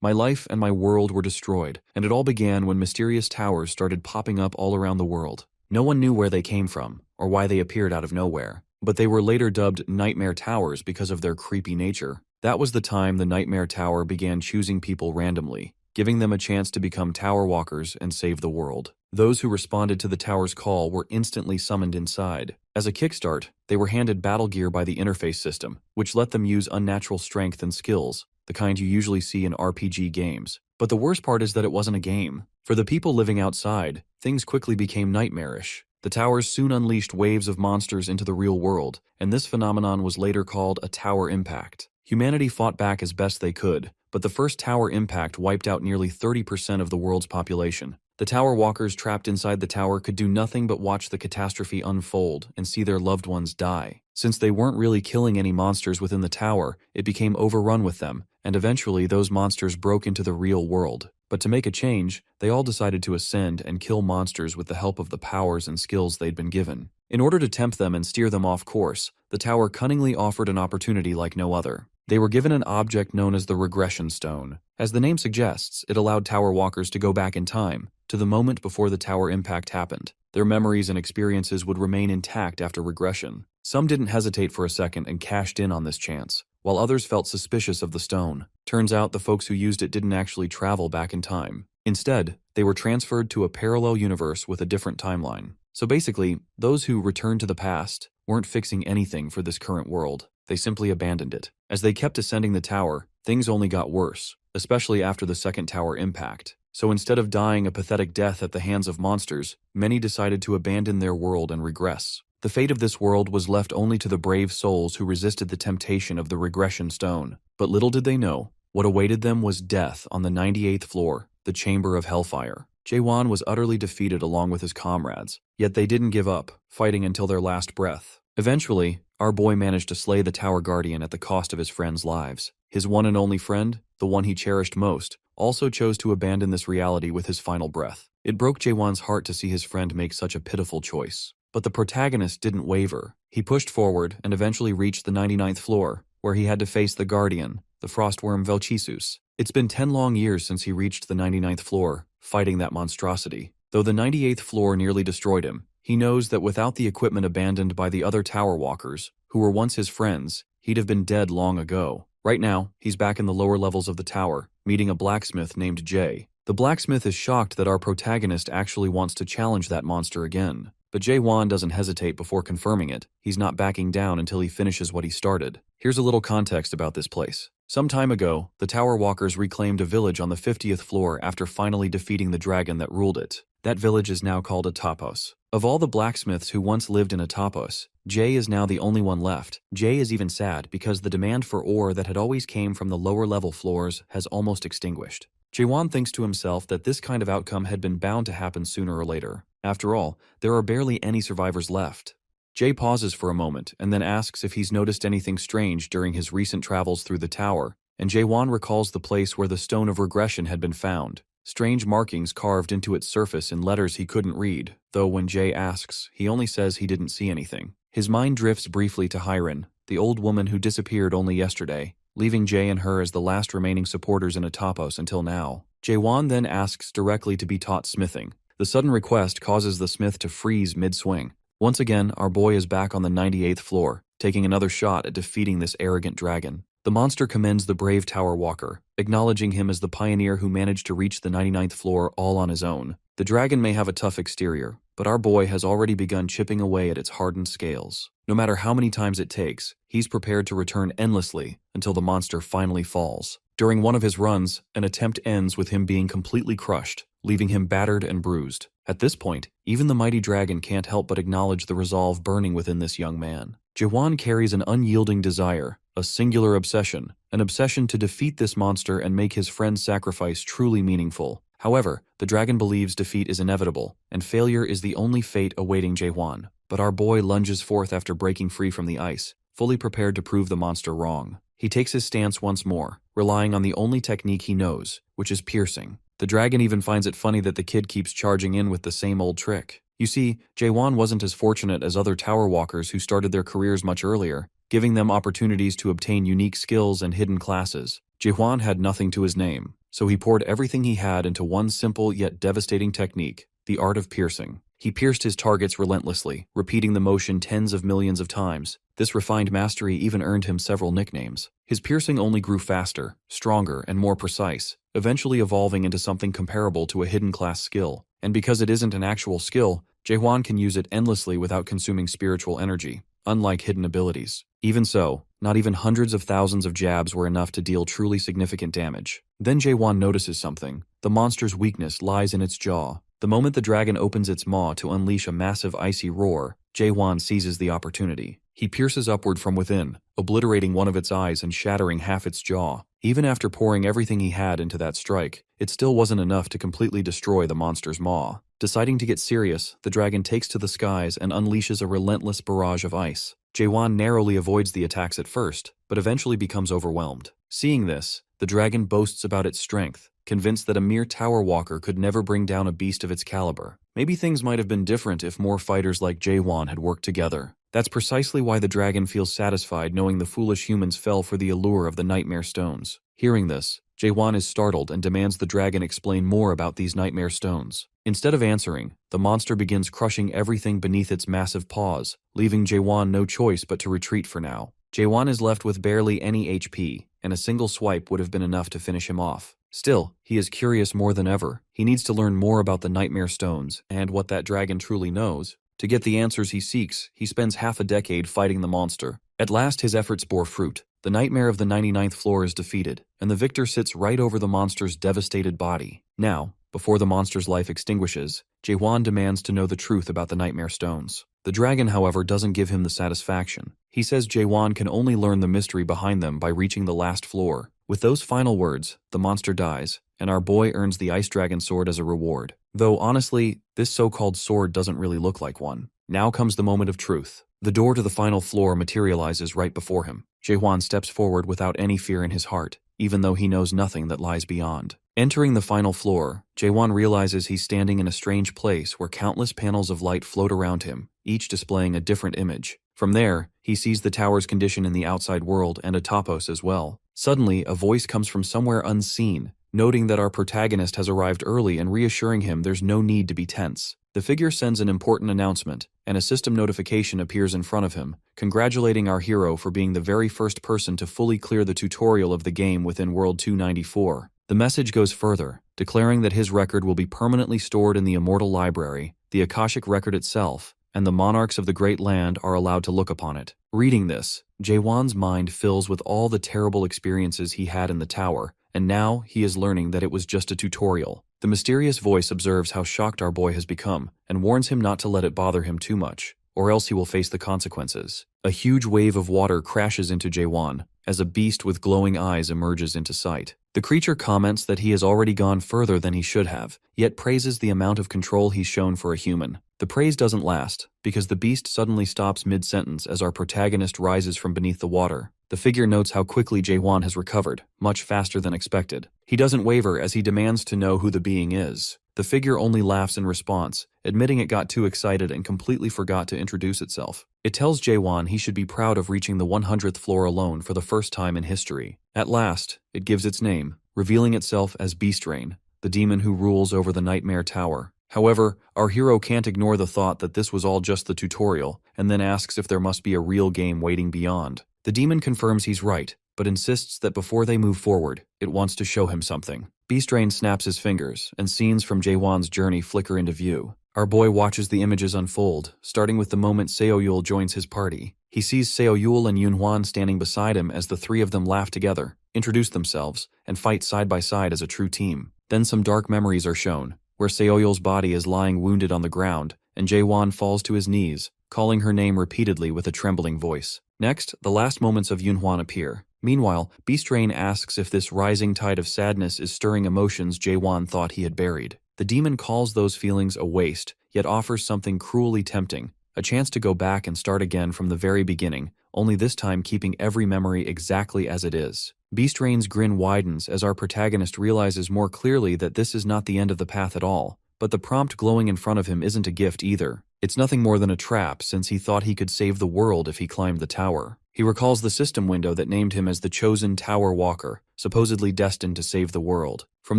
My life and my world were destroyed, and it all began when mysterious towers started popping up all around the world. No one knew where they came from, or why they appeared out of nowhere, but they were later dubbed Nightmare Towers because of their creepy nature. That was the time the Nightmare Tower began choosing people randomly, giving them a chance to become tower walkers and save the world. Those who responded to the tower's call were instantly summoned inside. As a kickstart, they were handed battle gear by the interface system, which let them use unnatural strength and skills, the kind you usually see in RPG games. But the worst part is that it wasn't a game. For the people living outside, things quickly became nightmarish. The towers soon unleashed waves of monsters into the real world, and this phenomenon was later called a tower impact. Humanity fought back as best they could, but the first tower impact wiped out nearly 30% of the world's population. The tower walkers trapped inside the tower could do nothing but watch the catastrophe unfold and see their loved ones die. Since they weren't really killing any monsters within the tower, it became overrun with them, and eventually those monsters broke into the real world. But to make a change, they all decided to ascend and kill monsters with the help of the powers and skills they'd been given. In order to tempt them and steer them off course, the tower cunningly offered an opportunity like no other. They were given an object known as the Regression Stone. As the name suggests, it allowed tower walkers to go back in time, to the moment before the tower impact happened. Their memories and experiences would remain intact after regression. Some didn't hesitate for a second and cashed in on this chance, while others felt suspicious of the stone. Turns out the folks who used it didn't actually travel back in time. Instead, they were transferred to a parallel universe with a different timeline. So basically, those who returned to the past weren't fixing anything for this current world. They simply abandoned it. As they kept ascending the tower, things only got worse, especially after the second tower impact. So instead of dying a pathetic death at the hands of monsters, many decided to abandon their world and regress. The fate of this world was left only to the brave souls who resisted the temptation of the Regression Stone. But little did they know, what awaited them was death on the 98th floor, the Chamber of Hellfire. Jaewon was utterly defeated along with his comrades, yet they didn't give up, fighting until their last breath. Eventually, our boy managed to slay the Tower Guardian at the cost of his friends' lives. His one and only friend, the one he cherished most, also chose to abandon this reality with his final breath. It broke Jaewon's heart to see his friend make such a pitiful choice. But the protagonist didn't waver. He pushed forward and eventually reached the 99th floor, where he had to face the Guardian, the frostworm Velchisus. It's been 10 long years since he reached the 99th floor, fighting that monstrosity. Though the 98th floor nearly destroyed him, he knows that without the equipment abandoned by the other tower walkers, who were once his friends, he'd have been dead long ago. Right now, he's back in the lower levels of the tower, meeting a blacksmith named Jay. The blacksmith is shocked that our protagonist actually wants to challenge that monster again. But Jaewon doesn't hesitate before confirming it. He's not backing down until he finishes what he started. Here's a little context about this place. Some time ago, the Tower Walkers reclaimed a village on the 50th floor after finally defeating the dragon that ruled it. That village is now called a Topos. Of all the blacksmiths who once lived in a Topos, Jay is now the only one left. Jay is even sad because the demand for ore that had always came from the lower level floors has almost extinguished. Jaewon thinks to himself that this kind of outcome had been bound to happen sooner or later. After all, there are barely any survivors left. Jay pauses for a moment and then asks if he's noticed anything strange during his recent travels through the tower, and Jaewon recalls the place where the Stone of Regression had been found. Strange markings carved into its surface in letters he couldn't read, though when Jay asks, he only says he didn't see anything. His mind drifts briefly to Hyren, the old woman who disappeared only yesterday, leaving Jay and her as the last remaining supporters in Atopos until now. Jaewon then asks directly to be taught smithing. The sudden request causes the smith to freeze mid-swing. Once again, our boy is back on the 98th floor, taking another shot at defeating this arrogant dragon. The monster commends the brave Tower Walker, acknowledging him as the pioneer who managed to reach the 99th floor all on his own. The dragon may have a tough exterior, but our boy has already begun chipping away at its hardened scales. No matter how many times it takes, he's prepared to return endlessly until the monster finally falls. During one of his runs, an attempt ends with him being completely crushed, leaving him battered and bruised. At this point, even the mighty dragon can't help but acknowledge the resolve burning within this young man. Jaewon carries an unyielding desire, a singular obsession, an obsession to defeat this monster and make his friend's sacrifice truly meaningful. However, the dragon believes defeat is inevitable, and failure is the only fate awaiting Jaewon. But our boy lunges forth after breaking free from the ice, fully prepared to prove the monster wrong. He takes his stance once more, relying on the only technique he knows, which is piercing. The dragon even finds it funny that the kid keeps charging in with the same old trick. You see, Jaewon wasn't as fortunate as other tower walkers who started their careers much earlier, giving them opportunities to obtain unique skills and hidden classes. Jaewon had nothing to his name. so he poured everything he had into one simple yet devastating technique, the art of piercing. He pierced his targets relentlessly, repeating the motion tens of millions of times. This refined mastery even earned him several nicknames. His piercing only grew faster, stronger, and more precise, eventually evolving into something comparable to a hidden class skill. And because it isn't an actual skill, Jaehwan can use it endlessly without consuming spiritual energy, unlike hidden abilities. Even so, not even hundreds of thousands of jabs were enough to deal truly significant damage. Then Jaehwan notices something. The monster's weakness lies in its jaw. The moment the dragon opens its maw to unleash a massive icy roar, Jaehwan seizes the opportunity. He pierces upward from within, obliterating one of its eyes and shattering half its jaw. Even after pouring everything he had into that strike, it still wasn't enough to completely destroy the monster's maw. Deciding to get serious, the dragon takes to the skies and unleashes a relentless barrage of ice. Jaehwan narrowly avoids the attacks at first, but eventually becomes overwhelmed. Seeing this, the dragon boasts about its strength, convinced that a mere tower walker could never bring down a beast of its caliber. Maybe things might have been different if more fighters like Jaehwan had worked together. That's precisely why the dragon feels satisfied knowing the foolish humans fell for the allure of the nightmare stones. Hearing this, Jaehwan is startled and demands the dragon explain more about these nightmare stones. Instead of answering, the monster begins crushing everything beneath its massive paws, leaving Jaehwan no choice but to retreat for now. Jaehwan is left with barely any HP, and a single swipe would have been enough to finish him off. Still, he is curious more than ever. He needs to learn more about the nightmare stones and what that dragon truly knows. To get the answers he seeks, he spends half a decade fighting the monster. At last his efforts bore fruit. The nightmare of the 99th floor is defeated, and the victor sits right over the monster's devastated body. Now, before the monster's life extinguishes, Jaehwan demands to know the truth about the nightmare stones. The dragon, however, doesn't give him the satisfaction. He says Jaehwan can only learn the mystery behind them by reaching the last floor. With those final words, the monster dies, and our boy earns the Ice Dragon Sword as a reward. Though honestly, this so-called sword doesn't really look like one. Now comes the moment of truth. The door to the final floor materializes right before him. Jaehwan steps forward without any fear in his heart, even though he knows nothing that lies beyond. Entering the final floor, Jaehwan realizes he's standing in a strange place where countless panels of light float around him, each displaying a different image. From there, he sees the tower's condition in the outside world and a topos as well. Suddenly, a voice comes from somewhere unseen, noting that our protagonist has arrived early and reassuring him there's no need to be tense. The figure sends an important announcement, and a system notification appears in front of him, congratulating our hero for being the very first person to fully clear the tutorial of the game within World 294. The message goes further, declaring that his record will be permanently stored in the Immortal Library, the Akashic Record itself, and the monarchs of the Great Land are allowed to look upon it. Reading this, Jaehwan's mind fills with all the terrible experiences he had in the tower, and now he is learning that it was just a tutorial. The mysterious voice observes how shocked our boy has become, and warns him not to let it bother him too much, or else he will face the consequences. A huge wave of water crashes into Jaehwan, as a beast with glowing eyes emerges into sight. The creature comments that he has already gone further than he should have, yet praises the amount of control he's shown for a human. The praise doesn't last, because the beast suddenly stops mid-sentence as our protagonist rises from beneath the water. The figure notes how quickly Jaehwan has recovered, much faster than expected. He doesn't waver as he demands to know who the being is. The figure only laughs in response, admitting it got too excited and completely forgot to introduce itself. It tells Jaehwan he should be proud of reaching the 100th floor alone for the first time in history. At last, it gives its name, revealing itself as Beastrain, the demon who rules over the Nightmare Tower. However, our hero can't ignore the thought that this was all just the tutorial, and then asks if there must be a real game waiting beyond. The demon confirms he's right, but insists that before they move forward, it wants to show him something. Beastrain snaps his fingers, and scenes from Jaehwan's journey flicker into view. Our boy watches the images unfold, starting with the moment Seoyul joins his party. He sees Seoyul and Yunhwan standing beside him as the three of them laugh together, introduce themselves, and fight side by side as a true team. Then some dark memories are shown, where Seoyul's body is lying wounded on the ground, and Jaehwan falls to his knees, calling her name repeatedly with a trembling voice. Next, the last moments of Yunhwan appear. Meanwhile, Beastrain asks if this rising tide of sadness is stirring emotions Jaehwan thought he had buried. The demon calls those feelings a waste, yet offers something cruelly tempting, a chance to go back and start again from the very beginning, only this time keeping every memory exactly as it is. Beastrain's grin widens as our protagonist realizes more clearly that this is not the end of the path at all, but the prompt glowing in front of him isn't a gift either. It's nothing more than a trap, since he thought he could save the world if he climbed the tower. He recalls the system window that named him as the chosen Tower Walker, supposedly destined to save the world. From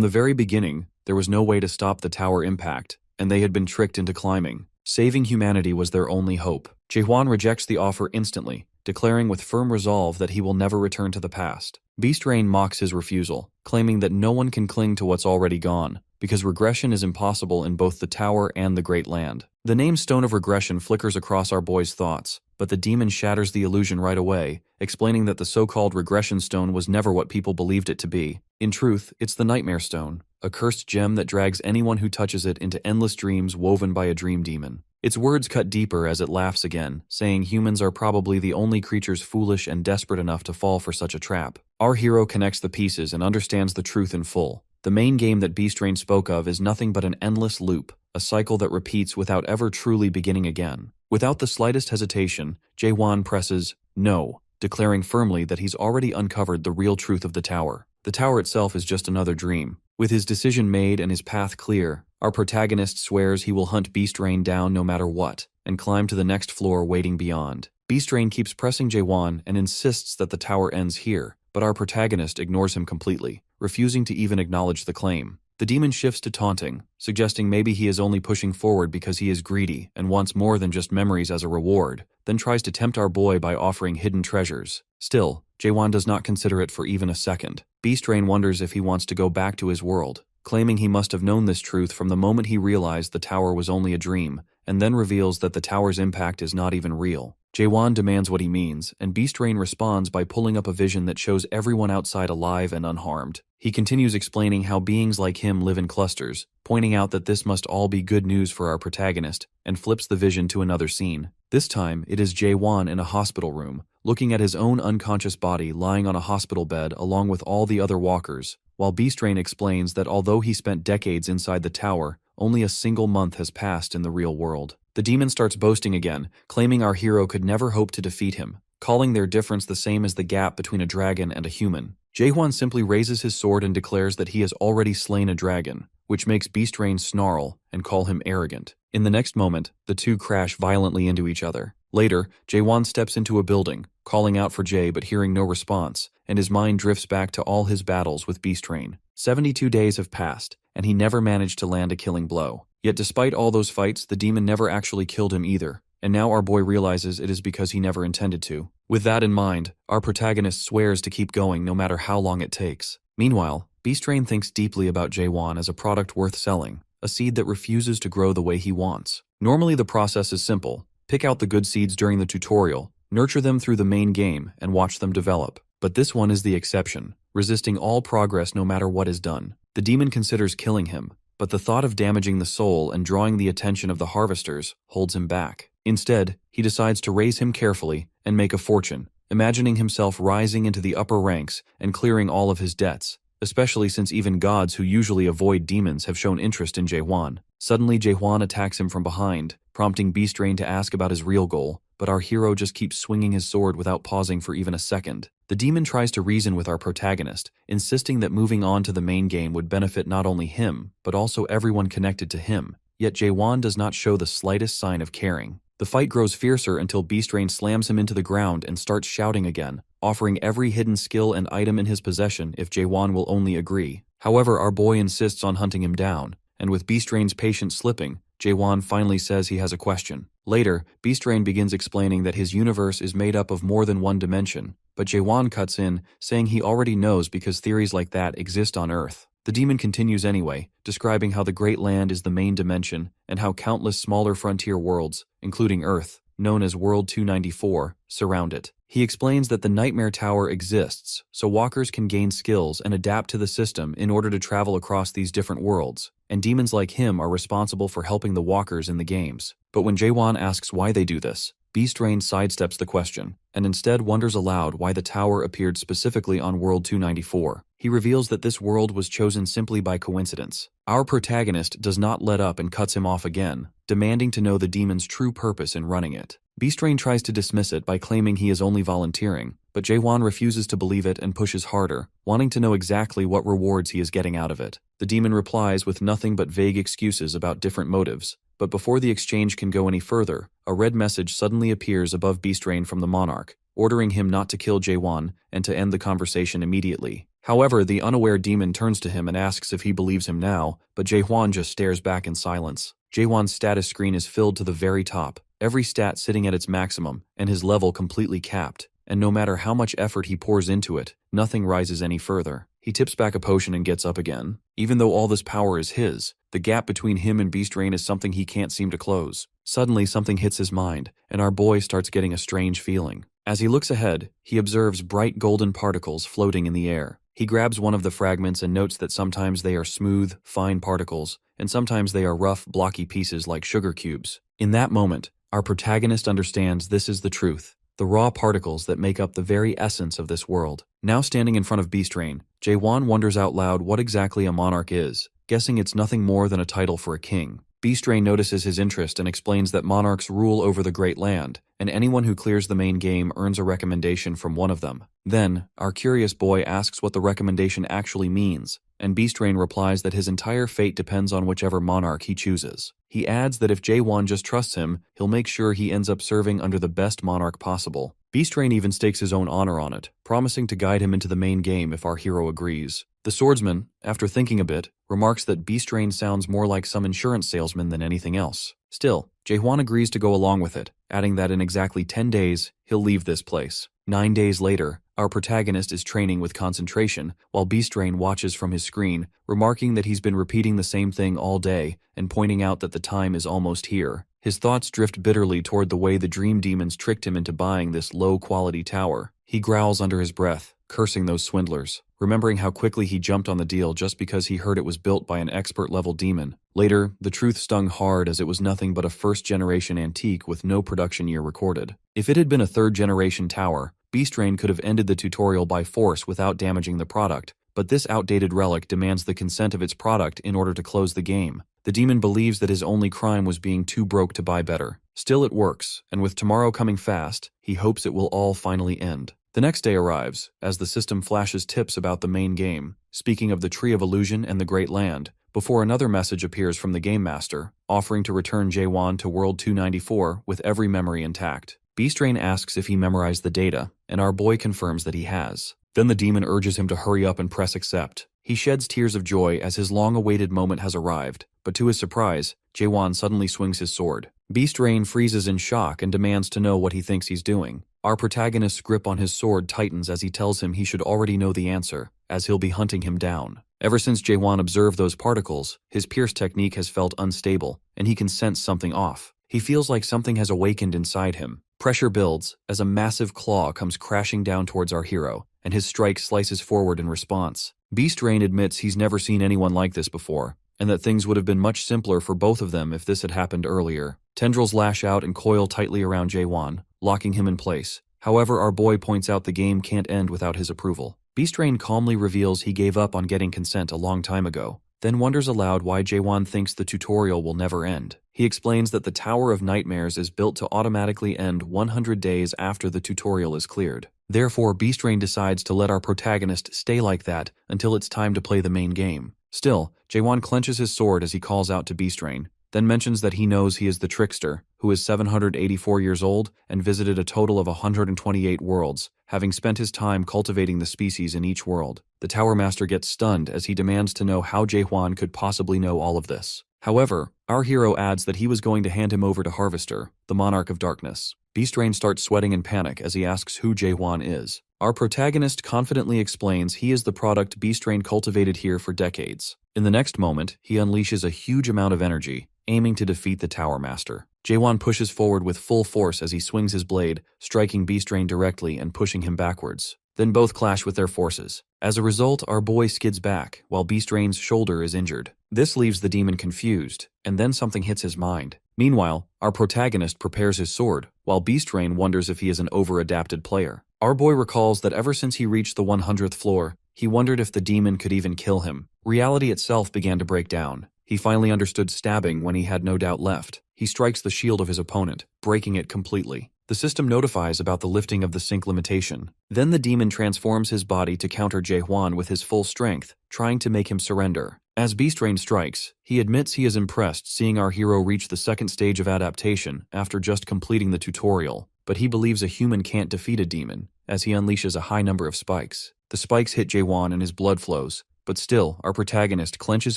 the very beginning, there was no way to stop the tower impact, and they had been tricked into climbing. Saving humanity was their only hope. Jae-hwan rejects the offer instantly, declaring with firm resolve that he will never return to the past. Beast Rain mocks his refusal, claiming that no one can cling to what's already gone, because regression is impossible in both the tower and the Great Land. The name Stone of Regression flickers across our boy's thoughts, but the demon shatters the illusion right away, explaining that the so-called regression stone was never what people believed it to be. In truth, it's the Nightmare Stone, a cursed gem that drags anyone who touches it into endless dreams woven by a dream demon. Its words cut deeper as it laughs again, saying humans are probably the only creatures foolish and desperate enough to fall for such a trap. Our hero connects the pieces and understands the truth in full. The main game that Beast Rain spoke of is nothing but an endless loop, a cycle that repeats without ever truly beginning again. Without the slightest hesitation, Jae-hwan presses no, declaring firmly that he's already uncovered the real truth of the tower. The tower itself is just another dream. With his decision made and his path clear, our protagonist swears he will hunt Beast Rain down no matter what, and climb to the next floor waiting beyond. Beast Rain keeps pressing Jae-hwan and insists that the tower ends here, but our protagonist ignores him completely, refusing to even acknowledge the claim. The demon shifts to taunting, suggesting maybe he is only pushing forward because he is greedy and wants more than just memories as a reward, then tries to tempt our boy by offering hidden treasures. Still, Jae-hwan does not consider it for even a second. Beast Rain wonders if he wants to go back to his world, claiming he must have known this truth from the moment he realized the tower was only a dream, and then reveals that the tower's impact is not even real. Jae-hwan demands what he means, and Beast Rain responds by pulling up a vision that shows everyone outside alive and unharmed. He continues explaining how beings like him live in clusters, pointing out that this must all be good news for our protagonist, and flips the vision to another scene. This time, it is Jae-hwan in a hospital room, looking at his own unconscious body lying on a hospital bed along with all the other walkers, while Beast Rain explains that although he spent decades inside the tower, only a single month has passed in the real world. The demon starts boasting again, claiming our hero could never hope to defeat him, calling their difference the same as the gap between a dragon and a human. Jae-hwan simply raises his sword and declares that he has already slain a dragon, which makes Beast Rain snarl and call him arrogant. In the next moment, the two crash violently into each other. Later, Jae-hwan steps into a building, calling out for Jae but hearing no response, and his mind drifts back to all his battles with Beast Rain. 72 days have passed, and he never managed to land a killing blow. Yet despite all those fights, the demon never actually killed him either, and now our boy realizes it is because he never intended to. With that in mind, our protagonist swears to keep going no matter how long it takes. Meanwhile, Beast Rain thinks deeply about Jae-hwan as a product worth selling, a seed that refuses to grow the way he wants. Normally the process is simple. Pick out the good seeds during the tutorial, nurture them through the main game, and watch them develop. But this one is the exception, resisting all progress no matter what is done. The demon considers killing him, but the thought of damaging the soul and drawing the attention of the harvesters holds him back. Instead, he decides to raise him carefully and make a fortune, imagining himself rising into the upper ranks and clearing all of his debts, especially since even gods who usually avoid demons have shown interest in Jae-hwan. Suddenly, Jae-hwan attacks him from behind, prompting Beast Rain to ask about his real goal, but our hero just keeps swinging his sword without pausing for even a second. The demon tries to reason with our protagonist, insisting that moving on to the main game would benefit not only him, but also everyone connected to him. Yet Jae-hwan does not show the slightest sign of caring. The fight grows fiercer until Beast Rain slams him into the ground and starts shouting again, offering every hidden skill and item in his possession if Jae-hwan will only agree. However, our boy insists on hunting him down, and with Beast Rain's patience slipping, Jae-hwan finally says he has a question. Later, Beast Rain begins explaining that his universe is made up of more than one dimension, but Jae-hwan cuts in, saying he already knows because theories like that exist on Earth. The demon continues anyway, describing how the Great Land is the main dimension and how countless smaller frontier worlds, including Earth, known as World 294, surround it. He explains that the Nightmare Tower exists, so walkers can gain skills and adapt to the system in order to travel across these different worlds, and demons like him are responsible for helping the walkers in the games. But when Jae-hwan asks why they do this, Beast Rain sidesteps the question, and instead wonders aloud why the tower appeared specifically on World 294. He reveals that this world was chosen simply by coincidence. Our protagonist does not let up and cuts him off again, demanding to know the demon's true purpose in running it. Beast Rain tries to dismiss it by claiming he is only volunteering, but Jae-hwan refuses to believe it and pushes harder, wanting to know exactly what rewards he is getting out of it. The demon replies with nothing but vague excuses about different motives, but before the exchange can go any further, a red message suddenly appears above Beast Rain from the monarch, ordering him not to kill Jaewon and to end the conversation immediately. However, the unaware demon turns to him and asks if he believes him now, but Jaewon just stares back in silence. Jaewon's status screen is filled to the very top, every stat sitting at its maximum, and his level completely capped. And no matter how much effort he pours into it, nothing rises any further. He tips back a potion and gets up again. Even though all this power is his, the gap between him and Beast Rain is something he can't seem to close. Suddenly something hits his mind, and our boy starts getting a strange feeling. As he looks ahead, he observes bright golden particles floating in the air. He grabs one of the fragments and notes that sometimes they are smooth, fine particles, and sometimes they are rough, blocky pieces like sugar cubes. In that moment, our protagonist understands this is the truth. The raw particles that make up the very essence of this world. Now standing in front of Beast Rain, Jaewon wonders out loud what exactly a monarch is, guessing it's nothing more than a title for a king. Beast Rain notices his interest and explains that monarchs rule over the great land, and anyone who clears the main game earns a recommendation from one of them. Then, our curious boy asks what the recommendation actually means, and Beast Rain replies that his entire fate depends on whichever monarch he chooses. He adds that if Jaewon just trusts him, he'll make sure he ends up serving under the best monarch possible. Beast Rain even stakes his own honor on it, promising to guide him into the main game if our hero agrees. The swordsman, after thinking a bit, remarks that Beast Rain sounds more like some insurance salesman than anything else. Still, Jaewon agrees to go along with it, adding that in exactly 10 days, he'll leave this place. 9 days later, our protagonist is training with concentration, while Beast Rain watches from his screen, remarking that he's been repeating the same thing all day and pointing out that the time is almost here. His thoughts drift bitterly toward the way the dream demons tricked him into buying this low-quality tower. He growls under his breath, cursing those swindlers, remembering how quickly he jumped on the deal just because he heard it was built by an expert-level demon. Later, the truth stung hard as it was nothing but a first-generation antique with no production year recorded. If it had been a third-generation tower, Beast Rain could have ended the tutorial by force without damaging the product, but this outdated relic demands the consent of its product in order to close the game. The demon believes that his only crime was being too broke to buy better. Still, it works, and with tomorrow coming fast, he hopes it will all finally end. The next day arrives, as the system flashes tips about the main game, speaking of the Tree of Illusion and the Great Land, before another message appears from the Game Master, offering to return Jaewon to World 294 with every memory intact. Beast Rain asks if he memorized the data, and our boy confirms that he has. Then the demon urges him to hurry up and press accept. He sheds tears of joy as his long-awaited moment has arrived, but to his surprise, Jaewon suddenly swings his sword. Beast Rain freezes in shock and demands to know what he thinks he's doing. Our protagonist's grip on his sword tightens as he tells him he should already know the answer, as he'll be hunting him down. Ever since Jaewon observed those particles, his pierce technique has felt unstable, and he can sense something off. He feels like something has awakened inside him. Pressure builds as a massive claw comes crashing down towards our hero, and his strike slices forward in response. Beast Rain admits he's never seen anyone like this before, and that things would have been much simpler for both of them if this had happened earlier. Tendrils lash out and coil tightly around Jaewon, locking him in place. However, our boy points out the game can't end without his approval. Beast Rain calmly reveals he gave up on getting consent a long time ago, then wonders aloud why Jaewon thinks the tutorial will never end. He explains that the Tower of Nightmares is built to automatically end 100 days after the tutorial is cleared. Therefore, Beast Rain decides to let our protagonist stay like that until it's time to play the main game. Still, Jaewon clenches his sword as he calls out to Beast Rain, then mentions that he knows he is the trickster, who is 784 years old and visited a total of 128 worlds, having spent his time cultivating the species in each world. The Tower Master gets stunned as he demands to know how Jaewon could possibly know all of this. However, our hero adds that he was going to hand him over to Harvester, the Monarch of Darkness. Beast Rain starts sweating in panic as he asks who Jaewon is. Our protagonist confidently explains he is the product Beast Rain cultivated here for decades. In the next moment, he unleashes a huge amount of energy, aiming to defeat the Tower Master. Jaewon pushes forward with full force as he swings his blade, striking Beast Rain directly and pushing him backwards. Then both clash with their forces. As a result, our boy skids back, while Beast Rain's shoulder is injured. This leaves the demon confused, and then something hits his mind. Meanwhile, our protagonist prepares his sword, while Beast Rain wonders if he is an over-adapted player. Our boy recalls that ever since he reached the 100th floor, he wondered if the demon could even kill him. Reality itself began to break down. He finally understood stabbing when he had no doubt left. He strikes the shield of his opponent, breaking it completely. The system notifies about the lifting of the sync limitation. Then the demon transforms his body to counter Jaewon with his full strength, trying to make him surrender. As Beast Rain strikes, he admits he is impressed seeing our hero reach the second stage of adaptation after just completing the tutorial. but he believes a human can't defeat a demon, as he unleashes a high number of spikes. The spikes hit Jaewon and his blood flows, but still, our protagonist clenches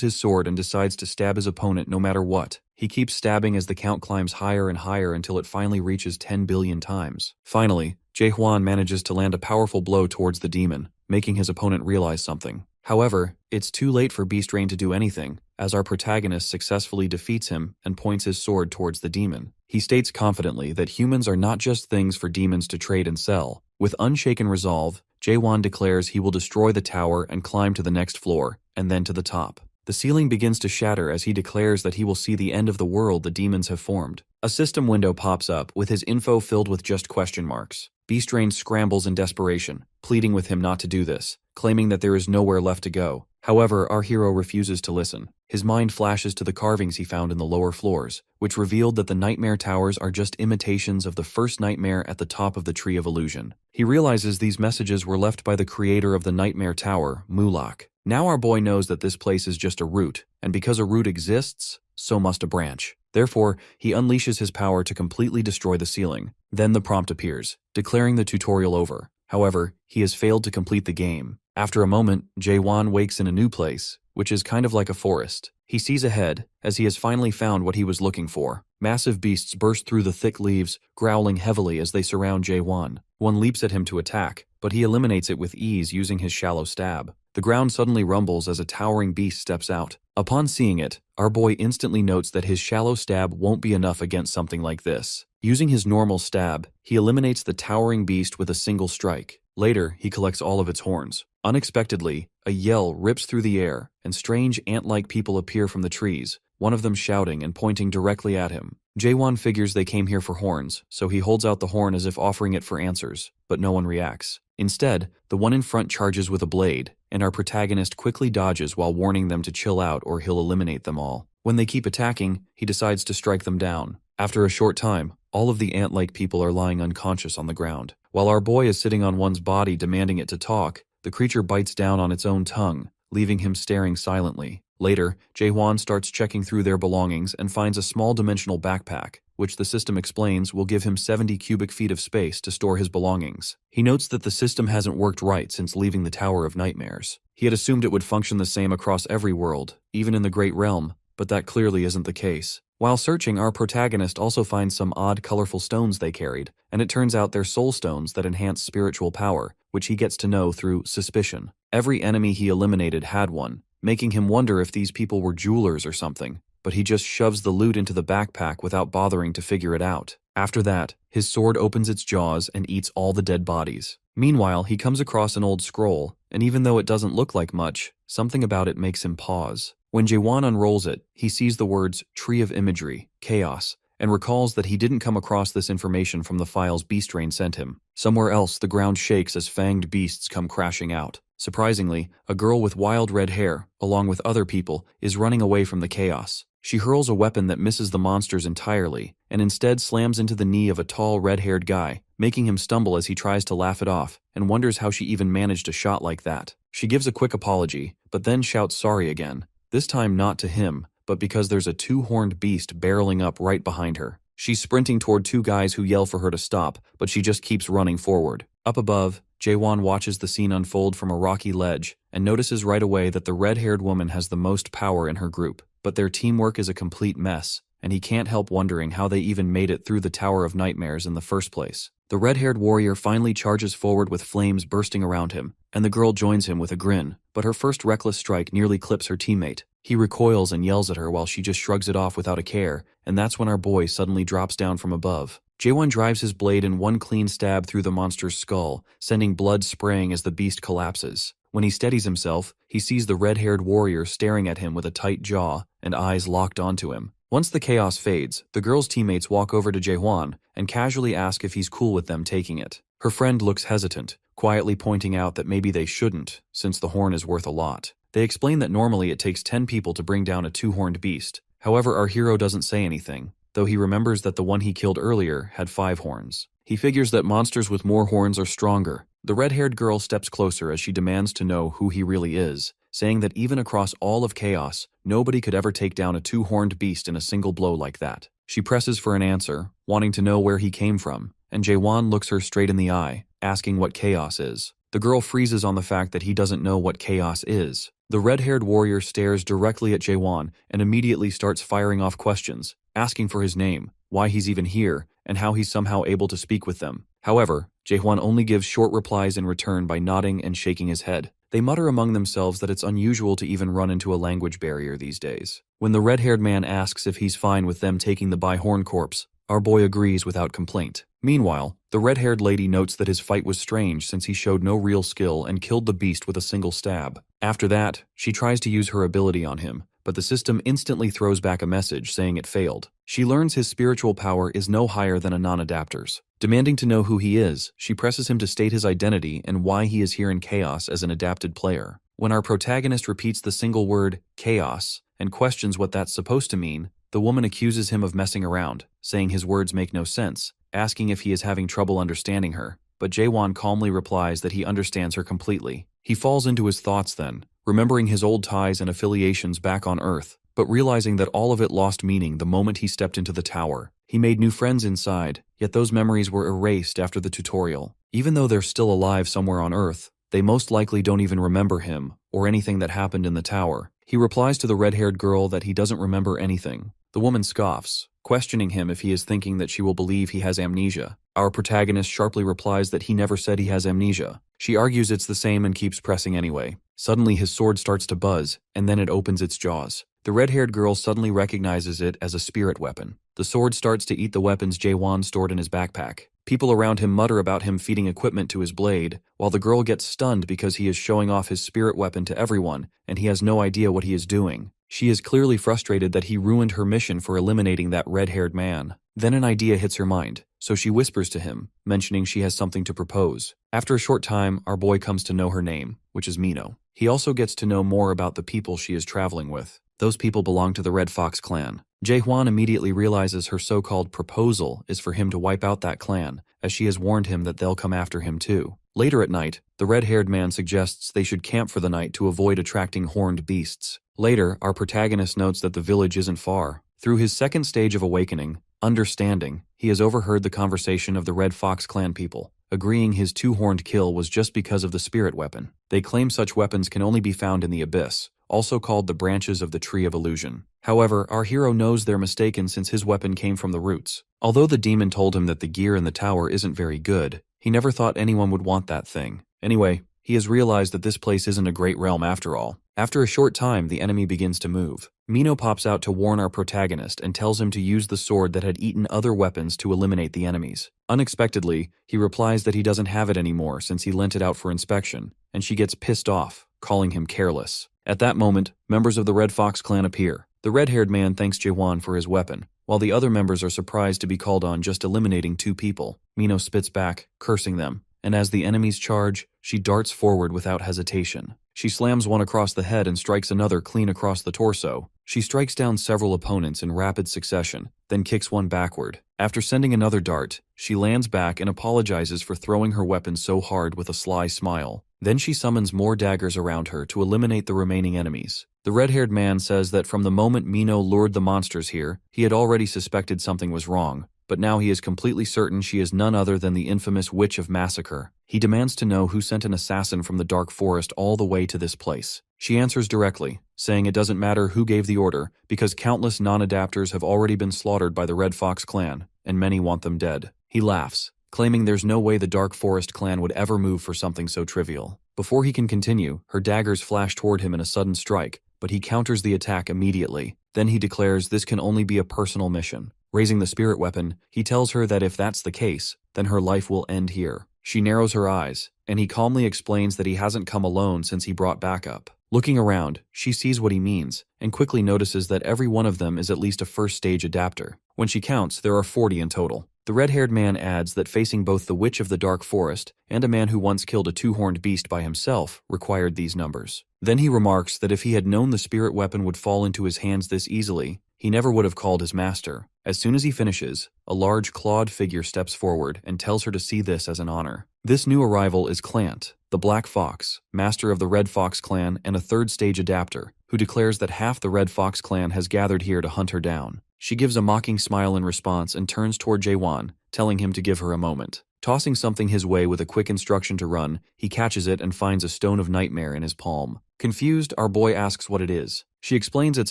his sword and decides to stab his opponent no matter what. He keeps stabbing as the count climbs higher and higher until it finally reaches 10 billion times. Finally, Jaehwan manages to land a powerful blow towards the demon, making his opponent realize something. However, it's too late for Beast Rain to do anything, as our protagonist successfully defeats him and points his sword towards the demon. He states confidently that humans are not just things for demons to trade and sell. With unshaken resolve, Jaewon declares he will destroy the tower and climb to the next floor, and then to the top. The ceiling begins to shatter as he declares that he will see the end of the world the demons have formed. A system window pops up with his info filled with just question marks. Beast Rain scrambles in desperation, pleading with him not to do this, claiming that there is nowhere left to go. However, our hero refuses to listen. His mind flashes to the carvings he found in the lower floors, which revealed that the Nightmare Towers are just imitations of the first nightmare at the top of the Tree of Illusion. He realizes these messages were left by the creator of the Nightmare Tower, Mulak. Now our boy knows that this place is just a root, and because a root exists, so must a branch. Therefore, he unleashes his power to completely destroy the ceiling. Then the prompt appears, declaring the tutorial over. However, he has failed to complete the game. After a moment, Jaewon wakes in a new place, which is kind of like a forest. He sees ahead, as he has finally found what he was looking for. Massive beasts burst through the thick leaves, growling heavily as they surround Jaewon. One leaps at him to attack, but he eliminates it with ease using his shallow stab. The ground suddenly rumbles as a towering beast steps out. Upon seeing it, our boy instantly notes that his shallow stab won't be enough against something like this. Using his normal stab, he eliminates the towering beast with a single strike. Later, he collects all of its horns. Unexpectedly, a yell rips through the air, and strange ant-like people appear from the trees, one of them shouting and pointing directly at him. Jaewon figures they came here for horns, so he holds out the horn as if offering it for answers, but no one reacts. Instead, the one in front charges with a blade, and our protagonist quickly dodges while warning them to chill out or he'll eliminate them all. When they keep attacking, he decides to strike them down. After a short time, all of the ant-like people are lying unconscious on the ground. While our boy is sitting on one's body demanding it to talk, the creature bites down on its own tongue, leaving him staring silently. Later, Jaehwan starts checking through their belongings and finds a small dimensional backpack, which the system explains will give him 70 cubic feet of space to store his belongings. He notes that the system hasn't worked right since leaving the Tower of Nightmares. He had assumed it would function the same across every world, even in the Great Realm, but that clearly isn't the case. While searching, our protagonist also finds some odd, colorful stones they carried, and it turns out they're soul stones that enhance spiritual power, which he gets to know through suspicion. Every enemy he eliminated had one, making him wonder if these people were jewelers or something, but he just shoves the loot into the backpack without bothering to figure it out. After that, his sword opens its jaws and eats all the dead bodies. Meanwhile, he comes across an old scroll, and even though it doesn't look like much, something about it makes him pause. When Jaewon unrolls it, he sees the words Tree of Imagery, Chaos, and recalls that he didn't come across this information from the files Beast Rain sent him. Somewhere else, the ground shakes as fanged beasts come crashing out. Surprisingly, a girl with wild red hair, along with other people, is running away from the chaos. She hurls a weapon that misses the monsters entirely, and instead slams into the knee of a tall, red-haired guy, making him stumble as he tries to laugh it off, and wonders how she even managed a shot like that. She gives a quick apology, but then shouts sorry again. This time not to him, but because there's a two-horned beast barreling up right behind her. She's sprinting toward two guys who yell for her to stop, but she just keeps running forward. Up above, Jaewon watches the scene unfold from a rocky ledge and notices right away that the red-haired woman has the most power in her group. But their teamwork is a complete mess, and he can't help wondering how they even made it through the Tower of Nightmares in the first place. The red-haired warrior finally charges forward with flames bursting around him, and the girl joins him with a grin, but her first reckless strike nearly clips her teammate. He recoils and yells at her while she just shrugs it off without a care, and that's when our boy suddenly drops down from above. Jaewon drives his blade in one clean stab through the monster's skull, sending blood spraying as the beast collapses. When he steadies himself, he sees the red-haired warrior staring at him with a tight jaw and eyes locked onto him. Once the chaos fades, the girl's teammates walk over to Jaewon and casually ask if he's cool with them taking it. Her friend looks hesitant, quietly pointing out that maybe they shouldn't, since the horn is worth a lot. They explain that normally it takes 10 people to bring down a two-horned beast. However, our hero doesn't say anything, though he remembers that the one he killed earlier had 5 horns. He figures that monsters with more horns are stronger. The red-haired girl steps closer as she demands to know who he really is, saying that even across all of chaos, nobody could ever take down a two-horned beast in a single blow like that. She presses for an answer, wanting to know where he came from, and Jaewon looks her straight in the eye, asking what chaos is. The girl freezes on the fact that he doesn't know what chaos is. The red-haired warrior stares directly at Jaewon and immediately starts firing off questions, asking for his name, why he's even here, and how he's somehow able to speak with them. However, Jaewon only gives short replies in return by nodding and shaking his head. They mutter among themselves that it's unusual to even run into a language barrier these days. When the red-haired man asks if he's fine with them taking the Bihorn corpse, our boy agrees without complaint. Meanwhile, the red-haired lady notes that his fight was strange since he showed no real skill and killed the beast with a single stab. After that, she tries to use her ability on him, but the system instantly throws back a message saying it failed. She learns his spiritual power is no higher than a non-adapter's. Demanding to know who he is, she presses him to state his identity and why he is here in Chaos as an adapted player. When our protagonist repeats the single word, chaos, and questions what that's supposed to mean, the woman accuses him of messing around, saying his words make no sense, asking if he is having trouble understanding her. But Jaewon calmly replies that he understands her completely. He falls into his thoughts then, remembering his old ties and affiliations back on Earth, but realizing that all of it lost meaning the moment he stepped into the tower. He made new friends inside, yet those memories were erased after the tutorial. Even though they're still alive somewhere on Earth, they most likely don't even remember him or anything that happened in the tower. He replies to the red-haired girl that he doesn't remember anything. The woman scoffs, questioning him if he is thinking that she will believe he has amnesia. Our protagonist sharply replies that he never said he has amnesia. She argues it's the same and keeps pressing anyway. Suddenly his sword starts to buzz, and then it opens its jaws. The red-haired girl suddenly recognizes it as a spirit weapon. The sword starts to eat the weapons Jaewon stored in his backpack. People around him mutter about him feeding equipment to his blade, while the girl gets stunned because he is showing off his spirit weapon to everyone, and he has no idea what he is doing. She is clearly frustrated that he ruined her mission for eliminating that red-haired man. Then an idea hits her mind, so she whispers to him, mentioning she has something to propose. After a short time, our boy comes to know her name, which is Mino. He also gets to know more about the people she is traveling with. Those people belong to the Red Fox clan. Jaehwan immediately realizes her so-called proposal is for him to wipe out that clan, as she has warned him that they'll come after him too. Later at night, the red-haired man suggests they should camp for the night to avoid attracting horned beasts. Later, our protagonist notes that the village isn't far. Through his second stage of awakening, understanding, he has overheard the conversation of the Red Fox clan people, agreeing his two-horned kill was just because of the spirit weapon. They claim such weapons can only be found in the abyss, also called the branches of the Tree of Illusion. However, our hero knows they're mistaken since his weapon came from the roots. Although the demon told him that the gear in the tower isn't very good, he never thought anyone would want that thing. Anyway, he has realized that this place isn't a great realm after all. After a short time, the enemy begins to move. Mino pops out to warn our protagonist and tells him to use the sword that had eaten other weapons to eliminate the enemies. Unexpectedly, he replies that he doesn't have it anymore since he lent it out for inspection, and she gets pissed off, calling him careless. At that moment, members of the Red Fox clan appear. The red-haired man thanks Jaewon for his weapon, while the other members are surprised to be called on just eliminating 2 people. Mino spits back, cursing them, and as the enemies charge, she darts forward without hesitation. She slams one across the head and strikes another clean across the torso. She strikes down several opponents in rapid succession, then kicks one backward. After sending another dart, she lands back and apologizes for throwing her weapon so hard with a sly smile. Then she summons more daggers around her to eliminate the remaining enemies. The red-haired man says that from the moment Mino lured the monsters here, he had already suspected something was wrong, but now he is completely certain she is none other than the infamous Witch of Massacre. He demands to know who sent an assassin from the Dark Forest all the way to this place. She answers directly, saying it doesn't matter who gave the order, because countless non-adapters have already been slaughtered by the Red Fox clan, and many want them dead. He laughs, claiming there's no way the Dark Forest clan would ever move for something so trivial. Before he can continue, her daggers flash toward him in a sudden strike, but he counters the attack immediately. Then he declares this can only be a personal mission. Raising the spirit weapon, he tells her that if that's the case, then her life will end here. She narrows her eyes, and he calmly explains that he hasn't come alone since he brought backup. Looking around, she sees what he means, and quickly notices that every one of them is at least a first-stage adapter. When she counts, there are 40 in total. The red-haired man adds that facing both the Witch of the Dark Forest and a man who once killed a two-horned beast by himself required these numbers. Then he remarks that if he had known the spirit weapon would fall into his hands this easily, he never would have called his master. As soon as he finishes, a large clawed figure steps forward and tells her to see this as an honor. This new arrival is Clant, the Black Fox, master of the Red Fox clan and a third-stage adapter, who declares that half the Red Fox clan has gathered here to hunt her down. She gives a mocking smile in response and turns toward Jaewon, telling him to give her a moment. Tossing something his way with a quick instruction to run, he catches it and finds a stone of nightmare in his palm. Confused, our boy asks what it is. She explains it's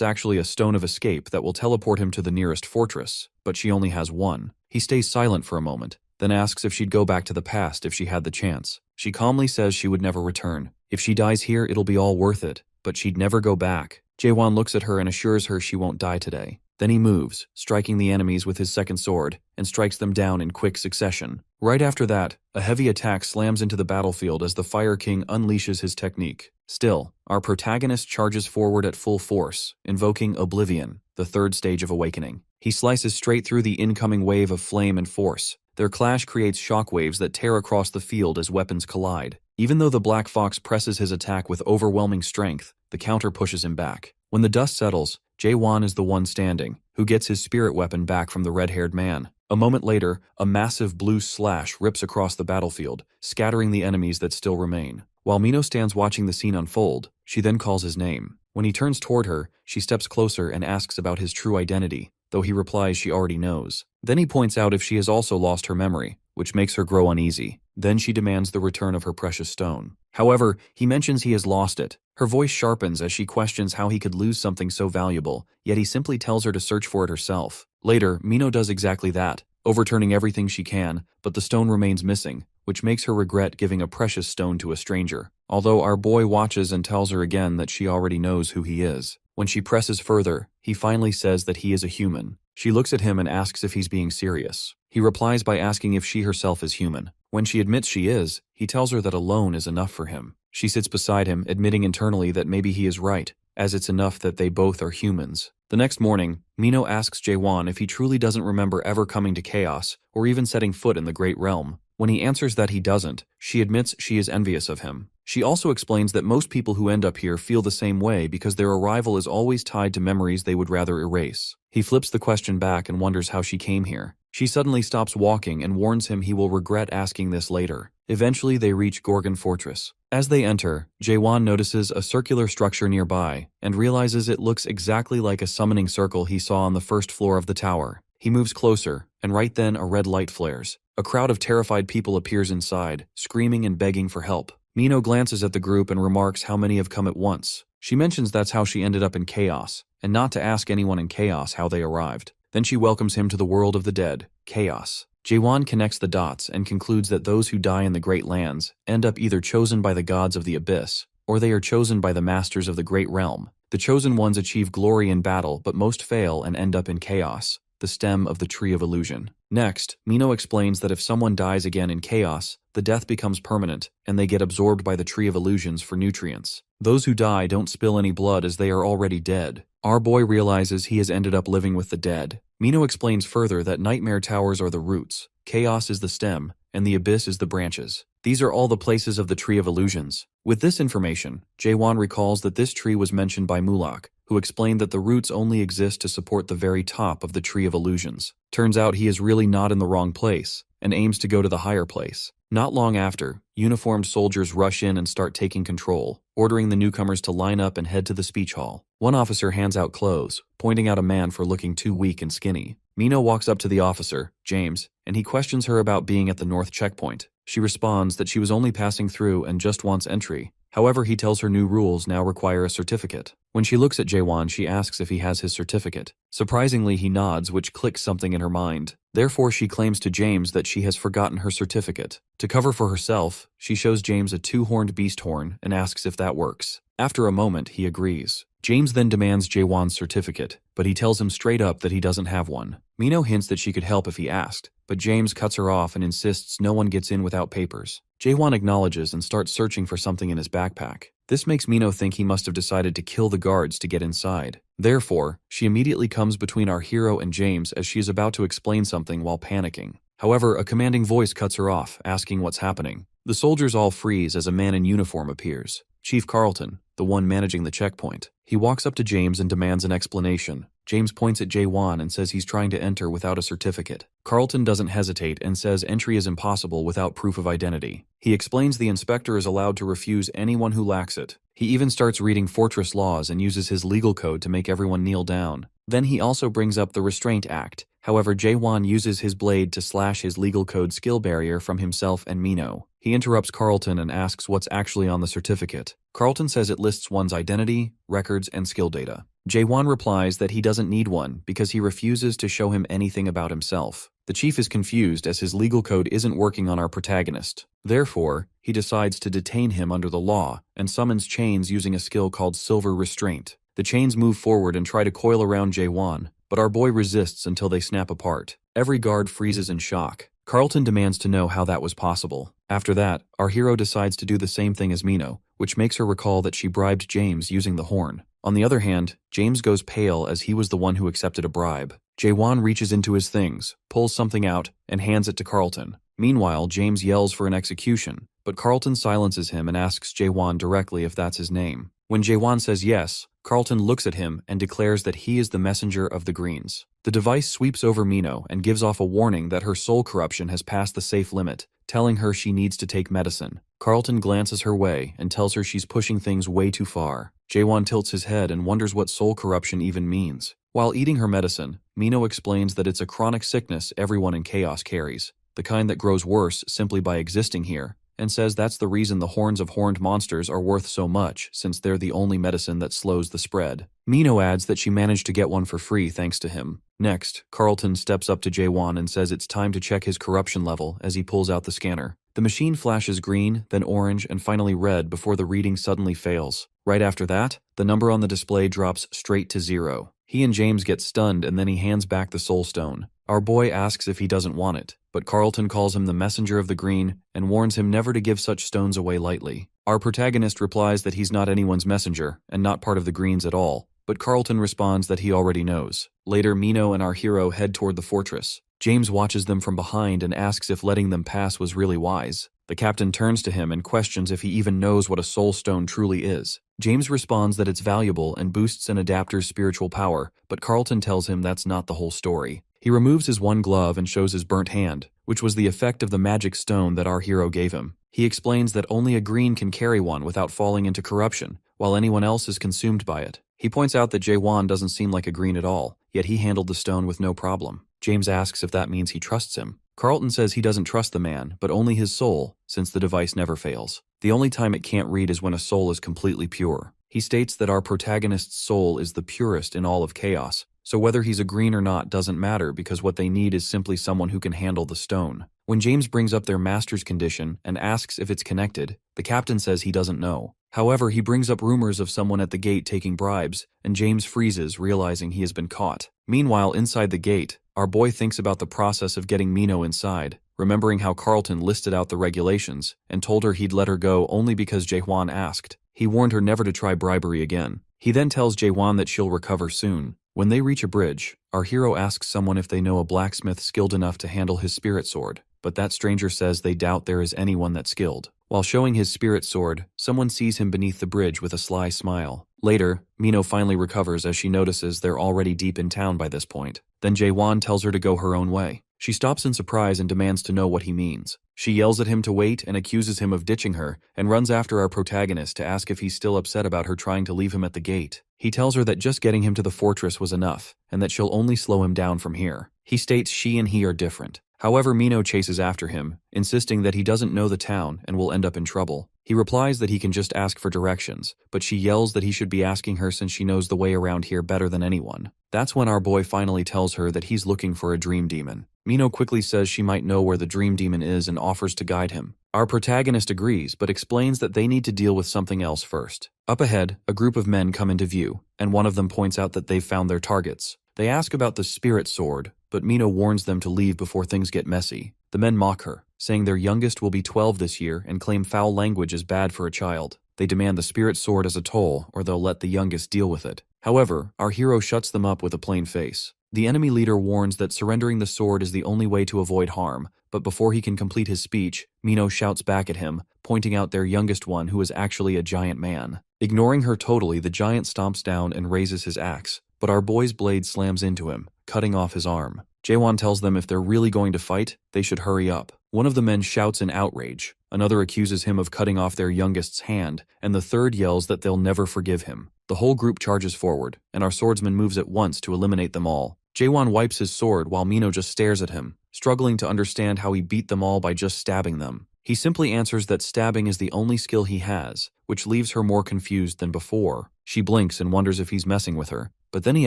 actually a stone of escape that will teleport him to the nearest fortress, but she only has one. He stays silent for a moment, then asks if she'd go back to the past if she had the chance. She calmly says she would never return. If she dies here, it'll be all worth it, but she'd never go back. Jaewon looks at her and assures her she won't die today. Then he moves, striking the enemies with his second sword, and strikes them down in quick succession. Right after that, a heavy attack slams into the battlefield as the Fire King unleashes his technique. Still, our protagonist charges forward at full force, invoking Oblivion, the third stage of awakening. He slices straight through the incoming wave of flame and force. Their clash creates shockwaves that tear across the field as weapons collide. Even though the Black Fox presses his attack with overwhelming strength, the counter pushes him back. When the dust settles, Jaewon is the one standing, who gets his spirit weapon back from the red-haired man. A moment later, a massive blue slash rips across the battlefield, scattering the enemies that still remain. While Mino stands watching the scene unfold, she then calls his name. When he turns toward her, she steps closer and asks about his true identity, though he replies she already knows. Then he points out if she has also lost her memory, which makes her grow uneasy. Then she demands the return of her precious stone. However, he mentions he has lost it. Her voice sharpens as she questions how he could lose something so valuable, yet he simply tells her to search for it herself. Later, Mino does exactly that, overturning everything she can, but the stone remains missing, which makes her regret giving a precious stone to a stranger. Although our boy watches and tells her again that she already knows who he is. When she presses further, he finally says that he is a human. She looks at him and asks if he's being serious. He replies by asking if she herself is human. When she admits she is, he tells her that alone is enough for him. She sits beside him, admitting internally that maybe he is right, as it's enough that they both are humans. The next morning, Mino asks Jaewon if he truly doesn't remember ever coming to Chaos, or even setting foot in the Great Realm. When he answers that he doesn't, she admits she is envious of him. She also explains that most people who end up here feel the same way because their arrival is always tied to memories they would rather erase. He flips the question back and wonders how she came here. She suddenly stops walking and warns him he will regret asking this later. Eventually they reach Gorgon Fortress. As they enter, Jaewon notices a circular structure nearby and realizes it looks exactly like a summoning circle he saw on the first floor of the tower. He moves closer, and right then a red light flares. A crowd of terrified people appears inside, screaming and begging for help. Mino glances at the group and remarks how many have come at once. She mentions that's how she ended up in Chaos, and not to ask anyone in Chaos how they arrived. Then she welcomes him to the world of the dead, Chaos. Jaewon connects the dots and concludes that those who die in the Great Lands end up either chosen by the gods of the Abyss, or they are chosen by the masters of the Great Realm. The chosen ones achieve glory in battle, but most fail and end up in Chaos, the stem of the Tree of Illusion. Next, Mino explains that if someone dies again in Chaos, the death becomes permanent, and they get absorbed by the Tree of Illusions for nutrients. Those who die don't spill any blood as they are already dead. Our boy realizes he has ended up living with the dead. Mino explains further that nightmare towers are the roots, Chaos is the stem, and the Abyss is the branches. These are all the places of the Tree of Illusions. With this information, Jaewon recalls that this tree was mentioned by Mulak, who explained that the roots only exist to support the very top of the Tree of Illusions. Turns out he is really not in the wrong place, and aims to go to the higher place. Not long after, uniformed soldiers rush in and start taking control, ordering the newcomers to line up and head to the speech hall. One officer hands out clothes, pointing out a man for looking too weak and skinny. Mino walks up to the officer, James, and he questions her about being at the North checkpoint. She responds that she was only passing through and just wants entry. However, he tells her new rules now require a certificate. When she looks at Jaewon, she asks if he has his certificate. Surprisingly, he nods, which clicks something in her mind. Therefore, she claims to James that she has forgotten her certificate. To cover for herself, she shows James a two-horned beast horn and asks if that works. After a moment, he agrees. James then demands Jaewon's certificate, but he tells him straight up that he doesn't have one. Mino hints that she could help if he asked, but James cuts her off and insists no one gets in without papers. Jaewon acknowledges and starts searching for something in his backpack. This makes Mino think he must have decided to kill the guards to get inside. Therefore, she immediately comes between our hero and James as she is about to explain something while panicking. However, a commanding voice cuts her off, asking what's happening. The soldiers all freeze as a man in uniform appears. Chief Carlton, the one managing the checkpoint. He walks up to James and demands an explanation. James points at Jaewon and says he's trying to enter without a certificate. Carlton doesn't hesitate and says entry is impossible without proof of identity. He explains the inspector is allowed to refuse anyone who lacks it. He even starts reading fortress laws and uses his legal code to make everyone kneel down. Then he also brings up the Restraint Act. However, Jae-won uses his blade to slash his legal code skill barrier from himself and Mino. He interrupts Carlton and asks what's actually on the certificate. Carlton says it lists one's identity, records, and skill data. Jae-won replies that he doesn't need one because he refuses to show him anything about himself. The chief is confused as his legal code isn't working on our protagonist. Therefore, he decides to detain him under the law and summons chains using a skill called Silver Restraint. The chains move forward and try to coil around Jae-won, but our boy resists until they snap apart. Every guard freezes in shock. Carlton demands to know how that was possible. After that, our hero decides to do the same thing as Mino, which makes her recall that she bribed James using the horn. On the other hand, James goes pale as he was the one who accepted a bribe. Jae-won reaches into his things, pulls something out, and hands it to Carlton. Meanwhile, James yells for an execution, but Carlton silences him and asks Jae-won directly if that's his name. When Jae-won says yes, Carlton looks at him and declares that he is the messenger of the Greens. The device sweeps over Mino and gives off a warning that her soul corruption has passed the safe limit, telling her she needs to take medicine. Carlton glances her way and tells her she's pushing things way too far. Jae-won tilts his head and wonders what soul corruption even means. While eating her medicine, Mino explains that it's a chronic sickness everyone in Chaos carries, the kind that grows worse simply by existing here, and says that's the reason the horns of horned monsters are worth so much, since they're the only medicine that slows the spread. Mino adds that she managed to get one for free thanks to him. Next, Carlton steps up to Jae-won and says it's time to check his corruption level as he pulls out the scanner. The machine flashes green, then orange, and finally red before the reading suddenly fails. Right after that, the number on the display drops straight to 0. He and James get stunned and then he hands back the soul stone. Our boy asks if he doesn't want it, but Carlton calls him the messenger of the green and warns him never to give such stones away lightly. Our protagonist replies that he's not anyone's messenger and not part of the greens at all, but Carlton responds that he already knows. Later, Mino and our hero head toward the fortress. James watches them from behind and asks if letting them pass was really wise. The captain turns to him and questions if he even knows what a soul stone truly is. James responds that it's valuable and boosts an adapter's spiritual power, but Carlton tells him that's not the whole story. He removes his one glove and shows his burnt hand, which was the effect of the magic stone that our hero gave him. He explains that only a green can carry one without falling into corruption, while anyone else is consumed by it. He points out that Jae-won doesn't seem like a green at all, yet he handled the stone with no problem. James asks if that means he trusts him. Carlton says he doesn't trust the man, but only his soul, since the device never fails. The only time it can't read is when a soul is completely pure. He states that our protagonist's soul is the purest in all of Chaos, so whether he's a green or not doesn't matter because what they need is simply someone who can handle the stone. When James brings up their master's condition and asks if it's connected, the captain says he doesn't know. However, he brings up rumors of someone at the gate taking bribes, and James freezes, realizing he has been caught. Meanwhile, inside the gate, our boy thinks about the process of getting Mino inside, remembering how Carlton listed out the regulations and told her he'd let her go only because Jae-won asked. He warned her never to try bribery again. He then tells Jae-won that she'll recover soon. When they reach a bridge, our hero asks someone if they know a blacksmith skilled enough to handle his spirit sword, but that stranger says they doubt there is anyone that skilled. While showing his spirit sword, someone sees him beneath the bridge with a sly smile. Later, Mino finally recovers as she notices they're already deep in town by this point. Then Jae-won tells her to go her own way. She stops in surprise and demands to know what he means. She yells at him to wait and accuses him of ditching her, and runs after our protagonist to ask if he's still upset about her trying to leave him at the gate. He tells her that just getting him to the fortress was enough, and that she'll only slow him down from here. He states she and he are different. However, Mino chases after him, insisting that he doesn't know the town and will end up in trouble. He replies that he can just ask for directions, but she yells that he should be asking her since she knows the way around here better than anyone. That's when our boy finally tells her that he's looking for a dream demon. Mino quickly says she might know where the dream demon is and offers to guide him. Our protagonist agrees, but explains that they need to deal with something else first. Up ahead, a group of men come into view, and one of them points out that they've found their targets. They ask about the spirit sword, but Mino warns them to leave before things get messy. The men mock her, saying their youngest will be 12 this year and claim foul language is bad for a child. They demand the spirit sword as a toll, or they'll let the youngest deal with it. However, our hero shuts them up with a plain face. The enemy leader warns that surrendering the sword is the only way to avoid harm, but before he can complete his speech, Mino shouts back at him, pointing out their youngest one who is actually a giant man. Ignoring her totally, the giant stomps down and raises his axe, but our boy's blade slams into him, cutting off his arm. Jae-won tells them if they're really going to fight, they should hurry up. One of the men shouts in outrage, another accuses him of cutting off their youngest's hand, and the third yells that they'll never forgive him. The whole group charges forward, and our swordsman moves at once to eliminate them all. Jaewon wipes his sword while Mino just stares at him, struggling to understand how he beat them all by just stabbing them. He simply answers that stabbing is the only skill he has, which leaves her more confused than before. She blinks and wonders if he's messing with her, but then he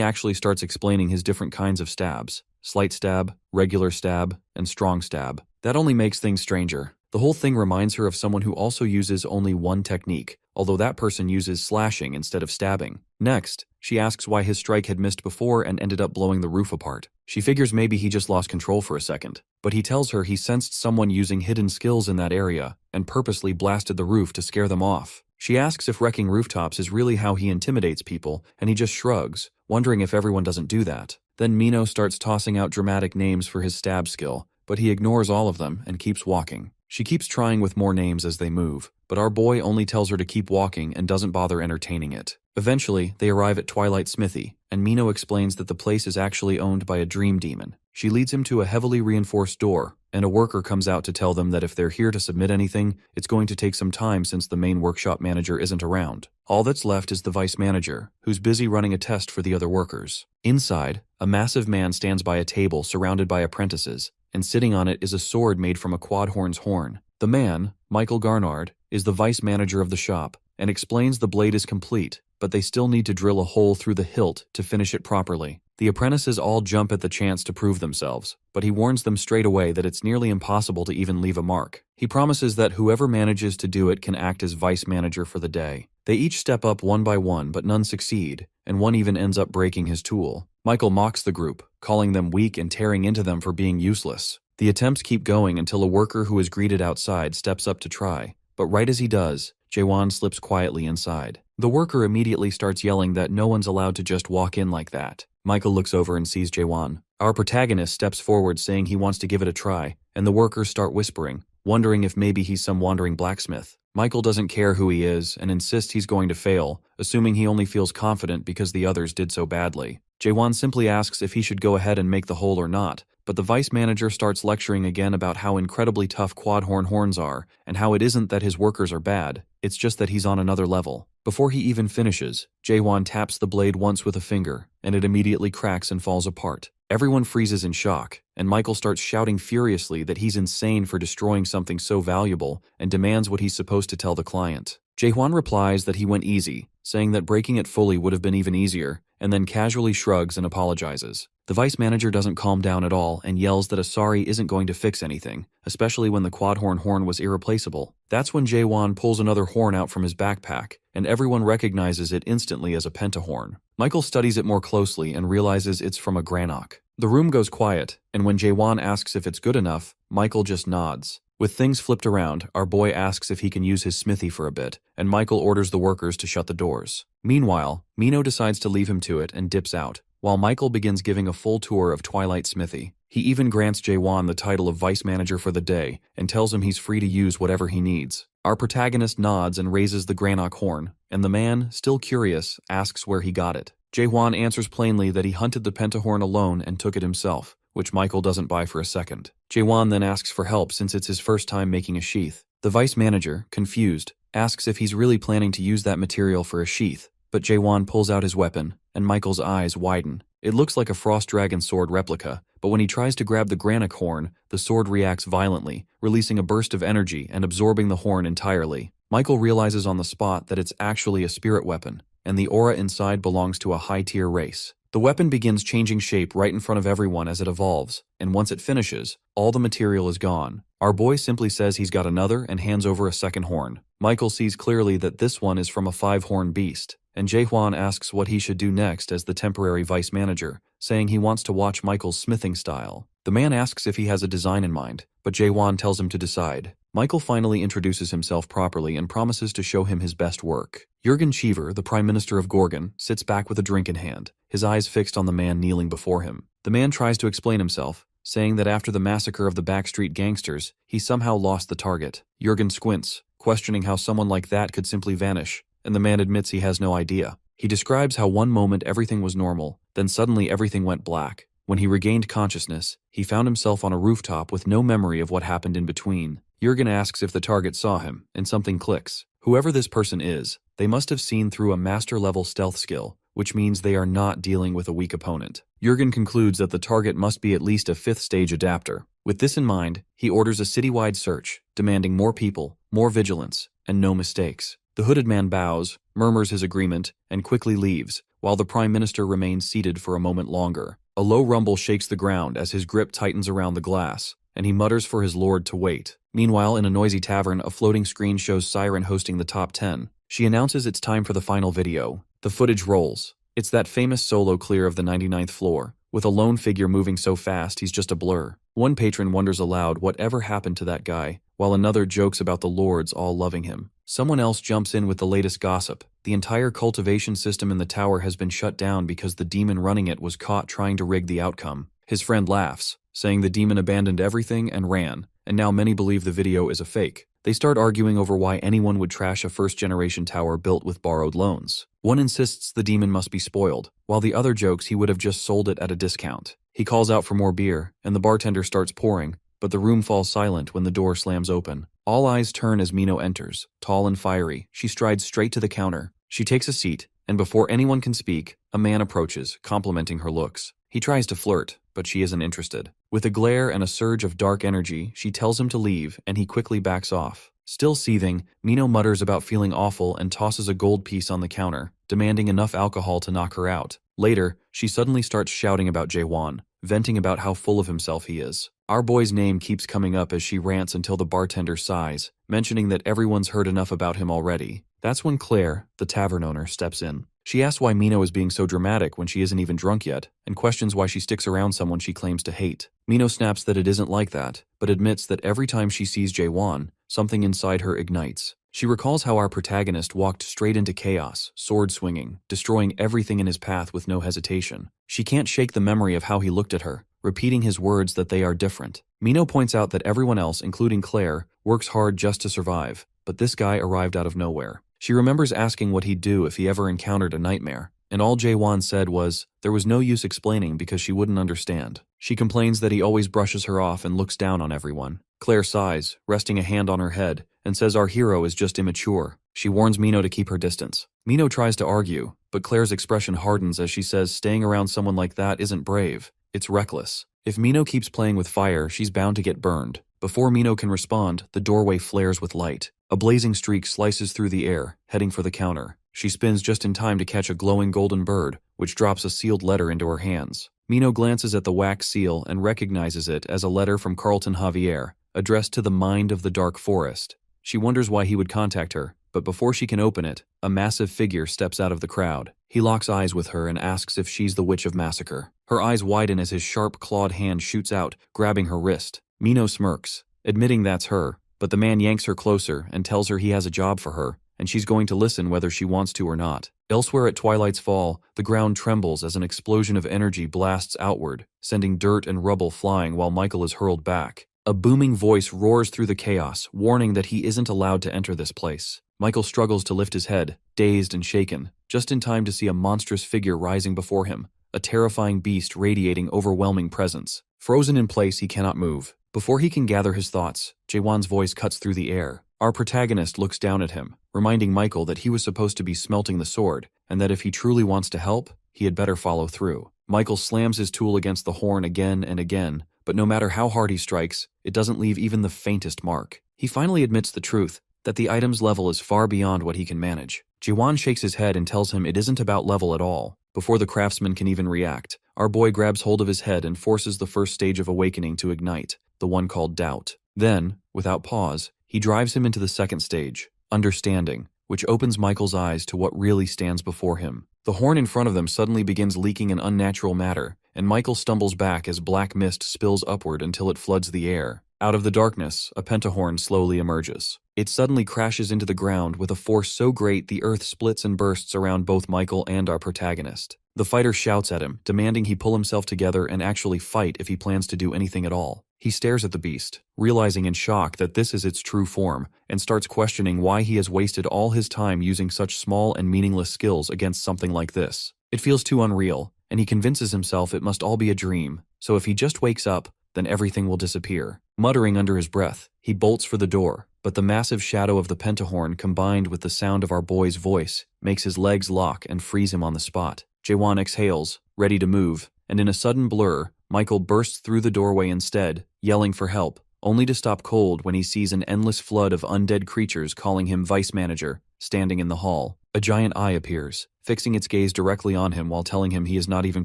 actually starts explaining his different kinds of stabs: slight stab, regular stab, and strong stab. That only makes things stranger. The whole thing reminds her of someone who also uses only one technique, although that person uses slashing instead of stabbing. Next, she asks why his strike had missed before and ended up blowing the roof apart. She figures maybe he just lost control for a second, but he tells her he sensed someone using hidden skills in that area and purposely blasted the roof to scare them off. She asks if wrecking rooftops is really how he intimidates people, and he just shrugs, wondering if everyone doesn't do that. Then Mino starts tossing out dramatic names for his stab skill, but he ignores all of them and keeps walking. She keeps trying with more names as they move, but our boy only tells her to keep walking and doesn't bother entertaining it. Eventually, they arrive at Twilight Smithy, and Mino explains that the place is actually owned by a dream demon. She leads him to a heavily reinforced door, and a worker comes out to tell them that if they're here to submit anything, it's going to take some time since the main workshop manager isn't around. All that's left is the vice manager, who's busy running a test for the other workers. Inside, a massive man stands by a table surrounded by apprentices, and sitting on it is a sword made from a quadhorn's horn. The man, Michael Garnard, is the vice manager of the shop, and explains the blade is complete, but they still need to drill a hole through the hilt to finish it properly. The apprentices all jump at the chance to prove themselves, but he warns them straight away that it's nearly impossible to even leave a mark. He promises that whoever manages to do it can act as vice manager for the day. They each step up one by one, but none succeed, and one even ends up breaking his tool. Michael mocks the group, calling them weak and tearing into them for being useless. The attempts keep going until a worker who is greeted outside steps up to try, but right as he does, Jaewon slips quietly inside. The worker immediately starts yelling that no one's allowed to just walk in like that. Michael looks over and sees Jaewon. Our protagonist steps forward saying he wants to give it a try, and the workers start whispering, wondering if maybe he's some wandering blacksmith. Michael doesn't care who he is and insists he's going to fail, assuming he only feels confident because the others did so badly. Jaewon simply asks if he should go ahead and make the hole or not, but the vice manager starts lecturing again about how incredibly tough quadhorn horns are, and how it isn't that his workers are bad, it's just that he's on another level. Before he even finishes, Jaewon taps the blade once with a finger, and it immediately cracks and falls apart. Everyone freezes in shock, and Michael starts shouting furiously that he's insane for destroying something so valuable and demands what he's supposed to tell the client. Jaewon replies that he went easy, saying that breaking it fully would have been even easier, and then casually shrugs and apologizes. The vice manager doesn't calm down at all and yells that a sorry isn't going to fix anything, especially when the quadhorn horn was irreplaceable. That's when Jaewon pulls another horn out from his backpack, and everyone recognizes it instantly as a pentahorn. Michael studies it more closely and realizes it's from a granok. The room goes quiet, and when Jaewon asks if it's good enough, Michael just nods. With things flipped around, our boy asks if he can use his smithy for a bit, and Michael orders the workers to shut the doors. Meanwhile, Mino decides to leave him to it and dips out, while Michael begins giving a full tour of Twilight Smithy. He even grants Jaewon the title of vice manager for the day and tells him he's free to use whatever he needs. Our protagonist nods and raises the granok horn, and the man, still curious, asks where he got it. Jaewon answers plainly that he hunted the pentahorn alone and took it himself, which Michael doesn't buy for a second. Jaewon then asks for help since it's his first time making a sheath. The vice manager, confused, asks if he's really planning to use that material for a sheath, but Jaewon pulls out his weapon, and Michael's eyes widen. It looks like a frost dragon sword replica, but when he tries to grab the granok horn, the sword reacts violently, releasing a burst of energy and absorbing the horn entirely. Michael realizes on the spot that it's actually a spirit weapon, and the aura inside belongs to a high-tier race. The weapon begins changing shape right in front of everyone as it evolves, and once it finishes, all the material is gone. Our boy simply says he's got another and hands over a second horn. Michael sees clearly that this one is from a 5-horn beast, and Jaewon asks what he should do next as the temporary vice manager, saying he wants to watch Michael's smithing style. The man asks if he has a design in mind, but Jaewon tells him to decide. Michael finally introduces himself properly and promises to show him his best work. Jurgen Cheever, the Prime Minister of Gorgon, sits back with a drink in hand, his eyes fixed on the man kneeling before him. The man tries to explain himself, saying that after the massacre of the backstreet gangsters, he somehow lost the target. Jurgen squints, questioning how someone like that could simply vanish, and the man admits he has no idea. He describes how one moment everything was normal, then suddenly everything went black. When he regained consciousness, he found himself on a rooftop with no memory of what happened in between. Jurgen asks if the target saw him, and something clicks. Whoever this person is, they must have seen through a master-level stealth skill, which means they are not dealing with a weak opponent. Jurgen concludes that the target must be at least a 5th-stage adapter. With this in mind, he orders a citywide search, demanding more people, more vigilance, and no mistakes. The hooded man bows, murmurs his agreement, and quickly leaves, while the Prime Minister remains seated for a moment longer. A low rumble shakes the ground as his grip tightens around the glass, and he mutters for his lord to wait. Meanwhile, in a noisy tavern, a floating screen shows Siren hosting the top 10. She announces it's time for the final video. The footage rolls. It's that famous solo clear of the 99th floor, with a lone figure moving so fast he's just a blur. One patron wonders aloud whatever happened to that guy, while another jokes about the lords all loving him. Someone else jumps in with the latest gossip. The entire cultivation system in the tower has been shut down because the demon running it was caught trying to rig the outcome. His friend laughs, saying the demon abandoned everything and ran, and now many believe the video is a fake. They start arguing over why anyone would trash a first-generation tower built with borrowed loans. One insists the demon must be spoiled, while the other jokes he would have just sold it at a discount. He calls out for more beer, and the bartender starts pouring, but the room falls silent when the door slams open. All eyes turn as Mino enters. Tall and fiery, she strides straight to the counter. She takes a seat, and before anyone can speak, a man approaches, complimenting her looks. He tries to flirt, but she isn't interested. With a glare and a surge of dark energy, she tells him to leave, and he quickly backs off. Still seething, Mino mutters about feeling awful and tosses a gold piece on the counter, demanding enough alcohol to knock her out. Later, she suddenly starts shouting about Jaewon, venting about how full of himself he is. Our boy's name keeps coming up as she rants until the bartender sighs, mentioning that everyone's heard enough about him already. That's when Claire, the tavern owner, steps in. She asks why Mino is being so dramatic when she isn't even drunk yet, and questions why she sticks around someone she claims to hate. Mino snaps that it isn't like that, but admits that every time she sees Jaewon, something inside her ignites. She recalls how our protagonist walked straight into chaos, sword swinging, destroying everything in his path with no hesitation. She can't shake the memory of how he looked at her, repeating his words that they are different. Mino points out that everyone else, including Claire, works hard just to survive, but this guy arrived out of nowhere. She remembers asking what he'd do if he ever encountered a nightmare, and all Jaewon said was, there was no use explaining because she wouldn't understand. She complains that he always brushes her off and looks down on everyone. Claire sighs, resting a hand on her head, and says our hero is just immature. She warns Mino to keep her distance. Mino tries to argue, but Claire's expression hardens as she says staying around someone like that isn't brave, it's reckless. If Mino keeps playing with fire, she's bound to get burned. Before Mino can respond, the doorway flares with light. A blazing streak slices through the air, heading for the counter. She spins just in time to catch a glowing golden bird, which drops a sealed letter into her hands. Mino glances at the wax seal and recognizes it as a letter from Carlton Javier, addressed to the Mind of the Dark Forest. She wonders why he would contact her, but before she can open it, a massive figure steps out of the crowd. He locks eyes with her and asks if she's the Witch of Massacre. Her eyes widen as his sharp, clawed hand shoots out, grabbing her wrist. Mino smirks, admitting that's her, but the man yanks her closer and tells her he has a job for her, and she's going to listen whether she wants to or not. Elsewhere at Twilight's Fall, the ground trembles as an explosion of energy blasts outward, sending dirt and rubble flying while Michael is hurled back. A booming voice roars through the chaos, warning that he isn't allowed to enter this place. Michael struggles to lift his head, dazed and shaken, just in time to see a monstrous figure rising before him, a terrifying beast radiating overwhelming presence. Frozen in place, he cannot move. Before he can gather his thoughts, Jaewon's voice cuts through the air. Our protagonist looks down at him, reminding Michael that he was supposed to be smelting the sword, and that if he truly wants to help, he had better follow through. Michael slams his tool against the horn again and again, but no matter how hard he strikes, it doesn't leave even the faintest mark. He finally admits the truth, that the item's level is far beyond what he can manage. Jaewon shakes his head and tells him it isn't about level at all. Before the craftsman can even react, our boy grabs hold of his head and forces the first stage of awakening to ignite, the one called doubt. Then, without pause, he drives him into the second stage, understanding, which opens Michael's eyes to what really stands before him. The horn in front of them suddenly begins leaking an unnatural matter, and Michael stumbles back as black mist spills upward until it floods the air. Out of the darkness, a pentahorn slowly emerges. It suddenly crashes into the ground with a force so great the earth splits and bursts around both Michael and our protagonist. The fighter shouts at him, demanding he pull himself together and actually fight if he plans to do anything at all. He stares at the beast, realizing in shock that this is its true form, and starts questioning why he has wasted all his time using such small and meaningless skills against something like this. It feels too unreal, and he convinces himself it must all be a dream, so if he just wakes up, then everything will disappear. Muttering under his breath, he bolts for the door, but the massive shadow of the pentahorn combined with the sound of our boy's voice makes his legs lock and freeze him on the spot. Jaewon exhales, ready to move, and in a sudden blur, Michael bursts through the doorway instead, yelling for help, only to stop cold when he sees an endless flood of undead creatures calling him vice manager, standing in the hall. A giant eye appears, fixing its gaze directly on him while telling him he is not even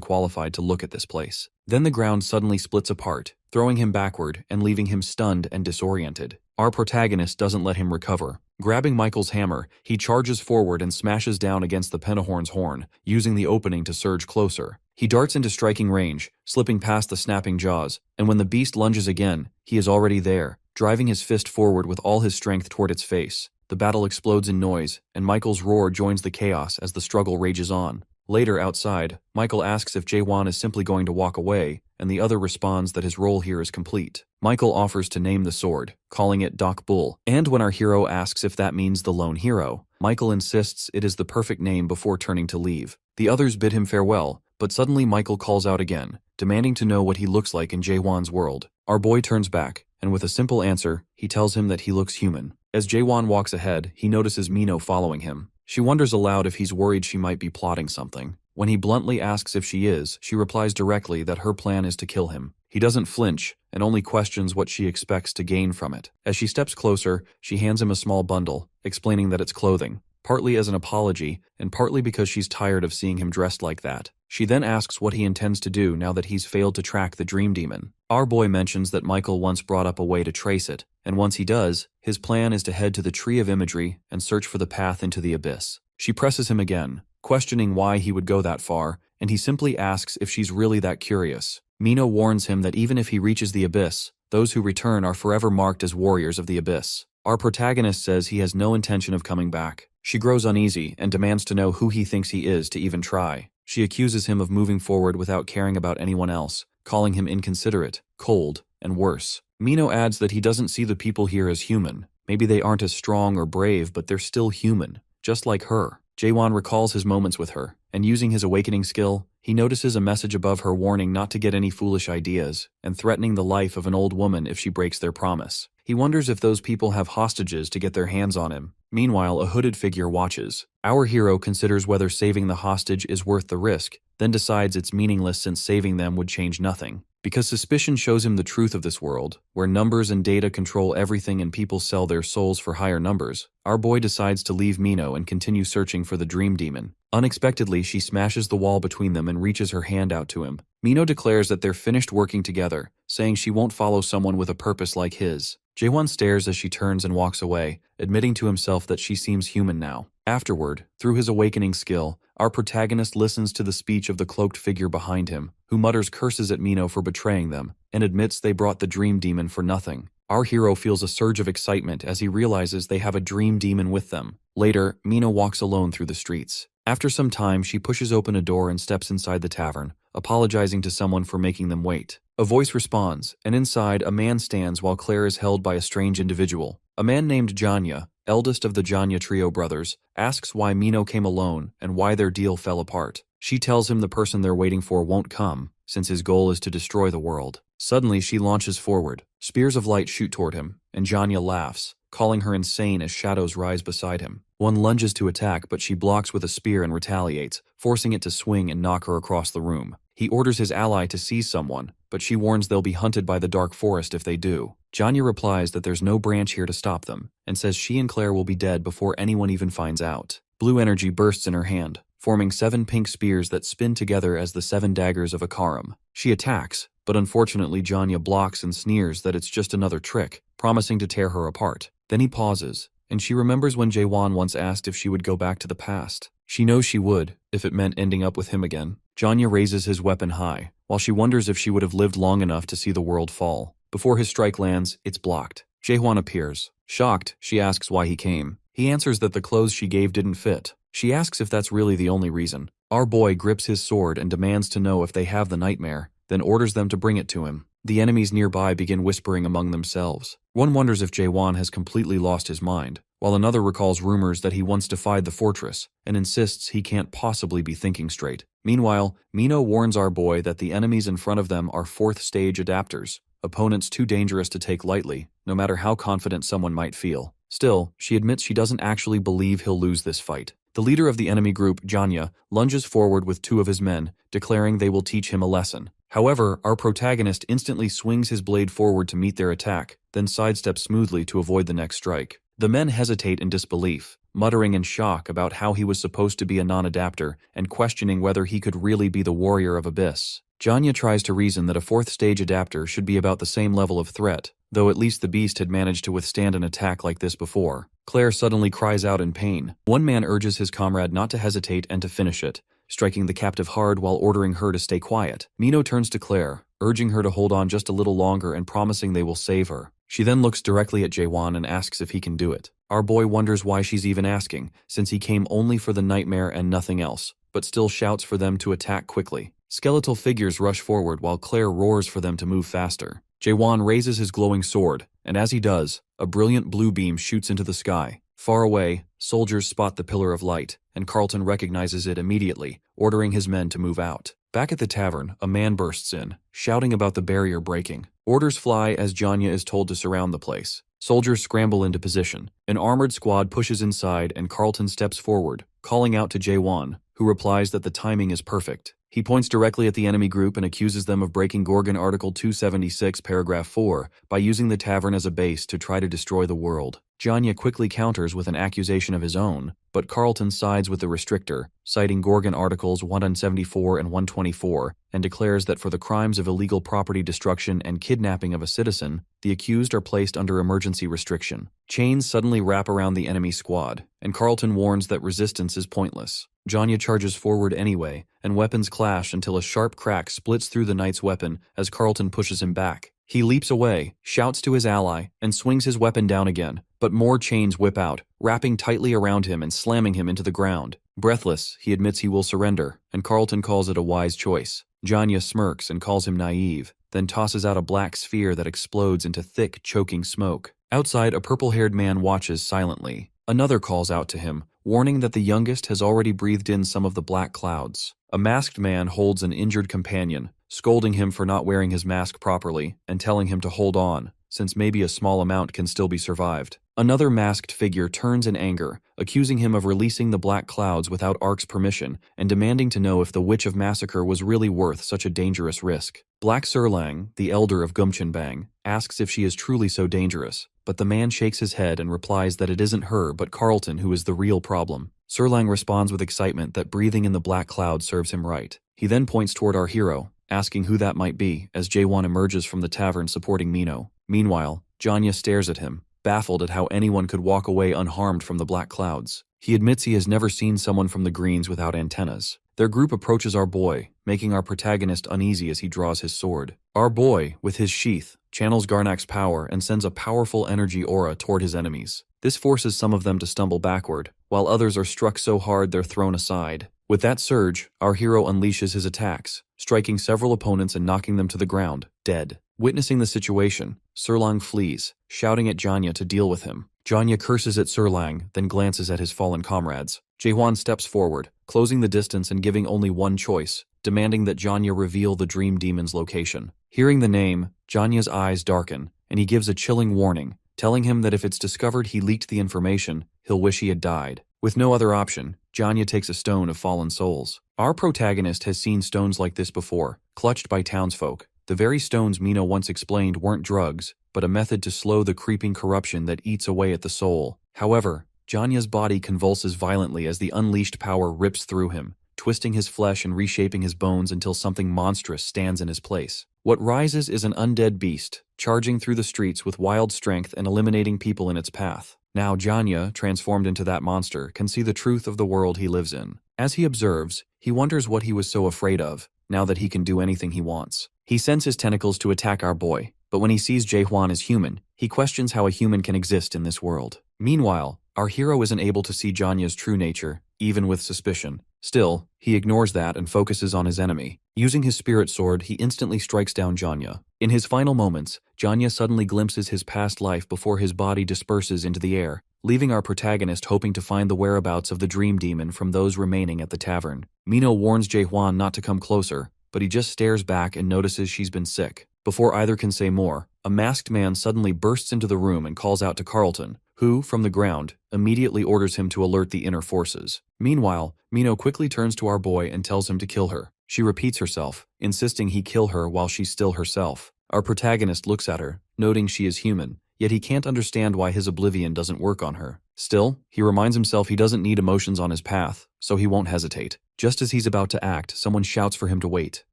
qualified to look at this place. Then the ground suddenly splits apart, throwing him backward and leaving him stunned and disoriented. Our protagonist doesn't let him recover. Grabbing Michael's hammer, he charges forward and smashes down against the pentahorn's horn, using the opening to surge closer. He darts into striking range, slipping past the snapping jaws, and when the beast lunges again, he is already there, driving his fist forward with all his strength toward its face. The battle explodes in noise, and Michael's roar joins the chaos as the struggle rages on. Later, outside, Michael asks if Jaewon is simply going to walk away, and the other responds that his role here is complete. Michael offers to name the sword, calling it Doc Bull, and when our hero asks if that means the lone hero, Michael insists it is the perfect name before turning to leave. The others bid him farewell, but suddenly Michael calls out again, demanding to know what he looks like in Jaewon's world. Our boy turns back, and with a simple answer, he tells him that he looks human. As Jaewon walks ahead, he notices Mino following him. She wonders aloud if he's worried she might be plotting something. When he bluntly asks if she is, she replies directly that her plan is to kill him. He doesn't flinch, and only questions what she expects to gain from it. As she steps closer, she hands him a small bundle, explaining that it's clothing, partly as an apology, and partly because she's tired of seeing him dressed like that. She then asks what he intends to do now that he's failed to track the dream demon. Our boy mentions that Michael once brought up a way to trace it, and once he does, his plan is to head to the Tree of Imagery and search for the path into the abyss. She presses him again, questioning why he would go that far, and he simply asks if she's really that curious. Mino warns him that even if he reaches the abyss, those who return are forever marked as warriors of the abyss. Our protagonist says he has no intention of coming back. She grows uneasy and demands to know who he thinks he is to even try. She accuses him of moving forward without caring about anyone else, calling him inconsiderate, cold, and worse. Mino adds that he doesn't see the people here as human. Maybe they aren't as strong or brave, but they're still human, just like her. Jaewon recalls his moments with her, and using his awakening skill, he notices a message above her warning not to get any foolish ideas, and threatening the life of an old woman if she breaks their promise. He wonders if those people have hostages to get their hands on him. Meanwhile, a hooded figure watches. Our hero considers whether saving the hostage is worth the risk, then decides it's meaningless since saving them would change nothing. Because suspicion shows him the truth of this world, where numbers and data control everything and people sell their souls for higher numbers, our boy decides to leave Mino and continue searching for the dream demon. Unexpectedly, she smashes the wall between them and reaches her hand out to him. Mino declares that they're finished working together, saying she won't follow someone with a purpose like his. Jaewon stares as she turns and walks away, admitting to himself that she seems human now. Afterward, through his awakening skill, our protagonist listens to the speech of the cloaked figure behind him, who mutters curses at Mino for betraying them, and admits they brought the dream demon for nothing. Our hero feels a surge of excitement as he realizes they have a dream demon with them. Later, Mino walks alone through the streets. After some time, she pushes open a door and steps inside the tavern, apologizing to someone for making them wait. A voice responds, and inside, a man stands while Claire is held by a strange individual. A man named Janya, eldest of the Janya trio brothers, asks why Mino came alone and why their deal fell apart. She tells him the person they're waiting for won't come, since his goal is to destroy the world. Suddenly, she launches forward. Spears of light shoot toward him, and Janya laughs, calling her insane as shadows rise beside him. One lunges to attack, but she blocks with a spear and retaliates, forcing it to swing and knock her across the room. He orders his ally to seize someone, but she warns they'll be hunted by the dark forest if they do. Janya replies that there's no branch here to stop them, and says she and Claire will be dead before anyone even finds out. Blue energy bursts in her hand, forming 7 pink spears that spin together as the 7 daggers of Akaram. She attacks, but unfortunately Janya blocks and sneers that it's just another trick, promising to tear her apart. Then he pauses, and she remembers when Jaewon once asked if she would go back to the past. She knows she would, if it meant ending up with him again. Janya raises his weapon high, while she wonders if she would have lived long enough to see the world fall. Before his strike lands, it's blocked. Jaewon appears. Shocked, she asks why he came. He answers that the clothes she gave didn't fit. She asks if that's really the only reason. Our boy grips his sword and demands to know if they have the nightmare, then orders them to bring it to him. The enemies nearby begin whispering among themselves. One wonders if Jaewon has completely lost his mind, while another recalls rumors that he once defied the fortress and insists he can't possibly be thinking straight. Meanwhile, Mino warns our boy that the enemies in front of them are fourth-stage adapters, opponents too dangerous to take lightly, no matter how confident someone might feel. Still, she admits she doesn't actually believe he'll lose this fight. The leader of the enemy group, Janya, lunges forward with 2 of his men, declaring they will teach him a lesson. However, our protagonist instantly swings his blade forward to meet their attack, then sidesteps smoothly to avoid the next strike. The men hesitate in disbelief, muttering in shock about how he was supposed to be a non-adapter and questioning whether he could really be the warrior of Abyss. Janya tries to reason that a fourth-stage adapter should be about the same level of threat, though at least the beast had managed to withstand an attack like this before. Claire suddenly cries out in pain. One man urges his comrade not to hesitate and to finish it, striking the captive hard while ordering her to stay quiet. Mino turns to Claire, urging her to hold on just a little longer and promising they will save her. She then looks directly at Jaewon and asks if he can do it. Our boy wonders why she's even asking, since he came only for the nightmare and nothing else, but still shouts for them to attack quickly. Skeletal figures rush forward while Claire roars for them to move faster. Jaewon raises his glowing sword, and as he does, a brilliant blue beam shoots into the sky. Far away, soldiers spot the pillar of light, and Carlton recognizes it immediately, ordering his men to move out. Back at the tavern, a man bursts in, shouting about the barrier breaking. Orders fly as Janya is told to surround the place. Soldiers scramble into position. An armored squad pushes inside and Carlton steps forward, calling out to Jaewon, who replies that the timing is perfect. He points directly at the enemy group and accuses them of breaking Gorgon Article 276, Paragraph 4, by using the tavern as a base to try to destroy the world. Janya quickly counters with an accusation of his own, but Carlton sides with the restrictor, citing Gorgon Articles 174 and 124, and declares that for the crimes of illegal property destruction and kidnapping of a citizen, the accused are placed under emergency restriction. Chains suddenly wrap around the enemy squad, and Carlton warns that resistance is pointless. Janya charges forward anyway, and weapons clash until a sharp crack splits through the knight's weapon as Carlton pushes him back. He leaps away, shouts to his ally, and swings his weapon down again, but more chains whip out, wrapping tightly around him and slamming him into the ground. Breathless, he admits he will surrender, and Carlton calls it a wise choice. Janya smirks and calls him naive, then tosses out a black sphere that explodes into thick, choking smoke. Outside, a purple-haired man watches silently. Another calls out to him, warning that the youngest has already breathed in some of the black clouds. A masked man holds an injured companion, scolding him for not wearing his mask properly and telling him to hold on, since maybe a small amount can still be survived. Another masked figure turns in anger, accusing him of releasing the black clouds without Ark's permission and demanding to know if the Witch of Massacre was really worth such a dangerous risk. Black Serlang, the elder of Gumchenbang, asks if she is truly so dangerous, but the man shakes his head and replies that it isn't her but Carlton who is the real problem. Serlang responds with excitement that breathing in the black cloud serves him right. He then points toward our hero, asking who that might be as Jaewon emerges from the tavern supporting Mino. Meanwhile, Janya stares at him, baffled at how anyone could walk away unharmed from the black clouds. He admits he has never seen someone from the Greens without antennas. Their group approaches our boy, making our protagonist uneasy as he draws his sword. Our boy, with his sheath, channels Garnak's power and sends a powerful energy aura toward his enemies. This forces some of them to stumble backward, while others are struck so hard they're thrown aside. With that surge, our hero unleashes his attacks, striking several opponents and knocking them to the ground, dead. Witnessing the situation, Serlang flees, shouting at Janya to deal with him. Janya curses at Serlang, then glances at his fallen comrades. Jaewon steps forward, closing the distance and giving only one choice, demanding that Janya reveal the Dream Demon's location. Hearing the name, Janya's eyes darken, and he gives a chilling warning, telling him that if it's discovered he leaked the information, he'll wish he had died. With no other option, Janya takes a stone of fallen souls. Our protagonist has seen stones like this before, clutched by townsfolk. The very stones Mino once explained weren't drugs, but a method to slow the creeping corruption that eats away at the soul. However, Janya's body convulses violently as the unleashed power rips through him, twisting his flesh and reshaping his bones until something monstrous stands in his place. What rises is an undead beast, charging through the streets with wild strength and eliminating people in its path. Now Janya, transformed into that monster, can see the truth of the world he lives in. As he observes, he wonders what he was so afraid of, now that he can do anything he wants. He sends his tentacles to attack our boy, but when he sees Jaehwan as human, he questions how a human can exist in this world. Meanwhile, our hero isn't able to see Janya's true nature, even with suspicion. Still, he ignores that and focuses on his enemy. Using his spirit sword, he instantly strikes down Janya. In his final moments, Janya suddenly glimpses his past life before his body disperses into the air, leaving our protagonist hoping to find the whereabouts of the dream demon from those remaining at the tavern. Mino warns Jae-hwan not to come closer, but he just stares back and notices she's been sick. Before either can say more, a masked man suddenly bursts into the room and calls out to Carlton, who, from the ground, immediately orders him to alert the inner forces. Meanwhile, Mino quickly turns to our boy and tells him to kill her. She repeats herself, insisting he kill her while she's still herself. Our protagonist looks at her, noting she is human, yet he can't understand why his oblivion doesn't work on her. Still, he reminds himself he doesn't need emotions on his path, so he won't hesitate. Just as he's about to act, someone shouts for him to wait.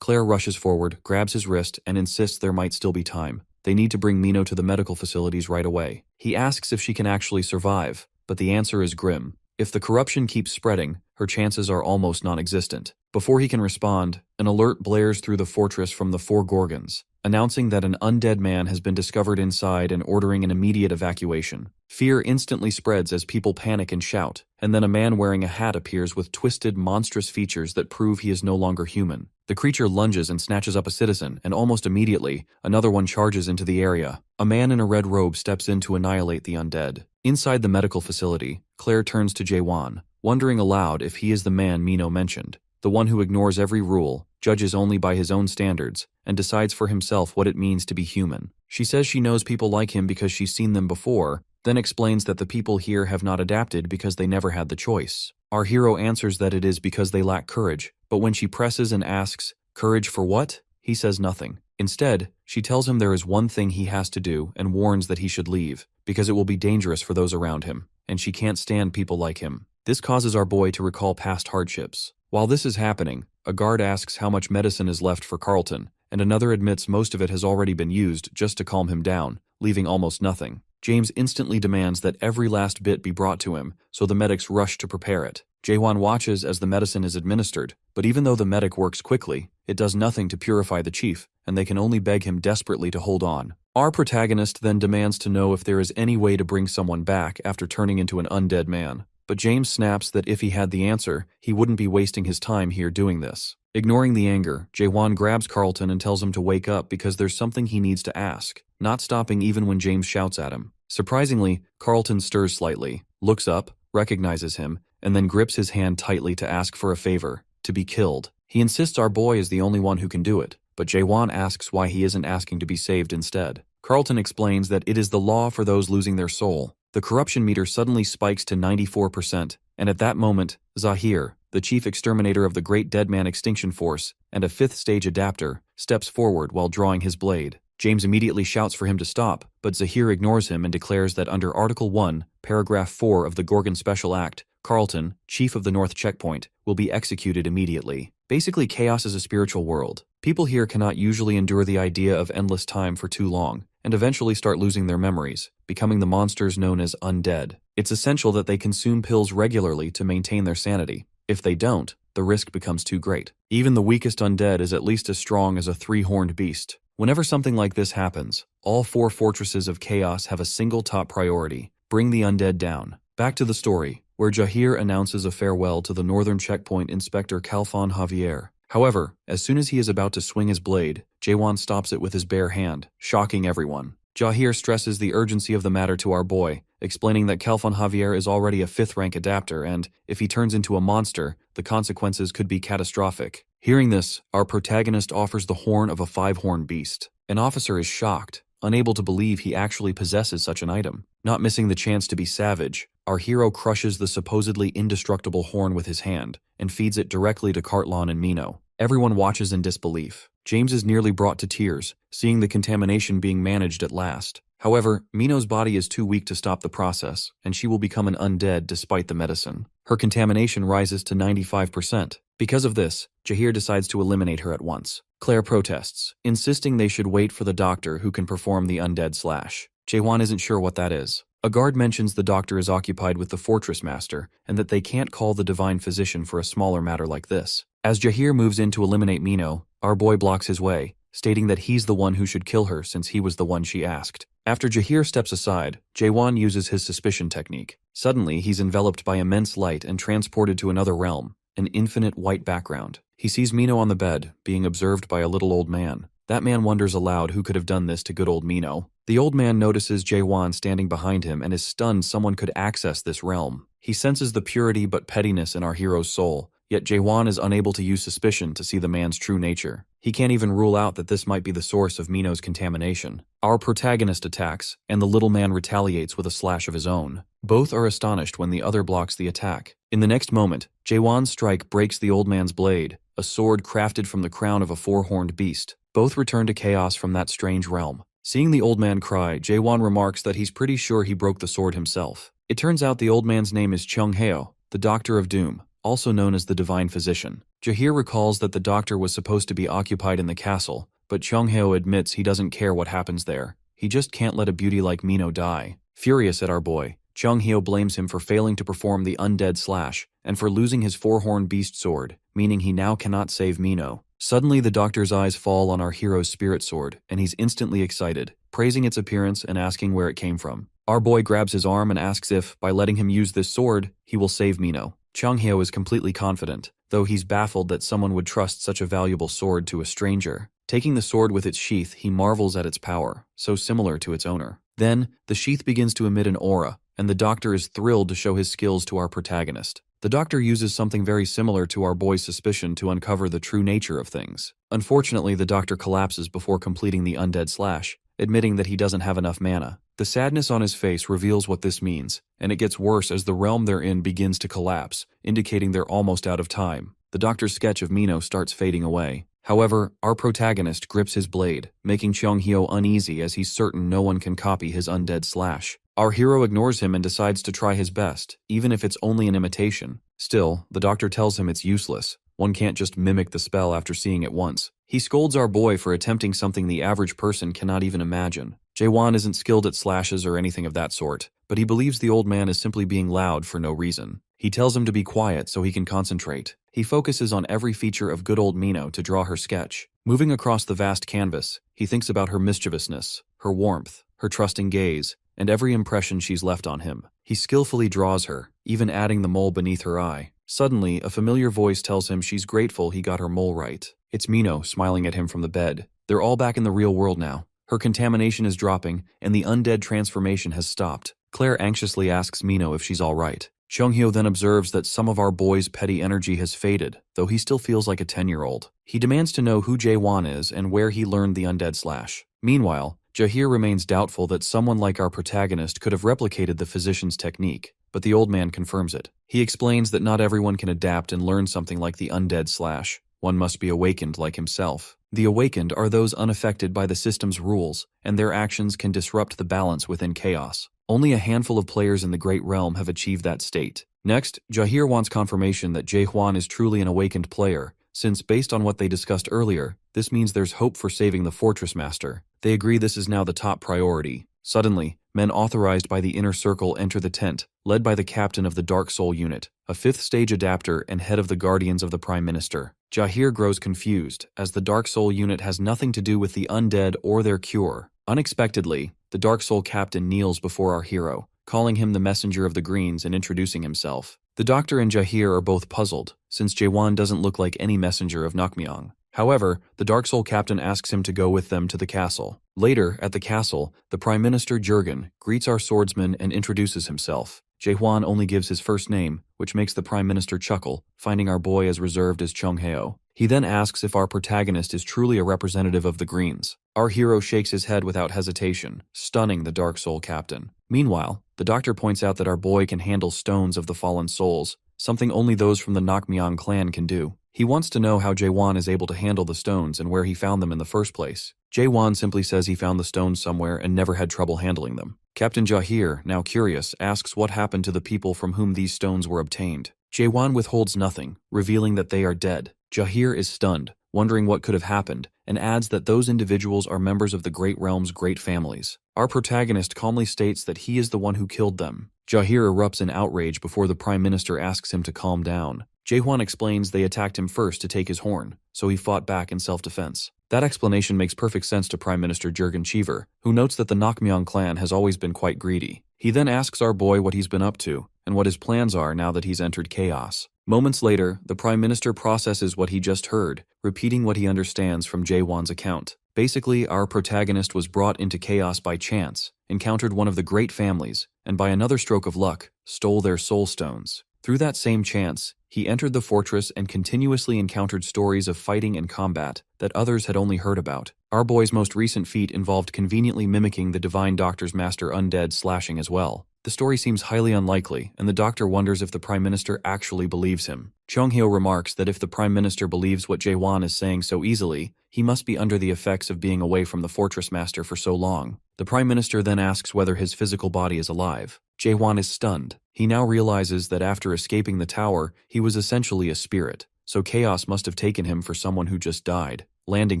Claire rushes forward, grabs his wrist, and insists there might still be time. They need to bring Mino to the medical facilities right away. He asks if she can actually survive, but the answer is grim. If the corruption keeps spreading, her chances are almost non-existent. Before he can respond, an alert blares through the fortress from the four Gorgons, announcing that an undead man has been discovered inside and ordering an immediate evacuation. Fear instantly spreads as people panic and shout, and then a man wearing a hat appears with twisted, monstrous features that prove he is no longer human. The creature lunges and snatches up a citizen, and almost immediately, another one charges into the area. A man in a red robe steps in to annihilate the undead. Inside the medical facility, Claire turns to Jae-hwan, wondering aloud if he is the man Mino mentioned, the one who ignores every rule, judges only by his own standards, and decides for himself what it means to be human. She says she knows people like him because she's seen them before, then explains that the people here have not adapted because they never had the choice. Our hero answers that it is because they lack courage, but when she presses and asks, "Courage for what?" he says nothing. Instead, she tells him there is one thing he has to do and warns that he should leave, because it will be dangerous for those around him, and she can't stand people like him. This causes our boy to recall past hardships. While this is happening, a guard asks how much medicine is left for Carlton, and another admits most of it has already been used just to calm him down, leaving almost nothing. James instantly demands that every last bit be brought to him, so the medics rush to prepare it. Jae-hwan watches as the medicine is administered, but even though the medic works quickly, it does nothing to purify the chief, and they can only beg him desperately to hold on. Our protagonist then demands to know if there is any way to bring someone back after turning into an undead man. But James snaps that if he had the answer, he wouldn't be wasting his time here doing this. Ignoring the anger, Jae-hwan grabs Carlton and tells him to wake up because there's something he needs to ask, not stopping even when James shouts at him. Surprisingly, Carlton stirs slightly, looks up, recognizes him, and then grips his hand tightly to ask for a favor, to be killed. He insists our boy is the only one who can do it, but Jae-hwan asks why he isn't asking to be saved instead. Carlton explains that it is the law for those losing their soul. The corruption meter suddenly spikes to 94%, and at that moment, Zahir, the chief exterminator of the Great Deadman Extinction Force and a 5th stage adapter, steps forward while drawing his blade. James immediately shouts for him to stop, but Zahir ignores him and declares that under Article 1, Paragraph 4 of the Gorgon Special Act, Carlton, chief of the North Checkpoint, will be executed immediately. Basically, chaos is a spiritual world. People here cannot usually endure the idea of endless time for too long, and eventually start losing their memories, becoming the monsters known as undead. It's essential that they consume pills regularly to maintain their sanity. If they don't, the risk becomes too great. Even the weakest undead is at least as strong as a 3-horned beast. Whenever something like this happens, all 4 fortresses of chaos have a single top priority: bring the undead down. Back to the story, where Jahir announces a farewell to the Northern Checkpoint Inspector Khalfan Javier. However, as soon as he is about to swing his blade, Jae-hwan stops it with his bare hand, shocking everyone. Jahir stresses the urgency of the matter to our boy, explaining that Khalfan Javier is already a 5th-rank adapter and, if he turns into a monster, the consequences could be catastrophic. Hearing this, our protagonist offers the horn of a 5-horned beast. An officer is shocked, unable to believe he actually possesses such an item. Not missing the chance to be savage, our hero crushes the supposedly indestructible horn with his hand and feeds it directly to Cartlon and Mino. Everyone watches in disbelief. James is nearly brought to tears, seeing the contamination being managed at last. However, Mino's body is too weak to stop the process, and she will become an undead despite the medicine. Her contamination rises to 95%. Because of this, Jahir decides to eliminate her at once. Claire protests, insisting they should wait for the doctor who can perform the undead slash. Jae-hwan isn't sure what that is. A guard mentions the doctor is occupied with the fortress master, and that they can't call the divine physician for a smaller matter like this. As Jahir moves in to eliminate Mino, our boy blocks his way, stating that he's the one who should kill her since he was the one she asked. After Jahir steps aside, Jae-hwan uses his suspicion technique. Suddenly, he's enveloped by immense light and transported to another realm, an infinite white background. He sees Mino on the bed, being observed by a little old man. That man wonders aloud who could have done this to good old Mino. The old man notices Jae-won standing behind him and is stunned someone could access this realm. He senses the purity but pettiness in our hero's soul, yet Jae-won is unable to use suspicion to see the man's true nature. He can't even rule out that this might be the source of Mino's contamination. Our protagonist attacks, and the little man retaliates with a slash of his own. Both are astonished when the other blocks the attack. In the next moment, Jae-won's strike breaks the old man's blade, a sword crafted from the crown of a four-horned beast. Both return to chaos from that strange realm. Seeing the old man cry, Jae-won remarks that he's pretty sure he broke the sword himself. It turns out the old man's name is Chung-heo, the Doctor of Doom, also known as the Divine Physician. Jahir recalls that the doctor was supposed to be occupied in the castle, but Chung-heo admits he doesn't care what happens there. He just can't let a beauty like Mino die. Furious at our boy, Chung-heo blames him for failing to perform the undead slash, and for losing his four-horned beast sword, meaning he now cannot save Mino. Suddenly, the doctor's eyes fall on our hero's spirit sword, and he's instantly excited, praising its appearance and asking where it came from. Our boy grabs his arm and asks if, by letting him use this sword, he will save Mino. Chung-heo is completely confident, though he's baffled that someone would trust such a valuable sword to a stranger. Taking the sword with its sheath, he marvels at its power, so similar to its owner. Then, the sheath begins to emit an aura, and the doctor is thrilled to show his skills to our protagonist. The doctor uses something very similar to our boy's suspicion to uncover the true nature of things. Unfortunately, the doctor collapses before completing the undead slash, admitting that he doesn't have enough mana. The sadness on his face reveals what this means, and it gets worse as the realm they're in begins to collapse, indicating they're almost out of time. The doctor's sketch of Mino starts fading away. However, our protagonist grips his blade, making Chung-heo uneasy as he's certain no one can copy his undead slash. Our hero ignores him and decides to try his best, even if it's only an imitation. Still, the doctor tells him it's useless. One can't just mimic the spell after seeing it once. He scolds our boy for attempting something the average person cannot even imagine. Jae-won isn't skilled at slashes or anything of that sort, but he believes the old man is simply being loud for no reason. He tells him to be quiet so he can concentrate. He focuses on every feature of good old Mino to draw her sketch. Moving across the vast canvas, he thinks about her mischievousness, her warmth, her trusting gaze, and every impression she's left on him. He skillfully draws her, even adding the mole beneath her eye. Suddenly, a familiar voice tells him she's grateful he got her mole right. It's Mino smiling at him from the bed. They're all back in the real world now. Her contamination is dropping, and the undead transformation has stopped. Claire anxiously asks Mino if she's all right. Chung-heo then observes that some of our boy's petty energy has faded, though he still feels like a 10-year-old. He demands to know who Jae-won is and where he learned the undead slash. Meanwhile, Jahir remains doubtful that someone like our protagonist could have replicated the physician's technique, but the old man confirms it. He explains that not everyone can adapt and learn something like the undead slash. One must be awakened like himself. The awakened are those unaffected by the system's rules, and their actions can disrupt the balance within chaos. Only a handful of players in the Great Realm have achieved that state. Next, Jahir wants confirmation that Jae-hwan is truly an awakened player, since based on what they discussed earlier, this means there's hope for saving the Fortress Master. They agree this is now the top priority. Suddenly, men authorized by the Inner Circle enter the tent, led by the captain of the Dark Soul Unit, a 5th-stage adapter and head of the Guardians of the Prime Minister. Jahir grows confused, as the Dark Soul Unit has nothing to do with the undead or their cure. Unexpectedly, the Dark Soul captain kneels before our hero, calling him the messenger of the Greens and introducing himself. The doctor and Jahir are both puzzled, since Jae-won doesn't look like any messenger of Nakmyang. However, the Dark Soul captain asks him to go with them to the castle. Later, at the castle, the Prime Minister Jurgen greets our swordsman and introduces himself. Jae-hwan only gives his first name, which makes the Prime Minister chuckle, finding our boy as reserved as Chung-heo. He then asks if our protagonist is truly a representative of the Greens. Our hero shakes his head without hesitation, stunning the Dark Soul captain. Meanwhile, the doctor points out that our boy can handle stones of the fallen souls, something only those from the Nakmyang clan can do. He wants to know how Jae-won is able to handle the stones and where he found them in the first place. Jae-won simply says he found the stones somewhere and never had trouble handling them. Captain Jahir, now curious, asks what happened to the people from whom these stones were obtained. Jae-won withholds nothing, revealing that they are dead. Jahir is stunned, wondering what could have happened, and adds that those individuals are members of the Great Realm's great families. Our protagonist calmly states that he is the one who killed them. Jahir erupts in outrage before the Prime Minister asks him to calm down. Jae-hwan explains they attacked him first to take his horn, so he fought back in self-defense. That explanation makes perfect sense to Prime Minister Jurgen Cheever, who notes that the Nakmyang clan has always been quite greedy. He then asks our boy what he's been up to, and what his plans are now that he's entered chaos. Moments later, the Prime Minister processes what he just heard, repeating what he understands from Jae-won's account. Basically, our protagonist was brought into chaos by chance, encountered one of the great families, and by another stroke of luck, stole their soul stones. Through that same chance, he entered the fortress and continuously encountered stories of fighting and combat that others had only heard about. Our boy's most recent feat involved conveniently mimicking the divine doctor's master undead slashing as well. The story seems highly unlikely, and the doctor wonders if the Prime Minister actually believes him. Chung-hyo remarks that if the Prime Minister believes what Jae-won is saying so easily, he must be under the effects of being away from the Fortress Master for so long. The Prime Minister then asks whether his physical body is alive. Jae-won is stunned. He now realizes that after escaping the tower, he was essentially a spirit, so chaos must have taken him for someone who just died, landing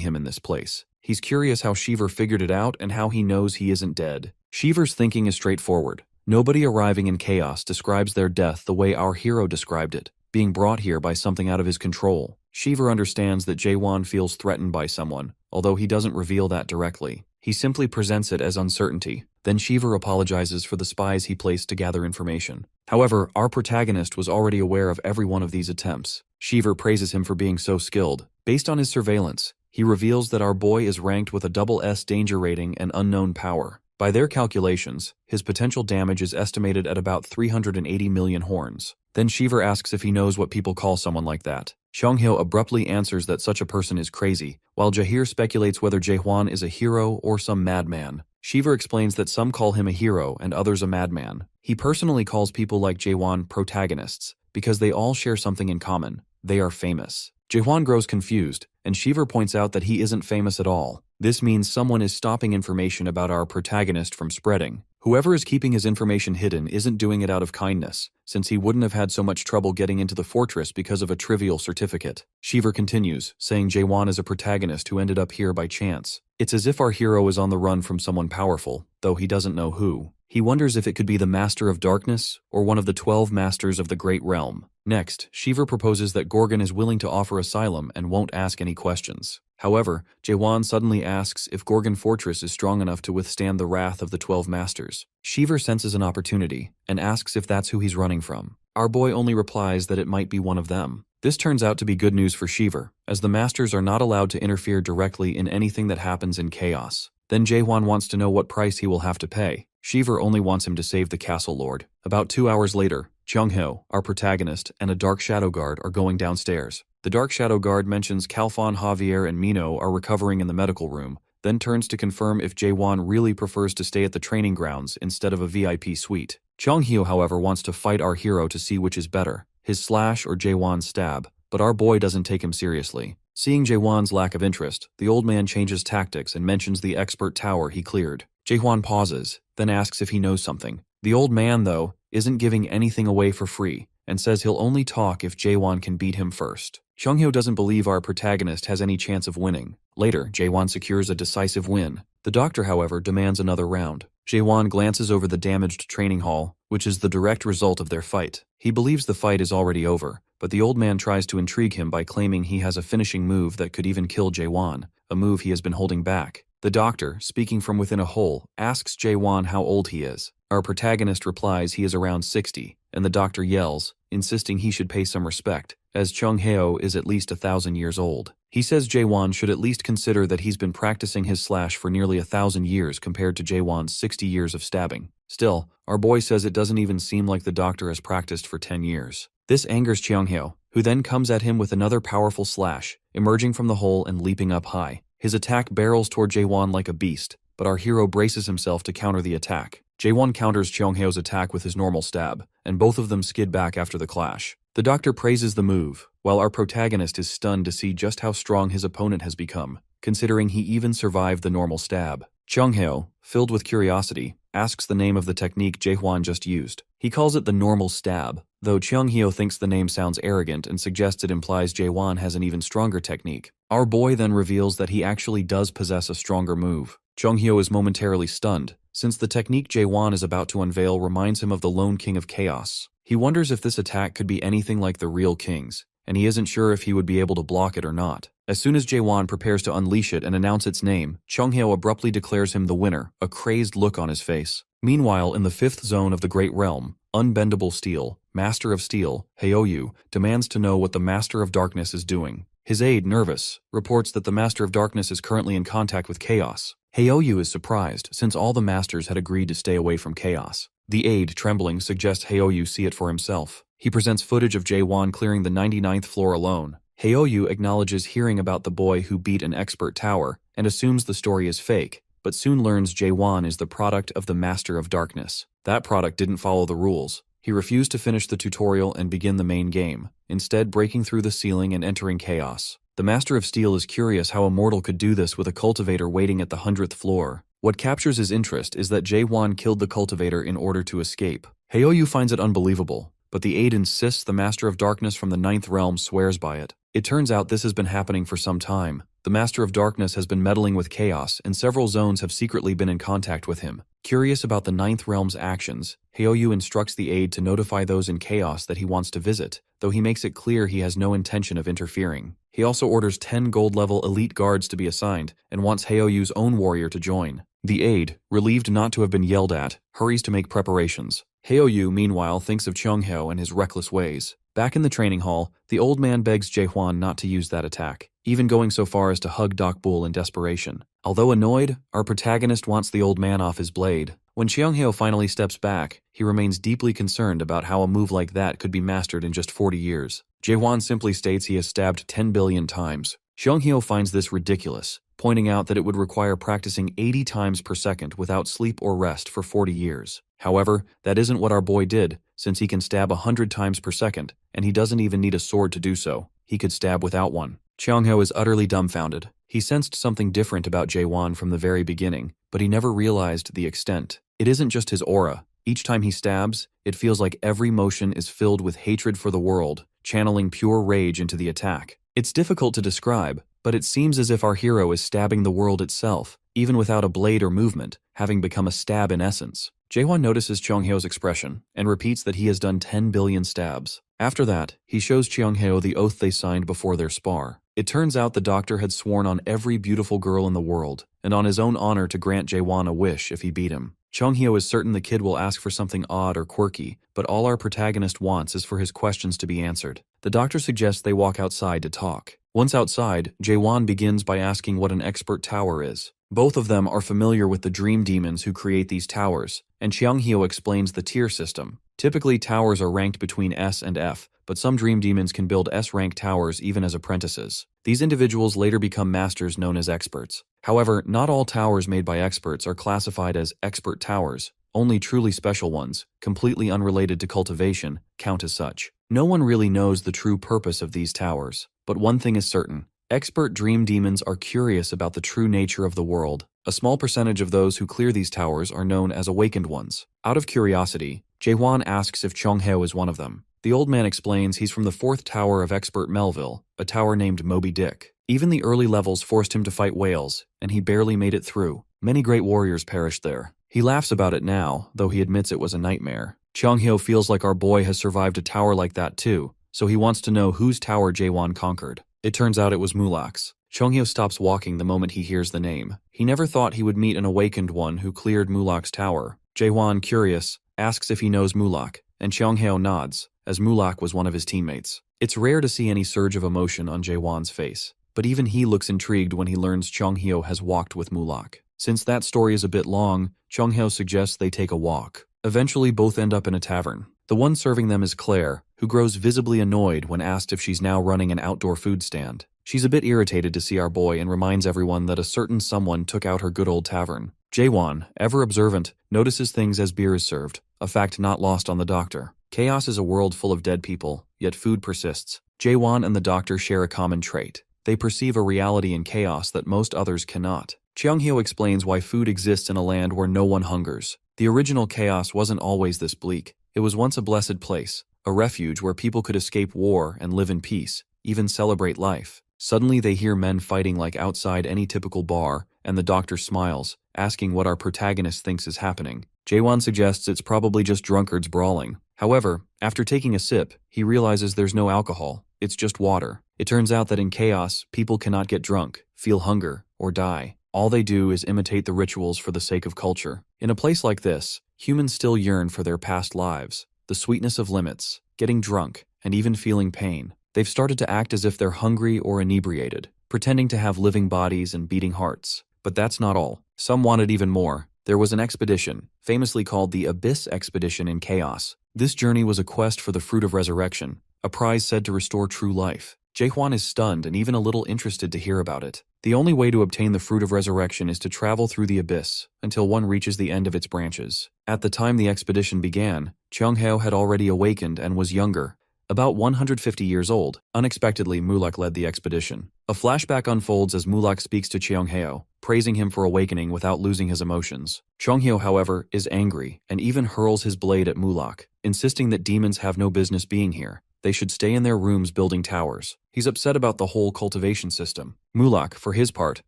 him in this place. He's curious how Shiver figured it out and how he knows he isn't dead. Shiver's thinking is straightforward. Nobody arriving in chaos describes their death the way our hero described it, being brought here by something out of his control. Shiver understands that Jae-won feels threatened by someone, although he doesn't reveal that directly. He simply presents it as uncertainty. Then Shiver apologizes for the spies he placed to gather information. However, our protagonist was already aware of every one of these attempts. Shiver praises him for being so skilled. Based on his surveillance, he reveals that our boy is ranked with a SS danger rating and unknown power. By their calculations, his potential damage is estimated at about 380 million horns. Then Shiver asks if he knows what people call someone like that. Chung-hyo abruptly answers that such a person is crazy, while Jahir speculates whether Jae-hwan is a hero or some madman. Shiver explains that some call him a hero and others a madman. He personally calls people like Jae-hwan protagonists, because they all share something in common. They are famous. Jae-hwan grows confused, and Shiver points out that he isn't famous at all. This means someone is stopping information about our protagonist from spreading. Whoever is keeping his information hidden isn't doing it out of kindness, since he wouldn't have had so much trouble getting into the fortress because of a trivial certificate. Shiver continues, saying Jae-won is a protagonist who ended up here by chance. It's as if our hero is on the run from someone powerful, though he doesn't know who. He wonders if it could be the Master of Darkness or one of the 12 Masters of the Great Realm. Next, Shiver proposes that Gorgon is willing to offer asylum and won't ask any questions. However, Jae-won suddenly asks if Gorgon Fortress is strong enough to withstand the wrath of the 12 Masters. Shiver senses an opportunity and asks if that's who he's running from. Our boy only replies that it might be one of them. This turns out to be good news for Shiver, as the Masters are not allowed to interfere directly in anything that happens in chaos. Then Jae-won wants to know what price he will have to pay. Shiver only wants him to save the castle lord. About 2 hours later, Chung-hyo, our protagonist, and a Dark Shadow Guard are going downstairs. The Dark Shadow Guard mentions Kalfon, Javier, and Mino are recovering in the medical room, then turns to confirm if Jae-won really prefers to stay at the training grounds instead of a VIP suite. Chung-hyo, however, wants to fight our hero to see which is better, his slash or Jae-won's stab, but our boy doesn't take him seriously. Seeing Jae-won's lack of interest, the old man changes tactics and mentions the expert tower he cleared. Jae-won pauses, then asks if he knows something. The old man, though, isn't giving anything away for free, and says he'll only talk if Jae-won can beat him first. Chung-hyo doesn't believe our protagonist has any chance of winning. Later, Jae-won secures a decisive win. The doctor, however, demands another round. Jae-won glances over the damaged training hall, which is the direct result of their fight. He believes the fight is already over, but the old man tries to intrigue him by claiming he has a finishing move that could even kill Jae-won, a move he has been holding back. The doctor, speaking from within a hole, asks Jae-won how old he is. Our protagonist replies he is around 60, and the doctor yells, insisting he should pay some respect, as Chung-hyo is at least 1,000 years old. He says Jae-won should at least consider that he's been practicing his slash for nearly 1,000 years compared to Jae-won's 60 years of stabbing. Still, our boy says it doesn't even seem like the doctor has practiced for 10 years. This angers Chung-hyo, who then comes at him with another powerful slash, emerging from the hole and leaping up high. His attack barrels toward Jae-won like a beast, but our hero braces himself to counter the attack. Jae-won counters Chung-hyo's attack with his normal stab, and both of them skid back after the clash. The doctor praises the move, while our protagonist is stunned to see just how strong his opponent has become, considering he even survived the normal stab. Chung-hyo, filled with curiosity, asks the name of the technique Jae-won just used. He calls it the normal stab, though Chung-hyo thinks the name sounds arrogant and suggests it implies Jae-won has an even stronger technique. Our boy then reveals that he actually does possess a stronger move. Chung-hyo is momentarily stunned, since the technique Jae-won is about to unveil reminds him of the lone king of chaos. He wonders if this attack could be anything like the real king's, and he isn't sure if he would be able to block it or not. As soon as Jae-won prepares to unleash it and announce its name, Chung-hyo abruptly declares him the winner, a crazed look on his face. Meanwhile, in the 5th zone of the Great Realm, Unbendable Steel, Master of Steel, Haoyu, demands to know what the Master of Darkness is doing. His aide, nervous, reports that the Master of Darkness is currently in contact with chaos. Heoyu is surprised, since all the masters had agreed to stay away from chaos. The aide, trembling, suggests Heoyu see it for himself. He presents footage of Jae-won clearing the 99th floor alone. Heoyu acknowledges hearing about the boy who beat an expert tower, and assumes the story is fake, but soon learns Jae-won is the product of the Master of Darkness. That product didn't follow the rules. He refused to finish the tutorial and begin the main game, instead breaking through the ceiling and entering chaos. The Master of Steel is curious how a mortal could do this with a cultivator waiting at the 100th floor. What captures his interest is that Jae-won killed the cultivator in order to escape. Heoyu finds it unbelievable, but the aide insists the Master of Darkness from the 9th realm swears by it. It turns out this has been happening for some time. The Master of Darkness has been meddling with chaos, and several zones have secretly been in contact with him. Curious about the 9th realm's actions, Heoyu instructs the aide to notify those in chaos that he wants to visit, though he makes it clear he has no intention of interfering. He also orders 10 gold-level elite guards to be assigned, and wants Heoyu's own warrior to join. The aide, relieved not to have been yelled at, hurries to make preparations. Heoyu, meanwhile, thinks of Cheonghyo and his reckless ways. Back in the training hall, the old man begs Jae-hwan not to use that attack, even going so far as to hug Doc Bull in desperation. Although annoyed, our protagonist wants the old man off his blade. When Cheonghyo finally steps back, he remains deeply concerned about how a move like that could be mastered in just 40 years. Jae-hwan simply states he has stabbed 10 billion times. Cheonghyo finds this ridiculous, pointing out that it would require practicing 80 times per second without sleep or rest for 40 years. However, that isn't what our boy did, since he can stab 100 times per second, and he doesn't even need a sword to do so. He could stab without one. Cheonghyo is utterly dumbfounded. He sensed something different about Jae-won from the very beginning, but he never realized the extent. It isn't just his aura. Each time he stabs, it feels like every motion is filled with hatred for the world, channeling pure rage into the attack. It's difficult to describe, but it seems as if our hero is stabbing the world itself, even without a blade or movement, having become a stab in essence. Jae-won notices Cheonghyo's expression, and repeats that he has done 10 billion stabs. After that, he shows Cheonghyo the oath they signed before their spar. It turns out the doctor had sworn on every beautiful girl in the world, and on his own honor to grant Jae-won a wish if he beat him. Cheonghyo is certain the kid will ask for something odd or quirky, but all our protagonist wants is for his questions to be answered. The doctor suggests they walk outside to talk. Once outside, Jae-won begins by asking what an expert tower is. Both of them are familiar with the dream demons who create these towers, and Cheonghyo explains the tier system. Typically, towers are ranked between S and F, but some dream demons can build S-rank towers even as apprentices. These individuals later become masters known as experts. However, not all towers made by experts are classified as expert towers. Only truly special ones, completely unrelated to cultivation, count as such. No one really knows the true purpose of these towers, but one thing is certain. Expert dream demons are curious about the true nature of the world. A small percentage of those who clear these towers are known as awakened ones. Out of curiosity, Jae-won asks if Cheonghyo is one of them. The old man explains he's from the 4th tower of Expert Melville, a tower named Moby Dick. Even the early levels forced him to fight whales, and he barely made it through. Many great warriors perished there. He laughs about it now, though he admits it was a nightmare. Cheonghyo feels like our boy has survived a tower like that too, so he wants to know whose tower Jae-won conquered. It turns out it was Mulak's. Cheonghyo stops walking the moment he hears the name. He never thought he would meet an awakened one who cleared Mulak's tower. Jae-won, curious, asks if he knows Mulak, and Cheonghyo nods, as Mulak was one of his teammates. It's rare to see any surge of emotion on Jae-won's face, but even he looks intrigued when he learns Cheonghyo has walked with Mulak. Since that story is a bit long, Cheonghyo suggests they take a walk. Eventually, both end up in a tavern. The one serving them is Claire, who grows visibly annoyed when asked if she's now running an outdoor food stand. She's a bit irritated to see our boy and reminds everyone that a certain someone took out her good old tavern. Jae-won, ever observant, notices things as beer is served, a fact not lost on the doctor. Chaos is a world full of dead people, yet food persists. Jae-won and the doctor share a common trait. They perceive a reality in chaos that most others cannot. Cheonghyo explains why food exists in a land where no one hungers. The original chaos wasn't always this bleak. It was once a blessed place, a refuge where people could escape war and live in peace, even celebrate life. Suddenly they hear men fighting like outside any typical bar, and the doctor smiles, asking what our protagonist thinks is happening. Jae-won suggests it's probably just drunkards brawling. However, after taking a sip, he realizes there's no alcohol, it's just water. It turns out that in chaos, people cannot get drunk, feel hunger, or die. All they do is imitate the rituals for the sake of culture. In a place like this, humans still yearn for their past lives, the sweetness of limits, getting drunk, and even feeling pain. They've started to act as if they're hungry or inebriated, pretending to have living bodies and beating hearts. But that's not all. Some wanted even more. There was an expedition, famously called the Abyss Expedition in Chaos. This journey was a quest for the Fruit of Resurrection, a prize said to restore true life. Jaehwan is stunned and even a little interested to hear about it. The only way to obtain the Fruit of Resurrection is to travel through the abyss until one reaches the end of its branches. At the time the expedition began, Cheongheo had already awakened and was younger, about 150 years old. Unexpectedly, Mulak led the expedition. A flashback unfolds as Mulak speaks to Cheongheo, praising him for awakening without losing his emotions. Cheongheo, however, is angry and even hurls his blade at Mulak, insisting that demons have no business being here. They should stay in their rooms building towers. He's upset about the whole cultivation system. Mulak, for his part,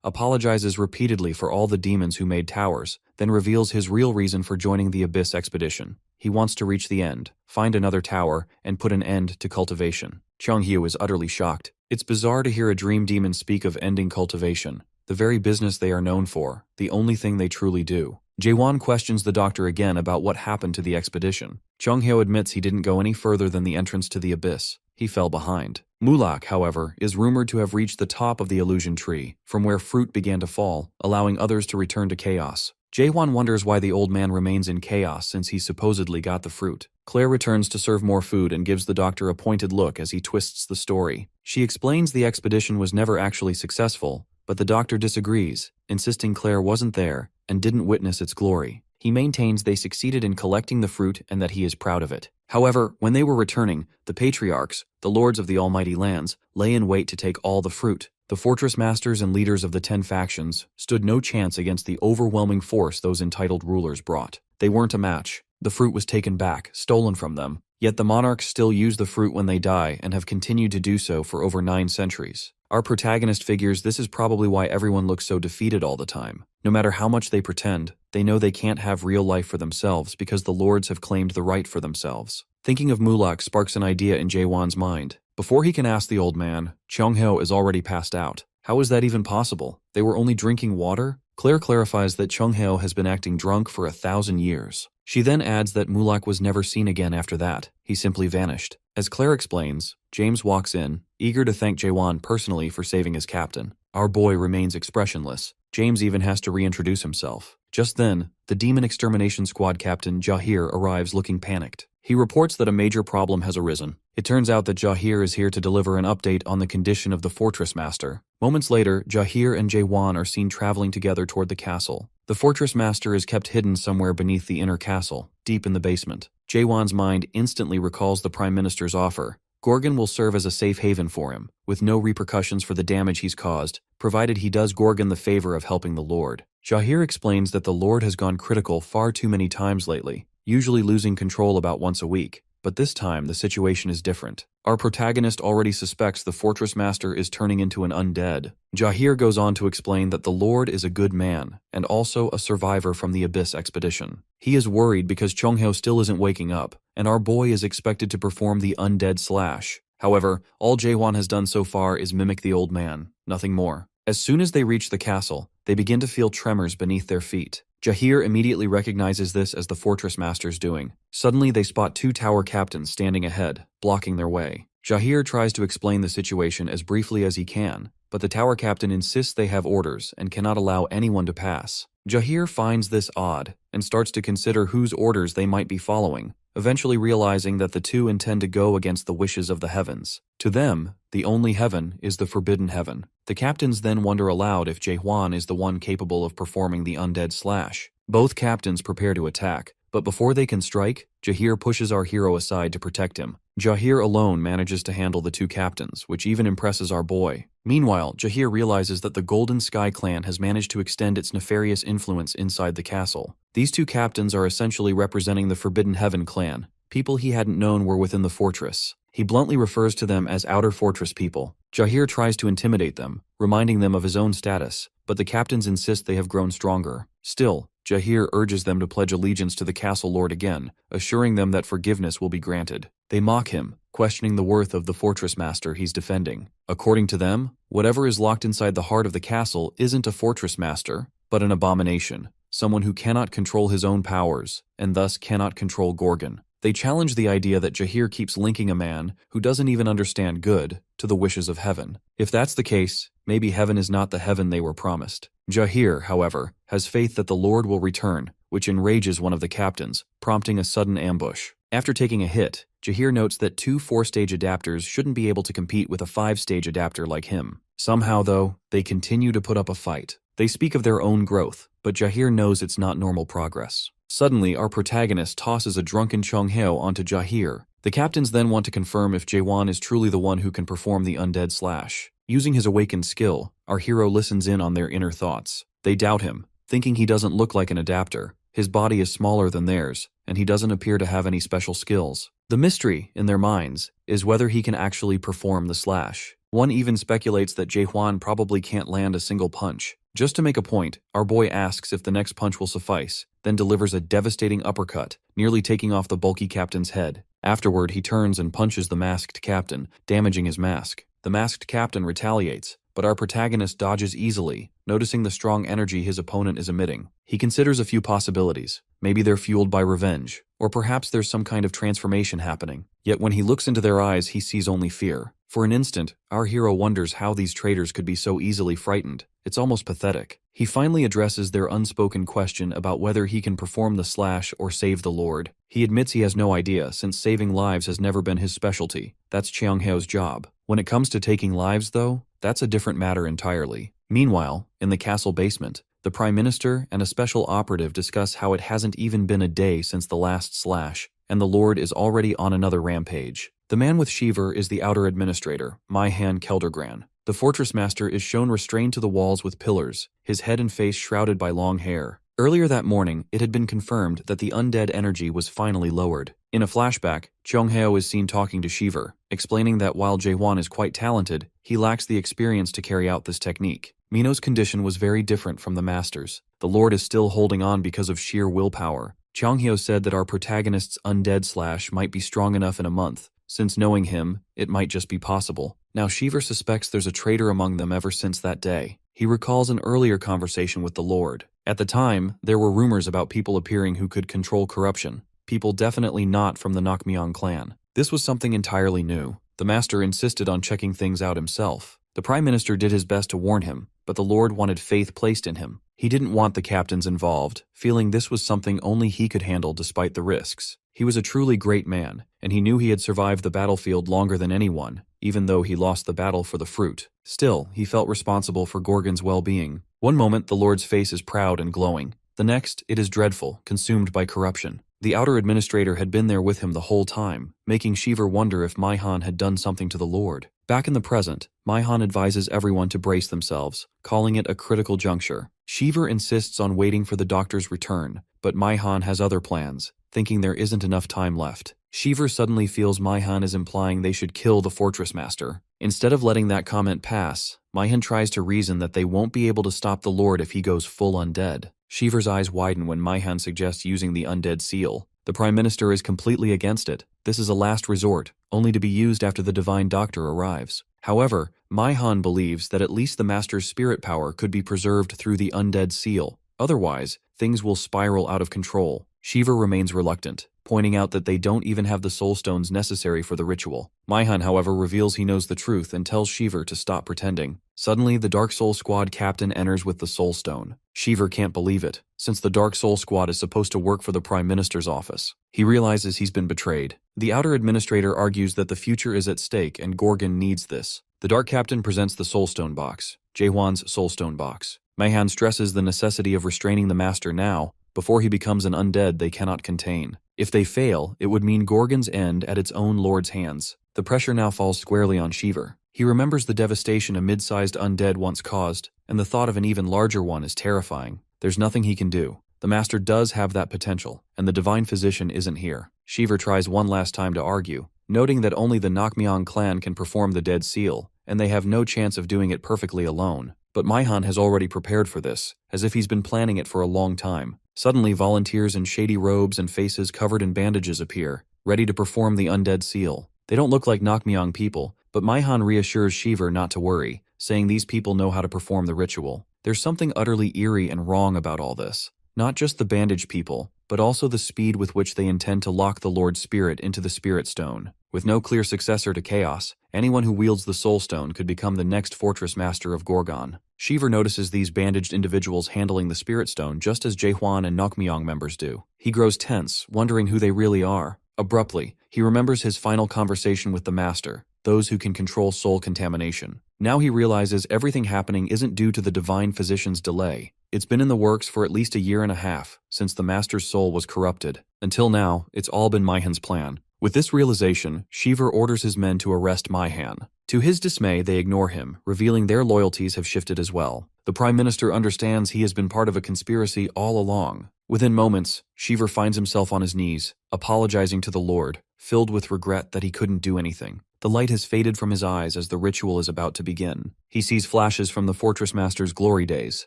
apologizes repeatedly for all the demons who made towers, then reveals his real reason for joining the Abyss expedition. He wants to reach the end, find another tower, and put an end to cultivation. Cheongheo is utterly shocked. It's bizarre to hear a dream demon speak of ending cultivation, the very business they are known for, the only thing they truly do. Jaehwan questions the doctor again about what happened to the expedition. Cheongheo admits he didn't go any further than the entrance to the abyss. He fell behind. Mulak, however, is rumored to have reached the top of the illusion tree, from where fruit began to fall, allowing others to return to chaos. Jaehwan wonders why the old man remains in chaos since he supposedly got the fruit. Claire returns to serve more food and gives the doctor a pointed look as he twists the story. She explains the expedition was never actually successful, but the doctor disagrees, insisting Claire wasn't there and didn't witness its glory. He maintains they succeeded in collecting the fruit and that he is proud of it. However, when they were returning, the patriarchs, the lords of the almighty lands, lay in wait to take all the fruit. The fortress masters and leaders of the 10 factions stood no chance against the overwhelming force those entitled rulers brought. They weren't a match. The fruit was taken back, stolen from them. Yet the monarchs still use the fruit when they die and have continued to do so for over 9 centuries. Our protagonist figures this is probably why everyone looks so defeated all the time. No matter how much they pretend, they know they can't have real life for themselves because the lords have claimed the right for themselves. Thinking of Mulak sparks an idea in Jaehwan's mind. Before he can ask the old man, Cheongheo is already passed out. How is that even possible? They were only drinking water? Claire clarifies that Cheongheo has been acting drunk for 1,000 years. She then adds that Mulak was never seen again after that. He simply vanished. As Claire explains, James walks in, eager to thank Jaehwan personally for saving his captain. Our boy remains expressionless. James even has to reintroduce himself. Just then, the Demon Extermination Squad captain Jahir arrives looking panicked. He reports that a major problem has arisen. It turns out that Jahir is here to deliver an update on the condition of the fortress master. Moments later, Jahir and Jaehwan are seen traveling together toward the castle. The fortress master is kept hidden somewhere beneath the inner castle, deep in the basement. Jaehwan's mind instantly recalls the Prime Minister's offer. Gorgon will serve as a safe haven for him, with no repercussions for the damage he's caused, provided he does Gorgon the favor of helping the Lord. Jahir explains that the Lord has gone critical far too many times lately, usually losing control about once a week. But this time, the situation is different. Our protagonist already suspects the fortress master is turning into an undead. Jahir goes on to explain that the Lord is a good man, and also a survivor from the Abyss expedition. He is worried because Cheongheo still isn't waking up, and our boy is expected to perform the undead slash. However, all Jaehwan has done so far is mimic the old man, nothing more. As soon as they reach the castle, they begin to feel tremors beneath their feet. Jahir immediately recognizes this as the fortress master's doing. Suddenly they spot 2 tower captains standing ahead, blocking their way. Jahir tries to explain the situation as briefly as he can, but the tower captain insists they have orders and cannot allow anyone to pass. Jahir finds this odd and starts to consider whose orders they might be following, eventually realizing that the 2 intend to go against the wishes of the heavens. To them, the only heaven is the forbidden heaven. The captains then wonder aloud if Jaehwan is the one capable of performing the undead slash. Both captains prepare to attack, but before they can strike, Jahir pushes our hero aside to protect him. Jahir alone manages to handle the 2 captains, which even impresses our boy. Meanwhile, Jahir realizes that the Golden Sky clan has managed to extend its nefarious influence inside the castle. These 2 captains are essentially representing the Forbidden Heaven clan, people he hadn't known were within the fortress. He bluntly refers to them as outer fortress people. Jahir tries to intimidate them, reminding them of his own status, but the captains insist they have grown stronger. Still, Jahir urges them to pledge allegiance to the castle lord again, assuring them that forgiveness will be granted. They mock him, questioning the worth of the fortress master he's defending. According to them, whatever is locked inside the heart of the castle isn't a fortress master, but an abomination, someone who cannot control his own powers, and thus cannot control Gorgon. They challenge the idea that Jahir keeps linking a man who doesn't even understand good to the wishes of heaven. If that's the case, maybe heaven is not the heaven they were promised. Jahir, however, has faith that the Lord will return, which enrages one of the captains, prompting a sudden ambush. After taking a hit, Jahir notes that 2 4-stage adapters shouldn't be able to compete with a 5-stage adapter like him. Somehow, though, they continue to put up a fight. They speak of their own growth, but Jahir knows it's not normal progress. Suddenly, our protagonist tosses a drunken Chongheo onto Jahir. The captains then want to confirm if Jaewon is truly the one who can perform the undead slash. Using his awakened skill, our hero listens in on their inner thoughts. They doubt him, thinking he doesn't look like an adapter. His body is smaller than theirs, and he doesn't appear to have any special skills. The mystery, in their minds, is whether he can actually perform the slash. One even speculates that Jaehwan probably can't land a single punch. Just to make a point, our boy asks if the next punch will suffice, then delivers a devastating uppercut, nearly taking off the bulky captain's head. Afterward, he turns and punches the masked captain, damaging his mask. The masked captain retaliates, but our protagonist dodges easily, noticing the strong energy his opponent is emitting. He considers a few possibilities. Maybe they're fueled by revenge, or perhaps there's some kind of transformation happening. Yet when he looks into their eyes, he sees only fear. For an instant, our hero wonders how these traitors could be so easily frightened. It's almost pathetic. He finally addresses their unspoken question about whether he can perform the slash or save the Lord. He admits he has no idea, since saving lives has never been his specialty. That's Cheonghae's job. When it comes to taking lives, though, that's a different matter entirely. Meanwhile, in the castle basement, the Prime Minister and a special operative discuss how it hasn't even been a day since the last slash, and the Lord is already on another rampage. The man with Shiver is the outer administrator, Myhan Keldergran. The fortress master is shown restrained to the walls with pillars, his head and face shrouded by long hair. Earlier that morning, it had been confirmed that the undead energy was finally lowered. In a flashback, Chongheo is seen talking to Shiver, explaining that while Jaehwan is quite talented, he lacks the experience to carry out this technique. Mino's condition was very different from the master's. The Lord is still holding on because of sheer willpower. Chongheo said that our protagonist's undead slash might be strong enough in a month. Since knowing him, it might just be possible. Now Shiver suspects there's a traitor among them ever since that day. He recalls an earlier conversation with the Lord. At the time, there were rumors about people appearing who could control corruption. People definitely not from the Nakmyeon clan. This was something entirely new. The master insisted on checking things out himself. The Prime Minister did his best to warn him, but the Lord wanted faith placed in him. He didn't want the captains involved, feeling this was something only he could handle despite the risks. He was a truly great man, and he knew he had survived the battlefield longer than anyone, even though he lost the battle for the fruit. Still, he felt responsible for Gorgon's well-being. One moment, the Lord's face is proud and glowing. The next, it is dreadful, consumed by corruption. The outer administrator had been there with him the whole time, making Shiver wonder if Myhan had done something to the Lord. Back in the present, Myhan advises everyone to brace themselves, calling it a critical juncture. Shiver insists on waiting for the doctor's return, but Myhan has other plans, thinking there isn't enough time left. Shiver suddenly feels Myhan is implying they should kill the fortress master. Instead of letting that comment pass, Myhan tries to reason that they won't be able to stop the Lord if he goes full undead. Shiver's eyes widen when Myhan suggests using the undead seal. The Prime Minister is completely against it. This is a last resort, only to be used after the Divine Doctor arrives. However, Myhan believes that at least the Master's spirit power could be preserved through the undead seal. Otherwise, things will spiral out of control. Shiver remains reluctant, pointing out that they don't even have the soul stones necessary for the ritual. Myhan, however, reveals he knows the truth and tells Shiver to stop pretending. Suddenly, the Dark Soul Squad captain enters with the soul stone. Shiver can't believe it, since the Dark Soul Squad is supposed to work for the Prime Minister's office. He realizes he's been betrayed. The outer administrator argues that the future is at stake and Gorgon needs this. The Dark Captain presents the Soulstone box, Jaehwan's Soulstone box. Myhan stresses the necessity of restraining the Master now, before he becomes an undead they cannot contain. If they fail, it would mean Gorgon's end at its own Lord's hands. The pressure now falls squarely on Shiver. He remembers the devastation a mid-sized undead once caused, and the thought of an even larger one is terrifying. There's nothing he can do. The Master does have that potential, and the Divine Physician isn't here. Shiver tries one last time to argue, noting that only the Nakmyeon clan can perform the Dead Seal, and they have no chance of doing it perfectly alone. But Myhan has already prepared for this, as if he's been planning it for a long time. Suddenly, volunteers in shady robes and faces covered in bandages appear, ready to perform the undead seal. They don't look like Nakmyeon people, but Myhan reassures Shiver not to worry, saying these people know how to perform the ritual. There's something utterly eerie and wrong about all this. Not just the bandaged people, but also the speed with which they intend to lock the Lord's Spirit into the Spirit Stone. With no clear successor to Chaos, anyone who wields the Soul Stone could become the next Fortress Master of Gorgon. Shiver notices these bandaged individuals handling the Spirit Stone just as Jaehwan and Nokmyong members do. He grows tense, wondering who they really are. Abruptly, he remembers his final conversation with the Master, those who can control soul contamination. Now he realizes everything happening isn't due to the Divine Physician's delay. It's been in the works for at least a year and a half, since the Master's soul was corrupted. Until now, it's all been Maihan's plan. With this realization, Shiver orders his men to arrest Maihan. To his dismay, they ignore him, revealing their loyalties have shifted as well. The Prime Minister understands he has been part of a conspiracy all along. Within moments, Shiver finds himself on his knees, apologizing to the Lord, filled with regret that he couldn't do anything. The light has faded from his eyes as the ritual is about to begin. He sees flashes from the Fortress Master's glory days.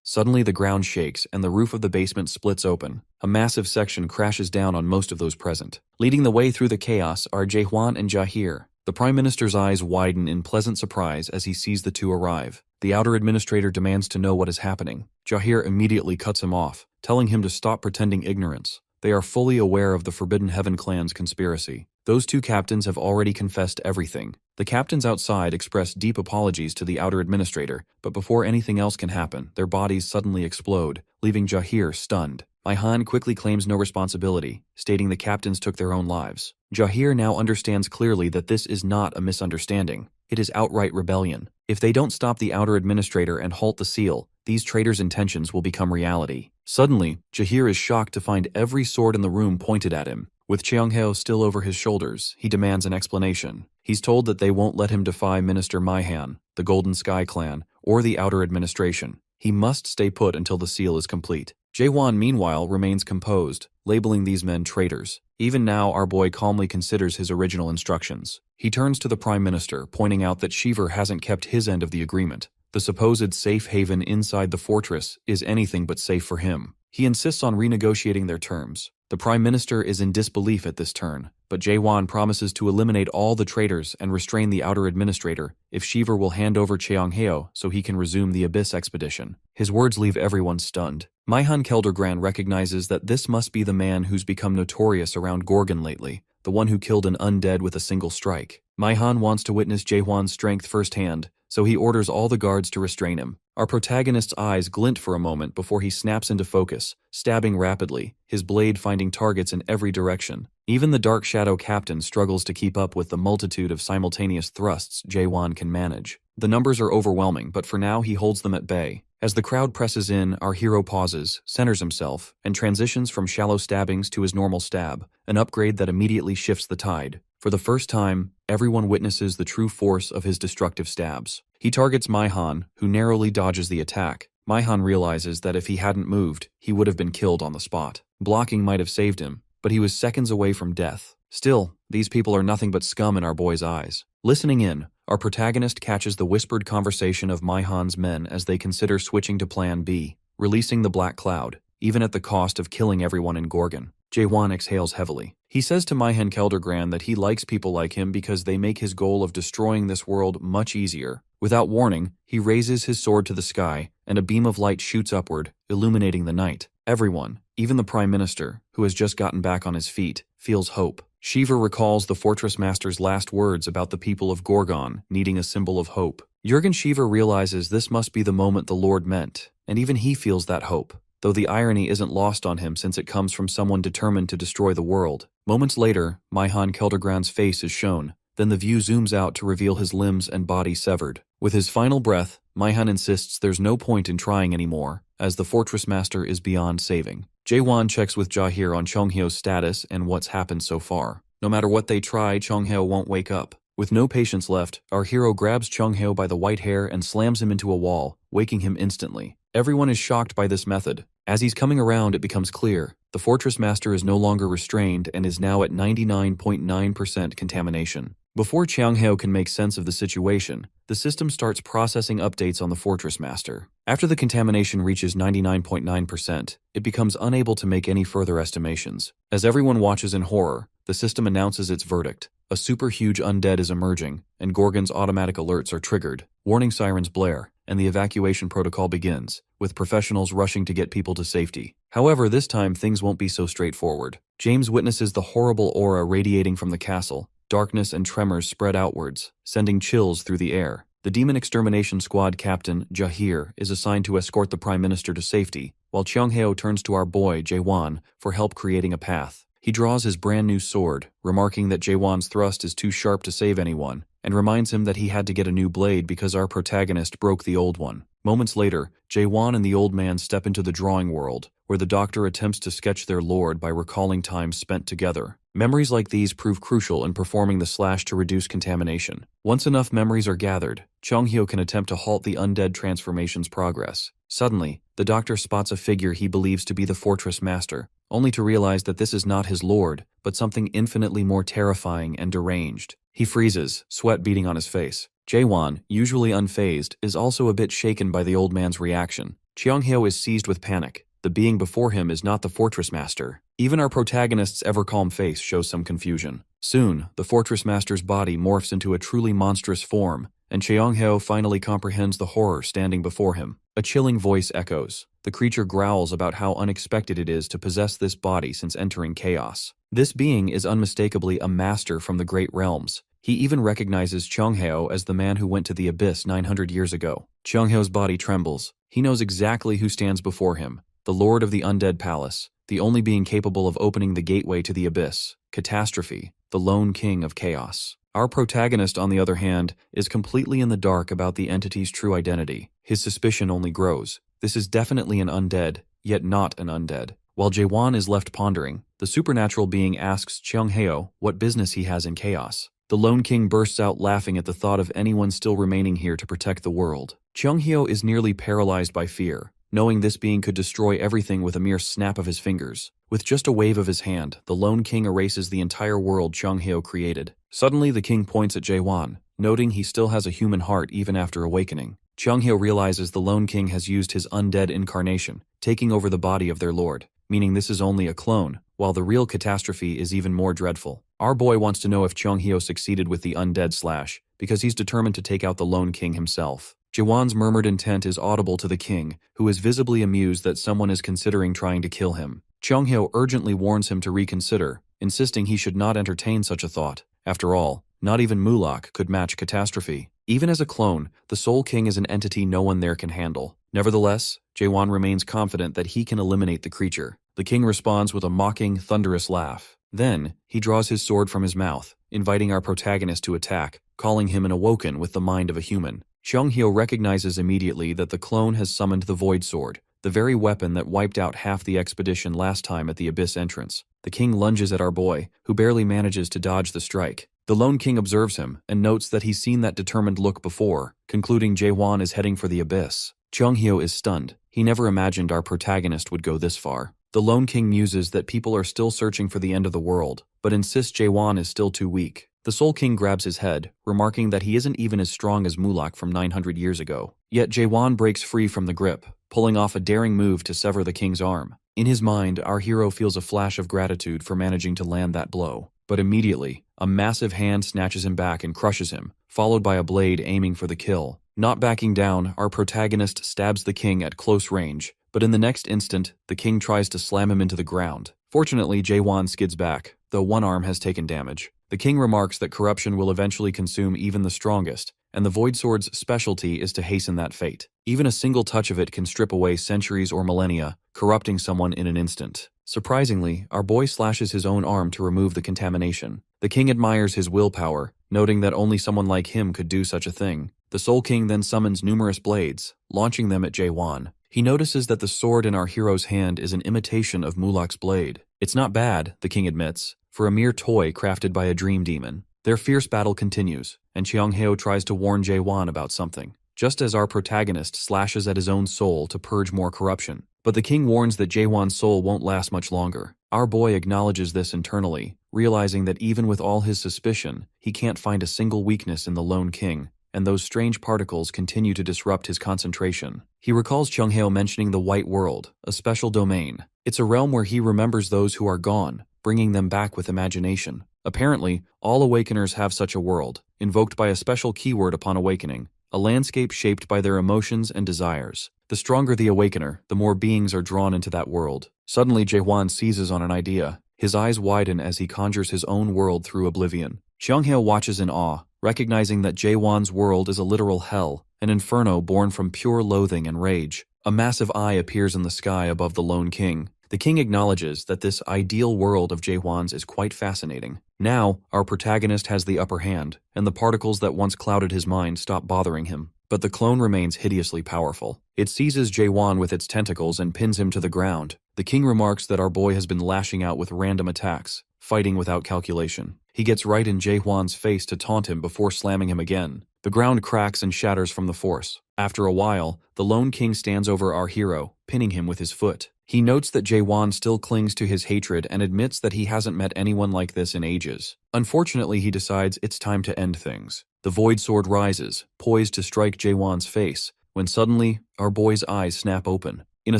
Suddenly the ground shakes and the roof of the basement splits open. A massive section crashes down on most of those present. Leading the way through the chaos are Jaehwan and Jahir. The Prime Minister's eyes widen in pleasant surprise as he sees the two arrive. The outer administrator demands to know what is happening. Jahir immediately cuts him off, telling him to stop pretending ignorance. They are fully aware of the Forbidden Heaven clan's conspiracy. Those two captains have already confessed everything. The captains outside express deep apologies to the outer administrator, but before anything else can happen, their bodies suddenly explode, leaving Jahir stunned. Maihan quickly claims no responsibility, stating the captains took their own lives. Jahir now understands clearly that this is not a misunderstanding. It is outright rebellion. If they don't stop the outer administrator and halt the seal, these traitors' intentions will become reality. Suddenly, Jahir is shocked to find every sword in the room pointed at him. With Cheongheo still over his shoulders, he demands an explanation. He's told that they won't let him defy Minister Maihan, the Golden Sky clan, or the outer administration. He must stay put until the seal is complete. Jaehwan, meanwhile, remains composed, labeling these men traitors. Even now, our boy calmly considers his original instructions. He turns to the Prime Minister, pointing out that Shiver hasn't kept his end of the agreement. The supposed safe haven inside the fortress is anything but safe for him. He insists on renegotiating their terms. The Prime Minister is in disbelief at this turn, but Jaehwan promises to eliminate all the traitors and restrain the outer administrator if Shiver will hand over Cheongheo so he can resume the Abyss expedition. His words leave everyone stunned. Maihan Keldergran recognizes that this must be the man who's become notorious around Gorgon lately, the one who killed an undead with a single strike. Maihan wants to witness Jaehwan's strength firsthand, so he orders all the guards to restrain him. Our protagonist's eyes glint for a moment before he snaps into focus, stabbing rapidly, his blade finding targets in every direction. Even the Dark Shadow captain struggles to keep up with the multitude of simultaneous thrusts Jaehwan can manage. The numbers are overwhelming, but for now he holds them at bay. As the crowd presses in, our hero pauses, centers himself, and transitions from shallow stabbings to his normal stab, an upgrade that immediately shifts the tide. For the first time, everyone witnesses the true force of his destructive stabs. He targets Maihan, who narrowly dodges the attack. Maihan realizes that if he hadn't moved, he would have been killed on the spot. Blocking might have saved him, but he was seconds away from death. Still, these people are nothing but scum in our boy's eyes. Listening in, our protagonist catches the whispered conversation of Maihan's men as they consider switching to Plan B, releasing the Black Cloud, even at the cost of killing everyone in Gorgon. Jaehwan exhales heavily. He says to Maihan Keldergran that he likes people like him because they make his goal of destroying this world much easier. Without warning, he raises his sword to the sky, and a beam of light shoots upward, illuminating the night. Everyone, even the Prime Minister, who has just gotten back on his feet, feels hope. Shiver recalls the Fortress Master's last words about the people of Gorgon needing a symbol of hope. Jurgen Shiver realizes this must be the moment the Lord meant, and even he feels that hope, though the irony isn't lost on him since it comes from someone determined to destroy the world. Moments later, Maihan Keldergran's face is shown. Then the view zooms out to reveal his limbs and body severed. With his final breath, Maihan insists there's no point in trying anymore, as the Fortress Master is beyond saving. Jaehwan checks with Jahir on Cheongheo's status and what's happened so far. No matter what they try, Cheongheo won't wake up. With no patience left, our hero grabs Cheongheo by the white hair and slams him into a wall, waking him instantly. Everyone is shocked by this method. As he's coming around, it becomes clear. The Fortress Master is no longer restrained and is now at 99.9% contamination. Before Cheongheo can make sense of the situation, the system starts processing updates on the Fortress Master. After the contamination reaches 99.9%, it becomes unable to make any further estimations. As everyone watches in horror, the system announces its verdict. A super huge undead is emerging, and Gorgon's automatic alerts are triggered. Warning sirens blare, and the evacuation protocol begins, with professionals rushing to get people to safety. However, this time things won't be so straightforward. James witnesses the horrible aura radiating from the castle. Darkness and tremors spread outwards, sending chills through the air. The Demon Extermination Squad captain, Jahir, is assigned to escort the Prime Minister to safety, while Cheongheo turns to our boy, Jaewon, for help creating a path. He draws his brand new sword, remarking that Jaewon's thrust is too sharp to save anyone, and reminds him that he had to get a new blade because our protagonist broke the old one. Moments later, Jaewon and the old man step into the drawing world, where the doctor attempts to sketch their lord by recalling times spent together. Memories like these prove crucial in performing the slash to reduce contamination. Once enough memories are gathered, Cheongheo can attempt to halt the undead transformation's progress. Suddenly, the doctor spots a figure he believes to be the fortress master, only to realize that this is not his lord, but something infinitely more terrifying and deranged. He freezes, sweat beading on his face. Jaewon, usually unfazed, is also a bit shaken by the old man's reaction. Cheongheo is seized with panic. The being before him is not the fortress master. Even our protagonist's ever-calm face shows some confusion. Soon, the fortress master's body morphs into a truly monstrous form, and Cheongheo finally comprehends the horror standing before him. A chilling voice echoes. The creature growls about how unexpected it is to possess this body since entering chaos. This being is unmistakably a master from the Great Realms. He even recognizes Cheongheo as the man who went to the abyss 900 years ago. Cheongheo's body trembles. He knows exactly who stands before him. The Lord of the Undead Palace, the only being capable of opening the gateway to the abyss. Catastrophe, the lone king of chaos. Our protagonist, on the other hand, is completely in the dark about the entity's true identity. His suspicion only grows. This is definitely an undead, yet not an undead. While Jaewon is left pondering, the supernatural being asks Cheongheo what business he has in chaos. The Lone King bursts out laughing at the thought of anyone still remaining here to protect the world. Cheongheo is nearly paralyzed by fear, knowing this being could destroy everything with a mere snap of his fingers. With just a wave of his hand, the Lone King erases the entire world Cheongheo created. Suddenly, the king points at Jaewon, noting he still has a human heart even after awakening. Cheongheo realizes the Lone King has used his undead incarnation, taking over the body of their lord, meaning this is only a clone, while the real catastrophe is even more dreadful. Our boy wants to know if Cheongheo succeeded with the undead slash, because he's determined to take out the Lone King himself. Jaewon's murmured intent is audible to the king, who is visibly amused that someone is considering trying to kill him. Cheongheo urgently warns him to reconsider, insisting he should not entertain such a thought. After all, not even Mulak could match catastrophe. Even as a clone, the Soul King is an entity no one there can handle. Nevertheless, Jaewon remains confident that he can eliminate the creature. The king responds with a mocking, thunderous laugh. Then, he draws his sword from his mouth, inviting our protagonist to attack, calling him an awoken with the mind of a human. Cheongheo recognizes immediately that the clone has summoned the Void Sword, the very weapon that wiped out half the expedition last time at the Abyss entrance. The king lunges at our boy, who barely manages to dodge the strike. The Lone King observes him, and notes that he's seen that determined look before, concluding Jaewon is heading for the Abyss. Cheongheo is stunned. He never imagined our protagonist would go this far. The Lone King muses that people are still searching for the end of the world, but insists Jaewon is still too weak. The Soul King grabs his head, remarking that he isn't even as strong as Mulak from 900 years ago. Yet Jaewon breaks free from the grip, pulling off a daring move to sever the king's arm. In his mind, our hero feels a flash of gratitude for managing to land that blow. But immediately, a massive hand snatches him back and crushes him, followed by a blade aiming for the kill. Not backing down, our protagonist stabs the king at close range, but in the next instant, the king tries to slam him into the ground. Fortunately, Jaewon skids back, though one arm has taken damage. The king remarks that corruption will eventually consume even the strongest, and the Void Sword's specialty is to hasten that fate. Even a single touch of it can strip away centuries or millennia, corrupting someone in an instant. Surprisingly, our boy slashes his own arm to remove the contamination. The king admires his willpower, noting that only someone like him could do such a thing. The Soul King then summons numerous blades, launching them at Jaewon. He notices that the sword in our hero's hand is an imitation of Mulak's blade. It's not bad, the king admits, for a mere toy crafted by a dream demon. Their fierce battle continues, and Cheongheo tries to warn Jaewon about something, just as our protagonist slashes at his own soul to purge more corruption. But the king warns that Jaewon's soul won't last much longer. Our boy acknowledges this internally, realizing that even with all his suspicion, he can't find a single weakness in the Lone King, and those strange particles continue to disrupt his concentration. He recalls Cheongheo mentioning the White World, a special domain. It's a realm where he remembers those who are gone, bringing them back with imagination. Apparently, all awakeners have such a world, invoked by a special keyword upon awakening, a landscape shaped by their emotions and desires. The stronger the awakener, the more beings are drawn into that world. Suddenly, Jae-hwan seizes on an idea. His eyes widen as he conjures his own world through oblivion. Cheong-hae watches in awe, recognizing that Jae-hwan's world is a literal hell, an inferno born from pure loathing and rage. A massive eye appears in the sky above the lone king. The king acknowledges that this ideal world of Jae-hwan's is quite fascinating. Now, our protagonist has the upper hand, and the particles that once clouded his mind stop bothering him. But the clone remains hideously powerful. It seizes Jae-hwan with its tentacles and pins him to the ground. The king remarks that our boy has been lashing out with random attacks, fighting without calculation. He gets right in Jae-hwan's face to taunt him before slamming him again. The ground cracks and shatters from the force. After a while, the lone king stands over our hero, pinning him with his foot. He notes that Jae-hwan still clings to his hatred and admits that he hasn't met anyone like this in ages. Unfortunately, he decides it's time to end things. The void sword rises, poised to strike Jae-hwan's face, when suddenly, our boy's eyes snap open. In a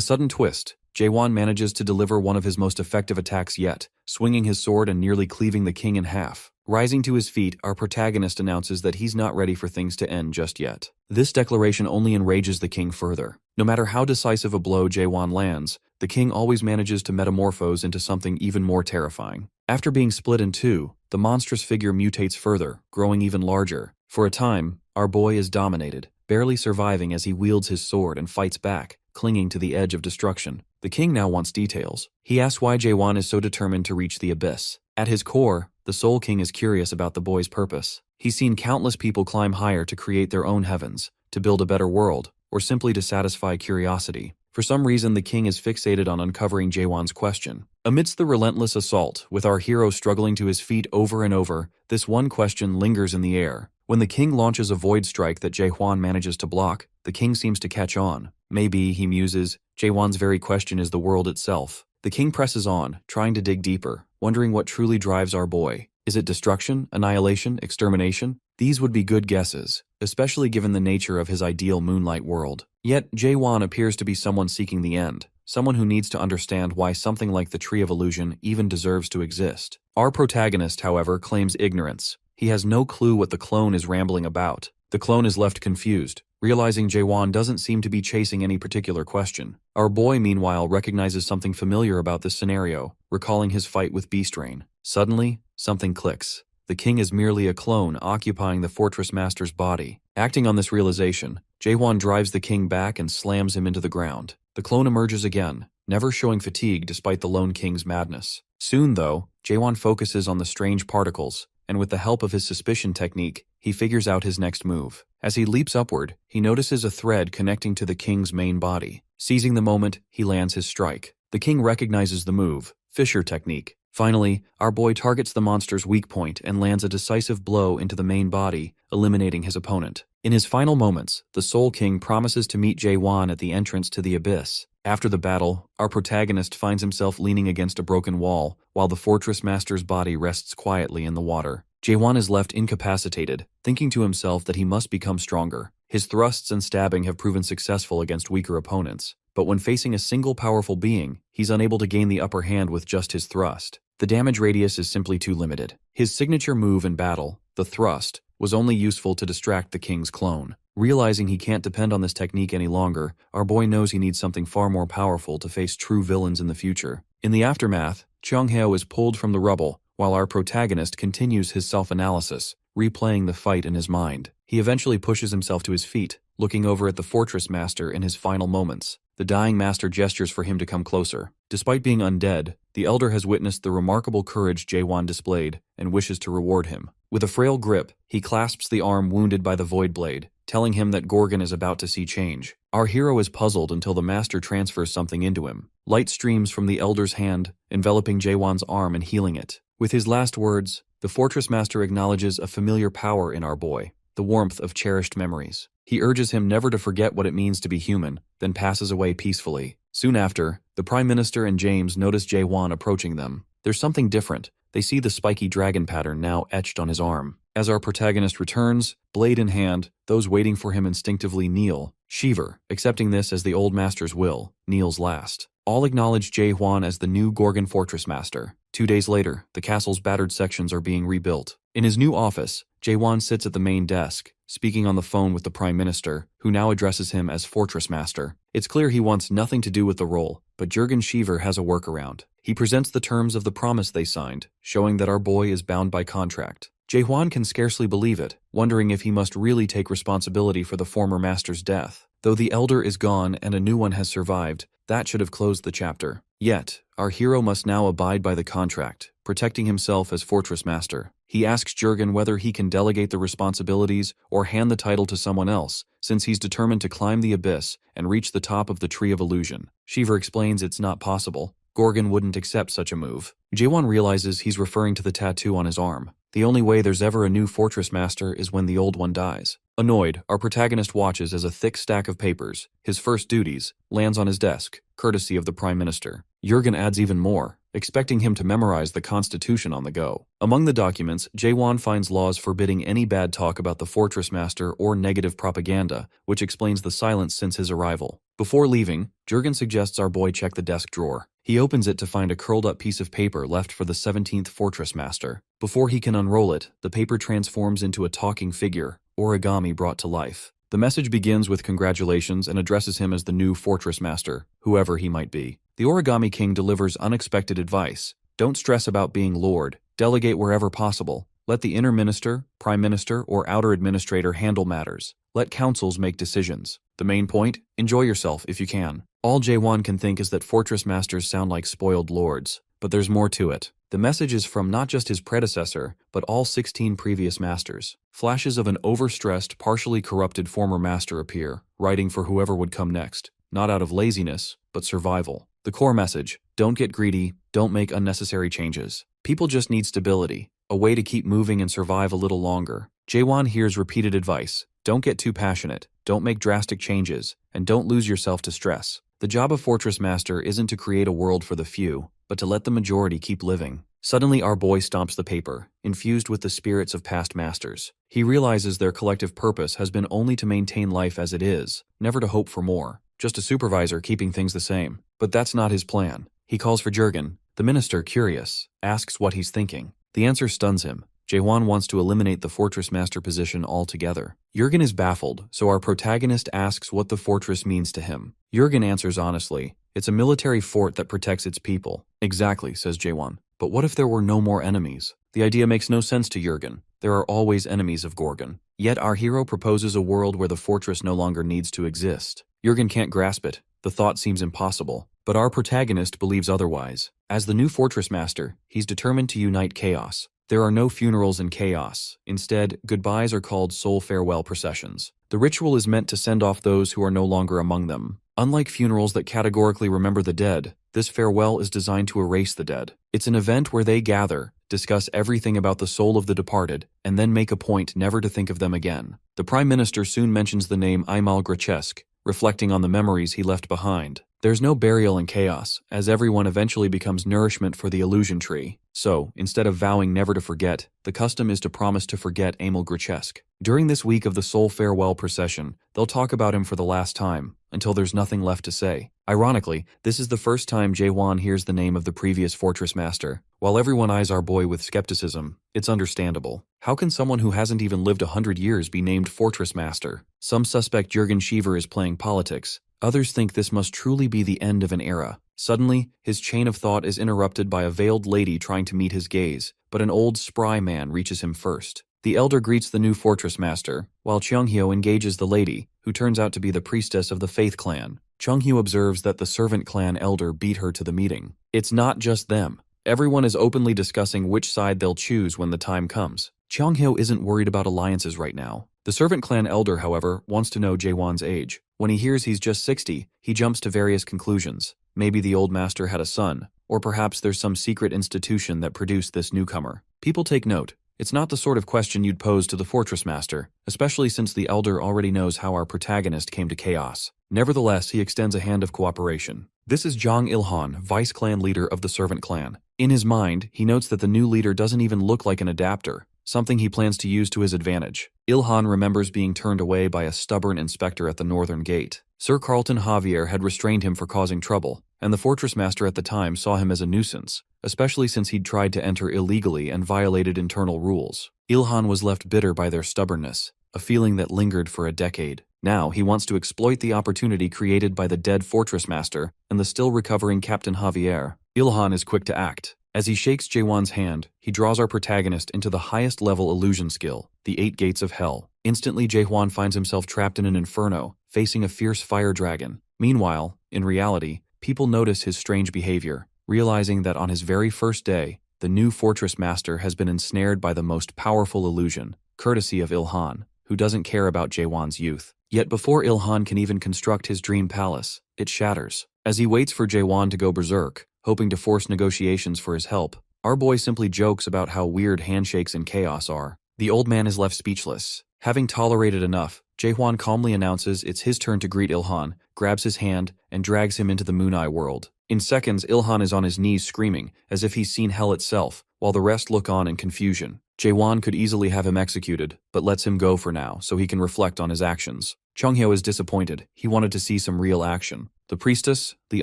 sudden twist, Jae-hwan manages to deliver one of his most effective attacks yet, swinging his sword and nearly cleaving the king in half. Rising to his feet, our protagonist announces that he's not ready for things to end just yet. This declaration only enrages the king further. No matter how decisive a blow Jae-hwan lands, the king always manages to metamorphose into something even more terrifying. After being split in two, the monstrous figure mutates further, growing even larger. For a time, our boy is dominated, barely surviving as he wields his sword and fights back, clinging to the edge of destruction. The king now wants details. He asks why Jae-hwan is so determined to reach the abyss. At his core, the Soul King is curious about the boy's purpose. He's seen countless people climb higher to create their own heavens, to build a better world, or simply to satisfy curiosity. For some reason, the king is fixated on uncovering Jae-hwan's question. Amidst the relentless assault, with our hero struggling to his feet over and over, this one question lingers in the air. When the king launches a void strike that Jae-hwan manages to block, the king seems to catch on. Maybe, he muses, Jae-hwan's very question is the world itself. The king presses on, trying to dig deeper, wondering what truly drives our boy. Is it destruction, annihilation, extermination? These would be good guesses, especially given the nature of his ideal moonlight world. Yet, Jae-hwan appears to be someone seeking the end, someone who needs to understand why something like the Tree of Illusion even deserves to exist. Our protagonist, however, claims ignorance. He has no clue what the clone is rambling about. The clone is left confused, realizing Jae-hwan doesn't seem to be chasing any particular question. Our boy, meanwhile, recognizes something familiar about this scenario, recalling his fight with Beastrain. Suddenly, something clicks. The king is merely a clone occupying the Fortress Master's body. Acting on this realization, Jae-hwan drives the king back and slams him into the ground. The clone emerges again, never showing fatigue despite the lone king's madness. Soon, though, Jae-hwan focuses on the strange particles, and with the help of his suspicion technique, he figures out his next move. As he leaps upward, he notices a thread connecting to the king's main body. Seizing the moment, he lands his strike. The king recognizes the move, Fissure technique. Finally, our boy targets the monster's weak point and lands a decisive blow into the main body, eliminating his opponent. In his final moments, the Soul King promises to meet Jae-hwan at the entrance to the abyss. After the battle, our protagonist finds himself leaning against a broken wall, while the Fortress Master's body rests quietly in the water. Jae-hwan is left incapacitated, thinking to himself that he must become stronger. His thrusts and stabbing have proven successful against weaker opponents, but when facing a single powerful being, he's unable to gain the upper hand with just his thrust. The damage radius is simply too limited. His signature move in battle, the thrust, was only useful to distract the king's clone. Realizing he can't depend on this technique any longer, our boy knows he needs something far more powerful to face true villains in the future. In the aftermath, Cheong-hae is pulled from the rubble, while our protagonist continues his self-analysis, replaying the fight in his mind. He eventually pushes himself to his feet, looking over at the Fortress Master in his final moments. The dying master gestures for him to come closer. Despite being undead, the elder has witnessed the remarkable courage Jae-hwan displayed and wishes to reward him. With a frail grip, he clasps the arm wounded by the Void Blade, telling him that Gorgon is about to see change. Our hero is puzzled until the master transfers something into him. Light streams from the elder's hand, enveloping Jae-hwan's arm and healing it. With his last words, the Fortress Master acknowledges a familiar power in our boy, the warmth of cherished memories. He urges him never to forget what it means to be human, then passes away peacefully. Soon after, the Prime Minister and James notice Jae-hwan approaching them. There's something different. They see the spiky dragon pattern now etched on his arm. As our protagonist returns, blade in hand, those waiting for him instinctively kneel. Shiver, accepting this as the old master's will, kneels last. All acknowledge Jae-hwan as the new Gorgon Fortress Master. 2 days later, the castle's battered sections are being rebuilt. In his new office, Jae-hwan sits at the main desk, speaking on the phone with the Prime Minister, who now addresses him as Fortress Master. It's clear he wants nothing to do with the role, but Jurgen Schiever has a workaround. He presents the terms of the promise they signed, showing that our boy is bound by contract. Jae-hwan can scarcely believe it, wondering if he must really take responsibility for the former master's death. Though the elder is gone and a new one has survived, that should have closed the chapter. Yet, our hero must now abide by the contract, protecting himself as Fortress Master. He asks Jurgen whether he can delegate the responsibilities or hand the title to someone else, since he's determined to climb the abyss and reach the top of the Tree of Illusion. Schiever explains it's not possible. Gorgon wouldn't accept such a move. Jae-won realizes he's referring to the tattoo on his arm. The only way there's ever a new Fortress Master is when the old one dies. Annoyed, our protagonist watches as a thick stack of papers, his first duties, lands on his desk, courtesy of the Prime Minister. Jurgen adds even more, expecting him to memorize the Constitution on the go. Among the documents, Jae-won finds laws forbidding any bad talk about the Fortress Master or negative propaganda, which explains the silence since his arrival. Before leaving, Jurgen suggests our boy check the desk drawer. He opens it to find a curled-up piece of paper left for the 17th Fortress Master. Before he can unroll it, the paper transforms into a talking figure, origami brought to life. The message begins with congratulations and addresses him as the new Fortress Master, whoever he might be. The Origami King delivers unexpected advice. Don't stress about being Lord. Delegate wherever possible. Let the inner minister, prime minister, or outer administrator handle matters. Let councils make decisions. The main point? Enjoy yourself if you can. All Jae-won can think is that Fortress Masters sound like spoiled lords. But there's more to it. The message is from not just his predecessor, but all 16 previous masters. Flashes of an overstressed, partially corrupted former master appear, writing for whoever would come next. Not out of laziness, but survival. The core message: don't get greedy, don't make unnecessary changes. People just need stability, a way to keep moving and survive a little longer. Jae-won hears repeated advice: don't get too passionate, don't make drastic changes, and don't lose yourself to stress. The job of Fortress Master isn't to create a world for the few, but to let the majority keep living. Suddenly our boy stomps the paper, infused with the spirits of past masters. He realizes their collective purpose has been only to maintain life as it is, never to hope for more. Just a supervisor keeping things the same. But that's not his plan. He calls for Jurgen. The minister, curious, asks what he's thinking. The answer stuns him. Jae-won wants to eliminate the Fortress Master position altogether. Jurgen is baffled, so our protagonist asks what the fortress means to him. Jurgen answers honestly, it's a military fort that protects its people. Exactly, says Jae-won. But what if there were no more enemies? The idea makes no sense to Jurgen. There are always enemies of Gorgon. Yet our hero proposes a world where the fortress no longer needs to exist. Jurgen can't grasp it. The thought seems impossible. But our protagonist believes otherwise. As the new Fortress Master, he's determined to unite chaos. There are no funerals in chaos. Instead, goodbyes are called soul farewell processions. The ritual is meant to send off those who are no longer among them. Unlike funerals that categorically remember the dead, this farewell is designed to erase the dead. It's an event where they gather, discuss everything about the soul of the departed, and then make a point never to think of them again. The Prime Minister soon mentions the name Aimal Grachesk, reflecting on the memories he left behind. There's no burial in chaos, as everyone eventually becomes nourishment for the illusion tree. So, instead of vowing never to forget, the custom is to promise to forget Emil Grachesk. During this week of the Soul Farewell procession, they'll talk about him for the last time, until there's nothing left to say. Ironically, this is the first time Jae-won hears the name of the previous Fortress Master. While everyone eyes our boy with skepticism, it's understandable. How can someone who hasn't even lived 100 years be named Fortress Master? Some suspect Jurgen Schiever is playing politics. Others think this must truly be the end of an era. Suddenly, his chain of thought is interrupted by a veiled lady trying to meet his gaze, but an old, spry man reaches him first. The elder greets the new Fortress Master, while Cheonghyo engages the lady, who turns out to be the priestess of the Faith Clan. Cheonghyo observes that the Servant Clan elder beat her to the meeting. It's not just them. Everyone is openly discussing which side they'll choose when the time comes. Cheonghyo isn't worried about alliances right now. The Servant Clan elder, however, wants to know Jae-won's age. When he hears he's just 60, he jumps to various conclusions. Maybe the old master had a son, or perhaps there's some secret institution that produced this newcomer. People take note. It's not the sort of question you'd pose to the Fortress Master, especially since the elder already knows how our protagonist came to chaos. Nevertheless, he extends a hand of cooperation. This is Jang Il-han, vice clan leader of the Servant Clan. In his mind, he notes that the new leader doesn't even look like an adapter, something he plans to use to his advantage. Il-han remembers being turned away by a stubborn inspector at the northern gate. Sir Carlton Javier had restrained him for causing trouble, and the Fortress Master at the time saw him as a nuisance, especially since he'd tried to enter illegally and violated internal rules. Il-han was left bitter by their stubbornness. a feeling that lingered for a decade. Now he wants to exploit the opportunity created by the dead fortress master and the still recovering Captain Javier. Ilhan is quick to act. As he shakes Jaewon's hand, he draws our protagonist into the highest level illusion skill, the 8 Gates of Hell. Instantly, Jaewon finds himself trapped in an inferno, facing a fierce fire dragon. Meanwhile, in reality, people notice his strange behavior, realizing that on his very first day, the new fortress master has been ensnared by the most powerful illusion, courtesy of Ilhan, who doesn't care about Jaewon's youth. Yet before Ilhan can even construct his dream palace, it shatters. As he waits for Jaewon to go berserk, hoping to force negotiations for his help, our boy simply jokes about how weird handshakes and chaos are. The old man is left speechless. Having tolerated enough, Jaewon calmly announces it's his turn to greet Ilhan, grabs his hand, and drags him into the Moon Eye world. In seconds, Ilhan is on his knees screaming, as if he's seen hell itself, while the rest look on in confusion. Jaewon could easily have him executed, but lets him go for now so he can reflect on his actions. Chunghyo is disappointed. He wanted to see some real action. The priestess, the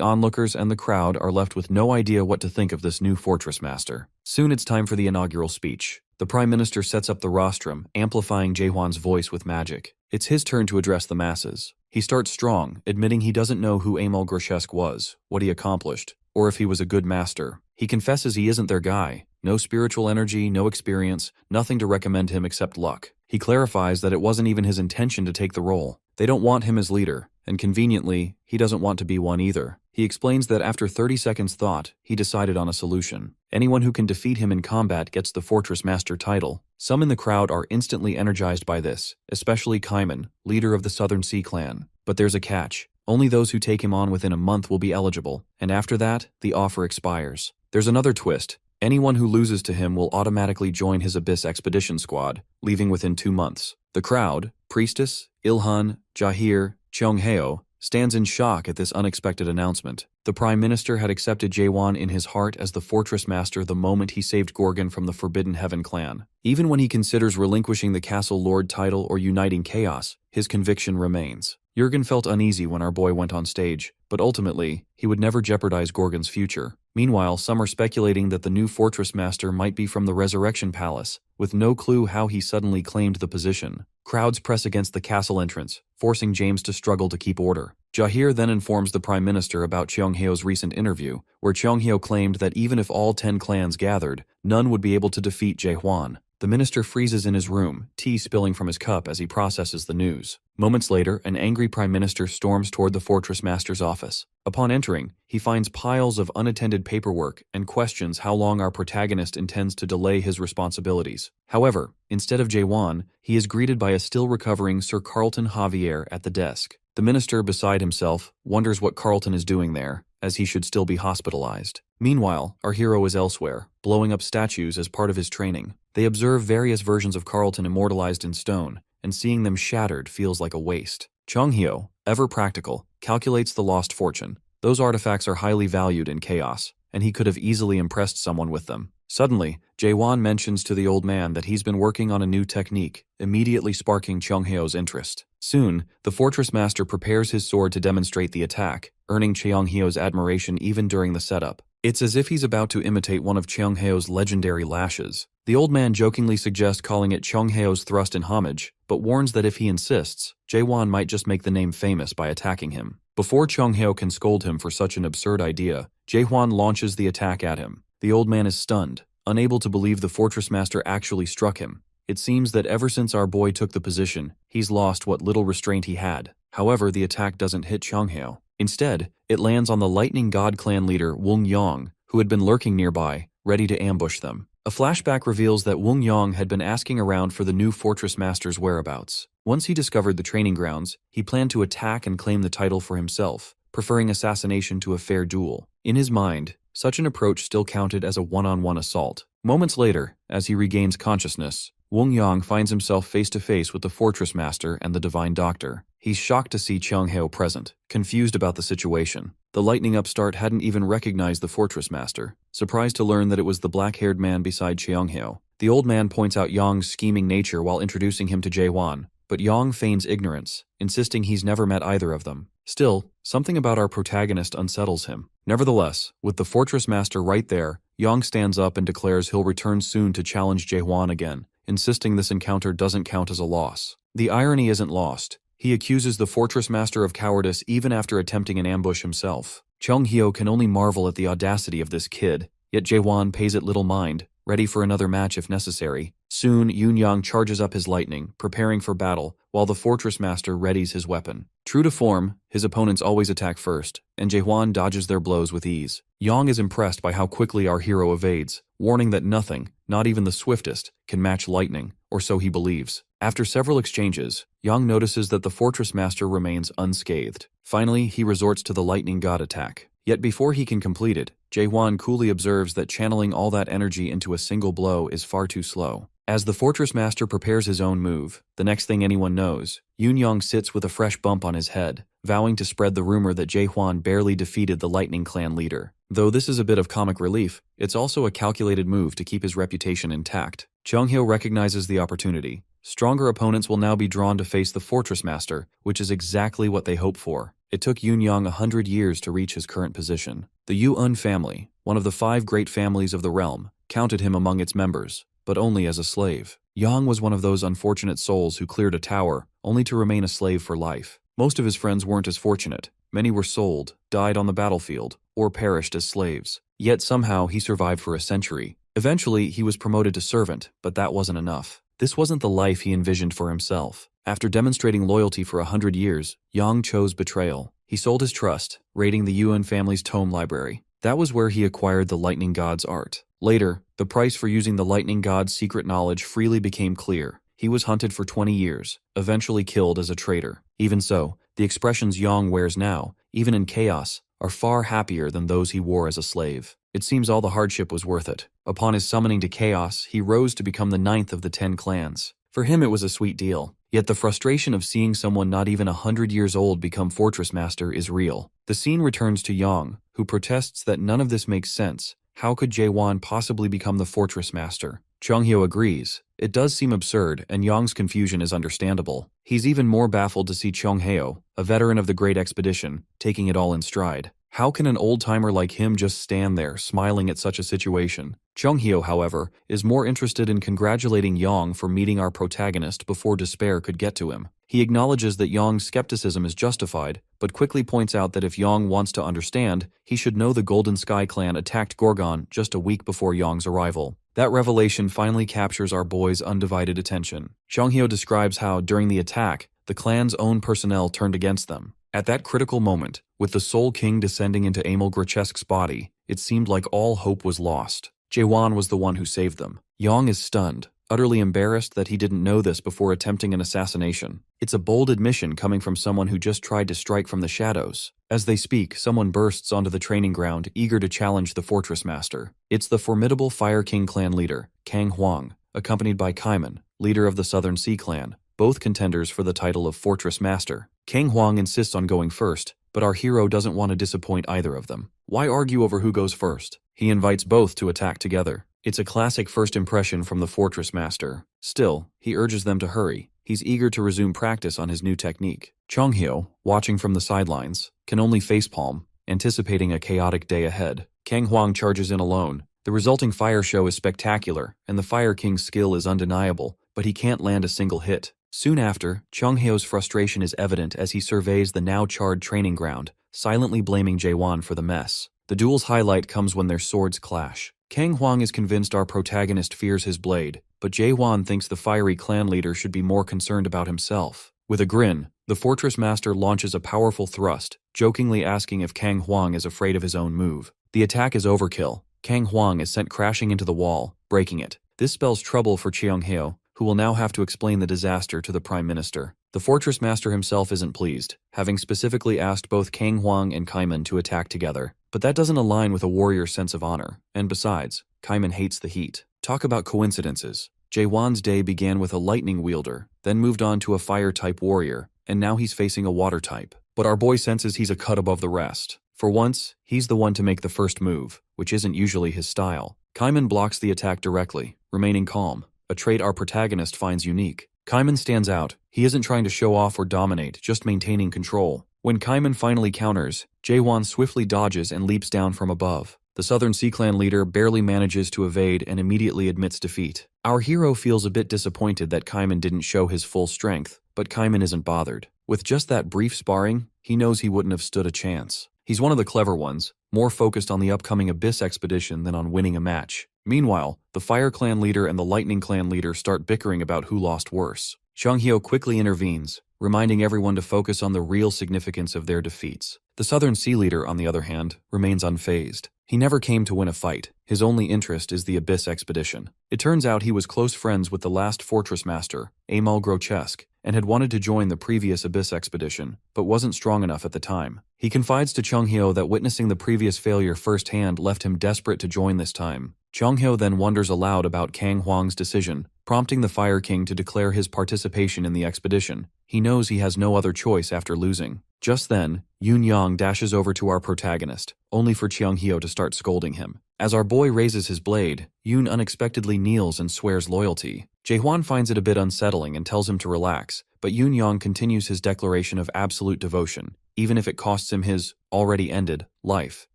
onlookers, and the crowd are left with no idea what to think of this new fortress master. Soon it's time for the inaugural speech. The Prime Minister sets up the rostrum, amplifying Jaewon's voice with magic. It's his turn to address the masses. He starts strong, admitting he doesn't know who Emil Grotesque was, what he accomplished, or if he was a good master. He confesses he isn't their guy. No spiritual energy, no experience, nothing to recommend him except luck. He clarifies that it wasn't even his intention to take the role. They don't want him as leader, and conveniently, he doesn't want to be one either. He explains that after 30 seconds thought, he decided on a solution. Anyone who can defeat him in combat gets the Fortress Master title. Some in the crowd are instantly energized by this, especially Kaiman, leader of the Southern Sea Clan. But there's a catch. Only those who take him on within a month will be eligible, and after that, the offer expires. There's another twist. Anyone who loses to him will automatically join his Abyss Expedition Squad, leaving within 2 months. The crowd, Priestess, Ilhan, Jahir, Cheongheo, stands in shock at this unexpected announcement. The Prime Minister had accepted Jaewon in his heart as the Fortress Master the moment he saved Gorgon from the Forbidden Heaven clan. Even when he considers relinquishing the Castle Lord title or uniting Chaos, his conviction remains. Jurgen felt uneasy when our boy went on stage, but ultimately, he would never jeopardize Gorgon's future. Meanwhile, some are speculating that the new Fortress Master might be from the Resurrection Palace, with no clue how he suddenly claimed the position. Crowds press against the castle entrance, forcing James to struggle to keep order. Jahir then informs the Prime Minister about Cheonghyeo's recent interview, where Cheonghyo claimed that even if all 10 clans gathered, none would be able to defeat Jaehwan. The minister freezes in his room, tea spilling from his cup as he processes the news. Moments later, an angry Prime Minister storms toward the Fortress Master's office. Upon entering, he finds piles of unattended paperwork and questions how long our protagonist intends to delay his responsibilities. However, instead of Jaewon, he is greeted by a still-recovering Sir Carlton Javier at the desk. The minister, beside himself, wonders what Carlton is doing there, as he should still be hospitalized. Meanwhile, our hero is elsewhere, blowing up statues as part of his training. They observe various versions of Carlton immortalized in stone, and seeing them shattered feels like a waste. Chonghyo, ever practical, calculates the lost fortune. Those artifacts are highly valued in Chaos, and he could have easily impressed someone with them. Suddenly, Jaewon mentions to the old man that he's been working on a new technique, immediately sparking Cheonghyeo's interest. Soon, the Fortress Master prepares his sword to demonstrate the attack, earning Cheonghyeo's admiration even during the setup. It's as if he's about to imitate one of Cheonghyeo's legendary lashes. The old man jokingly suggests calling it Cheonghyeo's thrust in homage, but warns that if he insists, Jaewon might just make the name famous by attacking him. Before Cheonghyo can scold him for such an absurd idea, Jaehwan launches the attack at him. The old man is stunned, unable to believe the Fortress Master actually struck him. It seems that ever since our boy took the position, he's lost what little restraint he had. However, the attack doesn't hit Cheonghyo. Instead, it lands on the Lightning God clan leader Wung Yong, who had been lurking nearby, ready to ambush them. A flashback reveals that Wung Yong had been asking around for the new Fortress Master's whereabouts. Once he discovered the training grounds, he planned to attack and claim the title for himself, preferring assassination to a fair duel. In his mind, such an approach still counted as a one-on-one assault. Moments later, as he regains consciousness, Wung Yong finds himself face-to-face with the Fortress Master and the Divine Doctor. He's shocked to see Cheonghyo present, confused about the situation. The lightning upstart hadn't even recognized the Fortress Master, surprised to learn that it was the black-haired man beside Cheonghyo. The old man points out Yong's scheming nature while introducing him to Jaewon, but Yong feigns ignorance, insisting he's never met either of them. Still, something about our protagonist unsettles him. Nevertheless, with the Fortress Master right there, Yong stands up and declares he'll return soon to challenge Jaewon again, insisting this encounter doesn't count as a loss. The irony isn't lost. He accuses the fortress master of cowardice even after attempting an ambush himself. Chung Hyo can only marvel at the audacity of this kid, yet Jae-won pays it little mind, ready for another match if necessary. Soon, Yoon-yang charges up his lightning, preparing for battle, while the fortress master readies his weapon. True to form, his opponents always attack first, and Jae-won dodges their blows with ease. Yang is impressed by how quickly our hero evades, warning that nothing, not even the swiftest, can match lightning, or so he believes. After several exchanges, Yang notices that the fortress master remains unscathed. Finally, he resorts to the lightning god attack. Yet before he can complete it, Jae-won coolly observes that channeling all that energy into a single blow is far too slow. As the fortress master prepares his own move, the next thing anyone knows, Yoon-yang sits with a fresh bump on his head, vowing to spread the rumor that Jae-hwan barely defeated the Lightning Clan leader. Though this is a bit of comic relief, it's also a calculated move to keep his reputation intact. Chung Hyo recognizes the opportunity. Stronger opponents will now be drawn to face the fortress master, which is exactly what they hope for. It took Yoon-yang 100 years to reach his current position. The Yoo-eun family, one of the 5 great families of the realm, counted him among its members, but only as a slave. Yang was one of those unfortunate souls who cleared a tower, only to remain a slave for life. Most of his friends weren't as fortunate. Many were sold, died on the battlefield, or perished as slaves. Yet somehow he survived for a century. Eventually, he was promoted to servant, but that wasn't enough. This wasn't the life he envisioned for himself. After demonstrating loyalty for 100 years, Yang chose betrayal. He sold his trust, raiding the Yuan family's tome library. That was where he acquired the lightning god's art. Later, the price for using the lightning god's secret knowledge freely became clear. He was hunted for 20 years, eventually killed as a traitor. Even so, the expressions Yang wears now, even in chaos, are far happier than those he wore as a slave. It seems all the hardship was worth it. Upon his summoning to chaos, he rose to become the 9th of the 10 clans. For him it was a sweet deal. Yet the frustration of seeing someone not even 100 years old become fortress master is real. The scene returns to Yang, who protests that none of this makes sense. How could Jae-won possibly become the fortress master? Chung Hyo agrees. It does seem absurd, and Yang's confusion is understandable. He's even more baffled to see Chung Hyo, a veteran of the Great Expedition, taking it all in stride. How can an old-timer like him just stand there, smiling at such a situation? Chung Hyo, however, is more interested in congratulating Yang for meeting our protagonist before despair could get to him. He acknowledges that Yang's skepticism is justified, but quickly points out that if Yang wants to understand, he should know the Golden Sky clan attacked Gorgon just a week before Yang's arrival. That revelation finally captures our boy's undivided attention. Chung Hyo describes how, during the attack, the clan's own personnel turned against them. At that critical moment, with the Soul King descending into Emil Grotesque's body, it seemed like all hope was lost. Jae-won was the one who saved them. Yang is stunned, utterly embarrassed that he didn't know this before attempting an assassination. It's a bold admission coming from someone who just tried to strike from the shadows. As they speak, someone bursts onto the training ground, eager to challenge the fortress master. It's the formidable Fire King clan leader, Kang Hwang, accompanied by Kaiman, leader of the Southern Sea clan, both contenders for the title of fortress master. Kang Hwang insists on going first, but our hero doesn't want to disappoint either of them. Why argue over who goes first? He invites both to attack together. It's a classic first impression from the fortress master. Still, he urges them to hurry. He's eager to resume practice on his new technique. Chung Hyo, watching from the sidelines, can only facepalm, anticipating a chaotic day ahead. Kang Hwang charges in alone. The resulting fire show is spectacular, and the Fire King's skill is undeniable, but he can't land a single hit. Soon after, Chung Hyo's frustration is evident as he surveys the now charred training ground, silently blaming Jae-won for the mess. The duel's highlight comes when their swords clash. Kang Hwang is convinced our protagonist fears his blade, but Jae-won thinks the fiery clan leader should be more concerned about himself. With a grin, the fortress master launches a powerful thrust, jokingly asking if Kang Hwang is afraid of his own move. The attack is overkill. Kang Hwang is sent crashing into the wall, breaking it. This spells trouble for Chung Hyo, who will now have to explain the disaster to the Prime Minister. The fortress master himself isn't pleased, having specifically asked both Kang Hwang and Kaiman to attack together. But that doesn't align with a warrior's sense of honor, and besides, Kaiman hates the heat. Talk about coincidences. Jae-won's day began with a lightning wielder, then moved on to a fire-type warrior, and now he's facing a water-type. But our boy senses he's a cut above the rest. For once, he's the one to make the first move, which isn't usually his style. Kaiman blocks the attack directly, remaining calm, a trait our protagonist finds unique. Kaiman stands out. He isn't trying to show off or dominate, just maintaining control. When Kaiman finally counters, Jae-won swiftly dodges and leaps down from above. The Southern Sea Clan leader barely manages to evade and immediately admits defeat. Our hero feels a bit disappointed that Kaiman didn't show his full strength, but Kaiman isn't bothered. With just that brief sparring, he knows he wouldn't have stood a chance. He's one of the clever ones, more focused on the upcoming Abyss expedition than on winning a match. Meanwhile, the Fire Clan leader and the Lightning Clan leader start bickering about who lost worse. Changhyo quickly intervenes, reminding everyone to focus on the real significance of their defeats. The Southern Sea leader, on the other hand, remains unfazed. He never came to win a fight. His only interest is the Abyss expedition. It turns out he was close friends with the last fortress master, Amal Grochesk, and had wanted to join the previous Abyss expedition, but wasn't strong enough at the time. He confides to Changhyo that witnessing the previous failure firsthand left him desperate to join this time. Changhyo then wonders aloud about Kang Huang's decision, prompting the Fire King to declare his participation in the expedition. He knows he has no other choice after losing. Just then, Yoon Yang dashes over to our protagonist, only for Changhyo to start scolding him. As our boy raises his blade, Yoon unexpectedly kneels and swears loyalty. Jaehwan finds it a bit unsettling and tells him to relax, but Yoon Yang continues his declaration of absolute devotion, even if it costs him his, already ended, life.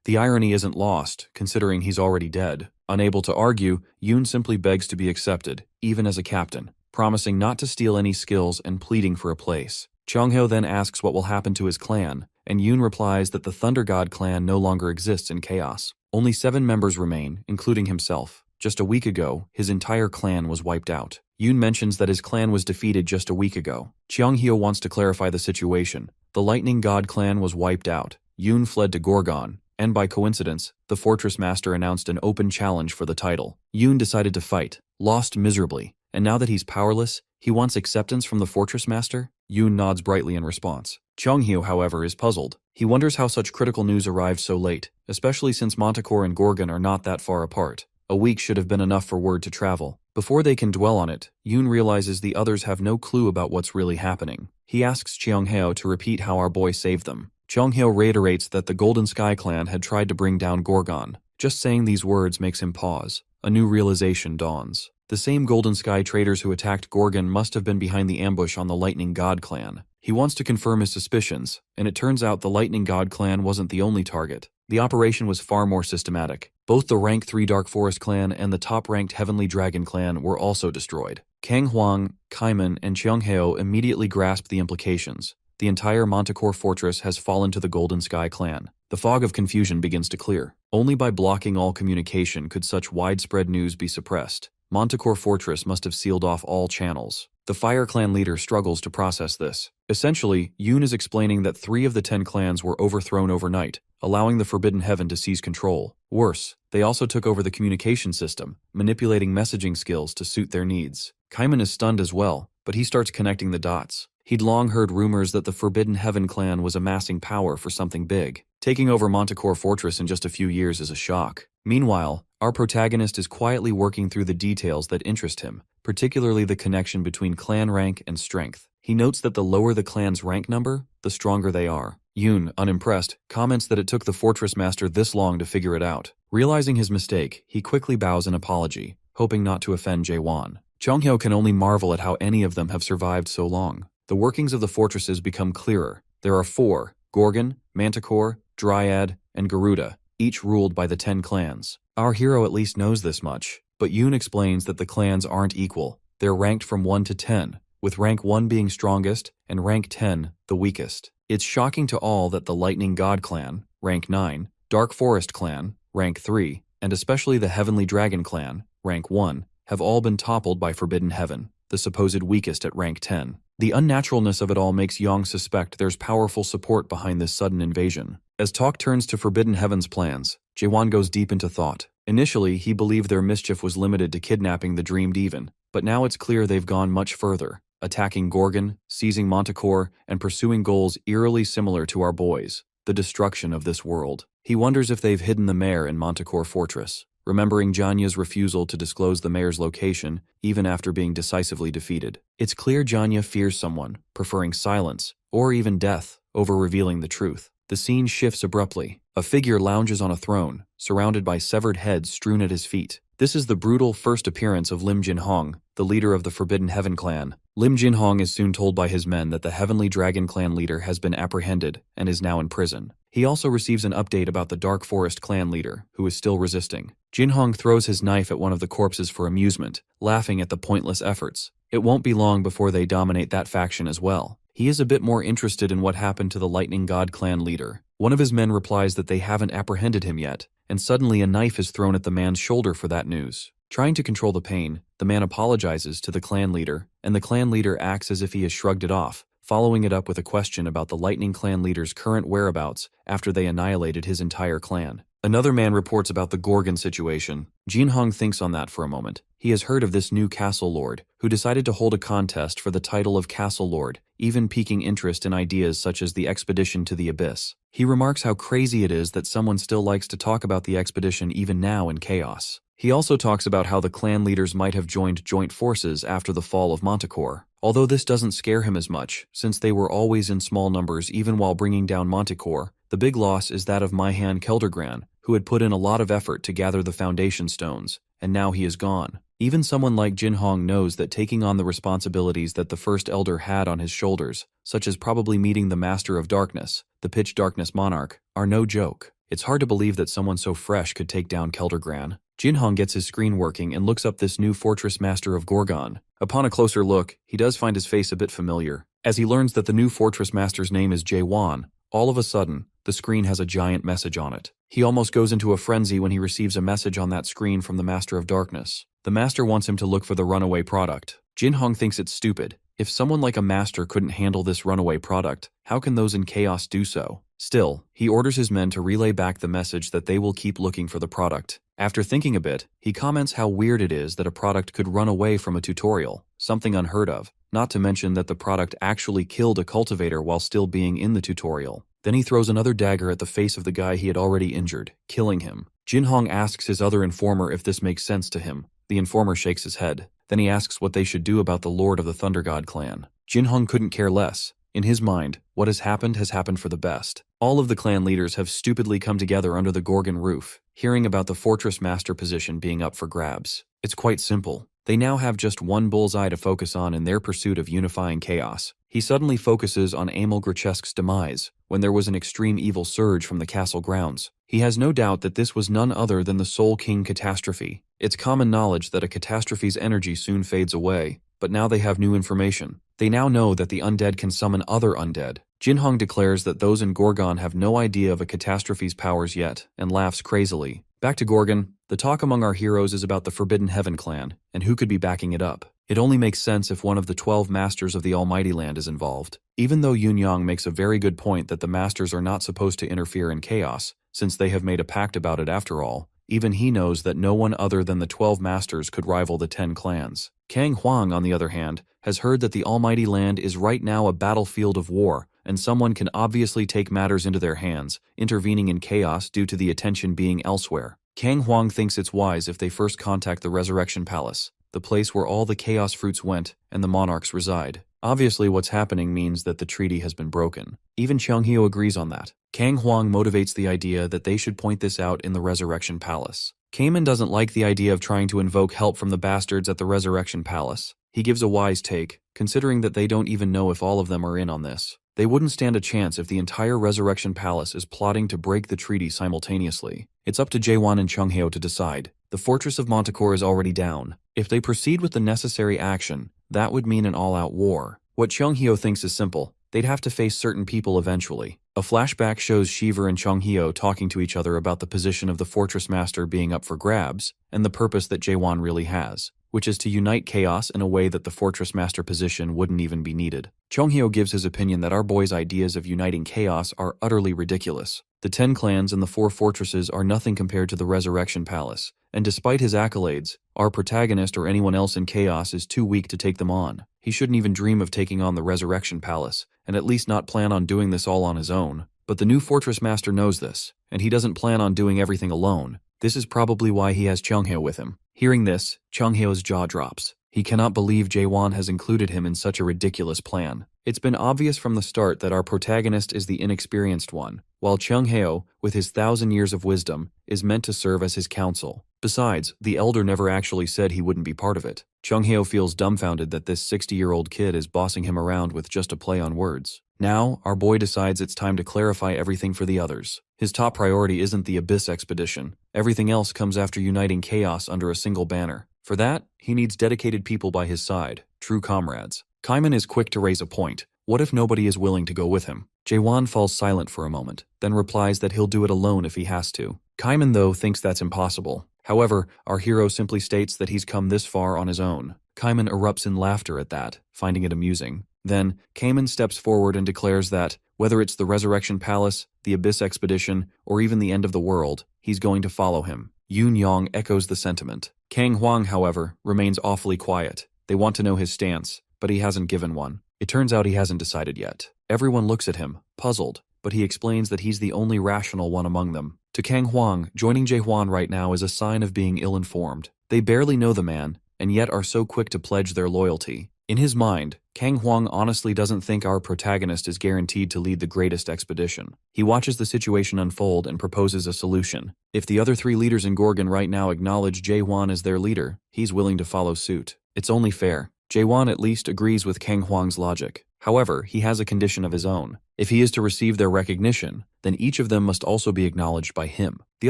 The irony isn't lost, considering he's already dead. Unable to argue, Yoon simply begs to be accepted, even as a captain, promising not to steal any skills and pleading for a place. Changhyo then asks what will happen to his clan, and Yoon replies that the Thunder God clan no longer exists in chaos. Only 7 members remain, including himself. Just a week ago, his entire clan was wiped out. Yoon mentions that his clan was defeated just a week ago. Changhyo wants to clarify the situation. The Lightning God clan was wiped out. Yoon fled to Gorgon, and by coincidence, the Fortress Master announced an open challenge for the title. Yoon decided to fight, lost miserably, and now that he's powerless, he wants acceptance from the Fortress Master? Yoon nods brightly in response. Changhyo, however, is puzzled. He wonders how such critical news arrived so late, especially since Manticore and Gorgon are not that far apart. A week should have been enough for word to travel. Before they can dwell on it, Yoon realizes the others have no clue about what's really happening. He asks Changhyo to repeat how our boy saved them. Changhyo reiterates that the Golden Sky clan had tried to bring down Gorgon. Just saying these words makes him pause. A new realization dawns. The same Golden Sky traders who attacked Gorgon must have been behind the ambush on the Lightning God clan. He wants to confirm his suspicions, and it turns out the Lightning God clan wasn't the only target. The operation was far more systematic. Both the Rank 3 Dark Forest clan and the top-ranked Heavenly Dragon clan were also destroyed. Kang Huang, Kaiman, and Changhyo immediately grasped the implications. The entire Manticore fortress has fallen to the Golden Sky clan. The fog of confusion begins to clear. Only by blocking all communication could such widespread news be suppressed. Manticore Fortress must have sealed off all channels. The Fire Clan leader struggles to process this. Essentially, Yoon is explaining that 3 of the 10 clans were overthrown overnight, allowing the Forbidden Heaven to seize control. Worse, they also took over the communication system, manipulating messaging skills to suit their needs. Kaiman is stunned as well, but he starts connecting the dots. He'd long heard rumors that the Forbidden Heaven clan was amassing power for something big. Taking over Manticore Fortress in just a few years is a shock. Meanwhile, our protagonist is quietly working through the details that interest him, particularly the connection between clan rank and strength. He notes that the lower the clan's rank number, the stronger they are. Yoon, unimpressed, comments that it took the Fortress Master this long to figure it out. Realizing his mistake, he quickly bows an apology, hoping not to offend Jaehwan. Changhyo can only marvel at how any of them have survived so long. The workings of the fortresses become clearer. There are 4, Gorgon, Manticore, Dryad, and Garuda, each ruled by the 10 clans. Our hero at least knows this much, but Yoon explains that the clans aren't equal. They're ranked from 1 to 10, with rank 1 being strongest and rank 10 the weakest. It's shocking to all that the Lightning God clan, rank 9, Dark Forest clan, rank 3, and especially the Heavenly Dragon clan, rank 1, have all been toppled by Forbidden Heaven, the supposed weakest at rank 10. The unnaturalness of it all makes Yang suspect there's powerful support behind this sudden invasion. As talk turns to Forbidden Heaven's plans, Jaehwan goes deep into thought. Initially, he believed their mischief was limited to kidnapping the Dreamed Even, but now it's clear they've gone much further, attacking Gorgon, seizing Manticore, and pursuing goals eerily similar to our boys, the destruction of this world. He wonders if they've hidden the mayor in Manticore Fortress, remembering Janya's refusal to disclose the mayor's location even after being decisively defeated. It's clear Janya fears someone, preferring silence, or even death, over revealing the truth. The scene shifts abruptly. A figure lounges on a throne, surrounded by severed heads strewn at his feet. This is the brutal first appearance of Lim Jinhong, the leader of the Forbidden Heaven clan. Lim Jinhong is soon told by his men that the Heavenly Dragon clan leader has been apprehended and is now in prison. He also receives an update about the Dark Forest clan leader, who is still resisting. Jinhong throws his knife at one of the corpses for amusement, laughing at the pointless efforts. It won't be long before they dominate that faction as well. He is a bit more interested in what happened to the Lightning God clan leader. One of his men replies that they haven't apprehended him yet, and suddenly a knife is thrown at the man's shoulder for that news. Trying to control the pain, the man apologizes to the clan leader, and the clan leader acts as if he has shrugged it off, following it up with a question about the Lightning clan leader's current whereabouts after they annihilated his entire clan. Another man reports about the Gorgon situation. Jin Hong thinks on that for a moment. He has heard of this new castle lord, who decided to hold a contest for the title of castle lord, even piquing interest in ideas such as the expedition to the abyss. He remarks how crazy it is that someone still likes to talk about the expedition even now in chaos. He also talks about how the clan leaders might have joined joint forces after the fall of Manticore. Although this doesn't scare him as much, since they were always in small numbers even while bringing down Manticore, the big loss is that of Myhan Keldregran, who had put in a lot of effort to gather the foundation stones, and now he is gone. Even someone like Jin Hong knows that taking on the responsibilities that the First Elder had on his shoulders, such as probably meeting the Master of Darkness, the Pitch Darkness Monarch, are no joke. It's hard to believe that someone so fresh could take down Keldregran. Jin Hong gets his screen working and looks up this new Fortress Master of Gorgon. Upon a closer look, he does find his face a bit familiar. As he learns that the new Fortress Master's name is Jae-Wan, all of a sudden, the screen has a giant message on it. He almost goes into a frenzy when he receives a message on that screen from the Master of Darkness. The Master wants him to look for the runaway product. Jin Hong thinks it's stupid. If someone like a Master couldn't handle this runaway product, how can those in chaos do so? Still, he orders his men to relay back the message that they will keep looking for the product. After thinking a bit, he comments how weird it is that a product could run away from a tutorial, something unheard of, not to mention that the product actually killed a cultivator while still being in the tutorial. Then he throws another dagger at the face of the guy he had already injured, killing him. Jin Hong asks his other informer if this makes sense to him. The informer shakes his head. Then he asks what they should do about the Lord of the Thunder God clan. Jin Hong couldn't care less. In his mind, what has happened for the best. All of the clan leaders have stupidly come together under the Gorgon roof, hearing about the Fortress Master position being up for grabs. It's quite simple. They now have just one bullseye to focus on in their pursuit of unifying chaos. He suddenly focuses on Emil Grachesk's demise, when there was an extreme evil surge from the castle grounds. He has no doubt that this was none other than the Soul King catastrophe. It's common knowledge that a catastrophe's energy soon fades away, but now they have new information. They now know that the undead can summon other undead. Jin Hong declares that those in Gorgon have no idea of a catastrophe's powers yet, and laughs crazily. Back to Gorgon, the talk among our heroes is about the Forbidden Heaven clan, and who could be backing it up. It only makes sense if one of the 12 Masters of the Almighty Land is involved. Even though Yun Yang makes a very good point that the Masters are not supposed to interfere in chaos, since they have made a pact about it after all, even he knows that no one other than the 12 Masters could rival the 10 clans. Kang Huang, on the other hand, has heard that the Almighty Land is right now a battlefield of war, and someone can obviously take matters into their hands, intervening in chaos due to the attention being elsewhere. Kang Huang thinks it's wise if they first contact the Resurrection Palace, the place where all the chaos fruits went and the monarchs reside. Obviously, what's happening means that the treaty has been broken. Even Changhyo agrees on that. Kang Huang motivates the idea that they should point this out in the Resurrection Palace. Kamen doesn't like the idea of trying to invoke help from the bastards at the Resurrection Palace. He gives a wise take, considering that they don't even know if all of them are in on this. They wouldn't stand a chance if the entire Resurrection Palace is plotting to break the treaty simultaneously. It's up to Jae-Wan and Changhyo to decide. The fortress of Manticore is already down. If they proceed with the necessary action, that would mean an all-out war. What Changhyo thinks is simple. They'd have to face certain people eventually. A flashback shows Shiver and Changhyo talking to each other about the position of the Fortress Master being up for grabs, and the purpose that Jae-Wan really has, which is to unite chaos in a way that the Fortress Master position wouldn't even be needed. Changhyo gives his opinion that our boy's ideas of uniting chaos are utterly ridiculous. The 10 clans and the 4 fortresses are nothing compared to the Resurrection Palace, and despite his accolades, our protagonist or anyone else in chaos is too weak to take them on. He shouldn't even dream of taking on the Resurrection Palace, and at least not plan on doing this all on his own. But the new Fortress Master knows this, and he doesn't plan on doing everything alone. This is probably why he has Changhyo with him. Hearing this, Changhyo's jaw drops. He cannot believe Jae-Wan has included him in such a ridiculous plan. It's been obvious from the start that our protagonist is the inexperienced one, while Changhyo, with his 1,000 years of wisdom, is meant to serve as his counsel. Besides, the elder never actually said he wouldn't be part of it. Changhyo feels dumbfounded that this 60-year-old kid is bossing him around with just a play on words. Now, our boy decides it's time to clarify everything for the others. His top priority isn't the Abyss expedition. Everything else comes after uniting chaos under a single banner. For that, he needs dedicated people by his side, true comrades. Kaiman is quick to raise a point. What if nobody is willing to go with him? Jae-won falls silent for a moment, then replies that he'll do it alone if he has to. Kaiman, though, thinks that's impossible. However, our hero simply states that he's come this far on his own. Kaiman erupts in laughter at that, finding it amusing. Then, Kaiman steps forward and declares that, whether it's the Resurrection Palace, the Abyss Expedition, or even the end of the world, he's going to follow him. Yoon Yong echoes the sentiment. Kang Hwang, however, remains awfully quiet. They want to know his stance, but he hasn't given one. It turns out he hasn't decided yet. Everyone looks at him, puzzled, but he explains that he's the only rational one among them. To Kang Hwang, joining Jae-hwan right now is a sign of being ill-informed. They barely know the man, and yet are so quick to pledge their loyalty. In his mind, Kang Hwang honestly doesn't think our protagonist is guaranteed to lead the greatest expedition. He watches the situation unfold and proposes a solution. If the other 3 leaders in Gorgon right now acknowledge Jae-won as their leader, he's willing to follow suit. It's only fair. Jae-won at least agrees with Kang Hwang's logic. However, he has a condition of his own. If he is to receive their recognition, then each of them must also be acknowledged by him. The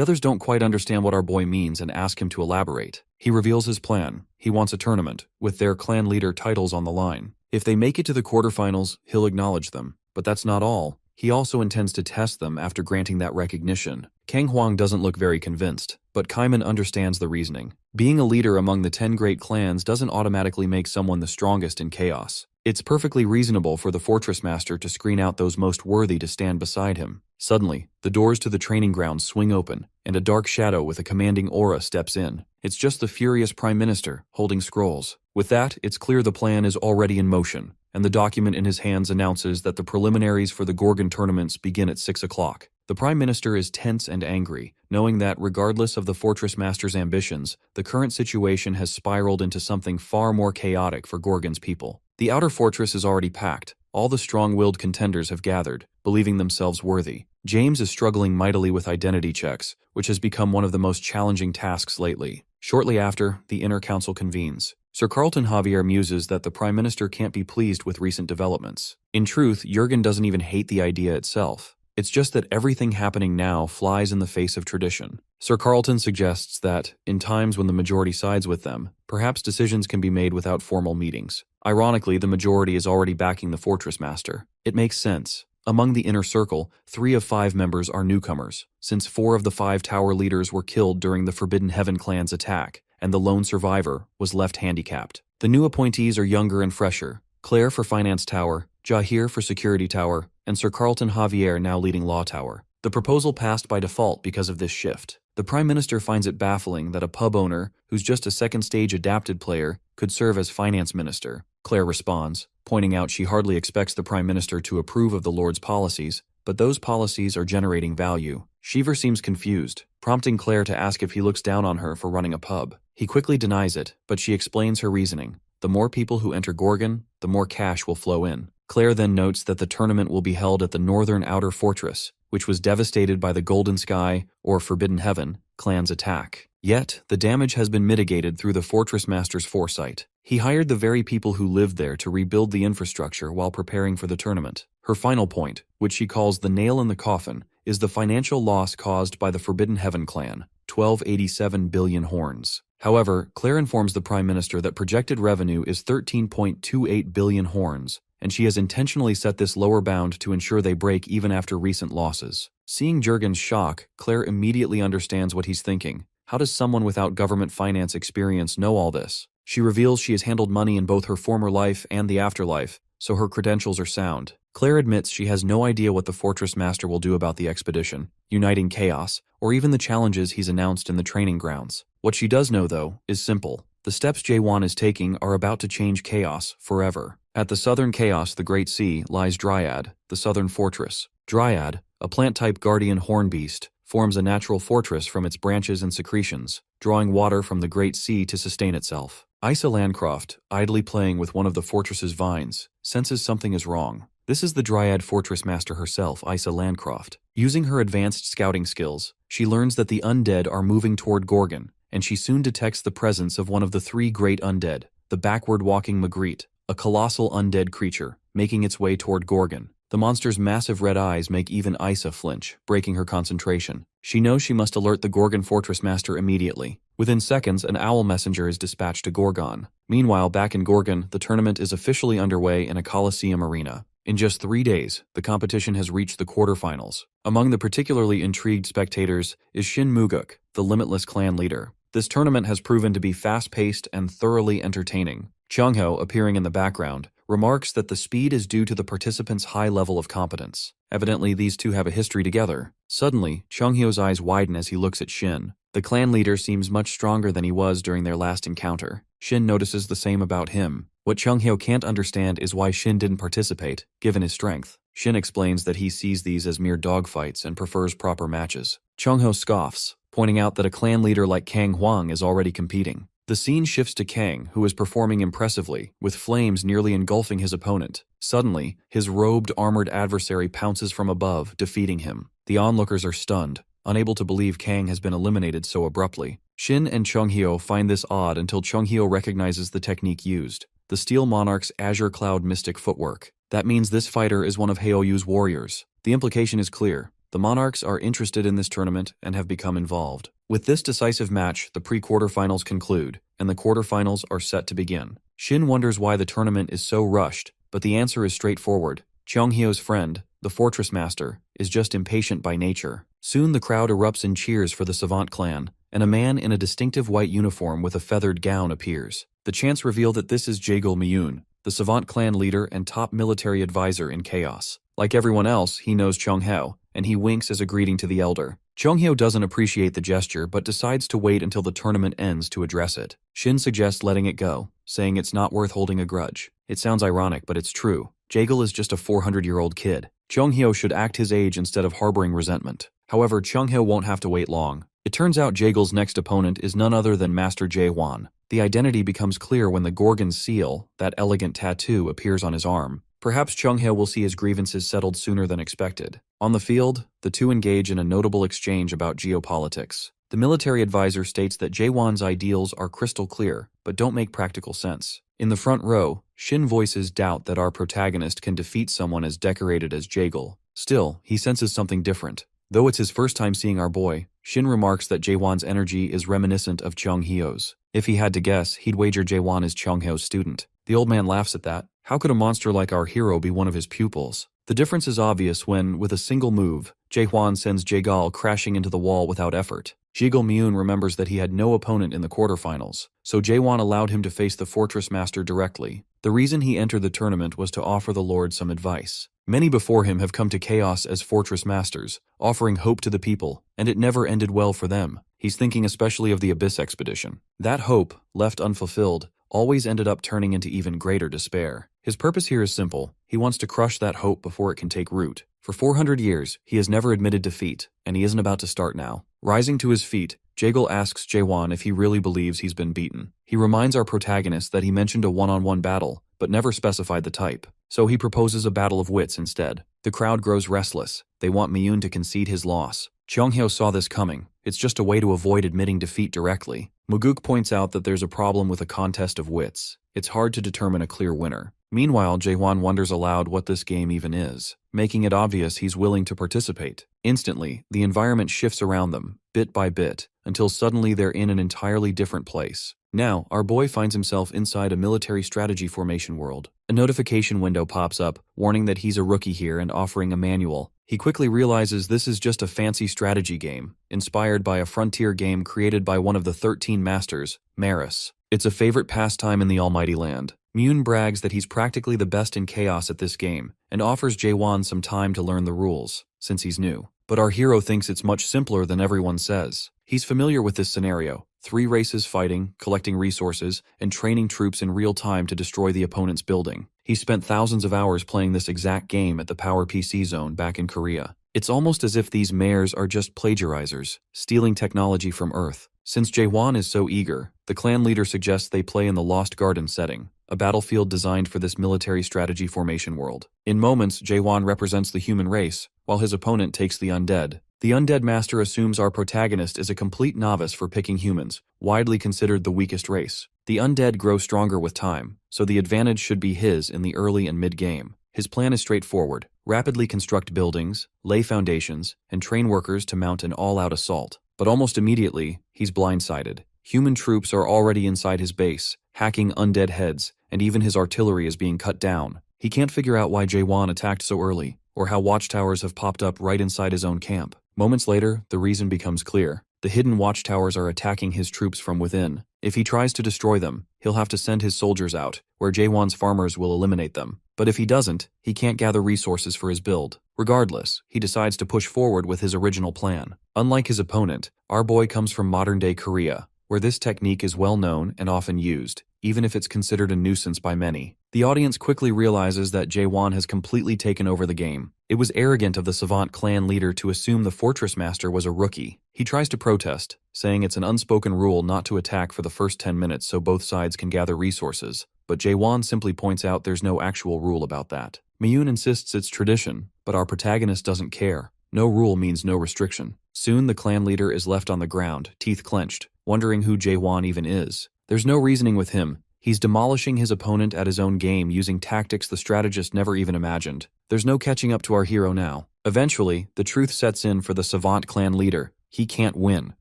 others don't quite understand what our boy means and ask him to elaborate. He reveals his plan. He wants a tournament, with their clan leader titles on the line. If they make it to the quarterfinals, he'll acknowledge them. But that's not all. He also intends to test them after granting that recognition. Kang Hwang doesn't look very convinced, but Kaiman understands the reasoning. Being a leader among the 10 great clans doesn't automatically make someone the strongest in chaos. It's perfectly reasonable for the Fortress Master to screen out those most worthy to stand beside him. Suddenly, the doors to the training grounds swing open, and a dark shadow with a commanding aura steps in. It's just the furious Prime Minister, holding scrolls. With that, it's clear the plan is already in motion, and the document in his hands announces that the preliminaries for the Gorgon tournaments begin at 6 o'clock. The Prime Minister is tense and angry, knowing that regardless of the Fortress Master's ambitions, the current situation has spiraled into something far more chaotic for Gorgon's people. The outer fortress is already packed. All the strong-willed contenders have gathered, believing themselves worthy. James is struggling mightily with identity checks, which has become one of the most challenging tasks lately. Shortly after, the Inner Council convenes. Sir Carlton Javier muses that the Prime Minister can't be pleased with recent developments. In truth, Jurgen doesn't even hate the idea itself. It's just that everything happening now flies in the face of tradition. Sir Carlton suggests that, in times when the majority sides with them, perhaps decisions can be made without formal meetings. Ironically, the majority is already backing the Fortress Master. It makes sense. Among the inner circle, 3 of 5 members are newcomers, since 4 of the 5 tower leaders were killed during the Forbidden Heaven clan's attack, and the lone survivor was left handicapped. The new appointees are younger and fresher. Claire for Finance Tower, Jahir for Security Tower, and Sir Carlton Javier now leading Law Tower. The proposal passed by default because of this shift. The Prime Minister finds it baffling that a pub owner, who's just a second-stage adapted player, could serve as Finance Minister. Claire responds, pointing out she hardly expects the Prime Minister to approve of the Lord's policies, but those policies are generating value. Shiver seems confused, prompting Claire to ask if he looks down on her for running a pub. He quickly denies it, but she explains her reasoning. The more people who enter Gorgon, the more cash will flow in. Claire then notes that the tournament will be held at the northern outer fortress, which was devastated by the Golden Sky, or Forbidden Heaven, clan's attack. Yet, the damage has been mitigated through the Fortress Master's foresight. He hired the very people who lived there to rebuild the infrastructure while preparing for the tournament. Her final point, which she calls the nail in the coffin, is the financial loss caused by the Forbidden Heaven clan, 1287 billion horns. However, Claire informs the Prime Minister that projected revenue is 13.28 billion horns, and she has intentionally set this lower bound to ensure they break even after recent losses. Seeing Jurgen's shock, Claire immediately understands what he's thinking. How does someone without government finance experience know all this? She reveals she has handled money in both her former life and the afterlife, so her credentials are sound. Claire admits she has no idea what the Fortress Master will do about the expedition, uniting chaos, or even the challenges he's announced in the training grounds. What she does know, though, is simple. The steps Jae-won is taking are about to change chaos forever. At the southern chaos, the Great Sea, lies Dryad, the southern fortress. Dryad, a plant-type guardian horn beast, forms a natural fortress from its branches and secretions, drawing water from the Great Sea to sustain itself. Isa Landcroft, idly playing with one of the fortress's vines, senses something is wrong. This is the Dryad Fortress Master herself, Isa Landcroft. Using her advanced scouting skills, she learns that the undead are moving toward Gorgon, and she soon detects the presence of one of the 3 great undead, the backward-walking Magritte, a colossal undead creature, making its way toward Gorgon. The monster's massive red eyes make even Isa flinch, breaking her concentration. She knows she must alert the Gorgon Fortress Master immediately. Within seconds, an owl messenger is dispatched to Gorgon. Meanwhile, back in Gorgon, the tournament is officially underway in a Coliseum arena. In just 3 days, the competition has reached the quarterfinals. Among the particularly intrigued spectators is Shin Muguk, the Limitless clan leader. This tournament has proven to be fast-paced and thoroughly entertaining. Chung-ho, appearing in the background, remarks that the speed is due to the participants' high level of competence. Evidently, these two have a history together. Suddenly, Chung-hyo's eyes widen as he looks at Shin. The clan leader seems much stronger than he was during their last encounter. Shin notices the same about him. What Chung-hyo can't understand is why Shin didn't participate, given his strength. Shin explains that he sees these as mere dogfights and prefers proper matches. Chung-ho scoffs, pointing out that a clan leader like Kang Hwang is already competing. The scene shifts to Kang, who is performing impressively, with flames nearly engulfing his opponent. Suddenly, his robed, armored adversary pounces from above, defeating him. The onlookers are stunned, unable to believe Kang has been eliminated so abruptly. Shin and Chung-hyo find this odd until Chung-hyo recognizes the technique used, the Steel Monarch's Azure Cloud Mystic footwork. That means this fighter is one of Haoyu's warriors. The implication is clear. The Monarchs are interested in this tournament and have become involved. With this decisive match, the pre-quarterfinals conclude, and the quarterfinals are set to begin. Shin wonders why the tournament is so rushed, but the answer is straightforward. Chung-hyo's friend, the Fortress Master, is just impatient by nature. Soon the crowd erupts in cheers for the Savant clan, and a man in a distinctive white uniform with a feathered gown appears. The chants reveal that this is Jaegul Miyun, the Savant clan leader and top military advisor in Chaos. Like everyone else, he knows Chung-hyo, and he winks as a greeting to the elder. Chung-hyo doesn't appreciate the gesture but decides to wait until the tournament ends to address it. Shin suggests letting it go, saying it's not worth holding a grudge. It sounds ironic, but it's true. Jaegul is just a 400-year-old kid. Chung-hyo should act his age instead of harboring resentment. However, Chung-hyo won't have to wait long. It turns out Jaegul's next opponent is none other than Master Jae-hwan. The identity becomes clear when the Gorgon seal, that elegant tattoo, appears on his arm. Perhaps Chung-hyo will see his grievances settled sooner than expected. On the field, the two engage in a notable exchange about geopolitics. The military advisor states that Jae-hwan's ideals are crystal clear, but don't make practical sense. In the front row, Shin voices doubt that our protagonist can defeat someone as decorated as Jaegul. Still, he senses something different. Though it's his first time seeing our boy, Shin remarks that Jae-hwan's energy is reminiscent of Chung-hyo's. If he had to guess, he'd wager Jae-hwan is Chung-hyo's student. The old man laughs at that. How could a monster like our hero be one of his pupils? The difference is obvious when, with a single move, Jae-hwan sends Jaegal crashing into the wall without effort. Jaegul Miyun remembers that he had no opponent in the quarterfinals, so Jae-hwan allowed him to face the Fortress Master directly. The reason he entered the tournament was to offer the Lord some advice. Many before him have come to Chaos as Fortress Masters, offering hope to the people, and it never ended well for them. He's thinking especially of the Abyss expedition. That hope, left unfulfilled, always ended up turning into even greater despair. His purpose here is simple. He wants to crush that hope before it can take root. For 400 years, he has never admitted defeat, and he isn't about to start now. Rising to his feet, Jaegul asks Jae-hwan if he really believes he's been beaten. He reminds our protagonist that he mentioned a one-on-one battle, but never specified the type. So he proposes a battle of wits instead. The crowd grows restless. They want Miyun to concede his loss. Chung-hyo saw this coming. It's just a way to avoid admitting defeat directly. Muguk points out that there's a problem with a contest of wits. It's hard to determine a clear winner. Meanwhile, Jae-hwan wonders aloud what this game even is, making it obvious he's willing to participate. Instantly, the environment shifts around them, bit by bit, until suddenly they're in an entirely different place. Now, our boy finds himself inside a military strategy formation world. A notification window pops up, warning that he's a rookie here and offering a manual. He quickly realizes this is just a fancy strategy game, inspired by a frontier game created by one of the 13 masters, Maris. It's a favorite pastime in the Almighty Land. Miyun brags that he's practically the best in Chaos at this game, and offers Jae-hwan some time to learn the rules, since he's new. But our hero thinks it's much simpler than everyone says. He's familiar with this scenario. 3 races fighting, collecting resources, and training troops in real time to destroy the opponent's building. He spent thousands of hours playing this exact game at the Power PC Zone back in Korea. It's almost as if these mares are just plagiarizers, stealing technology from Earth. Since Jae-hwan is so eager, the clan leader suggests they play in the Lost Garden setting, a battlefield designed for this military strategy formation world. In moments, Jae-hwan represents the human race, while his opponent takes the undead. The Undead Master assumes our protagonist is a complete novice for picking humans, widely considered the weakest race. The undead grow stronger with time, so the advantage should be his in the early and mid-game. His plan is straightforward: rapidly construct buildings, lay foundations, and train workers to mount an all-out assault. But almost immediately, he's blindsided. Human troops are already inside his base, hacking undead heads, and even his artillery is being cut down. He can't figure out why Jae-won attacked so early, or how watchtowers have popped up right inside his own camp. Moments later, the reason becomes clear. The hidden watchtowers are attacking his troops from within. If he tries to destroy them, he'll have to send his soldiers out, where Jae-won's farmers will eliminate them. But if he doesn't, he can't gather resources for his build. Regardless, he decides to push forward with his original plan. Unlike his opponent, our boy comes from modern-day Korea, where this technique is well known and often used, even if it's considered a nuisance by many. The audience quickly realizes that Jae-won has completely taken over the game. It was arrogant of the Savant clan leader to assume the Fortress Master was a rookie. He tries to protest, saying it's an unspoken rule not to attack for the first 10 minutes so both sides can gather resources, but Jae-won simply points out there's no actual rule about that. Miyun insists it's tradition, but our protagonist doesn't care. No rule means no restriction. Soon the clan leader is left on the ground, teeth clenched, wondering who Jae-won even is. There's no reasoning with him. He's demolishing his opponent at his own game using tactics the strategist never even imagined. There's no catching up to our hero now. Eventually, the truth sets in for the Savant clan leader. He can't win.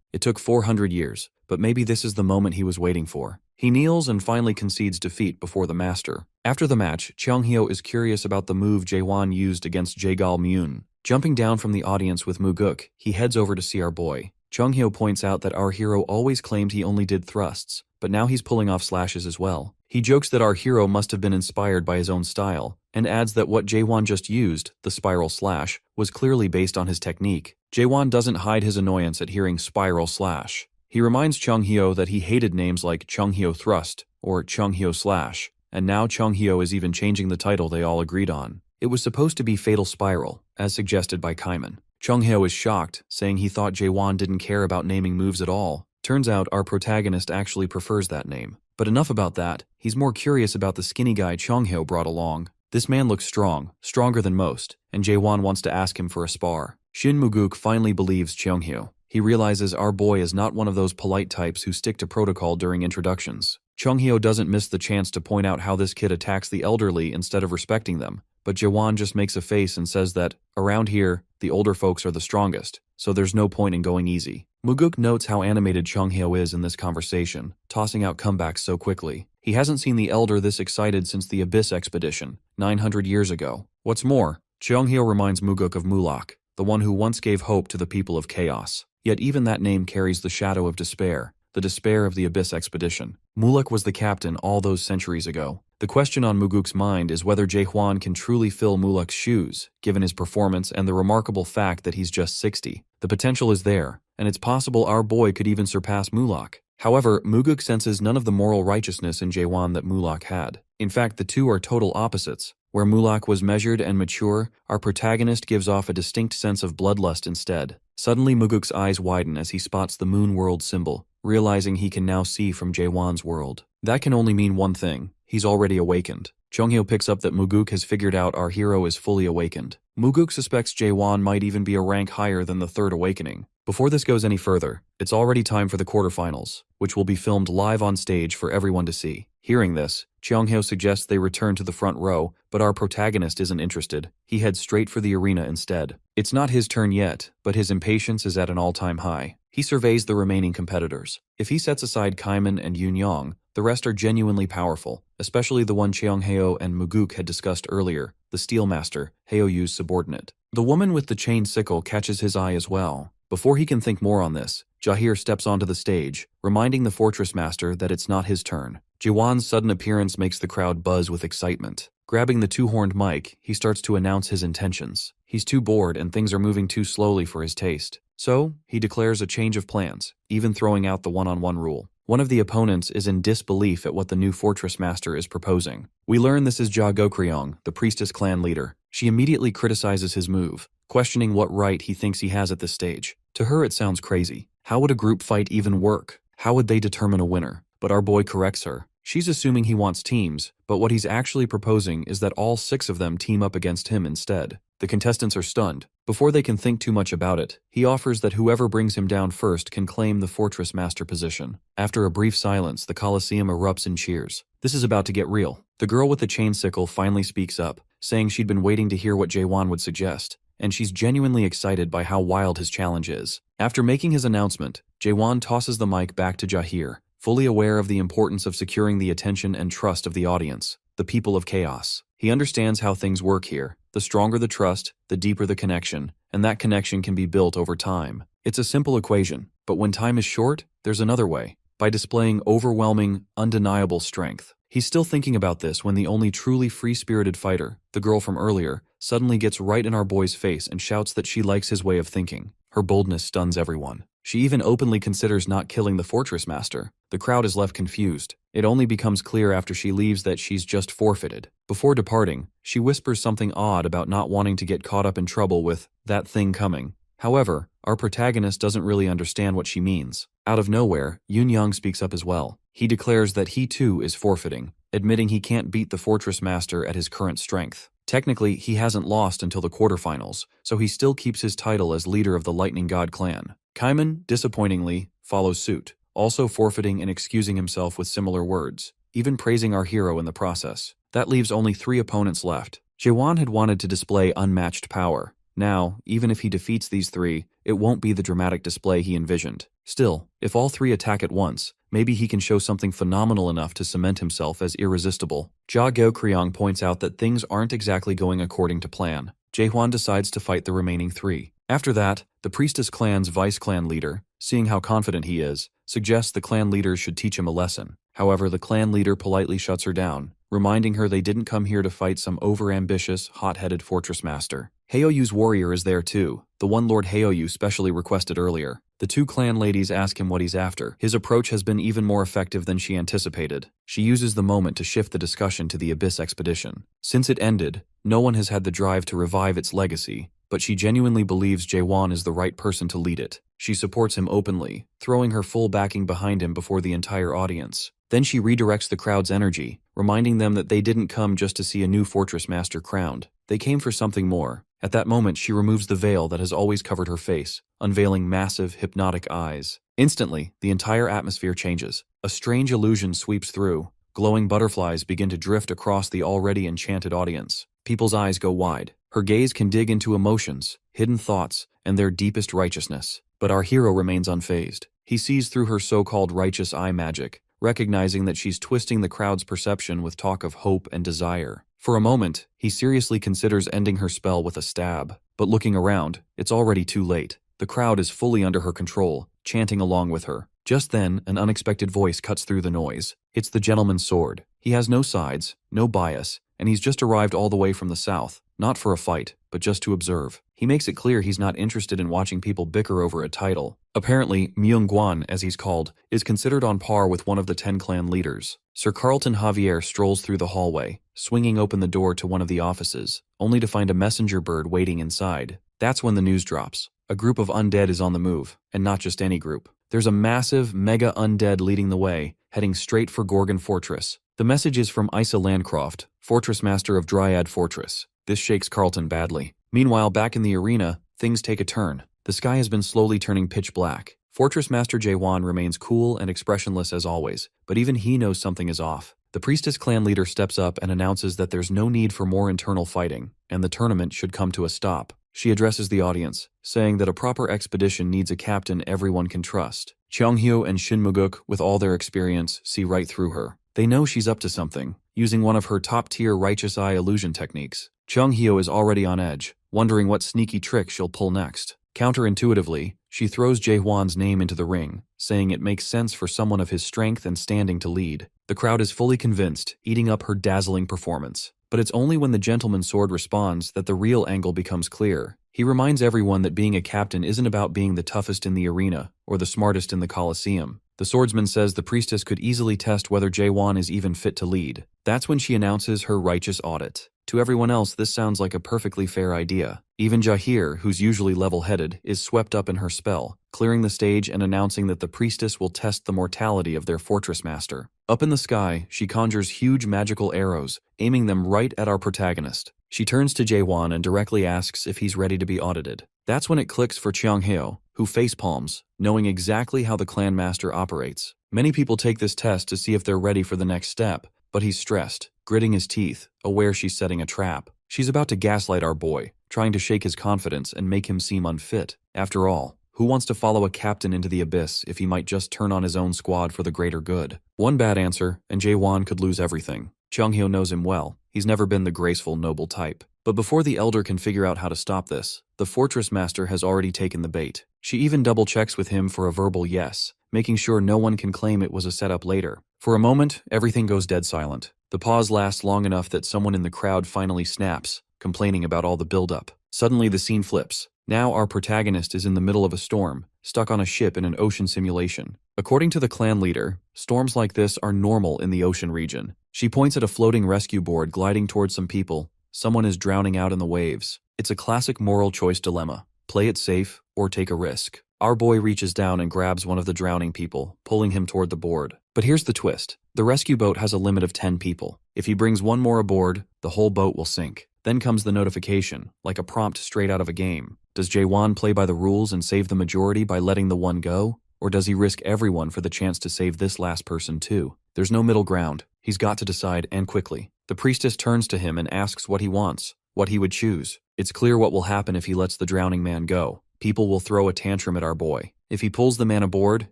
It took 400 years, but maybe this is the moment he was waiting for. He kneels and finally concedes defeat before the master. After the match, Cheonghyo is curious about the move Jae-won used against Jaegal Myun. Jumping down from the audience with Muguk, he heads over to see our boy. Cheonghyo points out that our hero always claimed he only did thrusts, but now he's pulling off slashes as well. He jokes that our hero must have been inspired by his own style, and adds that what Jae-won just used, the spiral slash, was clearly based on his technique. Jae-won doesn't hide his annoyance at hearing spiral slash. He reminds Cheonghyo that he hated names like Cheonghyo Thrust or Cheonghyo Slash, and now Cheonghyo is even changing the title they all agreed on. It was supposed to be Fatal Spiral, as suggested by Kaiman. Cheonghyo is shocked, saying he thought Jae-won didn't care about naming moves at all. Turns out our protagonist actually prefers that name. But enough about that, he's more curious about the skinny guy Cheonghyo brought along. This man looks strong, stronger than most, and Jae-won wants to ask him for a spar. Shin Muguk finally believes Cheonghyo. He realizes our boy is not one of those polite types who stick to protocol during introductions. Cheonghyo doesn't miss the chance to point out how this kid attacks the elderly instead of respecting them, but Jae-won just makes a face and says that, around here, the older folks are the strongest, so there's no point in going easy. Muguk notes how animated Cheonghyo is in this conversation, tossing out comebacks so quickly. He hasn't seen the elder this excited since the Abyss expedition, 900 years ago. What's more, Cheonghyo reminds Muguk of Mulak, the one who once gave hope to the people of Chaos. Yet even that name carries the shadow of despair, the despair of the Abyss expedition. Mulak was the captain all those centuries ago. The question on Muguk's mind is whether Jae-hwan can truly fill Mulak's shoes, given his performance and the remarkable fact that he's just 60. The potential is there, and it's possible our boy could even surpass Mulak. However, Muguk senses none of the moral righteousness in Jae-won that Mulak had. In fact, the two are total opposites. Where Mulak was measured and mature, our protagonist gives off a distinct sense of bloodlust instead. Suddenly Muguk's eyes widen as he spots the moon world symbol, realizing he can now see from Jae-won's world. That can only mean one thing. He's already awakened. Cheonghyo picks up that Muguk has figured out our hero is fully awakened. Muguk suspects Jae-won might even be a rank higher than the Third Awakening. Before this goes any further, it's already time for the quarterfinals, which will be filmed live on stage for everyone to see. Hearing this, Cheonghyo suggests they return to the front row, but our protagonist isn't interested. He heads straight for the arena instead. It's not his turn yet, but his impatience is at an all-time high. He surveys the remaining competitors. If he sets aside Kaiman and Yoon-young, the rest are genuinely powerful, especially the one Cheonghyo and Muguk had discussed earlier, the Steelmaster, Haoyu's subordinate. The woman with the chain sickle catches his eye as well. Before he can think more on this, Jahir steps onto the stage, reminding the Fortress Master that it's not his turn. Jae-won's sudden appearance makes the crowd buzz with excitement. Grabbing the two-horned mic, he starts to announce his intentions. He's too bored and things are moving too slowly for his taste. So, he declares a change of plans, even throwing out the one-on-one rule. One of the opponents is in disbelief at what the new Fortress Master is proposing. We learn this is Ja Gokryong, the Priestess clan leader. She immediately criticizes his move, questioning what right he thinks he has at this stage. To her it sounds crazy. How would a group fight even work? How would they determine a winner? But our boy corrects her. She's assuming he wants teams, but what he's actually proposing is that all 6 of them team up against him instead. The contestants are stunned. Before they can think too much about it, he offers that whoever brings him down first can claim the Fortress Master position. After a brief silence, the Colosseum erupts in cheers. This is about to get real. The girl with the chain sickle finally speaks up, saying she'd been waiting to hear what Jae-won would suggest, and she's genuinely excited by how wild his challenge is. After making his announcement, Jaewon tosses the mic back to Jahir, fully aware of the importance of securing the attention and trust of the audience, the people of chaos. He understands how things work here. The stronger the trust, the deeper the connection, and that connection can be built over time. It's a simple equation, but when time is short, there's another way. By displaying overwhelming, undeniable strength. He's still thinking about this when the only truly free-spirited fighter, the girl from earlier, suddenly gets right in our boy's face and shouts that she likes his way of thinking. Her boldness stuns everyone. She even openly considers not killing the fortress master. The crowd is left confused. It only becomes clear after she leaves that she's just forfeited. Before departing, she whispers something odd about not wanting to get caught up in trouble with that thing coming. However, our protagonist doesn't really understand what she means. Out of nowhere, Yoon Young speaks up as well. He declares that he too is forfeiting, admitting he can't beat the fortress master at his current strength. Technically, he hasn't lost until the quarterfinals, so he still keeps his title as leader of the Lightning God clan. Kaiman, disappointingly, follows suit, also forfeiting and excusing himself with similar words, even praising our hero in the process. That leaves only 3 opponents left. Jaewon had wanted to display unmatched power. Now, even if he defeats these 3, it won't be the dramatic display he envisioned. Still, if all 3 attack at once, maybe he can show something phenomenal enough to cement himself as irresistible. Ja Go-Kryong points out that things aren't exactly going according to plan. Jaehwan decides to fight the remaining 3. After that, the Priestess clan's vice-clan leader, seeing how confident he is, suggests the clan leaders should teach him a lesson. However, the clan leader politely shuts her down, reminding her they didn't come here to fight some over-ambitious, hot-headed fortress master. Haoyu's warrior is there too, the one Lord Haoyu specially requested earlier. The 2 clan ladies ask him what he's after. His approach has been even more effective than she anticipated. She uses the moment to shift the discussion to the Abyss expedition. Since it ended, no one has had the drive to revive its legacy, but she genuinely believes Jaewon is the right person to lead it. She supports him openly, throwing her full backing behind him before the entire audience. Then she redirects the crowd's energy, reminding them that they didn't come just to see a new fortress master crowned. They came for something more. At that moment, she removes the veil that has always covered her face, unveiling massive, hypnotic eyes. Instantly, the entire atmosphere changes. A strange illusion sweeps through. Glowing butterflies begin to drift across the already enchanted audience. People's eyes go wide. Her gaze can dig into emotions, hidden thoughts, and their deepest righteousness. But our hero remains unfazed. He sees through her so-called righteous eye magic, recognizing that she's twisting the crowd's perception with talk of hope and desire. For a moment, he seriously considers ending her spell with a stab. But looking around, it's already too late. The crowd is fully under her control, chanting along with her. Just then, an unexpected voice cuts through the noise. It's the gentleman's sword. He has no sides, no bias, and he's just arrived all the way from the south, not for a fight, but just to observe. He makes it clear he's not interested in watching people bicker over a title. Apparently, Myung-Gwan, as he's called, is considered on par with one of the 10 clan leaders. Sir Carlton Javier strolls through the hallway, swinging open the door to one of the offices, only to find a messenger bird waiting inside. That's when the news drops. A group of undead is on the move, and not just any group. There's a massive, mega undead leading the way, heading straight for Gorgon Fortress. The message is from Isa Landcroft, Fortress Master of Dryad Fortress. This shakes Carlton badly. Meanwhile, back in the arena, things take a turn. The sky has been slowly turning pitch black. Fortress Master Jaewon remains cool and expressionless as always, but even he knows something is off. The Priestess clan leader steps up and announces that there's no need for more internal fighting, and the tournament should come to a stop. She addresses the audience, saying that a proper expedition needs a captain everyone can trust. Cheonghyo and Shin Muguk, with all their experience, see right through her. They know she's up to something, using one of her top-tier righteous eye illusion techniques. Cheonghyo is already on edge, wondering what sneaky trick she'll pull next. Counterintuitively, she throws Jaehwan's name into the ring, saying it makes sense for someone of his strength and standing to lead. The crowd is fully convinced, eating up her dazzling performance. But it's only when the gentleman's sword responds that the real angle becomes clear. He reminds everyone that being a captain isn't about being the toughest in the arena or the smartest in the Colosseum. The swordsman says the priestess could easily test whether Jaewon is even fit to lead. That's when she announces her righteous audit. To everyone else, this sounds like a perfectly fair idea. Even Jahir, who's usually level-headed, is swept up in her spell, clearing the stage and announcing that the priestess will test the mortality of their fortress master. Up in the sky, she conjures huge magical arrows, aiming them right at our protagonist. She turns to Jaewon and directly asks if he's ready to be audited. That's when it clicks for Cheonghyo, who facepalms, knowing exactly how the clan master operates. Many people take this test to see if they're ready for the next step, but he's stressed, gritting his teeth, aware she's setting a trap. She's about to gaslight our boy, trying to shake his confidence and make him seem unfit. After all, Who wants to follow a captain into the abyss if he might just turn on his own squad for the greater good? One bad answer, and Jae-won could lose everything. Chung-hyo knows him well. He's never been the graceful, noble type. But before the elder can figure out how to stop this, the fortress master has already taken the bait. She even double-checks with him for a verbal yes, making sure no one can claim it was a setup later. For a moment, everything goes dead silent. The pause lasts long enough that someone in the crowd finally snaps, complaining about all the buildup. Suddenly the scene flips. Now our protagonist is in the middle of a storm, stuck on a ship in an ocean simulation. According to the clan leader, storms like this are normal in the ocean region. She points at a floating rescue board gliding towards some people. Someone is drowning out in the waves. It's a classic moral choice dilemma. Play it safe or take a risk. Our boy reaches down and grabs one of the drowning people, pulling him toward the board. But here's the twist. The rescue boat has a limit of 10 people. If he brings one more aboard, the whole boat will sink. Then comes the notification, like a prompt straight out of a game. Does Jae-won play by the rules and save the majority by letting the one go? Or does he risk everyone for the chance to save this last person too? There's no middle ground. He's got to decide, and quickly. The priestess turns to him and asks what he wants, what he would choose. It's clear what will happen if he lets the drowning man go. People will throw a tantrum at our boy. If he pulls the man aboard,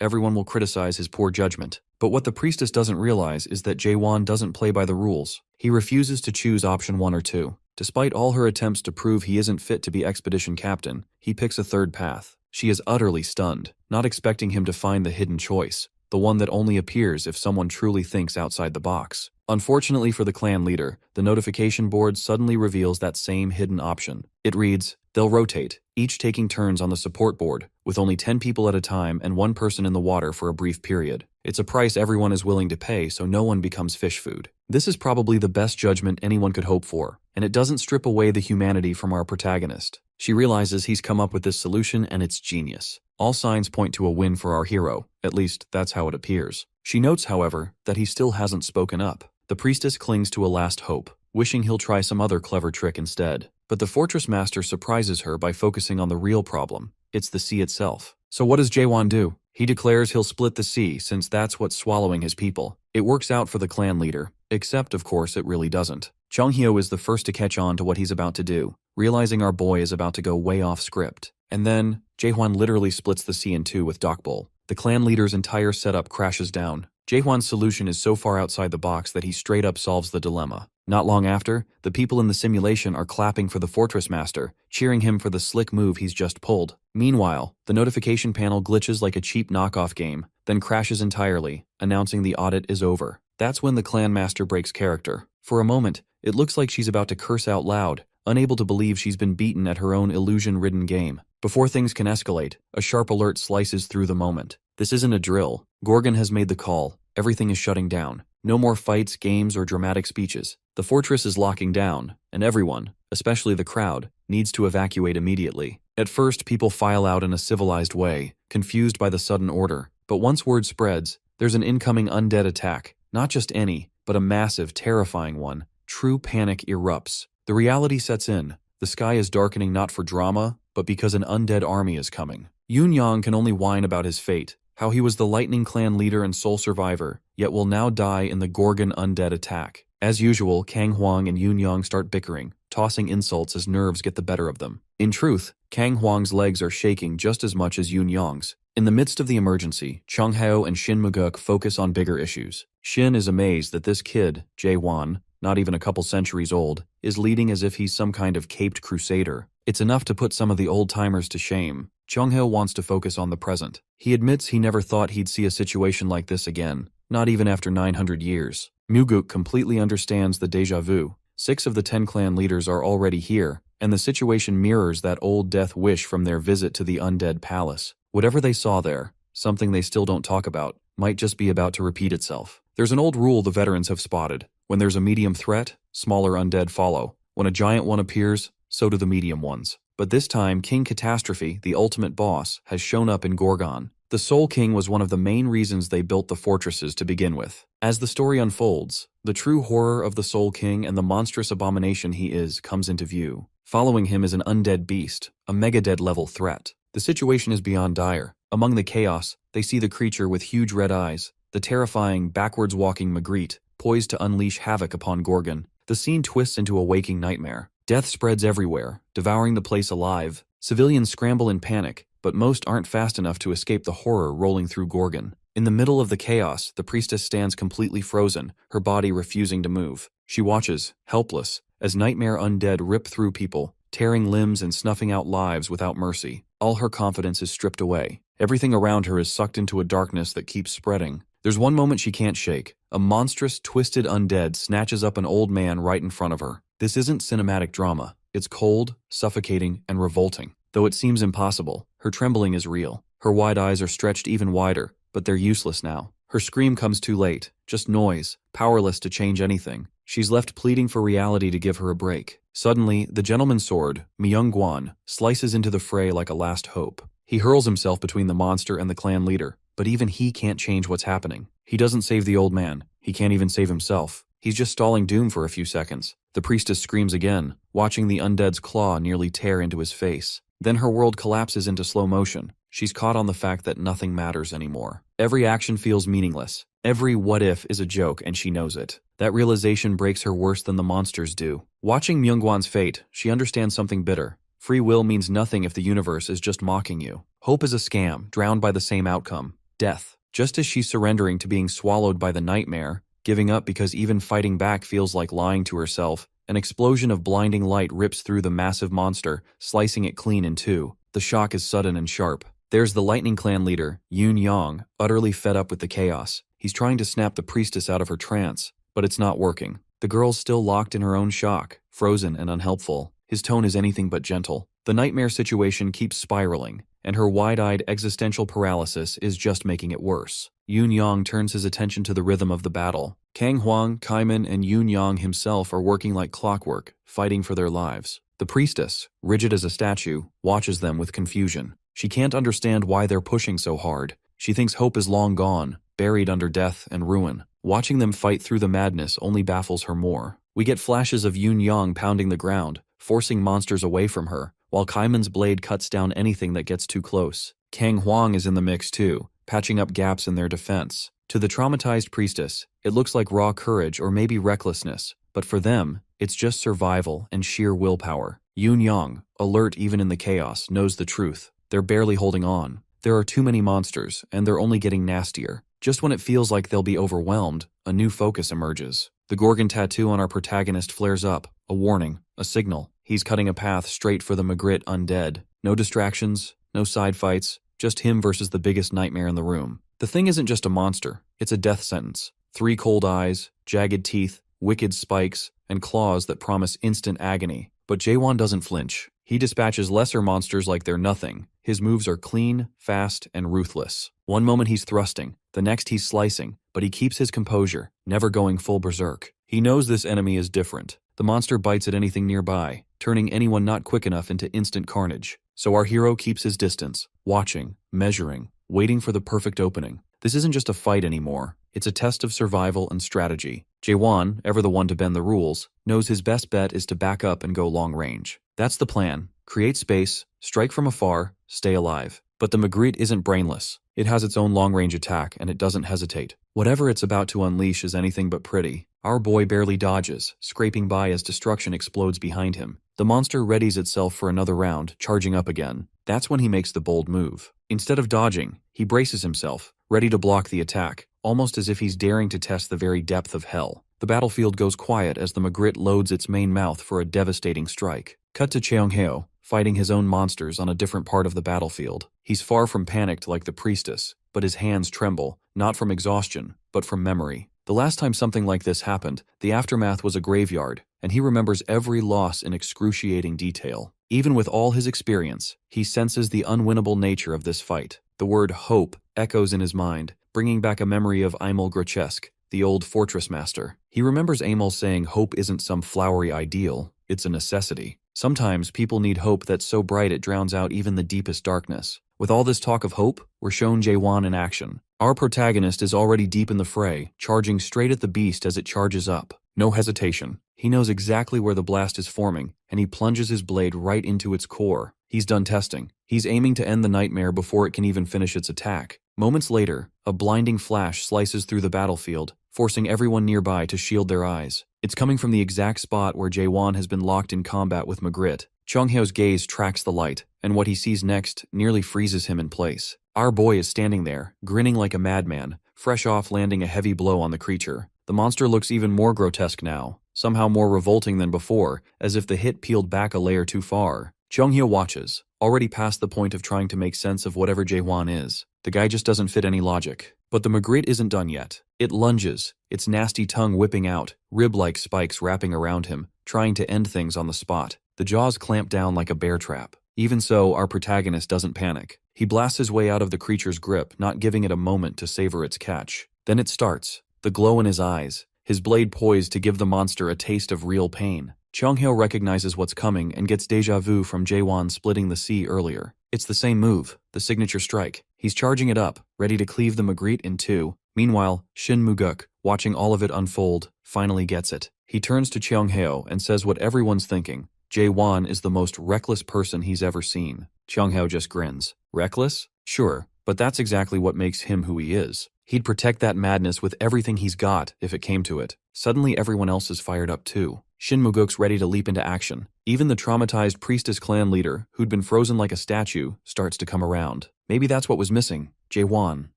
everyone will criticize his poor judgment. But what the priestess doesn't realize is that Jae-won doesn't play by the rules. He refuses to choose option 1 or 2. Despite all her attempts to prove he isn't fit to be expedition captain, he picks a third path. She is utterly stunned, not expecting him to find the hidden choice, the one that only appears if someone truly thinks outside the box. Unfortunately for the clan leader, the notification board suddenly reveals that same hidden option. It reads, they'll rotate, each taking turns on the support board, with only 10 people at a time and one person in the water for a brief period. It's a price everyone is willing to pay so no one becomes fish food. This is probably the best judgment anyone could hope for, and it doesn't strip away the humanity from our protagonist. She realizes he's come up with this solution and it's genius. All signs point to a win for our hero, at least that's how it appears. She notes, however, that he still hasn't spoken up. The priestess clings to a last hope, wishing he'll try some other clever trick instead. But the fortress master surprises her by focusing on the real problem. It's the sea itself. So what does Jae-won do? He declares he'll split the sea since that's what's swallowing his people. It works out for the clan leader, except of course it really doesn't. Chung-hyo is the first to catch on to what he's about to do, realizing our boy is about to go way off script. And then, Jae-won literally splits the sea in two with Dokbol. The clan leader's entire setup crashes down. Jae-won's solution is so far outside the box that he straight up solves the dilemma. Not long after, the people in the simulation are clapping for the fortress master, cheering him for the slick move he's just pulled. Meanwhile, the notification panel glitches like a cheap knockoff game, then crashes entirely, announcing the audit is over. That's when the clan master breaks character. For a moment, it looks like she's about to curse out loud, unable to believe she's been beaten at her own illusion-ridden game. Before things can escalate, a sharp alert slices through the moment. This isn't a drill. Gorgon has made the call. Everything is shutting down. No more fights, games, or dramatic speeches. The fortress is locking down, and everyone, especially the crowd, needs to evacuate immediately. At first, people file out in a civilized way, confused by the sudden order. But once word spreads, there's an incoming undead attack. Not just any, but a massive, terrifying one. True panic erupts. The reality sets in. The sky is darkening not for drama, but because an undead army is coming. Yoon-yang can only whine about his fate, how he was the Lightning Clan leader and sole survivor, yet will now die in the Gorgon undead attack. As usual, Kang Hwang and Yoon-yang start bickering, tossing insults as nerves get the better of them. In truth, Kang Hwang's legs are shaking just as much as Yoon-yang's. In the midst of the emergency, Chung-hyo and Shin Muguk focus on bigger issues. Shin is amazed that this kid, Jae-won, not even a couple centuries old, is leading as if he's some kind of caped crusader. It's enough to put some of the old-timers to shame. Chung-hyo wants to focus on the present. He admits he never thought he'd see a situation like this again, not even after 900 years. Muguk completely understands the déjà vu. 6 of the 10 clan leaders are already here, and the situation mirrors that old death wish from their visit to the undead palace. Whatever they saw there, something they still don't talk about, might just be about to repeat itself. There's an old rule the veterans have spotted. When there's a medium threat, smaller undead follow. When a giant one appears, so do the medium ones. But this time, King Catastrophe, the ultimate boss, has shown up in Gorgon. The Soul King was one of the main reasons they built the fortresses to begin with. As the story unfolds, the true horror of the Soul King and the monstrous abomination he is comes into view. Following him is an undead beast, a megadead-level threat. The situation is beyond dire. Among the chaos, they see the creature with huge red eyes, the terrifying, backwards-walking Magritte, poised to unleash havoc upon Gorgon. The scene twists into a waking nightmare. Death spreads everywhere, devouring the place alive. Civilians scramble in panic, but most aren't fast enough to escape the horror rolling through Gorgon. In the middle of the chaos, the priestess stands completely frozen, her body refusing to move. She watches, helpless, as nightmare undead rip through people, tearing limbs and snuffing out lives without mercy. All her confidence is stripped away. Everything around her is sucked into a darkness that keeps spreading. There's one moment she can't shake. A monstrous, twisted undead snatches up an old man right in front of her. This isn't cinematic drama. It's cold, suffocating, and revolting. Though it seems impossible, her trembling is real. Her wide eyes are stretched even wider, but they're useless now. Her scream comes too late, just noise, powerless to change anything. She's left pleading for reality to give her a break. Suddenly, the gentleman's sword, Myung-gwan, slices into the fray like a last hope. He hurls himself between the monster and the clan leader, but even he can't change what's happening. He doesn't save the old man. He can't even save himself. He's just stalling doom for a few seconds. The priestess screams again, watching the undead's claw nearly tear into his face. Then her world collapses into slow motion. She's caught on the fact that nothing matters anymore. Every action feels meaningless. Every what if is a joke, and she knows it. That realization breaks her worse than the monsters do. Watching Myung-gwan's fate, she understands something bitter. Free will means nothing if the universe is just mocking you. Hope is a scam, drowned by the same outcome: death. Just as she's surrendering to being swallowed by the nightmare, giving up because even fighting back feels like lying to herself, an explosion of blinding light rips through the massive monster, slicing it clean in two. The shock is sudden and sharp. There's the Lightning Clan leader, Yoon Yong, utterly fed up with the chaos. He's trying to snap the priestess out of her trance, but it's not working. The girl's still locked in her own shock, frozen and unhelpful. His tone is anything but gentle. The nightmare situation keeps spiraling, and her wide-eyed existential paralysis is just making it worse. Yoon Yong turns his attention to the rhythm of the battle. Kang Hwang, Kaiman, and Yoon Yong himself are working like clockwork, fighting for their lives. The priestess, rigid as a statue, watches them with confusion. She can't understand why they're pushing so hard. She thinks hope is long gone, buried under death and ruin. Watching them fight through the madness only baffles her more. We get flashes of Yoon Yong pounding the ground, forcing monsters away from her, while Kaiman's blade cuts down anything that gets too close. Kang Hwang is in the mix too, patching up gaps in their defense. To the traumatized priestess, it looks like raw courage or maybe recklessness, but for them, it's just survival and sheer willpower. Yoon Yong, alert even in the chaos, knows the truth. They're barely holding on. There are too many monsters, and they're only getting nastier. Just when it feels like they'll be overwhelmed, a new focus emerges. The Gorgon tattoo on our protagonist flares up, a warning, a signal. He's cutting a path straight for the Magritte undead. No distractions, no side fights, just him versus the biggest nightmare in the room. The thing isn't just a monster, it's a death sentence. 3 cold eyes, jagged teeth, wicked spikes, and claws that promise instant agony. But Jaewon doesn't flinch. He dispatches lesser monsters like they're nothing. His moves are clean, fast, and ruthless. One moment he's thrusting, the next he's slicing, but he keeps his composure, never going full berserk. He knows this enemy is different. The monster bites at anything nearby, turning anyone not quick enough into instant carnage. So our hero keeps his distance, watching, measuring, waiting for the perfect opening. This isn't just a fight anymore. It's a test of survival and strategy. Jaewon, ever the one to bend the rules, knows his best bet is to back up and go long range. That's the plan. Create space, strike from afar, stay alive. But the Magritte isn't brainless. It has its own long-range attack, and it doesn't hesitate. Whatever it's about to unleash is anything but pretty. Our boy barely dodges, scraping by as destruction explodes behind him. The monster readies itself for another round, charging up again. That's when he makes the bold move. Instead of dodging, he braces himself, ready to block the attack, almost as if he's daring to test the very depth of hell. The battlefield goes quiet as the Magritte loads its main mouth for a devastating strike. Cut to Cheongheo, fighting his own monsters on a different part of the battlefield. He's far from panicked like the priestess, but his hands tremble, not from exhaustion, but from memory. The last time something like this happened, the aftermath was a graveyard, and he remembers every loss in excruciating detail. Even with all his experience, he senses the unwinnable nature of this fight. The word hope echoes in his mind, bringing back a memory of Aimul Grochesk, the old fortress master. He remembers Aimul saying hope isn't some flowery ideal, it's a necessity. Sometimes people need hope that's so bright it drowns out even the deepest darkness. With all this talk of hope, we're shown Jaewon in action. Our protagonist is already deep in the fray, charging straight at the beast as it charges up. No hesitation. He knows exactly where the blast is forming, and he plunges his blade right into its core. He's done testing. He's aiming to end the nightmare before it can even finish its attack. Moments later, a blinding flash slices through the battlefield, forcing everyone nearby to shield their eyes. It's coming from the exact spot where Jaewon has been locked in combat with Magritte. Cheongheo's gaze tracks the light, and what he sees next nearly freezes him in place. Our boy is standing there, grinning like a madman, fresh off landing a heavy blow on the creature. The monster looks even more grotesque now, somehow more revolting than before, as if the hit peeled back a layer too far. Cheonghyo watches, already past the point of trying to make sense of whatever Jae-hwan is. The guy just doesn't fit any logic. But the Magritte isn't done yet. It lunges, its nasty tongue whipping out, rib-like spikes wrapping around him, trying to end things on the spot. The jaws clamp down like a bear trap. Even so, our protagonist doesn't panic. He blasts his way out of the creature's grip, not giving it a moment to savor its catch. Then it starts, the glow in his eyes, his blade poised to give the monster a taste of real pain. Cheonghyo recognizes what's coming and gets déjà vu from Jae-hwan splitting the sea earlier. It's the same move, the signature strike. He's charging it up, ready to cleave the Magritte in two. Meanwhile, Shin Muguk, watching all of it unfold, finally gets it. He turns to Cheonghyo and says what everyone's thinking. Jae-hwan is the most reckless person he's ever seen. Cheonghyo just grins. Reckless? Sure, but that's exactly what makes him who he is. He'd protect that madness with everything he's got if it came to it. Suddenly everyone else is fired up too. Shin Muguk's ready to leap into action. Even the traumatized priestess clan leader, who'd been frozen like a statue, starts to come around. Maybe that's what was missing. Jae-hwan,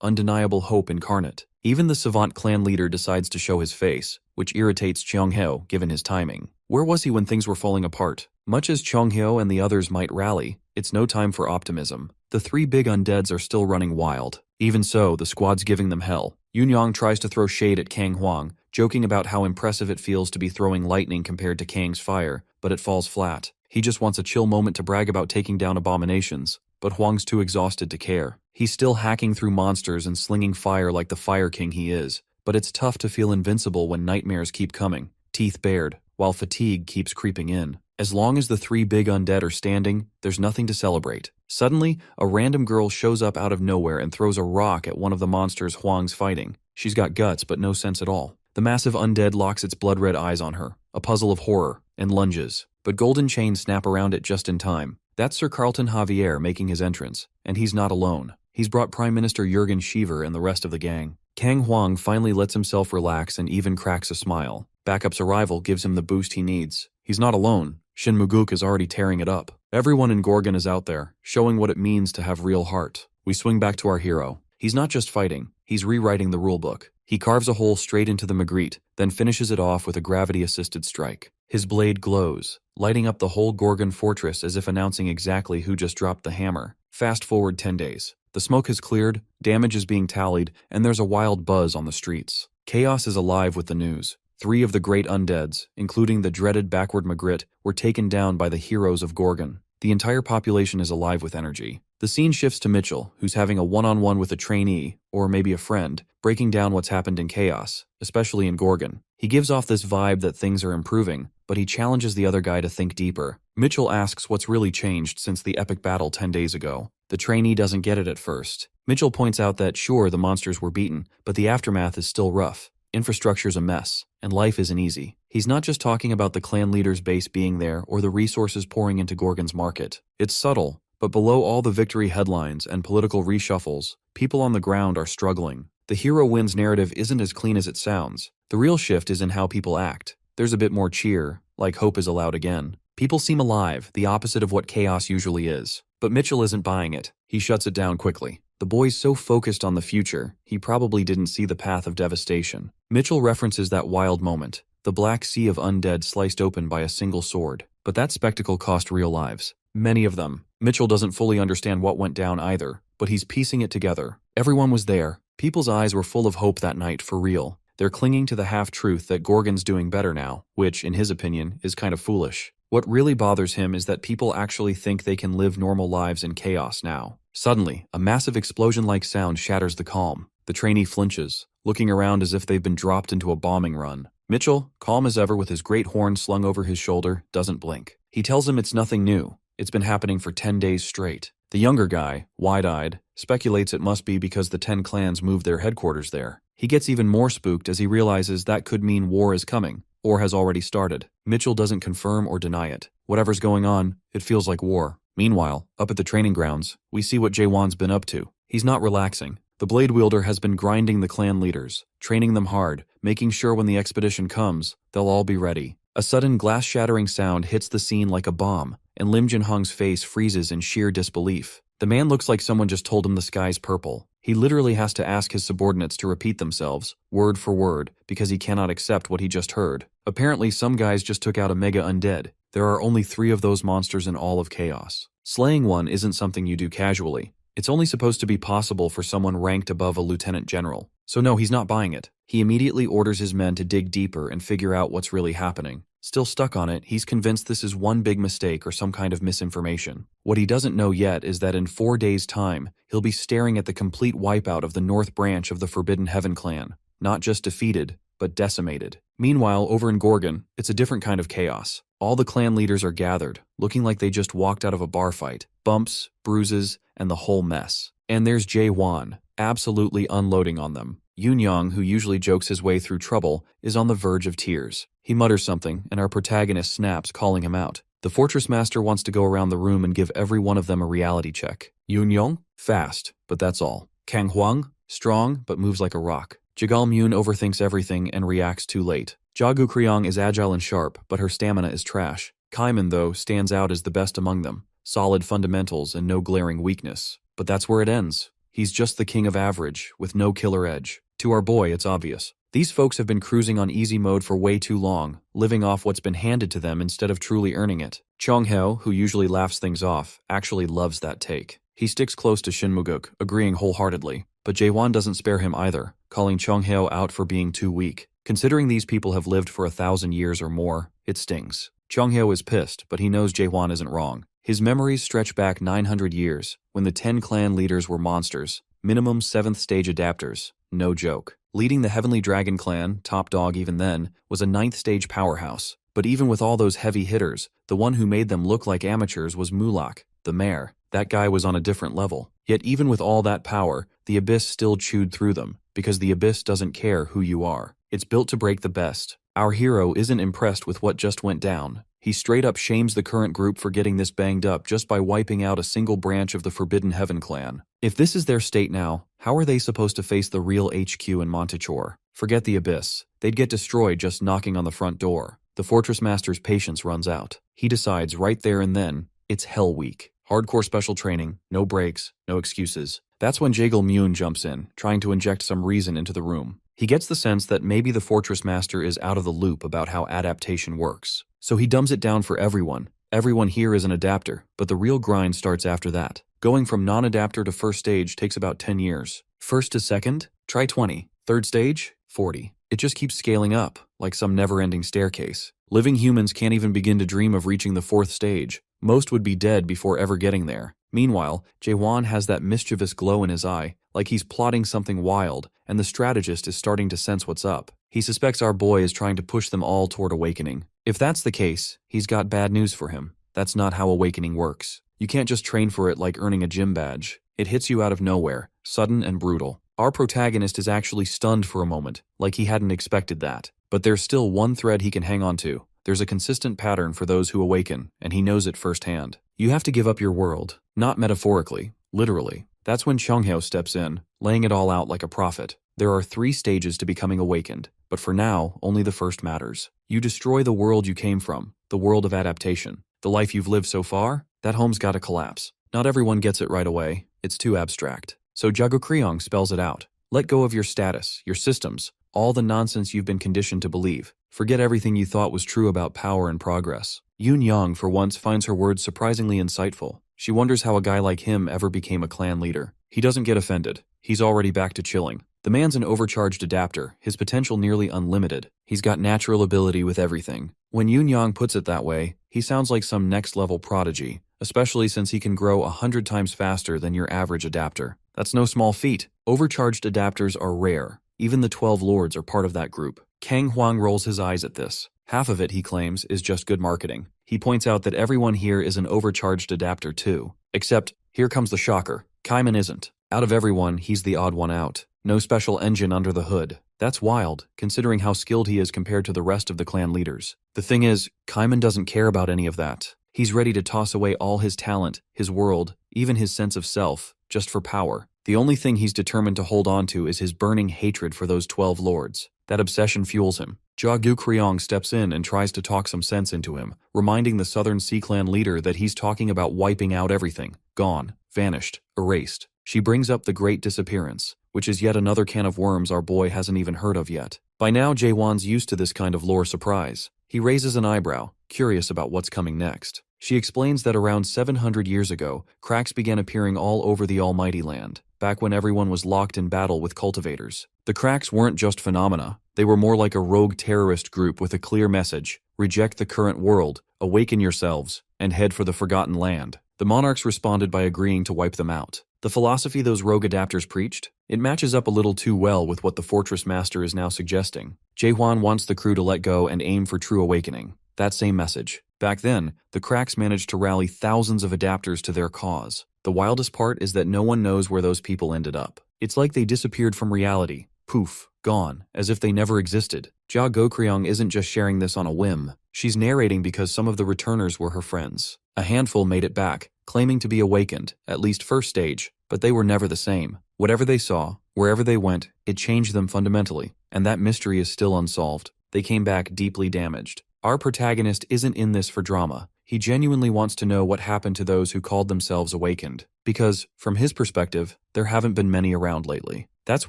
undeniable hope incarnate. Even the savant clan leader decides to show his face, which irritates Cheonghyo given his timing. Where was he when things were falling apart? Much as Cheonghyo and the others might rally, it's no time for optimism. The three big undeads are still running wild. Even so, the squad's giving them hell. Yunyang tries to throw shade at Kang Huang, joking about how impressive it feels to be throwing lightning compared to Kang's fire, but it falls flat. He just wants a chill moment to brag about taking down abominations, but Huang's too exhausted to care. He's still hacking through monsters and slinging fire like the Fire King he is, but it's tough to feel invincible when nightmares keep coming, teeth bared, while fatigue keeps creeping in. As long as the three big undead are standing, there's nothing to celebrate. Suddenly, a random girl shows up out of nowhere and throws a rock at one of the monsters Huang's fighting. She's got guts but no sense at all. The massive undead locks its blood-red eyes on her, a puzzle of horror, and lunges. But golden chains snap around it just in time. That's Sir Carlton Javier making his entrance, and he's not alone. He's brought Prime Minister Jurgen Schiever and the rest of the gang. Kang Huang finally lets himself relax and even cracks a smile. Backup's arrival gives him the boost he needs. He's not alone. Shin Muguk is already tearing it up. Everyone in Gorgon is out there, showing what it means to have real heart. We swing back to our hero. He's not just fighting, he's rewriting the rulebook. He carves a hole straight into the Magritte, then finishes it off with a gravity-assisted strike. His blade glows, lighting up the whole Gorgon fortress as if announcing exactly who just dropped the hammer. Fast forward 10 days. The smoke has cleared, damage is being tallied, and there's a wild buzz on the streets. Chaos is alive with the news. 3 of the great undeads, including the dreaded backward Magritte, were taken down by the heroes of Gorgon. The entire population is alive with energy. The scene shifts to Mitchell, who's having a one-on-one with a trainee, or maybe a friend, breaking down what's happened in Chaos, especially in Gorgon. He gives off this vibe that things are improving, but he challenges the other guy to think deeper. Mitchell asks what's really changed since the epic battle 10 days ago. The trainee doesn't get it at first. Mitchell points out that sure, the monsters were beaten, but the aftermath is still rough. Infrastructure's a mess, and life isn't easy. He's not just talking about the clan leader's base being there or the resources pouring into Gorgon's market. It's subtle, but below all the victory headlines and political reshuffles, people on the ground are struggling. The hero wins narrative isn't as clean as it sounds. The real shift is in how people act. There's a bit more cheer, like hope is allowed again. People seem alive, the opposite of what chaos usually is. But Mitchell isn't buying it. He shuts it down quickly. The boy's so focused on the future, he probably didn't see the path of devastation. Mitchell references that wild moment, the black sea of undead sliced open by a single sword. But that spectacle cost real lives. Many of them. Mitchell doesn't fully understand what went down either, but he's piecing it together. Everyone was there. People's eyes were full of hope that night, for real. They're clinging to the half-truth that Gorgon's doing better now, which, in his opinion, is kind of foolish. What really bothers him is that people actually think they can live normal lives in chaos now. Suddenly, a massive explosion-like sound shatters the calm. The trainee flinches, looking around as if they've been dropped into a bombing run. Mitchell, calm as ever with his great horn slung over his shoulder, doesn't blink. He tells him it's nothing new. It's been happening for 10 days straight. The younger guy, wide-eyed, speculates it must be because the 10 clans moved their headquarters there. He gets even more spooked as he realizes that could mean war is coming, or has already started. Mitchell doesn't confirm or deny it. Whatever's going on, it feels like war. Meanwhile, up at the training grounds, we see what Jae-hwan's been up to. He's not relaxing. The blade wielder has been grinding the clan leaders, training them hard, making sure when the expedition comes, they'll all be ready. A sudden glass-shattering sound hits the scene like a bomb, and Lim Jinhong's face freezes in sheer disbelief. The man looks like someone just told him the sky's purple. He literally has to ask his subordinates to repeat themselves, word for word, because he cannot accept what he just heard. Apparently, some guys just took out a mega undead. There are only 3 of those monsters in all of Chaos. Slaying one isn't something you do casually. It's only supposed to be possible for someone ranked above a lieutenant general. So no, he's not buying it. He immediately orders his men to dig deeper and figure out what's really happening. Still stuck on it, he's convinced this is one big mistake or some kind of misinformation. What he doesn't know yet is that in 4 days' time, he'll be staring at the complete wipeout of the North Branch of the Forbidden Heaven clan. Not just defeated, but decimated. Meanwhile, over in Gorgon, it's a different kind of chaos. All the clan leaders are gathered, looking like they just walked out of a bar fight. Bumps, bruises, and the whole mess. And there's Jae-won, absolutely unloading on them. Yoon-young, who usually jokes his way through trouble, is on the verge of tears. He mutters something, and our protagonist snaps, calling him out. The fortress master wants to go around the room and give every one of them a reality check. Yoon-young? Fast, but that's all. Kang Hwang? Strong, but moves like a rock. Jagal-myun overthinks everything and reacts too late. Jagu Kryong is agile and sharp, but her stamina is trash. Kaiman, though, stands out as the best among them. Solid fundamentals and no glaring weakness. But that's where it ends. He's just the king of average, with no killer edge. To our boy, it's obvious. These folks have been cruising on easy mode for way too long, living off what's been handed to them instead of truly earning it. Chong-heo, who usually laughs things off, actually loves that take. He sticks close to Shin Muguk, agreeing wholeheartedly. But Jae-won doesn't spare him either, calling Chong-heo out for being too weak. Considering these people have lived for 1,000 years or more, it stings. Chong-heo is pissed, but he knows Jae-won isn't wrong. His memories stretch back 900 years, when the 10 clan leaders were monsters, minimum 7th stage adapters. No joke. Leading the Heavenly Dragon clan, top dog even then, was a 9th stage powerhouse. But even with all those heavy hitters, the one who made them look like amateurs was Mulak, the mayor. That guy was on a different level. Yet even with all that power, the Abyss still chewed through them, because the Abyss doesn't care who you are. It's built to break the best. Our hero isn't impressed with what just went down. He straight up shames the current group for getting this banged up just by wiping out a single branch of the Forbidden Heaven clan. If this is their state now, how are they supposed to face the real HQ in Montichor? Forget the Abyss. They'd get destroyed just knocking on the front door. The Fortress Master's patience runs out. He decides right there and then, it's Hell Week. Hardcore special training, no breaks, no excuses. That's when Jagal-myun jumps in, trying to inject some reason into the room. He gets the sense that maybe the Fortress Master is out of the loop about how adaptation works. So he dumbs it down for everyone. Everyone here is an adapter, but the real grind starts after that. Going from non-adapter to first stage takes about 10 years. First to second? Try 20. Third stage? 40. It just keeps scaling up, like some never-ending staircase. Living humans can't even begin to dream of reaching the 4th stage. Most would be dead before ever getting there. Meanwhile, Jae-won has that mischievous glow in his eye, like he's plotting something wild, and the strategist is starting to sense what's up. He suspects our boy is trying to push them all toward awakening. If that's the case, he's got bad news for him. That's not how awakening works. You can't just train for it like earning a gym badge. It hits you out of nowhere, sudden and brutal. Our protagonist is actually stunned for a moment, like he hadn't expected that. But there's still one thread he can hang on to. There's a consistent pattern for those who awaken, and he knows it firsthand. You have to give up your world, not metaphorically, literally. That's when Chong-heo steps in, laying it all out like a prophet. There are 3 stages to becoming awakened, but for now, only the first matters. You destroy the world you came from, the world of adaptation. The life you've lived so far, that home's gotta collapse. Not everyone gets it right away. It's too abstract. So Jago Kryong spells it out. Let go of your status, your systems, all the nonsense you've been conditioned to believe. Forget everything you thought was true about power and progress. Yoon-young, for once, finds her words surprisingly insightful. She wonders how a guy like him ever became a clan leader. He doesn't get offended. He's already back to chilling. The man's an overcharged adapter, his potential nearly unlimited. He's got natural ability with everything. When Yoon-young puts it that way, he sounds like some next-level prodigy, especially since he can grow 100 times faster than your average adapter. That's no small feat. Overcharged adapters are rare. Even the 12 lords are part of that group. Kang Hwang rolls his eyes at this. Half of it, he claims, is just good marketing. He points out that everyone here is an overcharged adapter too. Except, here comes the shocker. Kaiman isn't. Out of everyone, he's the odd one out. No special engine under the hood. That's wild, considering how skilled he is compared to the rest of the clan leaders. The thing is, Kaiman doesn't care about any of that. He's ready to toss away all his talent, his world, even his sense of self, just for power. The only thing he's determined to hold on to is his burning hatred for those 12 lords. That obsession fuels him. Jia Gukryong steps in and tries to talk some sense into him, reminding the Southern Sea Clan leader that he's talking about wiping out everything. Gone, vanished, erased. She brings up the Great Disappearance, which is yet another can of worms our boy hasn't even heard of yet. By now, Jaewon's used to this kind of lore surprise. He raises an eyebrow, curious about what's coming next. She explains that around 700 years ago, cracks began appearing all over the Almighty Land, back when everyone was locked in battle with cultivators. The cracks weren't just phenomena, they were more like a rogue terrorist group with a clear message: reject the current world, awaken yourselves, and head for the Forgotten Land. The monarchs responded by agreeing to wipe them out. The philosophy those rogue adapters preached? It matches up a little too well with what the Fortress Master is now suggesting. Jaehwan wants the crew to let go and aim for true awakening. That same message. Back then, the cracks managed to rally thousands of adapters to their cause. The wildest part is that no one knows where those people ended up. It's like they disappeared from reality. Poof, gone, as if they never existed. Jia Gokryong isn't just sharing this on a whim. She's narrating because some of the returners were her friends. A handful made it back, claiming to be awakened, at least first stage, but they were never the same. Whatever they saw, wherever they went, it changed them fundamentally, and that mystery is still unsolved. They came back deeply damaged. Our protagonist isn't in this for drama. He genuinely wants to know what happened to those who called themselves awakened, because, from his perspective, there haven't been many around lately. That's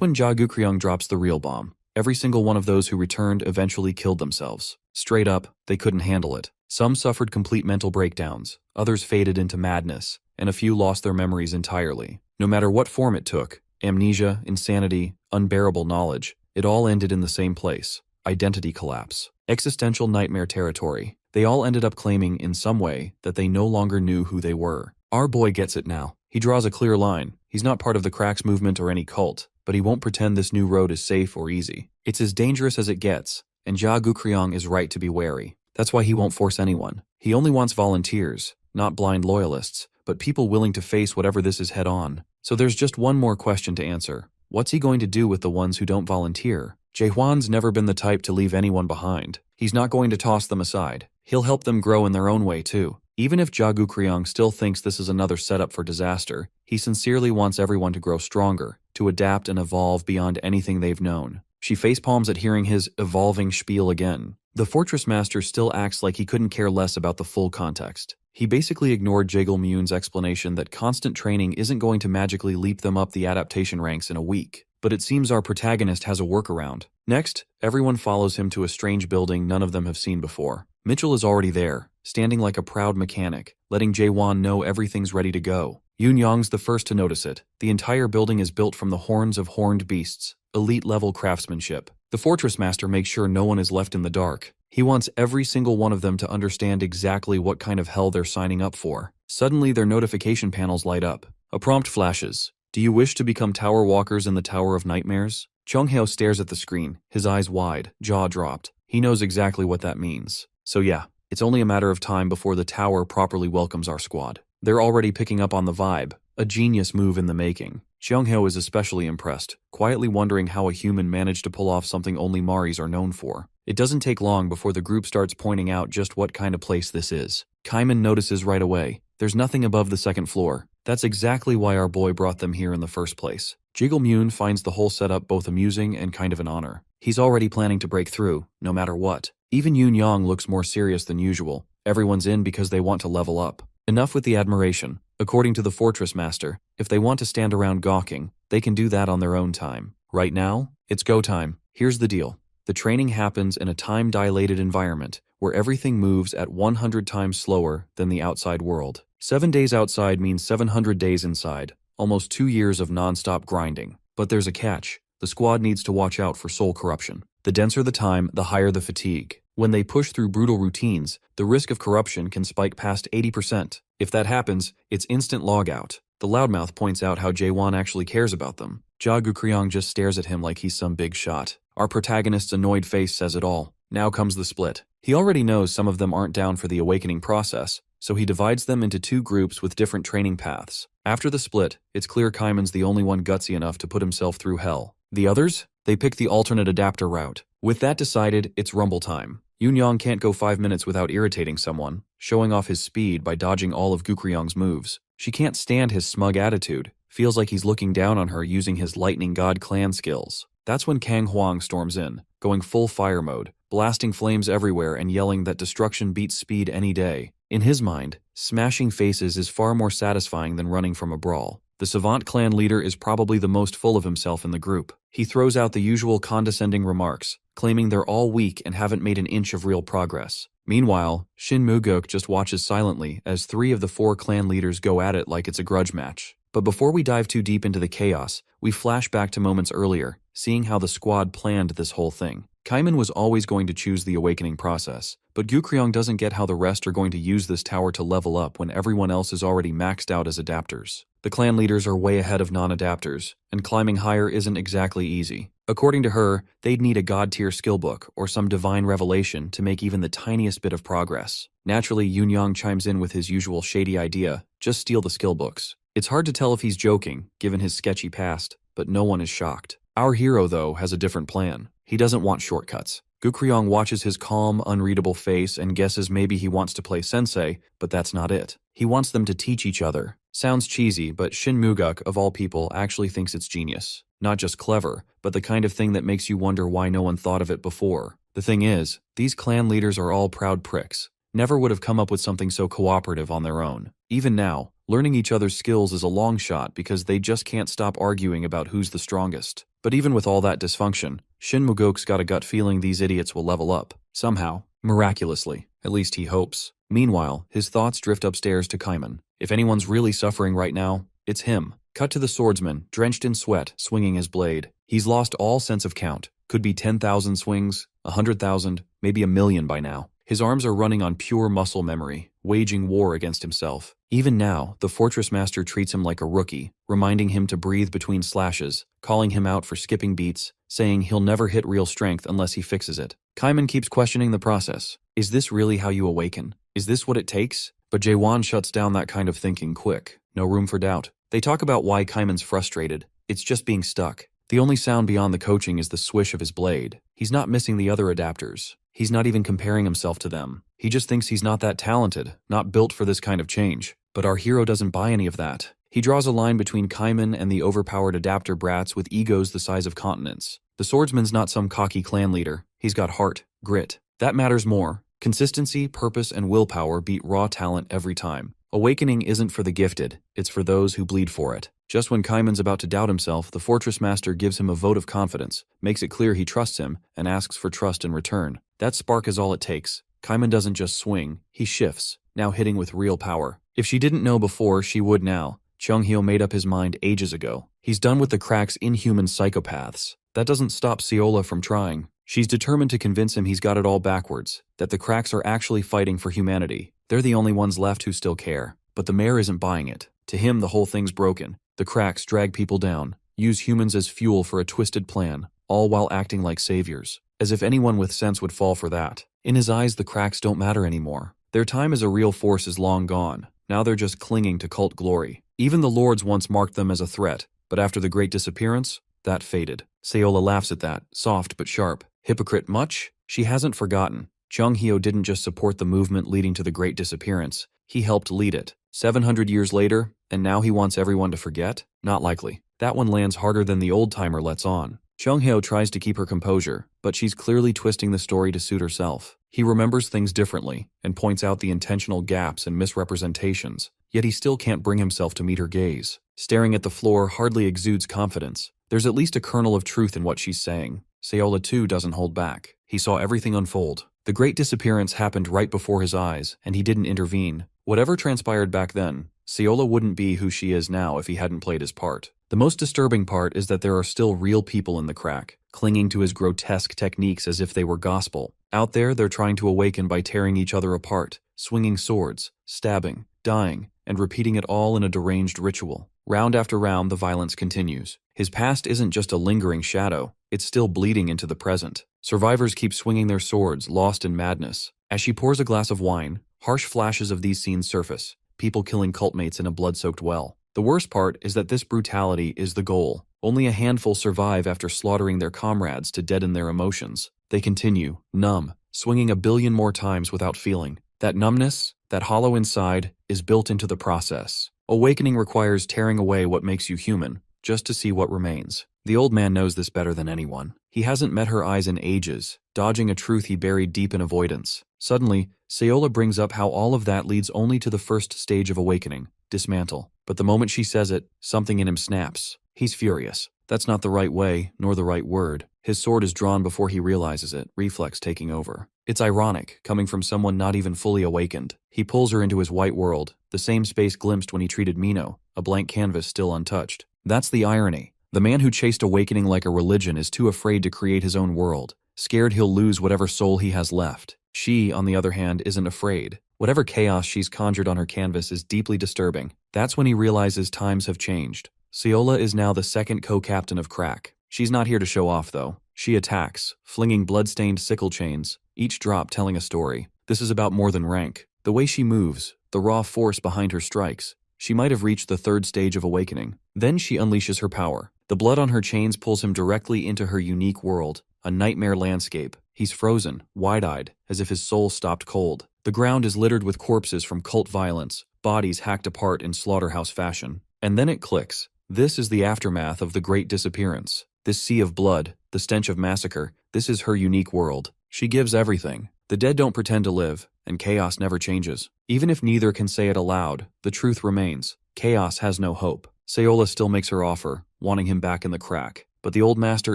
when Jia Gukryong drops the real bomb. Every single one of those who returned eventually killed themselves. Straight up, they couldn't handle it. Some suffered complete mental breakdowns, others faded into madness, and a few lost their memories entirely. No matter what form it took, amnesia, insanity, unbearable knowledge, it all ended in the same place: identity collapse. Existential nightmare territory. They all ended up claiming, in some way, that they no longer knew who they were. Our boy gets it now. He draws a clear line. He's not part of the Cracks movement or any cult, but he won't pretend this new road is safe or easy. It's as dangerous as it gets, and Jia Gukryong is right to be wary. That's why he won't force anyone. He only wants volunteers, not blind loyalists, but people willing to face whatever this is head on. So there's just one more question to answer. What's he going to do with the ones who don't volunteer? Jaehwan's never been the type to leave anyone behind. He's not going to toss them aside. He'll help them grow in their own way too. Even if Jia Gukryong still thinks this is another setup for disaster, he sincerely wants everyone to grow stronger, to adapt and evolve beyond anything they've known. She facepalms at hearing his evolving spiel again. The Fortress Master still acts like he couldn't care less about the full context. He basically ignored Jaegil-myun's explanation that constant training isn't going to magically leap them up the adaptation ranks in a week. But it seems our protagonist has a workaround. Next, everyone follows him to a strange building none of them have seen before. Mitchell is already there, standing like a proud mechanic, letting Jaewon know everything's ready to go. Yoon-young's the first to notice it. The entire building is built from the horns of horned beasts, elite-level craftsmanship. The Fortress Master makes sure no one is left in the dark. He wants every single one of them to understand exactly what kind of hell they're signing up for. Suddenly, their notification panels light up. A prompt flashes. Do you wish to become tower walkers in the Tower of Nightmares? Chung-hyo stares at the screen, his eyes wide, jaw dropped. He knows exactly what that means. So yeah, it's only a matter of time before the tower properly welcomes our squad. They're already picking up on the vibe, a genius move in the making. Chung-hyo is especially impressed, quietly wondering how a human managed to pull off something only Maris are known for. It doesn't take long before the group starts pointing out just what kind of place this is. Kaiman notices right away. There's nothing above the second floor. That's exactly why our boy brought them here in the first place. Jaegil-myun finds the whole setup both amusing and kind of an honor. He's already planning to break through, no matter what. Even Yoon-young looks more serious than usual. Everyone's in because they want to level up. Enough with the admiration. According to the Fortress Master, if they want to stand around gawking, they can do that on their own time. Right now, it's go time. Here's the deal. The training happens in a time-dilated environment where everything moves at 100 times slower than the outside world. 7 days outside means 700 days inside, almost 2 years of non-stop grinding. But there's a catch. The squad needs to watch out for soul corruption. The denser the time, the higher the fatigue. When they push through brutal routines, the risk of corruption can spike past 80%. If that happens, it's instant logout. The loudmouth points out how Jaewon actually cares about them. Jia Gukryong just stares at him like he's some big shot. Our protagonist's annoyed face says it all. Now comes the split. He already knows some of them aren't down for the awakening process, so he divides them into 2 groups with different training paths. After the split, it's clear Kaiman's the only one gutsy enough to put himself through hell. The others? They pick the alternate adapter route. With that decided, it's rumble time. Yoon-young can't go 5 minutes without irritating someone, showing off his speed by dodging all of Gukryong's moves. She can't stand his smug attitude, feels like he's looking down on her using his lightning god clan skills. That's when Kang Hwang storms in, going full fire mode, blasting flames everywhere and yelling that destruction beats speed any day. In his mind, smashing faces is far more satisfying than running from a brawl. The Savant clan leader is probably the most full of himself in the group. He throws out the usual condescending remarks, claiming they're all weak and haven't made an inch of real progress. Meanwhile, Shin Mugok just watches silently as 3 of the 4 clan leaders go at it like it's a grudge match. But before we dive too deep into the chaos, we flash back to moments earlier, seeing how the squad planned this whole thing. Kaiman was always going to choose the awakening process, but Gukryong doesn't get how the rest are going to use this tower to level up when everyone else is already maxed out as adapters. The clan leaders are way ahead of non-adapters, and climbing higher isn't exactly easy. According to her, they'd need a god-tier skillbook or some divine revelation to make even the tiniest bit of progress. Naturally, Yunyang chimes in with his usual shady idea, just steal the skillbooks. It's hard to tell if he's joking, given his sketchy past, but no one is shocked. Our hero, though, has a different plan. He doesn't want shortcuts. Gukryong watches his calm, unreadable face and guesses maybe he wants to play sensei, but that's not it. He wants them to teach each other. Sounds cheesy, but Shin Mugok, of all people, actually thinks it's genius. Not just clever, but the kind of thing that makes you wonder why no one thought of it before. The thing is, these clan leaders are all proud pricks. Never would have come up with something so cooperative on their own. Even now, learning each other's skills is a long shot because they just can't stop arguing about who's the strongest. But even with all that dysfunction, Shin Mugok's got a gut feeling these idiots will level up. Somehow. Miraculously. At least he hopes. Meanwhile, his thoughts drift upstairs to Kaiman. If anyone's really suffering right now, it's him. Cut to the swordsman, drenched in sweat, swinging his blade. He's lost all sense of count. Could be 10,000 swings, 100,000, maybe 1,000,000 by now. His arms are running on pure muscle memory, waging war against himself. Even now, the fortress master treats him like a rookie, reminding him to breathe between slashes, calling him out for skipping beats, saying he'll never hit real strength unless he fixes it. Kaiman keeps questioning the process. Is this really how you awaken? Is this what it takes? But Jaewon shuts down that kind of thinking quick. No room for doubt. They talk about why Kaiman's frustrated. It's just being stuck. The only sound beyond the coaching is the swish of his blade. He's not missing the other adapters. He's not even comparing himself to them. He just thinks he's not that talented, not built for this kind of change. But our hero doesn't buy any of that. He draws a line between Kaiman and the overpowered adapter brats with egos the size of continents. The swordsman's not some cocky clan leader. He's got heart, grit. That matters more. Consistency, purpose, and willpower beat raw talent every time. Awakening isn't for the gifted, it's for those who bleed for it. Just when Kaiman's about to doubt himself, the fortress master gives him a vote of confidence, makes it clear he trusts him, and asks for trust in return. That spark is all it takes. Kaiman doesn't just swing, he shifts, now hitting with real power. If she didn't know before, she would now. Chung-hyo made up his mind ages ago. He's done with the crack's inhuman psychopaths. That doesn't stop Seola from trying. She's determined to convince him he's got it all backwards, that the cracks are actually fighting for humanity. They're the only ones left who still care. But the mayor isn't buying it. To him, the whole thing's broken. The cracks drag people down, use humans as fuel for a twisted plan, all while acting like saviors. As if anyone with sense would fall for that. In his eyes, the cracks don't matter anymore. Their time as a real force is long gone. Now they're just clinging to cult glory. Even the lords once marked them as a threat, but after the Great Disappearance, that faded. Seola laughs at that, soft but sharp. Hypocrite much? She hasn't forgotten. Chung-hyo didn't just support the movement leading to the Great Disappearance. He helped lead it. 700 years later, and now he wants everyone to forget? Not likely. That one lands harder than the old-timer lets on. Chung-hyo tries to keep her composure, but she's clearly twisting the story to suit herself. He remembers things differently, and points out the intentional gaps and misrepresentations, yet he still can't bring himself to meet her gaze. Staring at the floor hardly exudes confidence. There's at least a kernel of truth in what she's saying. Seola too doesn't hold back. He saw everything unfold. The Great Disappearance happened right before his eyes, and he didn't intervene. Whatever transpired back then, Seola wouldn't be who she is now if he hadn't played his part. The most disturbing part is that there are still real people in the crack, clinging to his grotesque techniques as if they were gospel. Out there, they're trying to awaken by tearing each other apart, swinging swords, stabbing, dying, and repeating it all in a deranged ritual. Round after round, the violence continues. His past isn't just a lingering shadow, it's still bleeding into the present. Survivors keep swinging their swords, lost in madness. As she pours a glass of wine, harsh flashes of these scenes surface, people killing cultmates in a blood-soaked well. The worst part is that this brutality is the goal. Only a handful survive after slaughtering their comrades to deaden their emotions. They continue, numb, swinging 1,000,000,000 more times without feeling. That numbness, that hollow inside, is built into the process. Awakening requires tearing away what makes you human, just to see what remains. The old man knows this better than anyone. He hasn't met her eyes in ages, dodging a truth he buried deep in avoidance. Suddenly, Sayola brings up how all of that leads only to the first stage of awakening, dismantle. But the moment she says it, something in him snaps. He's furious. That's not the right way, nor the right word. His sword is drawn before he realizes it, reflex taking over. It's ironic, coming from someone not even fully awakened. He pulls her into his white world, the same space glimpsed when he treated Mino, a blank canvas still untouched. That's the irony. The man who chased awakening like a religion is too afraid to create his own world, scared he'll lose whatever soul he has left. She, on the other hand, isn't afraid. Whatever chaos she's conjured on her canvas is deeply disturbing. That's when he realizes times have changed. Sayola is now the second co-captain of Crack. She's not here to show off, though. She attacks, flinging blood-stained sickle chains, each drop telling a story. This is about more than rank. The way she moves, the raw force behind her strikes. She might have reached the third stage of awakening. Then she unleashes her power. The blood on her chains pulls him directly into her unique world, a nightmare landscape. He's frozen, wide-eyed, as if his soul stopped cold. The ground is littered with corpses from cult violence, bodies hacked apart in slaughterhouse fashion. And then it clicks. This is the aftermath of the Great Disappearance. This sea of blood, the stench of massacre, this is her unique world. She gives everything. The dead don't pretend to live, and chaos never changes. Even if neither can say it aloud, the truth remains. Chaos has no hope. Sayola still makes her offer, wanting him back in the Crack. But the old master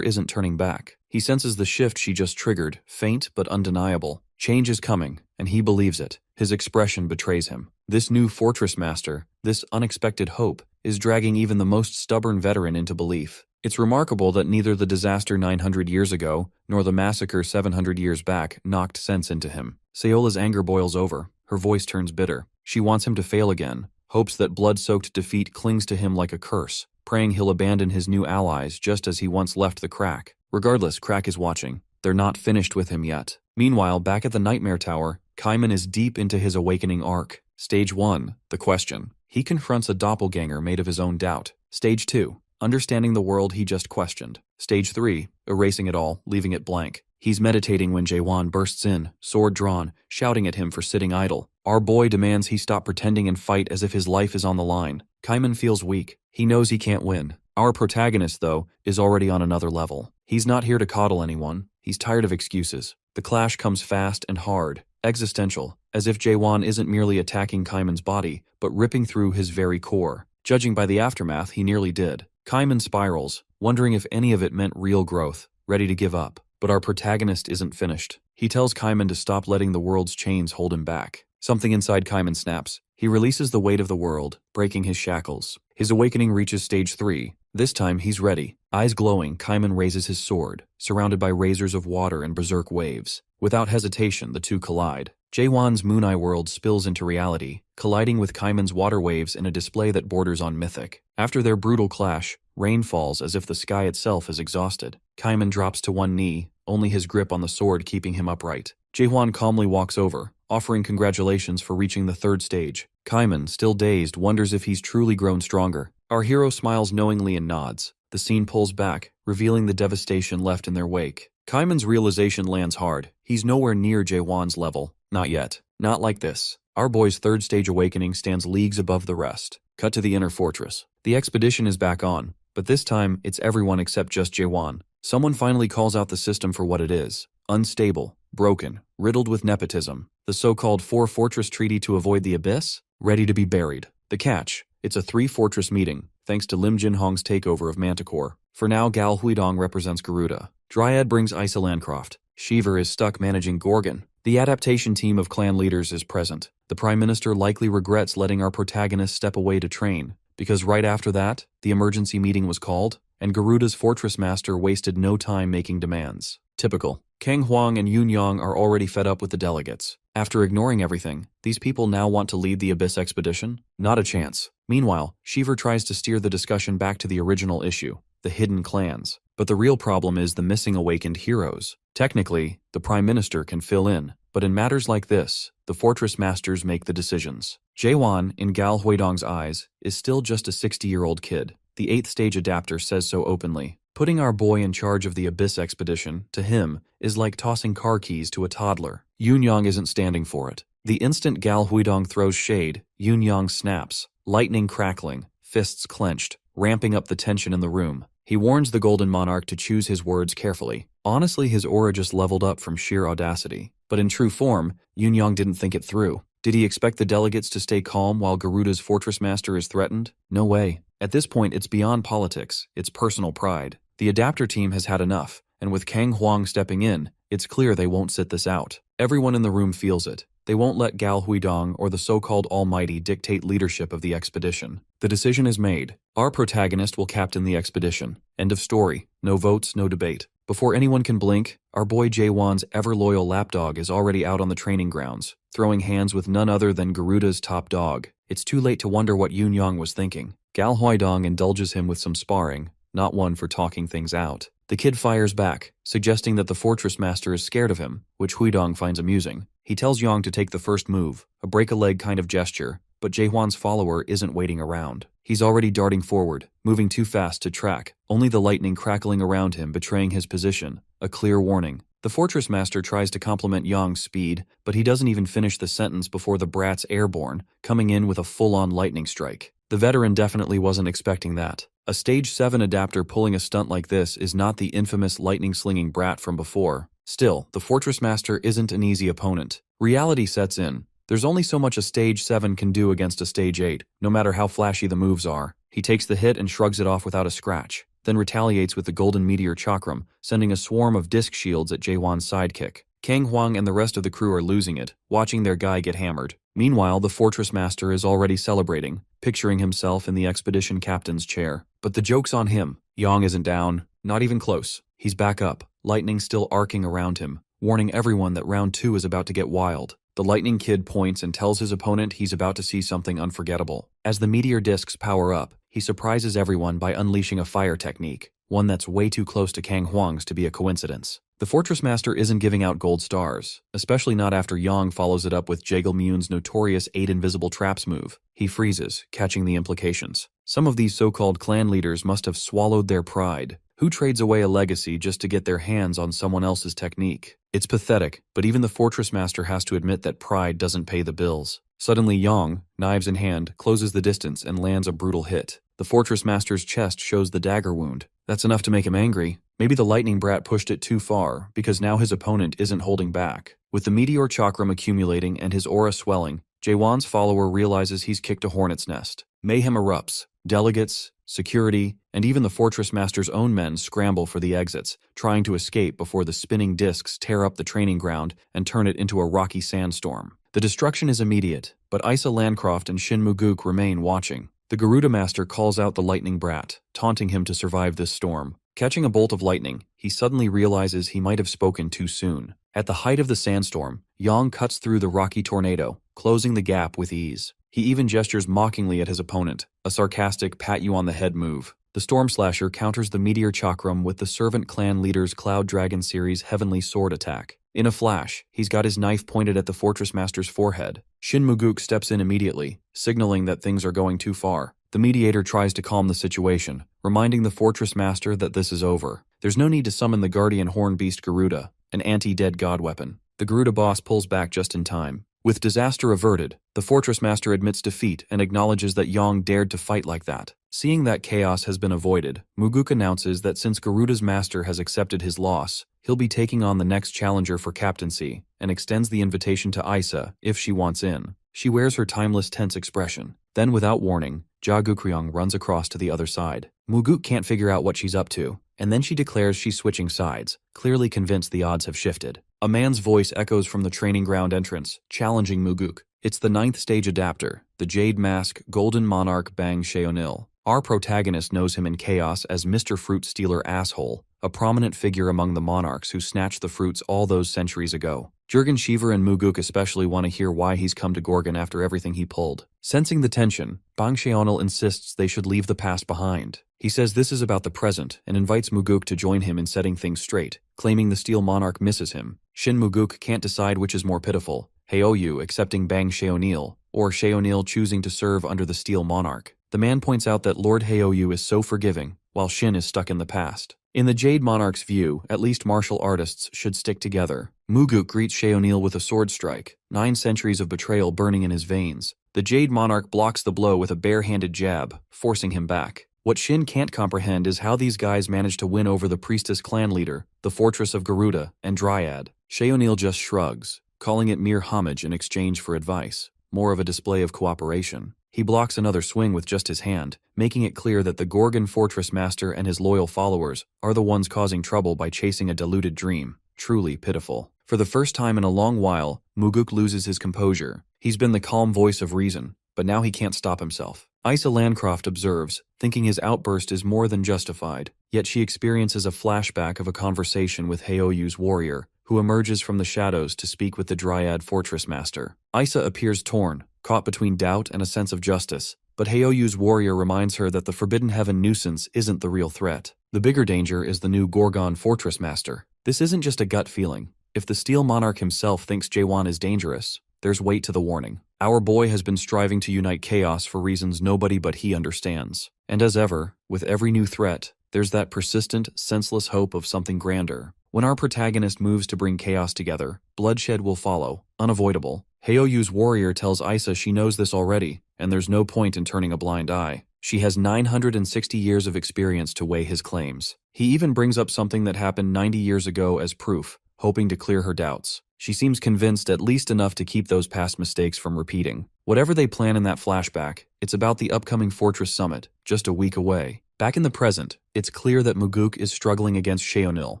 isn't turning back. He senses the shift she just triggered, faint but undeniable. Change is coming, and he believes it. His expression betrays him. This new fortress master, this unexpected hope, is dragging even the most stubborn veteran into belief. It's remarkable that neither the disaster 900 years ago, nor the massacre 700 years back knocked sense into him. Sayola's anger boils over. Her voice turns bitter. She wants him to fail again, hopes that blood-soaked defeat clings to him like a curse, praying he'll abandon his new allies just as he once left the Crack. Regardless, Crack is watching. They're not finished with him yet. Meanwhile, back at the Nightmare Tower, Kaiman is deep into his awakening arc. Stage 1, the question. He confronts a doppelganger made of his own doubt. Stage 2, understanding the world he just questioned. Stage 3, erasing it all, leaving it blank. He's meditating when Jaewon bursts in, sword drawn, shouting at him for sitting idle. Our boy demands he stop pretending and fight as if his life is on the line. Kaiman feels weak. He knows he can't win. Our protagonist, though, is already on another level. He's not here to coddle anyone. He's tired of excuses. The clash comes fast and hard, existential, as if Jaewon isn't merely attacking Kaiman's body, but ripping through his very core. Judging by the aftermath, he nearly did. Kaiman spirals, wondering if any of it meant real growth, ready to give up. But our protagonist isn't finished. He tells Kaiman to stop letting the world's chains hold him back. Something inside Kaiman snaps. He releases the weight of the world, breaking his shackles. His awakening reaches stage 3. This time, he's ready. Eyes glowing, Kaiman raises his sword, surrounded by razors of water and berserk waves. Without hesitation, the two collide. Jaewon's Moon Eye world spills into reality, colliding with Kaiman's water waves in a display that borders on mythic. After their brutal clash, rain falls as if the sky itself is exhausted. Kaiman drops to one knee, only his grip on the sword keeping him upright. Jaewon calmly walks over, offering congratulations for reaching the third stage. Kaiman, still dazed, wonders if he's truly grown stronger. Our hero smiles knowingly and nods. The scene pulls back, revealing the devastation left in their wake. Kaiman's realization lands hard. He's nowhere near Jaewon's level. Not yet. Not like this. Our boy's third stage awakening stands leagues above the rest. Cut to the inner fortress. The expedition is back on, but this time it's everyone except just Jaewon. Someone finally calls out the system for what it is. Unstable, broken, riddled with nepotism. The so-called four-fortress treaty to avoid the abyss? Ready to be buried. The catch? It's a three-fortress meeting, thanks to Lim Jin-hong's takeover of Manticore. For now, Gal Huidong represents Garuda. Dryad brings Isa Landcroft. Shiver is stuck managing Gorgon. The adaptation team of clan leaders is present. The Prime Minister likely regrets letting our protagonist step away to train, because right after that, the emergency meeting was called, and Garuda's fortress master wasted no time making demands. Typical. Kang Huang and Yun Yang are already fed up with the delegates. After ignoring everything, these people now want to lead the Abyss expedition? Not a chance. Meanwhile, Shiver tries to steer the discussion back to the original issue, the hidden clans. But the real problem is the missing awakened heroes. Technically, the Prime Minister can fill in, but in matters like this, the Fortress Masters make the decisions. Jaewon, in Gal Huidong's eyes, is still just a 60-year-old kid. The 8th stage adapter says so openly. Putting our boy in charge of the Abyss expedition, to him, is like tossing car keys to a toddler. Yun Yang isn't standing for it. The instant Gal Huidong throws shade, Yun Yang snaps, lightning crackling, fists clenched, ramping up the tension in the room. He warns the Golden Monarch to choose his words carefully. Honestly, his aura just leveled up from sheer audacity. But in true form, Yun didn't think it through. Did he expect the delegates to stay calm while Garuda's fortress master is threatened? No way. At this point, it's beyond politics, it's personal pride. The adapter team has had enough, and with Kang Huang stepping in, it's clear they won't sit this out. Everyone in the room feels it. They won't let Gal Huidong or the so-called Almighty dictate leadership of the expedition. The decision is made. Our protagonist will captain the expedition. End of story. No votes, no debate. Before anyone can blink, our boy Jaewon's ever-loyal lapdog is already out on the training grounds, throwing hands with none other than Garuda's top dog. It's too late to wonder what Yun was thinking. Gal Huidong indulges him with some sparring, not one for talking things out. The kid fires back, suggesting that the fortress master is scared of him, which Huidong finds amusing. He tells Yang to take the first move, a break-a-leg kind of gesture, but Jaehwan's follower isn't waiting around. He's already darting forward, moving too fast to track, only the lightning crackling around him betraying his position, a clear warning. The fortress master tries to compliment Yang's speed, but he doesn't even finish the sentence before the brat's airborne, coming in with a full-on lightning strike. The veteran definitely wasn't expecting that. A Stage 7 adapter pulling a stunt like this is not the infamous lightning-slinging brat from before. Still, the fortress master isn't an easy opponent. Reality sets in. There's only so much a Stage 7 can do against a Stage 8, no matter how flashy the moves are. He takes the hit and shrugs it off without a scratch, then retaliates with the golden meteor chakram, sending a swarm of disc shields at Jaehwan's sidekick. Kang Huang and the rest of the crew are losing it, watching their guy get hammered. Meanwhile, the fortress master is already celebrating, picturing himself in the expedition captain's chair. But the joke's on him. Yang isn't down, not even close. He's back up, lightning still arcing around him, warning everyone that round 2 is about to get wild. The lightning kid points and tells his opponent he's about to see something unforgettable. As the meteor discs power up, he surprises everyone by unleashing a fire technique, one that's way too close to Kang Huang's to be a coincidence. The fortress master isn't giving out gold stars, especially not after Yang follows it up with Jaegilmyoon's notorious 8 invisible traps move. He freezes, catching the implications. Some of these so-called clan leaders must have swallowed their pride. Who trades away a legacy just to get their hands on someone else's technique? It's pathetic, but even the fortress master has to admit that pride doesn't pay the bills. Suddenly Yang, knives in hand, closes the distance and lands a brutal hit. The fortress master's chest shows the dagger wound. That's enough to make him angry. Maybe the lightning brat pushed it too far, because now his opponent isn't holding back. With the meteor chakram accumulating and his aura swelling, Jaehwan's follower realizes he's kicked a hornet's nest. Mayhem erupts. Delegates, security, and even the fortress master's own men scramble for the exits, trying to escape before the spinning discs tear up the training ground and turn it into a rocky sandstorm. The destruction is immediate, but Isa Landcroft and Shin Muguk remain watching. The Garuda Master calls out the lightning brat, taunting him to survive this storm. Catching a bolt of lightning, he suddenly realizes he might have spoken too soon. At the height of the sandstorm, Yang cuts through the rocky tornado, closing the gap with ease. He even gestures mockingly at his opponent, a sarcastic pat-you-on-the-head move. The Storm Slasher counters the Meteor Chakram with the Servant Clan leader's Cloud Dragon series Heavenly Sword attack. In a flash, he's got his knife pointed at the Fortress Master's forehead. Shin Muguk steps in immediately, signaling that things are going too far. The mediator tries to calm the situation, reminding the Fortress Master that this is over. There's no need to summon the Guardian Horn Beast Garuda, an anti-dead god weapon. The Garuda boss pulls back just in time. With disaster averted, the Fortress Master admits defeat and acknowledges that Yang dared to fight like that. Seeing that chaos has been avoided, Muguk announces that since Garuda's master has accepted his loss, he'll be taking on the next challenger for captaincy, and extends the invitation to Isa if she wants in. She wears her timeless tense expression. Then, without warning, Ja Gukryong runs across to the other side. Muguk can't figure out what she's up to, and then she declares she's switching sides, clearly convinced the odds have shifted. A man's voice echoes from the training ground entrance, challenging Muguk. It's the 9th stage adapter, the Jade Mask Golden Monarch Bang Sheonil. Our protagonist knows him in Chaos as Mr. Fruit Stealer Asshole, a prominent figure among the monarchs who snatched the fruits all those centuries ago. Jurgen Shiver and Muguk especially want to hear why he's come to Gorgon after everything he pulled. Sensing the tension, Bang Sheonil insists they should leave the past behind. He says this is about the present and invites Muguk to join him in setting things straight, claiming the Steel Monarch misses him. Shin Muguk can't decide which is more pitiful, Heoyu accepting Bang Sheonil, or Sheonil choosing to serve under the Steel Monarch. The man points out that Lord Heoyu is so forgiving, while Shin is stuck in the past. In the Jade Monarch's view, at least martial artists should stick together. Muguk greets Sheonil with a sword strike, 9 centuries of betrayal burning in his veins. The Jade Monarch blocks the blow with a bare-handed jab, forcing him back. What Shin can't comprehend is how these guys managed to win over the priestess clan leader, the fortress of Garuda, and Dryad. Sheonil just shrugs, calling it mere homage in exchange for advice, more of a display of cooperation. He blocks another swing with just his hand, making it clear that the Gorgon fortress master and his loyal followers are the ones causing trouble by chasing a deluded dream. Truly pitiful. For the first time in a long while, Muguk loses his composure. He's been the calm voice of reason, but now he can't stop himself. Isa Landcroft observes, thinking his outburst is more than justified, yet she experiences a flashback of a conversation with Heoyu's warrior, who emerges from the shadows to speak with the Dryad fortress master. Isa appears torn, caught between doubt and a sense of justice, but Heoyu's warrior reminds her that the Forbidden Heaven nuisance isn't the real threat. The bigger danger is the new Gorgon fortress master. This isn't just a gut feeling. If the Steel Monarch himself thinks Jaewon is dangerous, there's weight to the warning. Our boy has been striving to unite chaos for reasons nobody but he understands. And as ever, with every new threat, there's that persistent, senseless hope of something grander. When our protagonist moves to bring chaos together, bloodshed will follow, unavoidable. Heoyu's warrior tells Isa she knows this already, and there's no point in turning a blind eye. She has 960 years of experience to weigh his claims. He even brings up something that happened 90 years ago as proof, hoping to clear her doubts. She seems convinced at least enough to keep those past mistakes from repeating. Whatever they plan in that flashback, it's about the upcoming Fortress Summit, just a week away. Back in the present, it's clear that Muguk is struggling against Sheonil.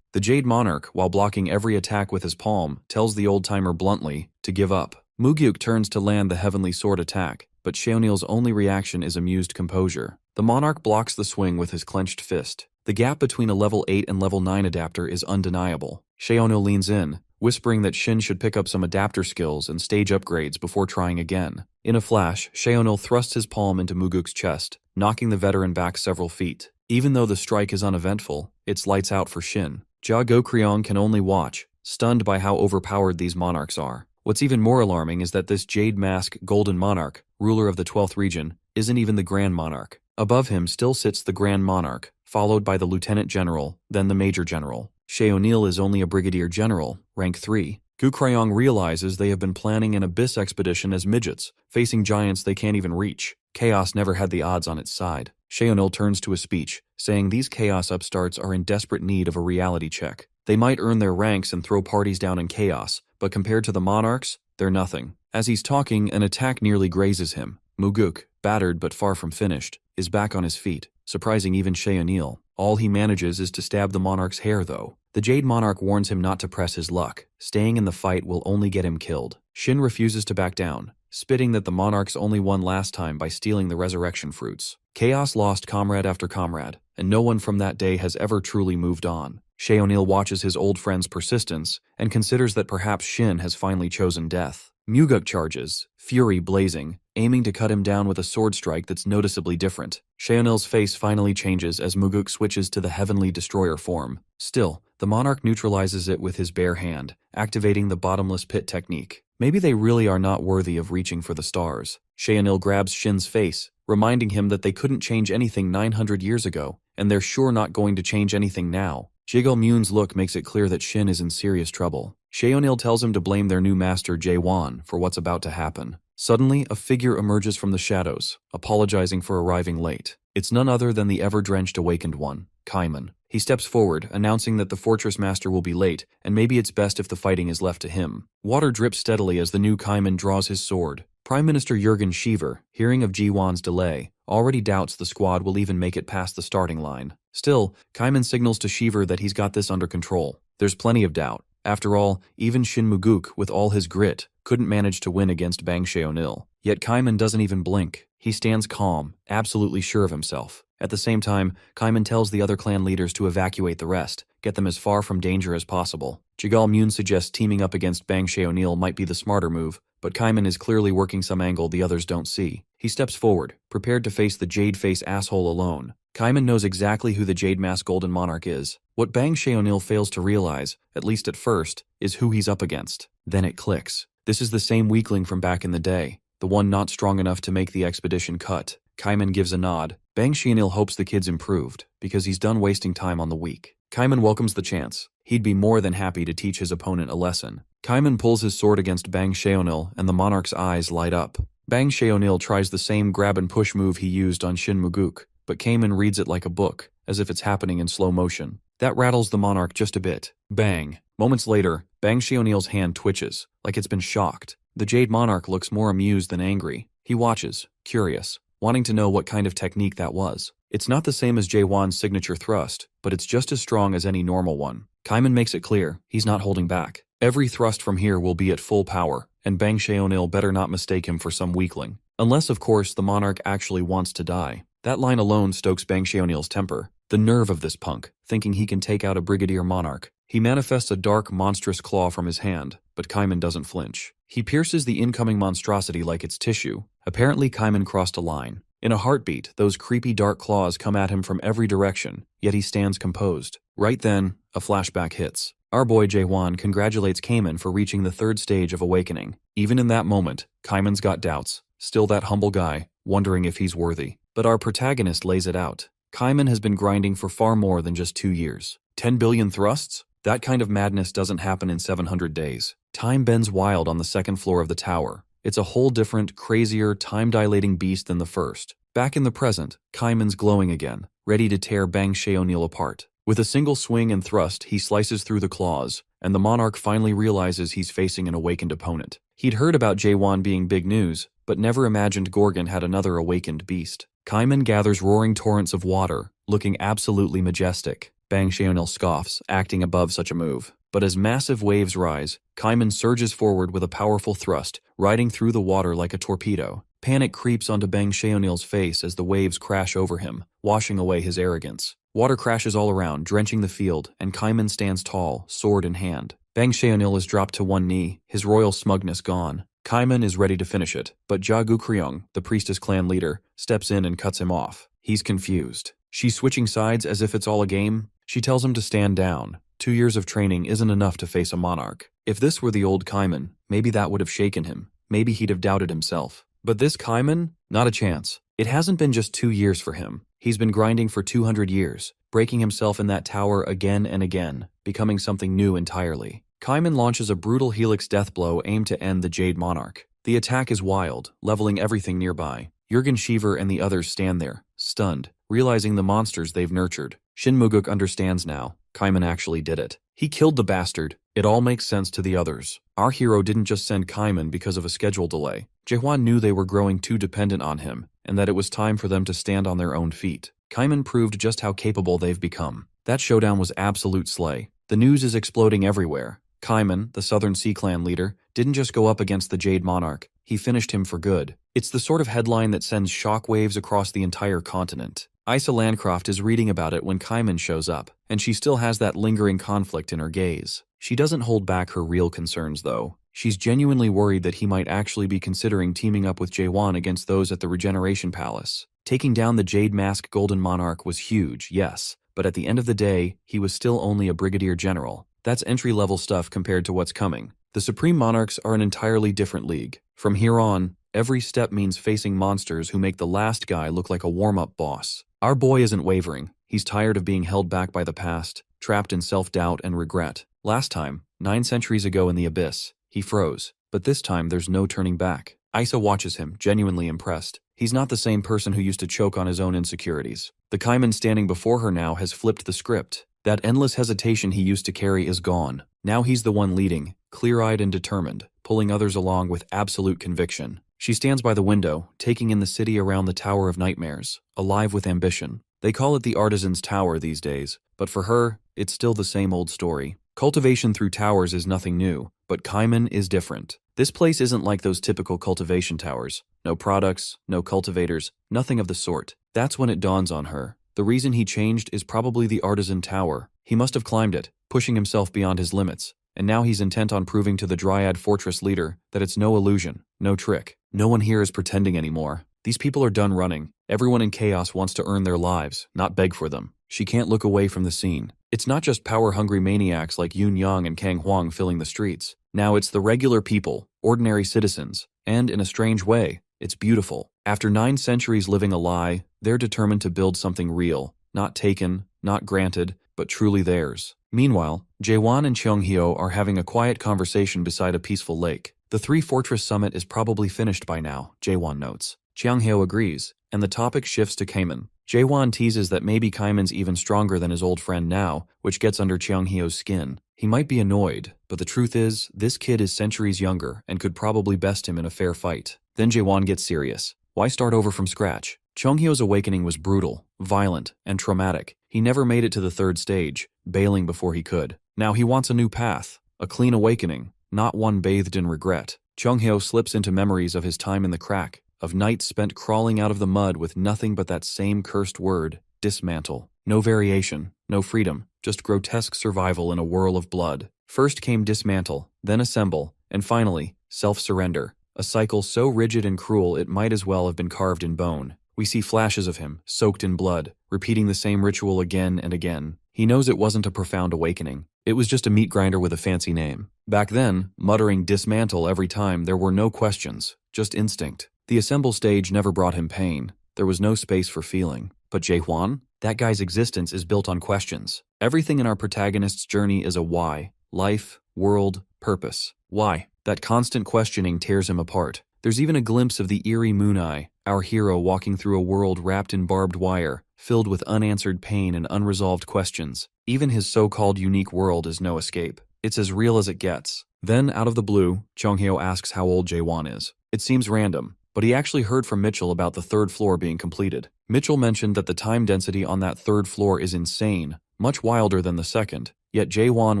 The Jade Monarch, while blocking every attack with his palm, tells the old-timer bluntly to give up. Muguk turns to land the Heavenly Sword attack, but Sheonil's only reaction is amused composure. The Monarch blocks the swing with his clenched fist. The gap between a level 8 and level 9 adapter is undeniable. Sheonil leans in, whispering that Shin should pick up some adapter skills and stage upgrades before trying again. In a flash, Sheonil thrusts his palm into Muguk's chest, knocking the veteran back several feet. Even though the strike is uneventful, it's lights out for Shin. Ja Gokryong can only watch, stunned by how overpowered these monarchs are. What's even more alarming is that this Jade Mask Golden Monarch, ruler of the 12th region, isn't even the Grand Monarch. Above him still sits the Grand Monarch, followed by the Lieutenant General, then the Major General. Sheonil is only a Brigadier General, rank 3. Gokryong realizes they have been planning an Abyss expedition as midgets, facing giants they can't even reach. Chaos never had the odds on its side. Sheonil turns to a speech, saying these Chaos upstarts are in desperate need of a reality check. They might earn their ranks and throw parties down in chaos, but compared to the Monarchs, they're nothing. As he's talking, an attack nearly grazes him. Muguk, battered but far from finished, is back on his feet, surprising even Sheonil. All he manages is to stab the Monarch's hair, though. The Jade Monarch warns him not to press his luck. Staying in the fight will only get him killed. Shin refuses to back down, spitting that the Monarchs only won last time by stealing the resurrection fruits. Chaos lost comrade after comrade, and no one from that day has ever truly moved on. Sheonil watches his old friend's persistence and considers that perhaps Shin has finally chosen death. Muguk charges, fury blazing, aiming to cut him down with a sword strike that's noticeably different. Sheonil's face finally changes as Muguk switches to the Heavenly Destroyer form. Still, the Monarch neutralizes it with his bare hand, activating the bottomless pit technique. Maybe they really are not worthy of reaching for the stars. Sheonil grabs Shin's face, reminding him that they couldn't change anything 900 years ago, and they're sure not going to change anything now. Jiggle-Moon's look makes it clear that Shin is in serious trouble. Sheonil tells him to blame their new master Jaewon for what's about to happen. Suddenly, a figure emerges from the shadows, apologizing for arriving late. It's none other than the ever-drenched awakened one, Kaiman. He steps forward, announcing that the fortress master will be late, and maybe it's best if the fighting is left to him. Water drips steadily as the new Kaiman draws his sword. Prime Minister Jurgen Shiver, hearing of Jiwon's delay, already doubts the squad will even make it past the starting line. Still, Kaiman signals to Shiver that he's got this under control. There's plenty of doubt. After all, even Shin Muguk, with all his grit, couldn't manage to win against Bang Sheonil. Yet Kaiman doesn't even blink. He stands calm, absolutely sure of himself. At the same time, Kaiman tells the other clan leaders to evacuate the rest, get them as far from danger as possible. Jiggle-Moon suggests teaming up against Bang Sheonil might be the smarter move, but Kaiman is clearly working some angle the others don't see. He steps forward, prepared to face the Jade-Face asshole alone. Kaiman knows exactly who the Jade Mask Golden Monarch is. What Bang Sheonil fails to realize, at least at first, is who he's up against. Then it clicks. This is the same weakling from back in the day, the one not strong enough to make the expedition cut. Kaiman gives a nod. Bang Sheonil hopes the kid's improved, because he's done wasting time on the weak. Kaiman welcomes the chance. He'd be more than happy to teach his opponent a lesson. Kaiman pulls his sword against Bang Sheonil, and the monarch's eyes light up. Bang Sheonil tries the same grab-and-push move he used on Shin Muguk, but Cayman reads it like a book, as if it's happening in slow motion. That rattles the monarch just a bit. Bang. Moments later, Bang Xiaonil's hand twitches, like it's been shocked. The Jade Monarch looks more amused than angry. He watches, curious, wanting to know what kind of technique that was. It's not the same as Jaewon's signature thrust, but it's just as strong as any normal one. Cayman makes it clear, he's not holding back. Every thrust from here will be at full power, and Bang Xiaonil better not mistake him for some weakling. Unless, of course, the monarch actually wants to die. That line alone stokes Bang Xiaonil's temper. The nerve of this punk, thinking he can take out a brigadier monarch. He manifests a dark, monstrous claw from his hand, but Cayman doesn't flinch. He pierces the incoming monstrosity like it's tissue. Apparently, Cayman crossed a line. In a heartbeat, those creepy dark claws come at him from every direction, yet he stands composed. Right then, a flashback hits. Our boy Jaewon congratulates Cayman for reaching the third stage of awakening. Even in that moment, Cayman's got doubts. Still that humble guy, wondering if he's worthy. But our protagonist lays it out. Cayman has been grinding for far more than just 2 years. 10 billion thrusts? That kind of madness doesn't happen in 700 days. Time bends wild on the second floor of the tower. It's a whole different, crazier, time-dilating beast than the first. Back in the present, Cayman's glowing again, ready to tear Bang Xiaonil apart. With a single swing and thrust, he slices through the claws, and the monarch finally realizes he's facing an awakened opponent. He'd heard about Jaewon being big news, but never imagined Gorgon had another awakened beast. Cayman gathers roaring torrents of water, looking absolutely majestic. Bang Xiaonil scoffs, acting above such a move. But as massive waves rise, Cayman surges forward with a powerful thrust, riding through the water like a torpedo. Panic creeps onto Bang Xiaonil's face as the waves crash over him, washing away his arrogance. Water crashes all around, drenching the field, and Cayman stands tall, sword in hand. Bang Xiaonil is dropped to one knee, his royal smugness gone. Cayman is ready to finish it, but Ja Gukryong, the priestess clan leader, steps in and cuts him off. He's confused. She's switching sides as if it's all a game. She tells him to stand down. 2 years of training isn't enough to face a monarch. If this were the old Cayman, maybe that would have shaken him. Maybe he'd have doubted himself. But this Cayman? Not a chance. It hasn't been just 2 years for him. He's been grinding for 200 years, breaking himself in that tower again and again, becoming something new entirely. Cayman launches a brutal helix death blow aimed to end the Jade Monarch. The attack is wild, leveling everything nearby. Jurgen Shiver and the others stand there, stunned, realizing the monsters they've nurtured. Shin Muguk understands now. Cayman actually did it. He killed the bastard. It all makes sense to the others. Our hero didn't just send Cayman because of a schedule delay. Jaehwan knew they were growing too dependent on him, and that it was time for them to stand on their own feet. Cayman proved just how capable they've become. That showdown was absolute slay. The news is exploding everywhere. Cayman, the Southern Sea Clan leader, didn't just go up against the Jade Monarch. He finished him for good. It's the sort of headline that sends shockwaves across the entire continent. Isa Landcroft is reading about it when Cayman shows up, and she still has that lingering conflict in her gaze. She doesn't hold back her real concerns, though. She's genuinely worried that he might actually be considering teaming up with Jaewon against those at the Regeneration Palace. Taking down the Jade Mask Golden Monarch was huge, yes, but at the end of the day, he was still only a brigadier general. That's entry-level stuff compared to what's coming. The Supreme Monarchs are an entirely different league. From here on, every step means facing monsters who make the last guy look like a warm-up boss. Our boy isn't wavering. He's tired of being held back by the past, trapped in self-doubt and regret. Last time, 9 centuries ago in the Abyss, he froze. But this time there's no turning back. Isa watches him, genuinely impressed. He's not the same person who used to choke on his own insecurities. The Cayman standing before her now has flipped the script. That endless hesitation he used to carry is gone. Now he's the one leading, clear-eyed and determined, pulling others along with absolute conviction. She stands by the window, taking in the city around the Tower of Nightmares, alive with ambition. They call it the Artisan's Tower these days, but for her, it's still the same old story. Cultivation through towers is nothing new, but Cayman is different. This place isn't like those typical cultivation towers. No products, no cultivators, nothing of the sort. That's when it dawns on her. The reason he changed is probably the Artisan Tower. He must have climbed it, pushing himself beyond his limits, and now he's intent on proving to the Dryad Fortress leader that it's no illusion, no trick. No one here is pretending anymore. These people are done running. Everyone in Chaos wants to earn their lives, not beg for them. She can't look away from the scene. It's not just power-hungry maniacs like Yun Yang and Kang Huang filling the streets. Now it's the regular people, ordinary citizens, and in a strange way, it's beautiful. After 9 centuries living a lie, they're determined to build something real, not taken, not granted, but truly theirs. Meanwhile, Jaewon and Cheonghyo are having a quiet conversation beside a peaceful lake. The 3-fortress summit is probably finished by now, Jaewon notes. Cheonghyo agrees, and the topic shifts to Cayman. Jae-won teases that maybe Kaiman's even stronger than his old friend now, which gets under Cheong-hyo's skin. He might be annoyed, but the truth is, this kid is centuries younger and could probably best him in a fair fight. Then Jae-won gets serious. Why start over from scratch? Cheong-hyo's awakening was brutal, violent, and traumatic. He never made it to the third stage, bailing before he could. Now he wants a new path, a clean awakening, not one bathed in regret. Cheong-hyo slips into memories of his time in the crack, of nights spent crawling out of the mud with nothing but that same cursed word, dismantle. No variation, no freedom, just grotesque survival in a whirl of blood. First came dismantle, then assemble, and finally, self-surrender. A cycle so rigid and cruel it might as well have been carved in bone. We see flashes of him, soaked in blood, repeating the same ritual again and again. He knows it wasn't a profound awakening. It was just a meat grinder with a fancy name. Back then, muttering dismantle every time, there were no questions, just instinct. The assemble stage never brought him pain. There was no space for feeling. But Jae-hwan? That guy's existence is built on questions. Everything in our protagonist's journey is a why. Life, world, purpose. Why? That constant questioning tears him apart. There's even a glimpse of the eerie Moon Eye, our hero walking through a world wrapped in barbed wire, filled with unanswered pain and unresolved questions. Even his so-called unique world is no escape. It's as real as it gets. Then, out of the blue, Cheong-hyo asks how old Jae-won is. It seems random, but he actually heard from Mitchell about the third floor being completed. Mitchell mentioned that the time density on that third floor is insane, much wilder than the second, yet Jae-won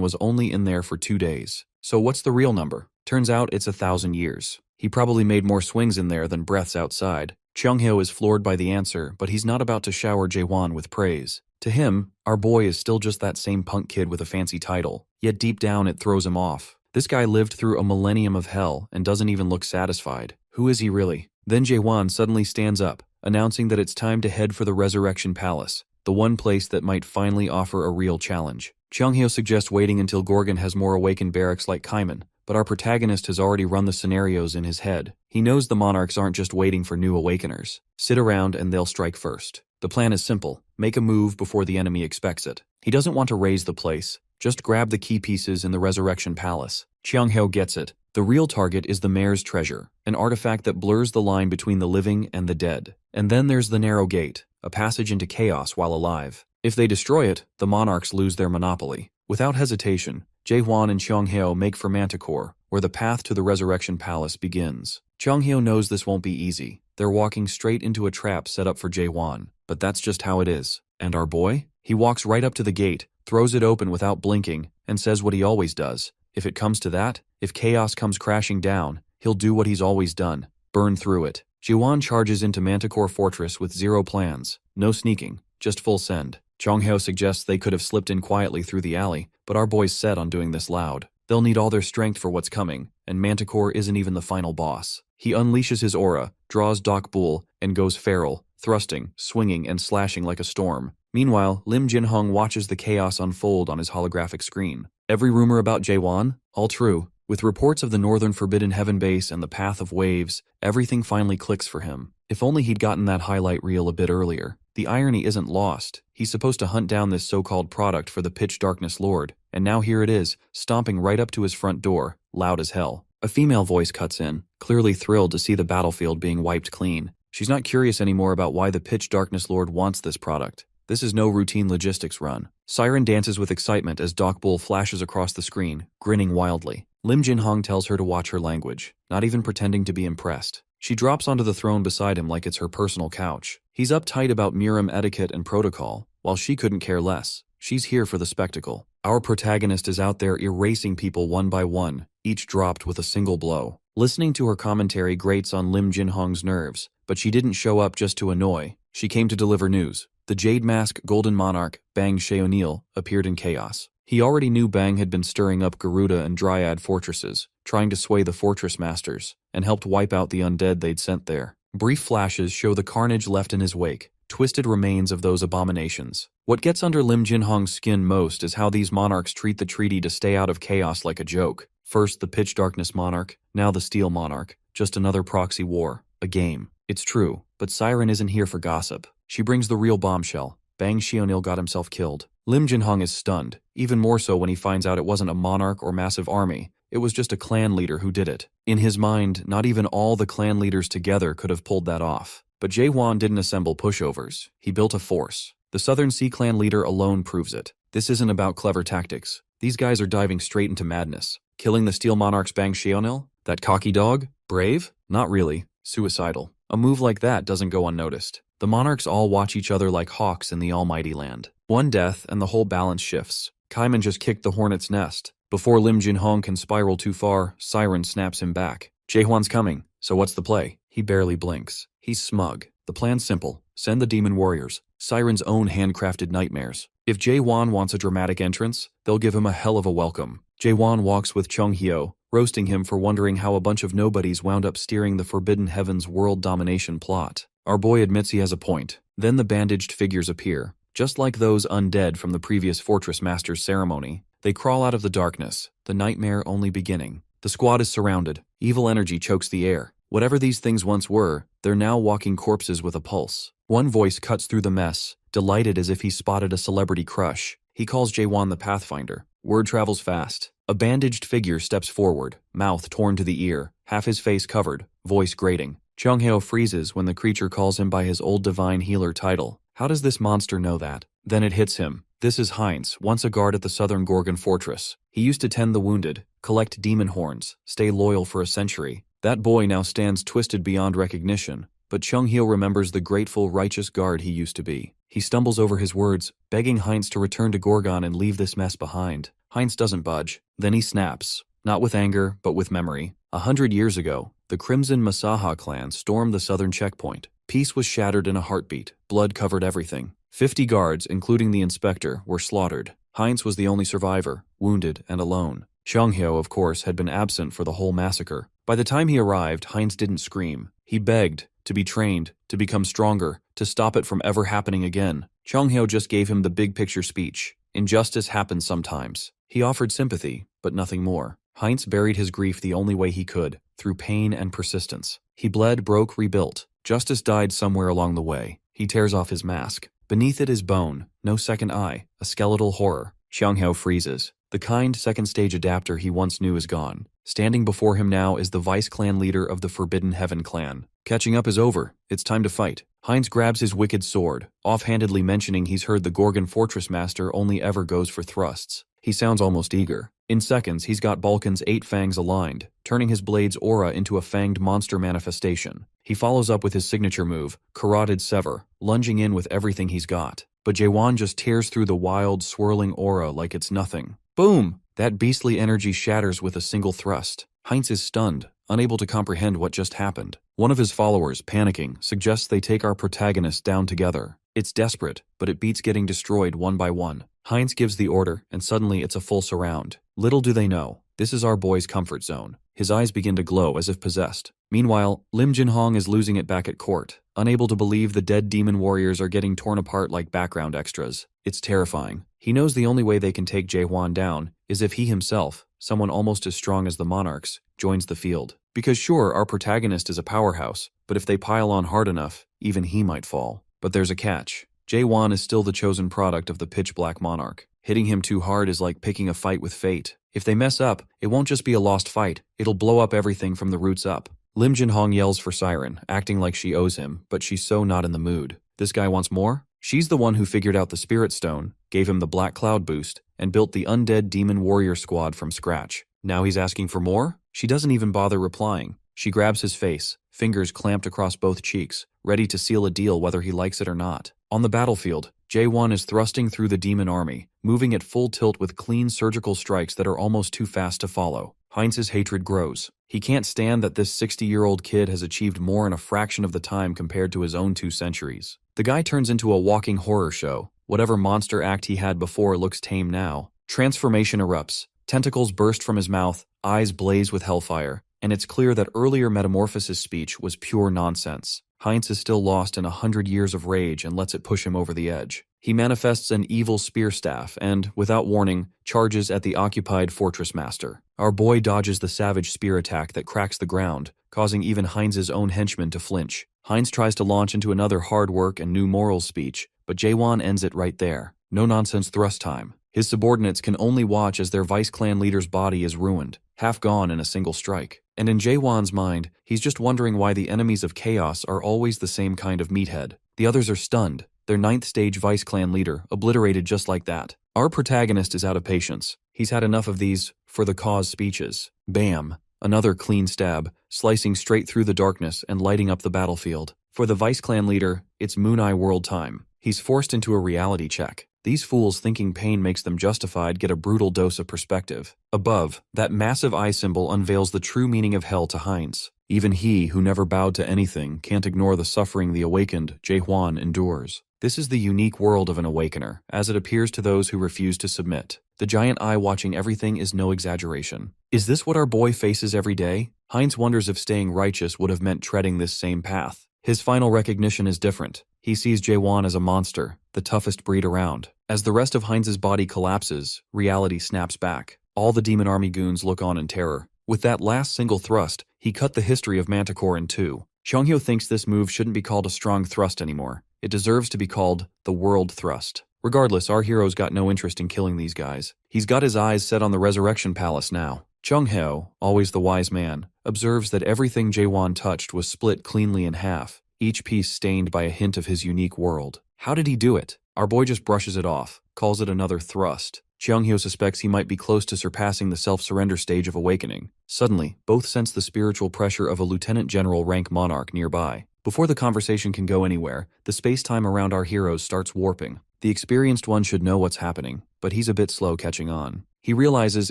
was only in there for 2 days. So what's the real number? Turns out it's 1,000 years. He probably made more swings in there than breaths outside. Cheong-hyo is floored by the answer, but he's not about to shower Jae-won with praise. To him, our boy is still just that same punk kid with a fancy title, yet deep down it throws him off. This guy lived through a millennium of hell and doesn't even look satisfied. Who is he really? Then Jae-won suddenly stands up, announcing that it's time to head for the Resurrection Palace, the one place that might finally offer a real challenge. Cheong-hyo suggests waiting until Gorgon has more awakened barracks like Kaiman, but our protagonist has already run the scenarios in his head. He knows the monarchs aren't just waiting for new awakeners. Sit around and they'll strike first. The plan is simple. Make a move before the enemy expects it. He doesn't want to raise the place. Just grab the key pieces in the Resurrection Palace. Cheong-hyo gets it. The real target is the Mayor's Treasure, an artifact that blurs the line between the living and the dead. And then there's the Narrow Gate, a passage into chaos while alive. If they destroy it, the monarchs lose their monopoly. Without hesitation, Jae-hwan and Cheong-hyo make for Manticore, where the path to the Resurrection Palace begins. Cheong-hyo knows this won't be easy. They're walking straight into a trap set up for Jae-hwan, but that's just how it is. And our boy? He walks right up to the gate, throws it open without blinking, and says what he always does. If it comes to that, if chaos comes crashing down, he'll do what he's always done, burn through it. Jae-won charges into Manticore Fortress with zero plans, no sneaking, just full send. Cheong-hyo suggests they could have slipped in quietly through the alley, but our boy's set on doing this loud. They'll need all their strength for what's coming, and Manticore isn't even the final boss. He unleashes his aura, draws Doc Bull, and goes feral, thrusting, swinging, and slashing like a storm. Meanwhile, Lim Jin-hung watches the chaos unfold on his holographic screen. Every rumor about Jae-won? All true. With reports of the Northern Forbidden Heaven base and the Path of Waves, everything finally clicks for him. If only he'd gotten that highlight reel a bit earlier. The irony isn't lost. He's supposed to hunt down this so-called product for the Pitch Darkness Lord, and now here it is, stomping right up to his front door, loud as hell. A female voice cuts in, clearly thrilled to see the battlefield being wiped clean. She's not curious anymore about why the Pitch Darkness Lord wants this product. This is no routine logistics run. Siren dances with excitement as Doc Bull flashes across the screen, grinning wildly. Lim Jin-hong tells her to watch her language, not even pretending to be impressed. She drops onto the throne beside him like it's her personal couch. He's uptight about Miram etiquette and protocol, while she couldn't care less. She's here for the spectacle. Our protagonist is out there erasing people one by one, each dropped with a single blow. Listening to her commentary grates on Lim Jin-hong's nerves, but she didn't show up just to annoy. She came to deliver news. The Jade Mask Golden Monarch, Bang Sheonil, appeared in chaos. He already knew Bang had been stirring up Garuda and Dryad fortresses, trying to sway the fortress masters, and helped wipe out the undead they'd sent there. Brief flashes show the carnage left in his wake, twisted remains of those abominations. What gets under Lim Jin-hong's skin most is how these monarchs treat the treaty to stay out of chaos like a joke. First the Pitch Darkness Monarch, now the Steel Monarch, just another proxy war, a game. It's true, but Siren isn't here for gossip. She brings the real bombshell. Bang Sheonil got himself killed. Lim Jin-hong is stunned, even more so when he finds out it wasn't a monarch or massive army. It was just a clan leader who did it. In his mind, not even all the clan leaders together could have pulled that off. But Jae-hwan didn't assemble pushovers. He built a force. The Southern Sea Clan leader alone proves it. This isn't about clever tactics. These guys are diving straight into madness. Killing the Steel Monarch's Bang Xiaonil? That cocky dog? Brave? Not really. Suicidal. A move like that doesn't go unnoticed. The monarchs all watch each other like hawks in the almighty land. One death and the whole balance shifts. Kaiman just kicked the hornet's nest. Before Lim Jin-hong can spiral too far, Siren snaps him back. Jae-hwan's coming, so what's the play? He barely blinks. He's smug. The plan's simple. Send the demon warriors. Siren's own handcrafted nightmares. If Jae-hwan wants a dramatic entrance, they'll give him a hell of a welcome. Jae-hwan walks with Chung-hyo, roasting him for wondering how a bunch of nobodies wound up steering the Forbidden Heavens world domination plot. Our boy admits he has a point. Then the bandaged figures appear. Just like those undead from the previous Fortress Master's ceremony, they crawl out of the darkness, the nightmare only beginning. The squad is surrounded. Evil energy chokes the air. Whatever these things once were, they're now walking corpses with a pulse. One voice cuts through the mess, delighted as if he spotted a celebrity crush. He calls Jae-hwan the Pathfinder. Word travels fast. A bandaged figure steps forward, mouth torn to the ear, half his face covered, voice grating. Chung-hyo freezes when the creature calls him by his old divine healer title. How does this monster know that? Then it hits him. This is Heinz, once a guard at the Southern Gorgon Fortress. He used to tend the wounded, collect demon horns, stay loyal for a century. That boy now stands twisted beyond recognition, but Chung-hyo remembers the grateful, righteous guard he used to be. He stumbles over his words, begging Heinz to return to Gorgon and leave this mess behind. Heinz doesn't budge. Then he snaps. Not with anger, but with memory. 100 years ago, the Crimson Masaha clan stormed the southern checkpoint. Peace was shattered in a heartbeat. Blood covered everything. 50 guards, including the inspector, were slaughtered. Heinz was the only survivor, wounded and alone. Chung-hyo, of course, had been absent for the whole massacre. By the time he arrived, Heinz didn't scream. He begged to be trained, to become stronger, to stop it from ever happening again. Chung-hyo just gave him the big picture speech. Injustice happens sometimes. He offered sympathy, but nothing more. Heinz buried his grief the only way he could, through pain and persistence. He bled, broke, rebuilt. Justice died somewhere along the way. He tears off his mask. Beneath it is bone, no second eye, a skeletal horror. Chung-hyo freezes. The kind second-stage adapter he once knew is gone. Standing before him now is the vice-clan leader of the Forbidden Heaven clan. Catching up is over. It's time to fight. Heinz grabs his wicked sword, offhandedly mentioning he's heard the Gorgon Fortress Master only ever goes for thrusts. He sounds almost eager. In seconds, he's got Balkan's 8 fangs aligned, turning his blade's aura into a fanged monster manifestation. He follows up with his signature move, Carotid Sever, lunging in with everything he's got. But Jae-hwan just tears through the wild, swirling aura like it's nothing. Boom! That beastly energy shatters with a single thrust. Heinz is stunned, unable to comprehend what just happened. One of his followers, panicking, suggests they take our protagonist down together. It's desperate, but it beats getting destroyed one by one. Heinz gives the order, and suddenly it's a full surround. Little do they know, this is our boy's comfort zone. His eyes begin to glow as if possessed. Meanwhile, Lim Jin-hong is losing it back at court, unable to believe the dead demon warriors are getting torn apart like background extras. It's terrifying. He knows the only way they can take Jae-hwan down is if he himself, someone almost as strong as the monarchs, joins the field. Because sure, our protagonist is a powerhouse, but if they pile on hard enough, even he might fall. But there's a catch. Jae-hwan is still the chosen product of the pitch-black monarch. Hitting him too hard is like picking a fight with fate. If they mess up, it won't just be a lost fight, it'll blow up everything from the roots up. Lim Jin-hong yells for Siren, acting like she owes him, but she's so not in the mood. This guy wants more? She's the one who figured out the Spirit Stone, gave him the Black Cloud boost, and built the undead demon warrior squad from scratch. Now he's asking for more? She doesn't even bother replying. She grabs his face, fingers clamped across both cheeks, ready to seal a deal whether he likes it or not. On the battlefield, Jae-hwan is thrusting through the demon army, moving at full tilt with clean surgical strikes that are almost too fast to follow. Heinz's hatred grows. He can't stand that this 60-year-old kid has achieved more in a fraction of the time compared to his own 2 centuries. The guy turns into a walking horror show. Whatever monster act he had before looks tame now. Transformation erupts. Tentacles burst from his mouth, eyes blaze with hellfire, and it's clear that earlier metamorphosis speech was pure nonsense. Heinz is still lost in 100 years of rage and lets it push him over the edge. He manifests an evil spear staff and, without warning, charges at the occupied fortress master. Our boy dodges the savage spear attack that cracks the ground, causing even Heinz's own henchmen to flinch. Heinz tries to launch into another hard work and new morals speech, but Jae-hwan ends it right there. No nonsense thrust time. His subordinates can only watch as their vice clan leader's body is ruined. half gone in a single strike. And in Jaewon's mind, he's just wondering why the enemies of chaos are always the same kind of meathead. The others are stunned, their 9th stage Vice Clan leader obliterated just like that. Our protagonist is out of patience. He's had enough of these for the cause speeches. Bam! Another clean stab, slicing straight through the darkness and lighting up the battlefield. For the Vice Clan leader, it's Moon Eye World time. He's forced into a reality check. These fools thinking pain makes them justified get a brutal dose of perspective. Above, that massive eye symbol unveils the true meaning of hell to Heinz. Even he, who never bowed to anything, can't ignore the suffering the awakened Jaehwan endures. This is the unique world of an awakener, as it appears to those who refuse to submit. The giant eye watching everything is no exaggeration. Is this what our boy faces every day? Heinz wonders if staying righteous would have meant treading this same path. His final recognition is different. He sees Jaewon as a monster, the toughest breed around. As the rest of Heinz's body collapses, reality snaps back. All the Demon Army goons look on in terror. With that last single thrust, he cut the history of Manticore in two. Cheonghyo thinks this move shouldn't be called a strong thrust anymore. It deserves to be called the World Thrust. Regardless, our hero's got no interest in killing these guys. He's got his eyes set on the Resurrection Palace now. Cheonghyo, always the wise man, observes that everything Jaewon touched was split cleanly in half, each piece stained by a hint of his unique world. How did he do it? Our boy just brushes it off, calls it another thrust. Cheonghyo suspects he might be close to surpassing the self-surrender stage of awakening. Suddenly, both sense the spiritual pressure of a lieutenant general rank monarch nearby. Before the conversation can go anywhere, the space-time around our heroes starts warping. The experienced one should know what's happening, but he's a bit slow catching on. He realizes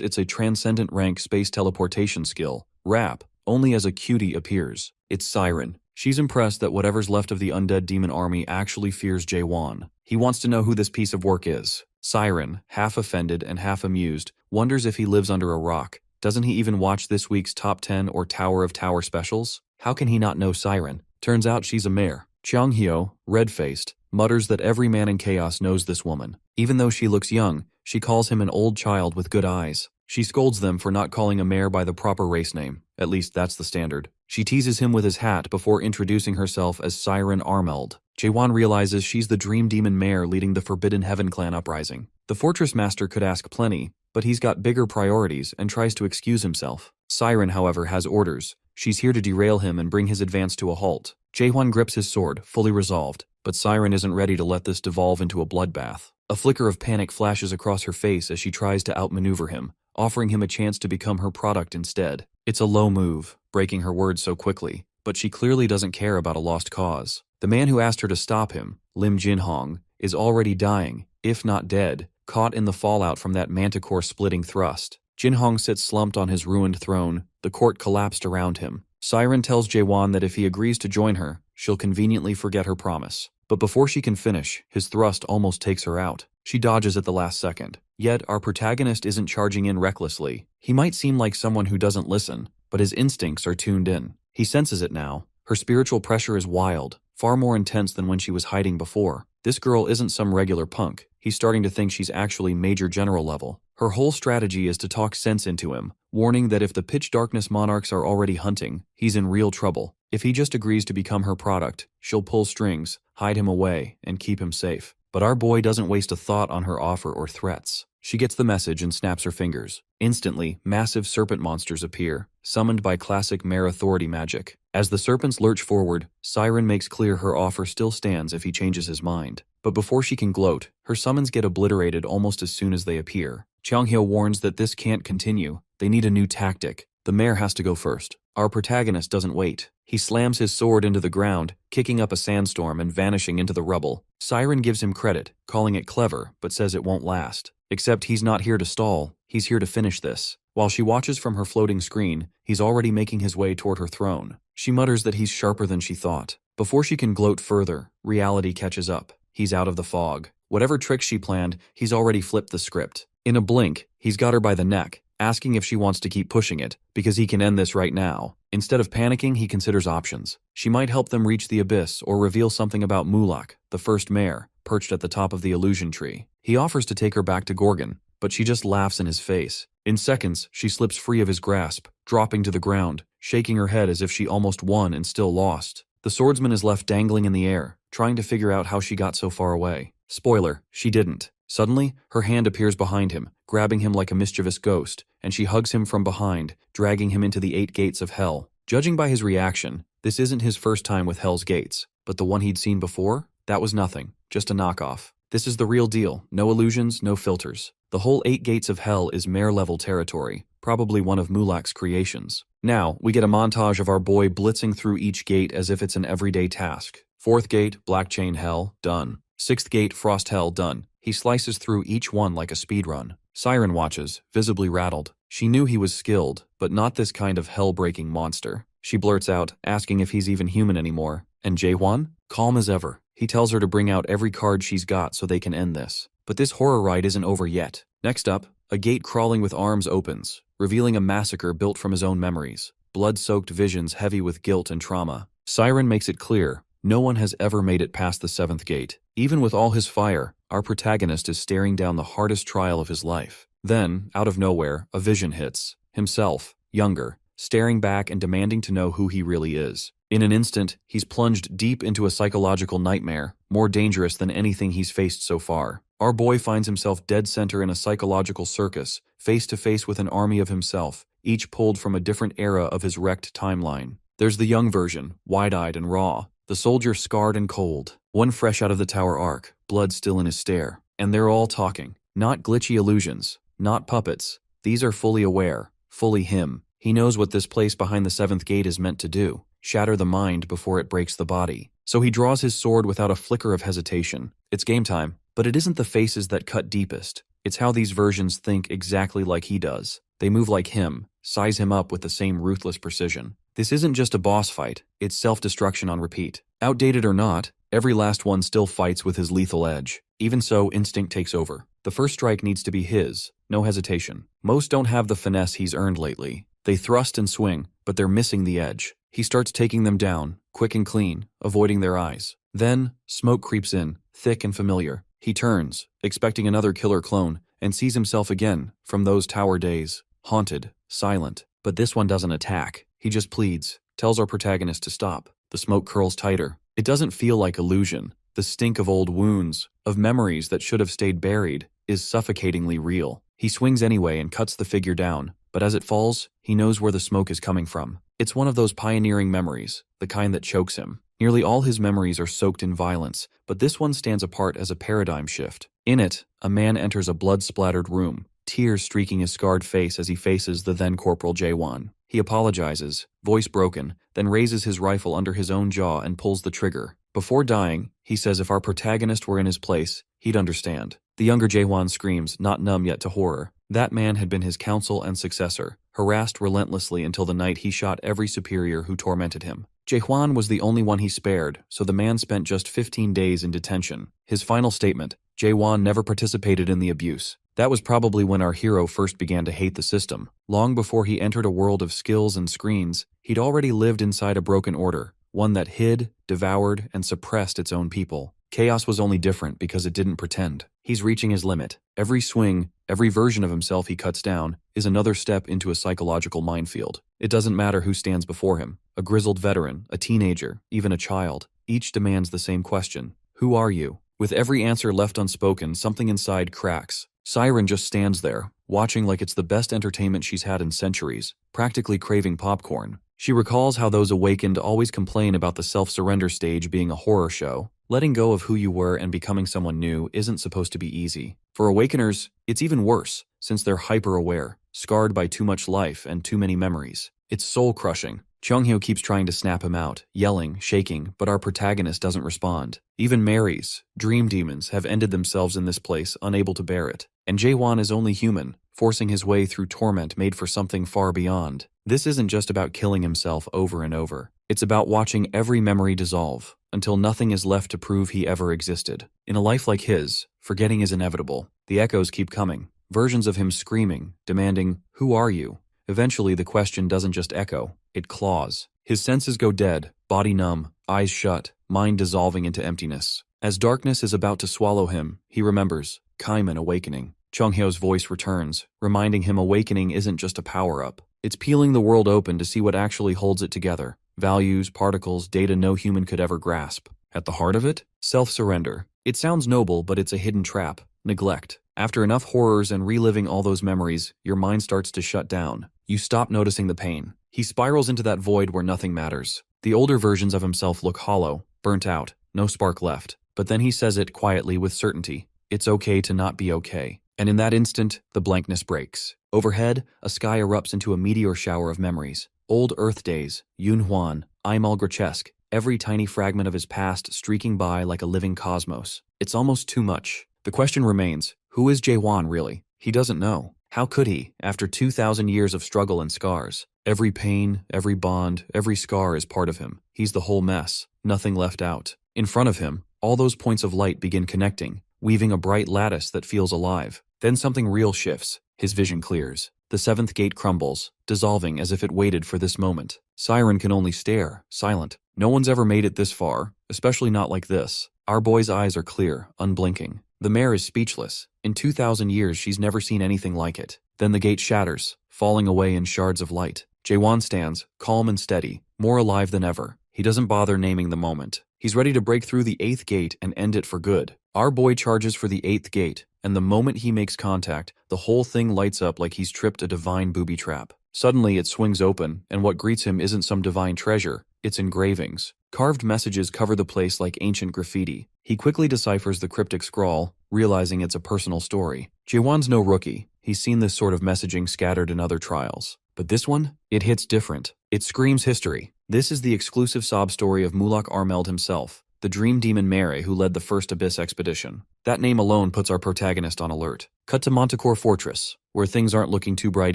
it's a transcendent rank space teleportation skill, RAP, only as a cutie appears. It's Siren. She's impressed that whatever's left of the undead demon army actually fears Jaewon. He wants to know who this piece of work is. Siren, half offended and half amused, wonders if he lives under a rock. Doesn't he even watch this week's Top 10 or Tower of Tower specials? How can he not know Siren? Turns out she's a mare. Cheonghyo, red-faced, mutters that every man in chaos knows this woman. Even though she looks young, she calls him an old child with good eyes. She scolds them for not calling a mare by the proper race name. At least that's the standard. She teases him with his hat before introducing herself as Siren Armeld. Jaewon realizes she's the Dream Demon mare leading the Forbidden Heaven clan uprising. The Fortress Master could ask plenty, but he's got bigger priorities and tries to excuse himself. Siren, however, has orders. She's here to derail him and bring his advance to a halt. Jaehwan grips his sword, fully resolved, but Siren isn't ready to let this devolve into a bloodbath. A flicker of panic flashes across her face as she tries to outmaneuver him, offering him a chance to become her product instead. It's a low move, breaking her words so quickly, but she clearly doesn't care about a lost cause. The man who asked her to stop him, Lim Jinhong, is already dying, if not dead, caught in the fallout from that manticore-splitting thrust. Jinhong sits slumped on his ruined throne, the court collapsed around him. Siren tells Jaewon that if he agrees to join her, she'll conveniently forget her promise. But before she can finish, his thrust almost takes her out. She dodges at the last second. Yet, our protagonist isn't charging in recklessly. He might seem like someone who doesn't listen, but his instincts are tuned in. He senses it now. Her spiritual pressure is wild, far more intense than when she was hiding before. This girl isn't some regular punk. He's starting to think she's actually Major General level. Her whole strategy is to talk sense into him, warning that if the Pitch Darkness monarchs are already hunting, he's in real trouble. If he just agrees to become her product, she'll pull strings, hide him away, and keep him safe. But our boy doesn't waste a thought on her offer or threats. She gets the message and snaps her fingers. Instantly, massive serpent monsters appear, summoned by classic mare authority magic. As the serpents lurch forward, Siren makes clear her offer still stands if he changes his mind. But before she can gloat, her summons get obliterated almost as soon as they appear. Cheonghyo warns that this can't continue. They need a new tactic. The mare has to go first. Our protagonist doesn't wait. He slams his sword into the ground, kicking up a sandstorm and vanishing into the rubble. Siren gives him credit, calling it clever, but says it won't last. Except he's not here to stall, he's here to finish this. While she watches from her floating screen, he's already making his way toward her throne. She mutters that he's sharper than she thought. Before she can gloat further, reality catches up. He's out of the fog. Whatever tricks she planned, he's already flipped the script. In a blink, he's got her by the neck, asking if she wants to keep pushing it, because he can end this right now. Instead of panicking, he considers options. She might help them reach the abyss or reveal something about Mulak, the first mare, perched at the top of the illusion tree. He offers to take her back to Gorgon, but she just laughs in his face. In seconds, she slips free of his grasp, dropping to the ground, shaking her head as if she almost won and still lost. The swordsman is left dangling in the air, trying to figure out how she got so far away. Spoiler, she didn't. Suddenly, her hand appears behind him, grabbing him like a mischievous ghost, and she hugs him from behind, dragging him into the 8 gates of hell. Judging by his reaction, this isn't his first time with Hell's Gates, but the one he'd seen before? That was nothing, just a knockoff. This is the real deal, no illusions, no filters. The whole 8 gates of hell is mare-level territory, probably one of Mulak's creations. Now, we get a montage of our boy blitzing through each gate as if it's an everyday task. 4th gate, Black Chain Hell, done. 6th gate, Frost Hell, done. He slices through each one like a speedrun. Siren watches, visibly rattled. She knew he was skilled, but not this kind of hell-breaking monster. She blurts out, asking if he's even human anymore. And Jae-hwan? Calm as ever. He tells her to bring out every card she's got so they can end this. But this horror ride isn't over yet. Next up, a gate crawling with arms opens, revealing a massacre built from his own memories. Blood-soaked visions heavy with guilt and trauma. Siren makes it clear, no one has ever made it past the 7th gate. Even with all his fire, our protagonist is staring down the hardest trial of his life. Then, out of nowhere, a vision hits. Himself, younger, staring back and demanding to know who he really is. In an instant, he's plunged deep into a psychological nightmare, more dangerous than anything he's faced so far. Our boy finds himself dead center in a psychological circus, face to face with an army of himself, each pulled from a different era of his wrecked timeline. There's the young version, wide-eyed and raw. The soldier scarred and cold. One fresh out of the tower arc, blood still in his stare. And they're all talking. Not glitchy illusions. Not puppets. These are fully aware. Fully him. He knows what this place behind the 7th gate is meant to do. Shatter the mind before it breaks the body. So he draws his sword without a flicker of hesitation. It's game time. But it isn't the faces that cut deepest. It's how these versions think exactly like he does. They move like him, size him up with the same ruthless precision. This isn't just a boss fight, it's self-destruction on repeat. Outdated or not, every last one still fights with his lethal edge. Even so, instinct takes over. The first strike needs to be his, no hesitation. Most don't have the finesse he's earned lately. They thrust and swing, but they're missing the edge. He starts taking them down, quick and clean, avoiding their eyes. Then, smoke creeps in, thick and familiar. He turns, expecting another killer clone, and sees himself again, from those tower days. Haunted, silent. But this one doesn't attack. He just pleads, tells our protagonist to stop. The smoke curls tighter. It doesn't feel like illusion. The stink of old wounds, of memories that should have stayed buried, is suffocatingly real. He swings anyway and cuts the figure down, but as it falls, he knows where the smoke is coming from. It's one of those pioneering memories, the kind that chokes him. Nearly all his memories are soaked in violence, but this one stands apart as a paradigm shift. In it, a man enters a blood-splattered room, tears streaking his scarred face as he faces the then-Corporal Jae-hwan. He apologizes, voice broken, then raises his rifle under his own jaw and pulls the trigger. Before dying, he says if our protagonist were in his place, he'd understand. The younger Jae-hwan screams, not numb yet to horror. That man had been his counsel and successor, harassed relentlessly until the night he shot every superior who tormented him. Jae-hwan was the only one he spared, so the man spent just 15 days in detention. His final statement, Jae-hwan never participated in the abuse. That was probably when our hero first began to hate the system. Long before he entered a world of skills and screens, he'd already lived inside a broken order, one that hid, devoured, and suppressed its own people. Chaos was only different because it didn't pretend. He's reaching his limit. Every swing, every version of himself he cuts down, is another step into a psychological minefield. It doesn't matter who stands before him, a grizzled veteran, a teenager, even a child. Each demands the same question. Who are you? With every answer left unspoken, something inside cracks. Siren just stands there, watching like it's the best entertainment she's had in centuries, practically craving popcorn. She recalls how those awakened always complain about the self-surrender stage being a horror show. Letting go of who you were and becoming someone new isn't supposed to be easy. For awakeners, it's even worse, since they're hyper-aware, scarred by too much life and too many memories. It's soul-crushing. Chung-hyo keeps trying to snap him out, yelling, shaking, but our protagonist doesn't respond. Even Mary's, dream demons, have ended themselves in this place, unable to bear it. And Jae-hwan is only human, forcing his way through torment made for something far beyond. This isn't just about killing himself over and over. It's about watching every memory dissolve, until nothing is left to prove he ever existed. In a life like his, forgetting is inevitable. The echoes keep coming. Versions of him screaming, demanding, "Who are you?" Eventually the question doesn't just echo, it claws. His senses go dead, body numb, eyes shut, mind dissolving into emptiness. As darkness is about to swallow him, he remembers, Kaiman awakening. Chung-hyo's voice returns, reminding him awakening isn't just a power-up. It's peeling the world open to see what actually holds it together. Values, particles, data no human could ever grasp. At the heart of it, self-surrender. It sounds noble, but it's a hidden trap. Neglect. After enough horrors and reliving all those memories, your mind starts to shut down. You stop noticing the pain. He spirals into that void where nothing matters. The older versions of himself look hollow, burnt out, no spark left. But then he says it quietly with certainty. It's okay to not be okay. And in that instant, the blankness breaks. Overhead, a sky erupts into a meteor shower of memories. Old Earth days, Yun Huan, Imal Grotesque, every tiny fragment of his past streaking by like a living cosmos. It's almost too much. The question remains, who is Jae-won really? He doesn't know. How could he, after 2,000 years of struggle and scars? Every pain, every bond, every scar is part of him. He's the whole mess, nothing left out. In front of him, all those points of light begin connecting, weaving a bright lattice that feels alive. Then something real shifts. His vision clears. The seventh gate crumbles, dissolving as if it waited for this moment. Siren can only stare, silent. No one's ever made it this far, especially not like this. Our boy's eyes are clear, unblinking. The mare is speechless. In 2,000 years, she's never seen anything like it. Then the gate shatters, falling away in shards of light. Jae-won stands, calm and steady, more alive than ever. He doesn't bother naming the moment. He's ready to break through the 8th gate and end it for good. Our boy charges for the 8th gate, and the moment he makes contact, the whole thing lights up like he's tripped a divine booby trap. Suddenly it swings open, and what greets him isn't some divine treasure, it's engravings. Carved messages cover the place like ancient graffiti. He quickly deciphers the cryptic scrawl, realizing it's a personal story. Jae-won's no rookie. He's seen this sort of messaging scattered in other trials. But this one? It hits different. It screams history. This is the exclusive sob story of Mulak Armeld himself, the dream demon Mare who led the first Abyss expedition. That name alone puts our protagonist on alert. Cut to Manticore Fortress, where things aren't looking too bright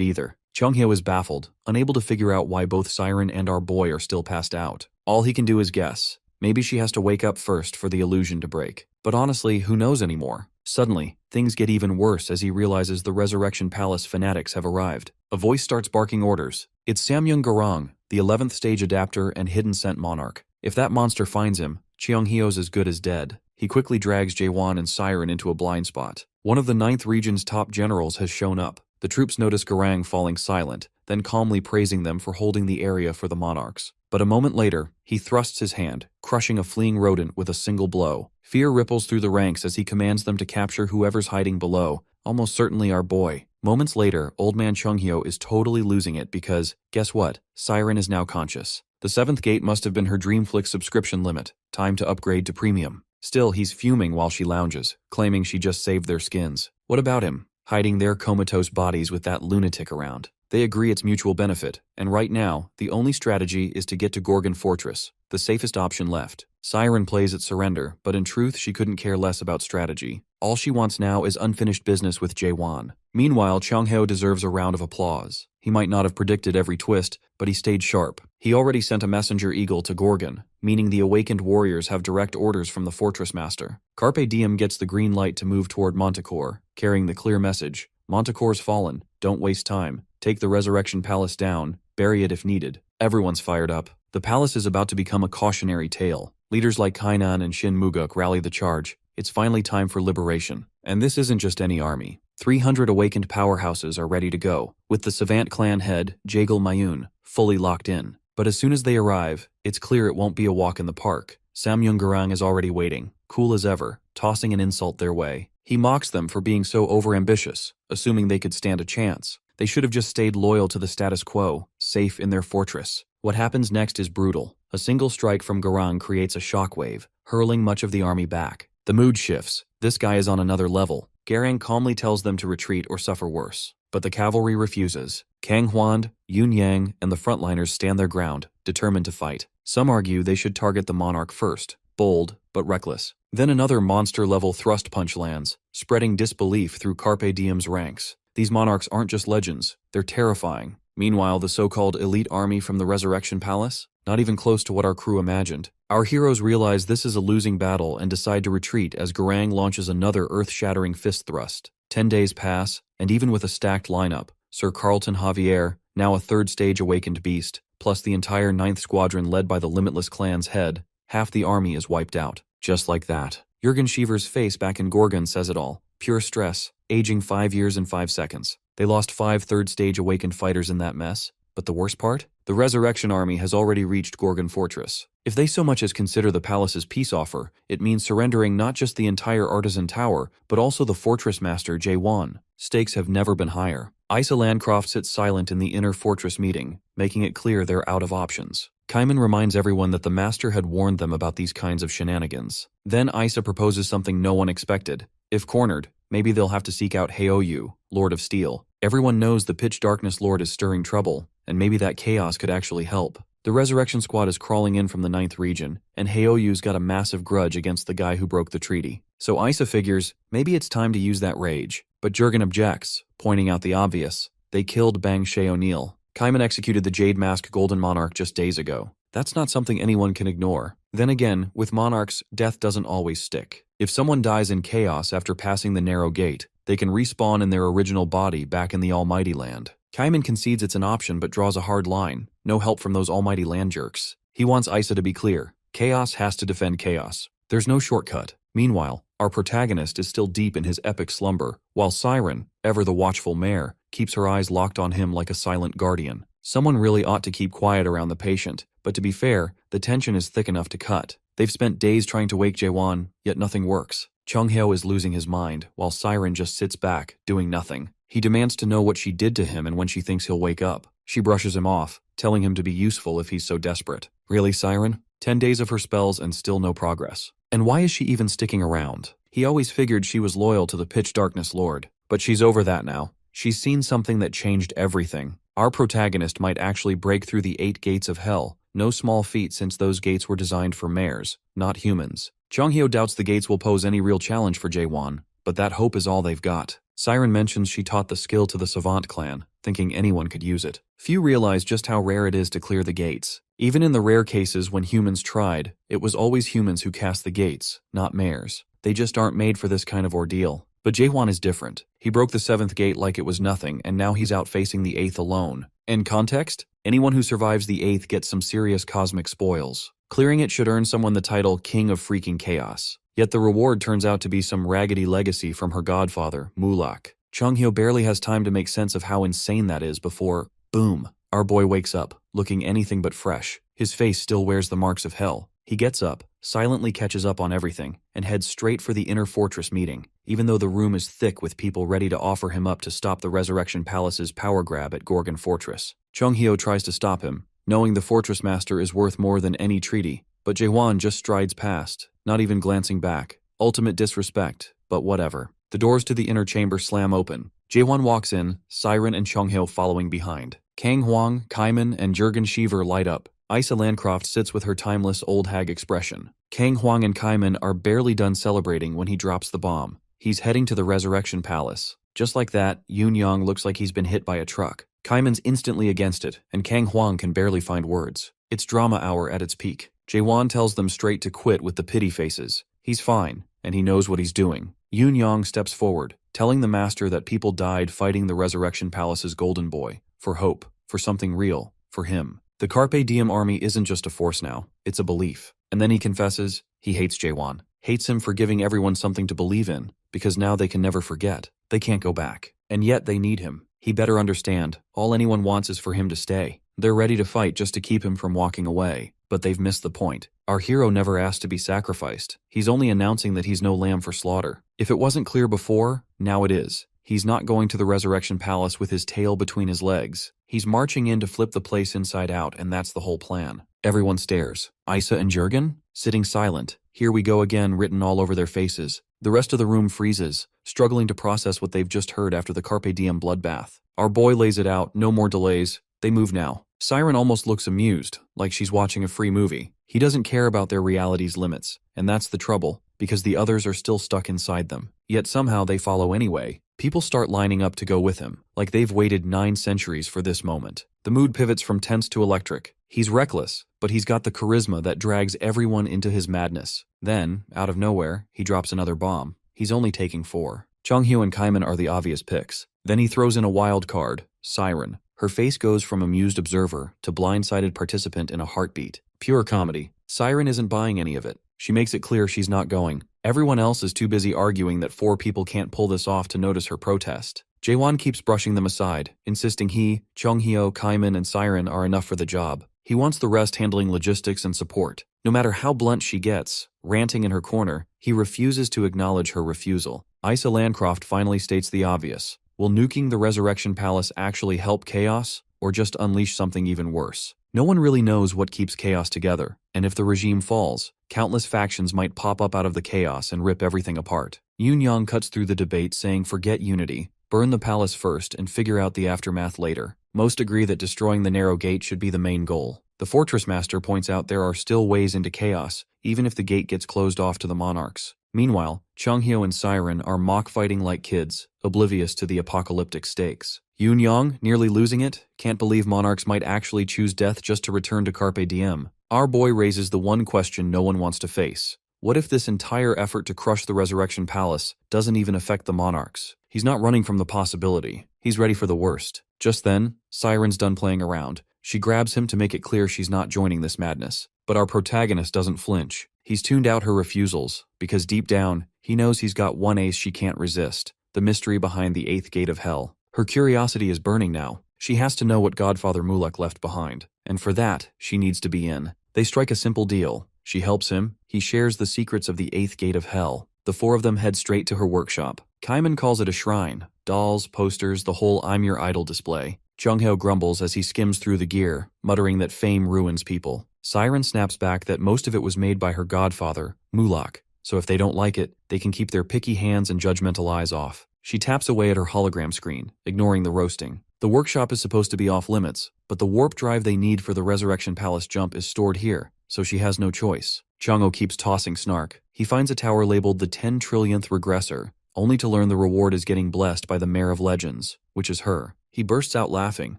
either. Chung-hyo is baffled, unable to figure out why both Siren and our boy are still passed out. All he can do is guess. Maybe she has to wake up first for the illusion to break. But honestly, who knows anymore? Suddenly, things get even worse as he realizes the Resurrection Palace fanatics have arrived. A voice starts barking orders. It's Samyung Garang, the 11th stage adapter and hidden scent monarch. If that monster finds him, Cheong-hyo's as good as dead. He quickly drags Jae-won and Siren into a blind spot. One of the 9th region's top generals has shown up. The troops notice Garang falling silent, then calmly praising them for holding the area for the monarchs. But a moment later, he thrusts his hand, crushing a fleeing rodent with a single blow. Fear ripples through the ranks as he commands them to capture whoever's hiding below, almost certainly our boy. Moments later, old man Chung-hyo is totally losing it because, guess what? Siren is now conscious. The 7th gate must have been her Dreamflix subscription limit. Time to upgrade to premium. Still, he's fuming while she lounges, claiming she just saved their skins. What about him? Hiding their comatose bodies with that lunatic around. They agree it's mutual benefit, and right now, the only strategy is to get to Gorgon Fortress, the safest option left. Siren plays at surrender, but in truth she couldn't care less about strategy. All she wants now is unfinished business with Jae-won. Meanwhile, Chung-hyo deserves a round of applause. He might not have predicted every twist, but he stayed sharp. He already sent a messenger eagle to Gorgon, meaning the awakened warriors have direct orders from the fortress master. Carpe Diem gets the green light to move toward Manticore, carrying the clear message. Manticore's fallen. Don't waste time. Take the Resurrection Palace down. Bury it if needed. Everyone's fired up. The palace is about to become a cautionary tale. Leaders like Kainan and Shin Muguk rally the charge. It's finally time for liberation. And this isn't just any army. 300 awakened powerhouses are ready to go, with the Savant clan head, Jaegel Mayun, fully locked in. But as soon as they arrive, it's clear it won't be a walk in the park. Samyung Garang is already waiting, cool as ever, tossing an insult their way. He mocks them for being so overambitious, assuming they could stand a chance. They should have just stayed loyal to the status quo, safe in their fortress. What happens next is brutal. A single strike from Garang creates a shockwave, hurling much of the army back. The mood shifts. This guy is on another level. Garang calmly tells them to retreat or suffer worse. But the cavalry refuses. Kang Hwand, Yoon Yang, and the frontliners stand their ground, determined to fight. Some argue they should target the monarch first. Bold, but reckless. Then another monster-level thrust punch lands, spreading disbelief through Carpe Diem's ranks. These monarchs aren't just legends, they're terrifying. Meanwhile, the so-called elite army from the Resurrection Palace? Not even close to what our crew imagined. Our heroes realize this is a losing battle and decide to retreat as Garang launches another earth-shattering fist thrust. 10 days pass, and even with a stacked lineup, Sir Carlton Javier, now a 3rd stage awakened beast, plus the entire 9th Squadron led by the Limitless clan's head, half the army is wiped out. Just like that. Jürgen Schiever's face back in Gorgon says it all. Pure stress, aging 5 years and 5 seconds. They lost 5 3rd stage awakened fighters in that mess. But the worst part? The Resurrection Army has already reached Gorgon Fortress. If they so much as consider the palace's peace offer, it means surrendering not just the entire Artisan Tower, but also the fortress master Jae-won. Stakes have never been higher. Isa Landcroft sits silent in the inner fortress meeting, making it clear they're out of options. Kaiman reminds everyone that the master had warned them about these kinds of shenanigans. Then Isa proposes something no one expected. If cornered, maybe they'll have to seek out Heoyu, Lord of Steel. Everyone knows the Pitch Darkness Lord is stirring trouble, and maybe that chaos could actually help. The Resurrection Squad is crawling in from the 9th region, and Heoyu's got a massive grudge against the guy who broke the treaty. So Isa figures, maybe it's time to use that rage. But Jurgen objects, pointing out the obvious. They killed Bang Shae O'Neill. Kaiman executed the Jade Mask Golden Monarch just days ago. That's not something anyone can ignore. Then again, with monarchs, death doesn't always stick. If someone dies in chaos after passing the narrow gate, they can respawn in their original body back in the Almighty Land. Kaiman concedes it's an option but draws a hard line. No help from those Almighty Land jerks. He wants Isa to be clear. Chaos has to defend chaos. There's no shortcut. Meanwhile, our protagonist is still deep in his epic slumber, while Siren, ever the watchful mare, keeps her eyes locked on him like a silent guardian. Someone really ought to keep quiet around the patient, but to be fair, the tension is thick enough to cut. They've spent days trying to wake Jae-won, yet nothing works. Chung-hyo is losing his mind, while Siren just sits back, doing nothing. He demands to know what she did to him and when she thinks he'll wake up. She brushes him off, telling him to be useful if he's so desperate. Really, Siren? 10 days of her spells and still no progress. And why is she even sticking around? He always figured she was loyal to the Pitch Darkness Lord. But she's over that now. She's seen something that changed everything. Our protagonist might actually break through the 8 gates of hell. No small feat since those gates were designed for mares, not humans. Chung-hyo doubts the gates will pose any real challenge for Jae-won, but that hope is all they've got. Siren mentions she taught the skill to the Savant clan, thinking anyone could use it. Few realize just how rare it is to clear the gates. Even in the rare cases when humans tried, it was always humans who cast the gates, not mares. They just aren't made for this kind of ordeal. But Jae-won is different. He broke the 7th gate like it was nothing, and now he's out facing the 8th alone. In context, anyone who survives the 8th gets some serious cosmic spoils. Clearing it should earn someone the title King of Freaking Chaos. Yet the reward turns out to be some raggedy legacy from her godfather, Mulak. Chung-hyo barely has time to make sense of how insane that is before, boom, our boy wakes up, looking anything but fresh. His face still wears the marks of hell. He gets up, silently catches up on everything, and heads straight for the inner fortress meeting, even though the room is thick with people ready to offer him up to stop the Resurrection Palace's power grab at Gorgon Fortress. Chung-hyo tries to stop him, knowing the fortress master is worth more than any treaty, but Jae-won just strides past, not even glancing back. Ultimate disrespect, but whatever. The doors to the inner chamber slam open. Jae-won walks in, Siren and Chung-hyo following behind. Kang Hwang, Kaiman, and Jurgen Sheever light up. Isa Landcroft sits with her timeless old hag expression. Kang Hwang and Kaiman are barely done celebrating when he drops the bomb. He's heading to the Resurrection Palace. Just like that, Yoon Young looks like he's been hit by a truck. Kaiman's instantly against it, and Kang Hwang can barely find words. It's drama hour at its peak. Jae-won tells them straight to quit with the pity faces. He's fine, and he knows what he's doing. Yoon Young steps forward, telling the master that people died fighting the Resurrection Palace's golden boy. For hope, for something real, for him. The Carpe Diem army isn't just a force now, it's a belief. And then he confesses, he hates Jae-won. Hates him for giving everyone something to believe in, because now they can never forget. They can't go back. And yet they need him. He better understand, all anyone wants is for him to stay. They're ready to fight just to keep him from walking away. But they've missed the point. Our hero never asked to be sacrificed. He's only announcing that he's no lamb for slaughter. If it wasn't clear before, now it is. He's not going to the Resurrection Palace with his tail between his legs. He's marching in to flip the place inside out, and that's the whole plan. Everyone stares. Isa and Jurgen? Sitting silent. Here we go again written all over their faces. The rest of the room freezes, struggling to process what they've just heard after the Carpe Diem bloodbath. Our boy lays it out, no more delays. They move now. Siren almost looks amused, like she's watching a free movie. He doesn't care about their reality's limits, and that's the trouble, because the others are still stuck inside them. Yet somehow they follow anyway. People start lining up to go with him, like they've waited 9 centuries for this moment. The mood pivots from tense to electric. He's reckless, but he's got the charisma that drags everyone into his madness. Then, out of nowhere, he drops another bomb. He's only taking 4. Chung-hyo and Kaiman are the obvious picks. Then he throws in a wild card, Siren. Her face goes from amused observer to blindsided participant in a heartbeat. Pure comedy. Siren isn't buying any of it. She makes it clear she's not going. Everyone else is too busy arguing that 4 people can't pull this off to notice her protest. Jaewon keeps brushing them aside, insisting he, Chung-hyo, Kaiman, and Siren are enough for the job. He wants the rest handling logistics and support. No matter how blunt she gets, ranting in her corner, he refuses to acknowledge her refusal. Isa Landcroft finally states the obvious. Will nuking the Resurrection Palace actually help chaos, or just unleash something even worse? No one really knows what keeps chaos together, and if the regime falls, countless factions might pop up out of the chaos and rip everything apart. Yoon Young cuts through the debate saying forget unity, burn the palace first and figure out the aftermath later. Most agree that destroying the narrow gate should be the main goal. The Fortress Master points out there are still ways into chaos, even if the gate gets closed off to the monarchs. Meanwhile, Chung-hyo and Siren are mock-fighting like kids, oblivious to the apocalyptic stakes. Yoon Young, nearly losing it, can't believe monarchs might actually choose death just to return to Carpe Diem. Our boy raises the one question no one wants to face. What if this entire effort to crush the Resurrection Palace doesn't even affect the monarchs? He's not running from the possibility. He's ready for the worst. Just then, Siren's done playing around. She grabs him to make it clear she's not joining this madness. But our protagonist doesn't flinch. He's tuned out her refusals, because deep down, he knows he's got one ace she can't resist, the mystery behind the 8th gate of hell. Her curiosity is burning now. She has to know what Godfather Mulak left behind, and for that, she needs to be in. They strike a simple deal. She helps him, he shares the secrets of the 8th gate of hell. The four of them head straight to her workshop. Kaiman calls it a shrine. Dolls, posters, the whole I'm your idol display. Chung-hyo grumbles as he skims through the gear, muttering that fame ruins people. Siren snaps back that most of it was made by her godfather, Mulak, so if they don't like it, they can keep their picky hands and judgmental eyes off. She taps away at her hologram screen, ignoring the roasting. The workshop is supposed to be off limits, but the warp drive they need for the Resurrection Palace jump is stored here, so she has no choice. Chung-ho keeps tossing snark. He finds a tower labeled the 10 trillionth regressor, only to learn the reward is getting blessed by the Mare of Legends, which is her. He bursts out laughing.